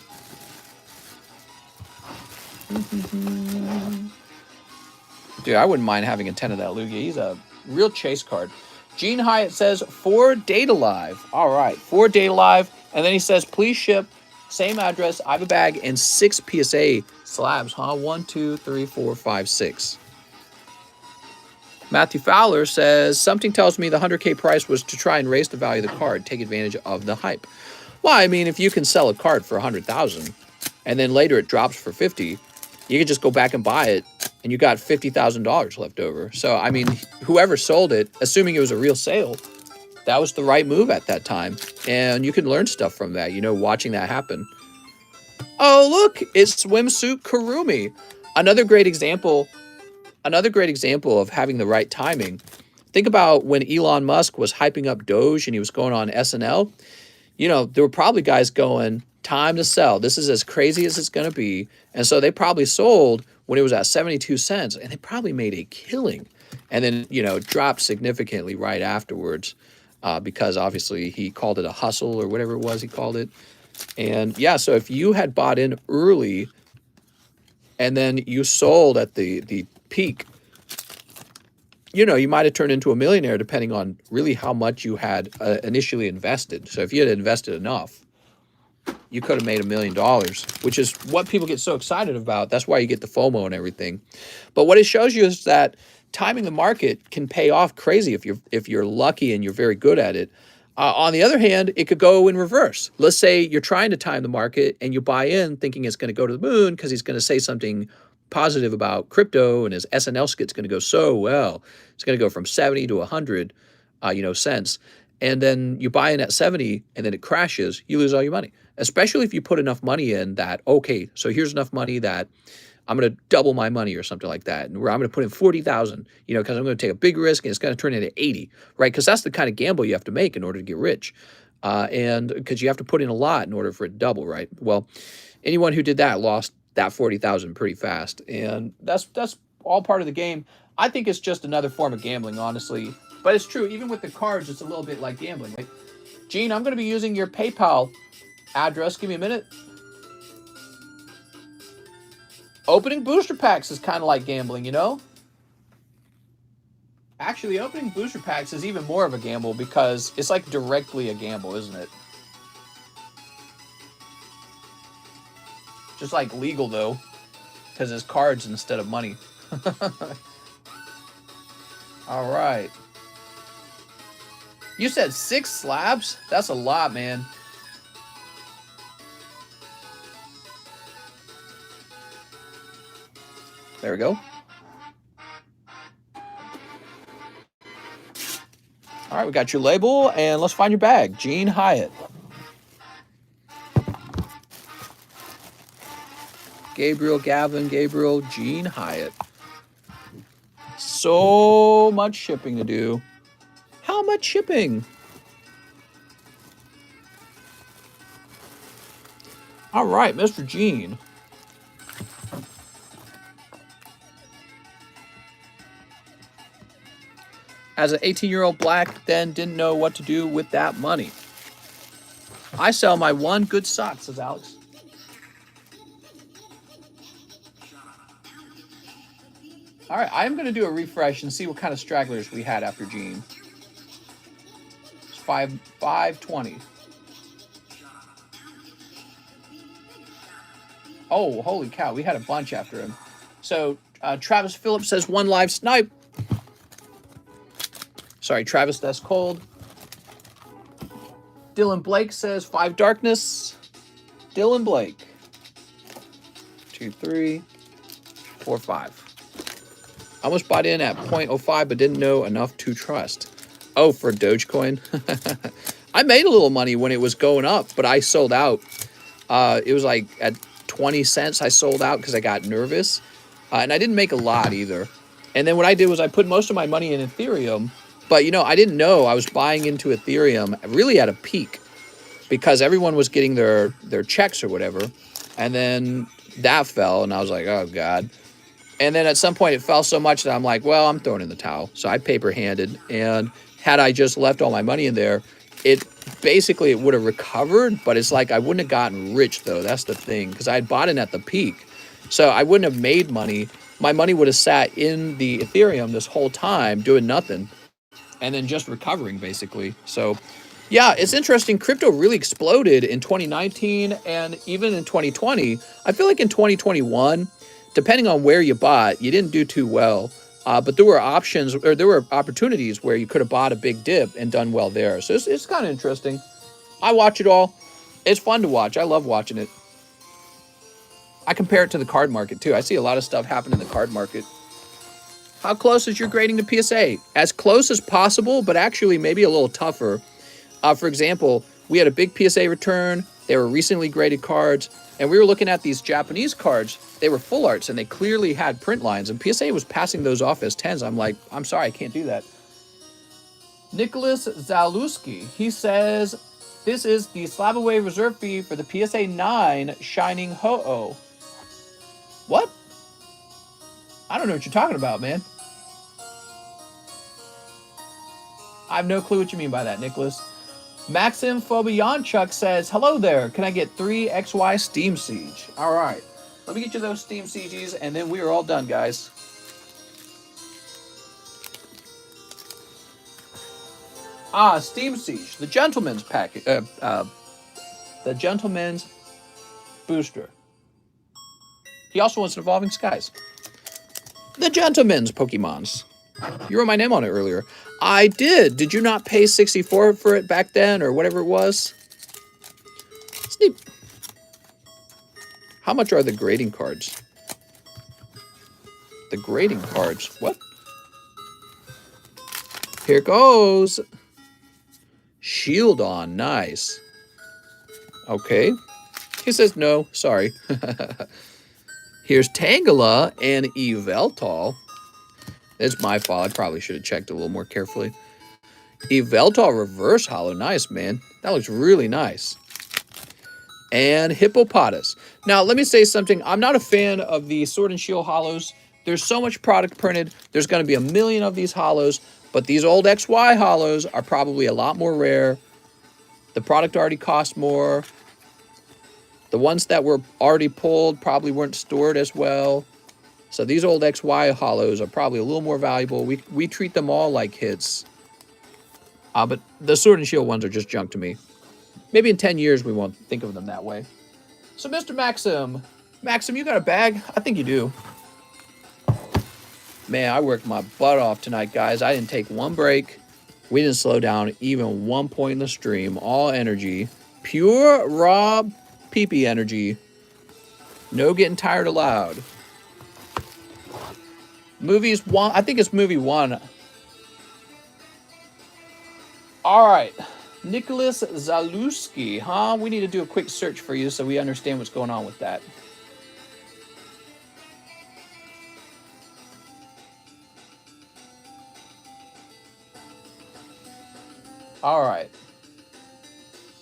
Dude, I wouldn't mind having a 10 of that Lugia. He's a real chase card. Gene Hyatt says, 4 Data Live. All right, 4 Data Live. And then he says, please ship, same address, I have a bag, and 6 PSA slabs, huh? 1, 2, 3, 4, 5, 6. Matthew Fowler says, something tells me the 100K price was to try and raise the value of the card, take advantage of the hype. Well, I mean, if you can sell a card for 100,000 and then later it drops for 50, you can just go back and buy it and you got $50,000 left over. So, I mean, whoever sold it, assuming it was a real sale, that was the right move at that time. And you can learn stuff from that, you know, watching that happen. Oh, look, it's Swimsuit Kurumi. Another great example, of having the right timing. Think about when Elon Musk was hyping up Doge and he was going on SNL. There were probably guys going, time to sell. This is as crazy as it's going to be. And so they probably sold when it was at 72 cents and they probably made a killing. And then, it dropped significantly right afterwards because obviously he called it a hustle or whatever it was he called it. And yeah, so if you had bought in early and then you sold at the peak, you might have turned into a millionaire depending on really how much you had initially invested. So if you had invested enough, you could have made $1 million, which is what people get so excited about. That's why you get the FOMO and everything. But what it shows you is that timing the market can pay off crazy if you're lucky and you're very good at it. On the other hand, it could go in reverse. Let's say you're trying to time the market and you buy in thinking it's going to go to the moon because he's going to say something positive about crypto and his SNL skit's going to go so well. It's going to go from 70 to 100, cents. And then you buy in at 70 and then it crashes, you lose all your money. Especially if you put enough money in that, okay, so here's enough money that I'm going to double my money or something like that. And where I'm going to put in 40,000, because I'm going to take a big risk and it's going to turn into 80, right? Because that's the kind of gamble you have to make in order to get rich. And because you have to put in a lot in order for it to double, right? Well, anyone who did that lost that 40,000 pretty fast. And that's all part of the game. I think it's just another form of gambling, honestly. But it's true, even with the cards, it's a little bit like gambling. Right? Gene, I'm going to be using your PayPal address. Give me a minute. Opening booster packs is kind of like gambling, Actually, opening booster packs is even more of a gamble because it's like directly a gamble, isn't it? Just like legal, though, because it's cards instead of money. All right. You said 6 slabs? That's a lot, man. There we go. All right, we got your label, and let's find your bag. Gene Hyatt. Gabriel, Gene Hyatt. So much shipping to do. How much shipping? All right, Mr. Gene. As an 18-year-old black, then didn't know what to do with that money. I sell my one good sock, says Alex. All right, I'm going to do a refresh and see what kind of stragglers we had after Gene. It's 520. Oh, holy cow, we had a bunch after him. So Travis Phillips says 1 live snipe. Sorry, Travis, that's cold. Dylan Blake says 5 darkness. Dylan Blake. 2, 3, 4, 5. I almost bought in at 0.05, but didn't know enough to trust. Oh, for Dogecoin? I made a little money when it was going up, but I sold out. It was like at 20 cents I sold out because I got nervous. And I didn't make a lot either. And then what I did was I put most of my money in Ethereum. But, I didn't know I was buying into Ethereum really at a peak because everyone was getting their checks or whatever. And then that fell, and I was like, oh, God. And then at some point it fell so much that I'm like, well, I'm throwing in the towel. So I paper-handed. And had I just left all my money in there, it would have recovered. But it's like I wouldn't have gotten rich, though. That's the thing, because I had bought in at the peak. So I wouldn't have made money. My money would have sat in the Ethereum this whole time doing nothing. And then just recovering, basically. So, yeah, it's interesting. Crypto really exploded in 2019 and even in 2020. I feel like in 2021, depending on where you bought, you didn't do too well. But there were opportunities where you could have bought a big dip and done well there. So it's kind of interesting. I watch it all. It's fun to watch. I love watching it. I compare it to the card market, too. I see a lot of stuff happen in the card market. How close is your grading to PSA? As close as possible, but actually maybe a little tougher. For example, we had a big PSA return, They were recently graded cards, and we were looking at these Japanese cards. They were full arts, and they clearly had print lines, and PSA was passing those off as 10s. I'm like, I'm sorry, I can't do that. Nicholas Zaluski, he says, this is the slab away reserve fee for the PSA 9 Shining Ho-Oh. What? I don't know what you're talking about, man. I have no clue what you mean by that, Nicholas. Maxim Fobianchuk says, hello there. Can I get 3 XY Steam Siege? All right. Let me get you those Steam Sieges, and then we are all done, guys. Steam Siege. The Gentleman's package. The Gentleman's booster. He also wants Evolving Skies. The Gentleman's Pokemons. You wrote my name on it earlier. I did. Did you not pay $64 for it back then, or whatever it was? Sneak. How much are the grading cards? The grading cards. What? Here goes. Shield on. Nice. Okay. He says no. Sorry. Here's Tangela and Yveltal. It's my fault. I probably should have checked a little more carefully. Yveltal reverse holo. Nice, man. That looks really nice. And Hippopotas. Now, let me say something. I'm not a fan of the Sword and Shield holos. There's so much product printed. There's going to be a million of these holos. But these old XY holos are probably a lot more rare. The product already cost more. The ones that were already pulled probably weren't stored as well. So these old XY holos are probably a little more valuable. We treat them all like hits. But the Sword and Shield ones are just junk to me. Maybe in 10 years we won't think of them that way. So Mr. Maxim. Maxim, you got a bag? I think you do. Man, I worked my butt off tonight, guys. I didn't take one break. We didn't slow down even one point in the stream. All energy. Pure, raw, pee-pee energy. No getting tired aloud. Movies 1. I think it's movie 1. All right. Nicholas Zaluski, huh? We need to do a quick search for you so we understand what's going on with that. All right.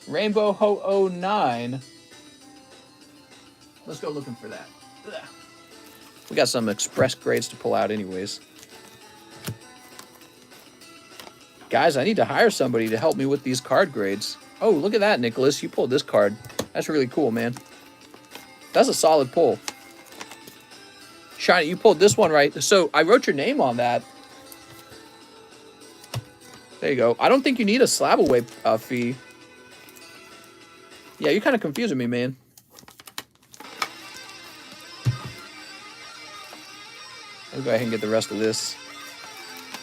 Rainbow Ho 09. Let's go looking for that. Ugh. We got some express grades to pull out anyways. Guys, I need to hire somebody to help me with these card grades. Oh, look at that, Nicholas. You pulled this card. That's really cool, man. That's a solid pull. Shiny, you pulled this one right. So I wrote your name on that. There you go. I don't think you need a slab away fee. Yeah, you're kind of confusing me, man. Let's go ahead and get the rest of this.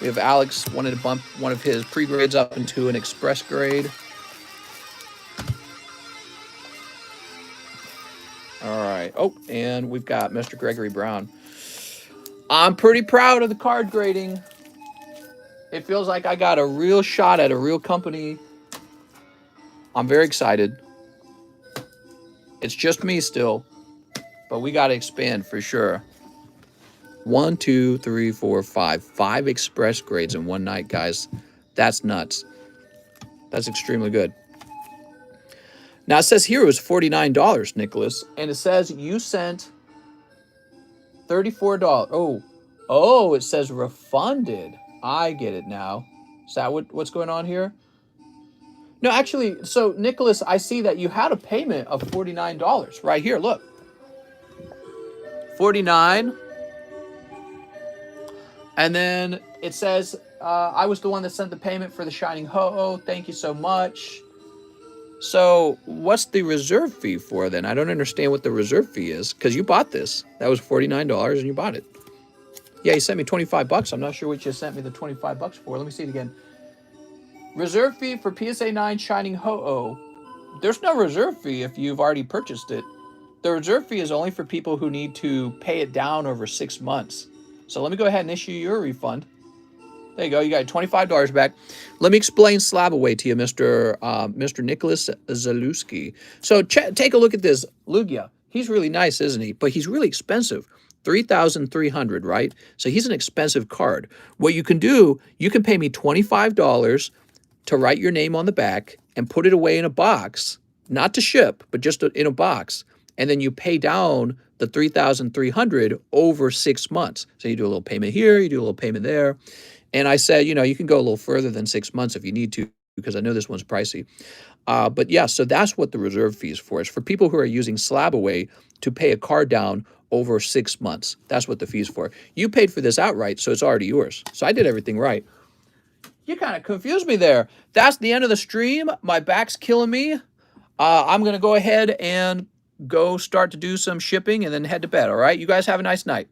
We have Alex wanted to bump one of his pre-grades up into an express grade. All right. Oh, and we've got Mr. Gregory Brown. I'm pretty proud of the card grading. It feels like I got a real shot at a real company. I'm very excited. It's just me still, but we got to expand for sure. 1, 2, 3, 4, 5. 5 express grades in one night, guys. That's nuts. That's extremely good. Now, it says here it was $49, Nicholas. And it says you sent $34. Oh, it says refunded. I get it now. Is that what's going on here? No, actually, so, Nicholas, I see that you had a payment of $49. Right here, look. $49. And then it says, I was the one that sent the payment for the Shining Ho-Oh. Thank you so much. So what's the reserve fee for then? I don't understand what the reserve fee is because you bought this. That was $49 and you bought it. Yeah, you sent me $25. I'm not sure what you sent me the $25 for. Let me see it again. Reserve fee for PSA 9 Shining Ho-Oh. There's no reserve fee if you've already purchased it. The reserve fee is only for people who need to pay it down over 6 months. So let me go ahead and issue you a refund. There you go. You got $25 back. Let me explain Slab away to you, Mr. Nicholas Zalewski. So take a look at this Lugia. He's really nice, isn't he? But he's really expensive. 3,300, right? So he's an expensive card. What you can do, you can pay me $25 to write your name on the back and put it away in a box, not to ship, but just in a box. And then you pay down the 3,300 over 6 months. So you do a little payment here, you do a little payment there. And I said, you know, you can go a little further than 6 months if you need to, because I know this one's pricey. But yeah, so that's what the reserve fee is for. It's for people who are using Slab away to pay a card down over 6 months. That's what the fee's for. You paid for this outright, so it's already yours. So I did everything right. You kind of confused me there. That's the end of the stream. My back's killing me. I'm going to go ahead and go start to do some shipping and then head to bed. All right. You guys have a nice night.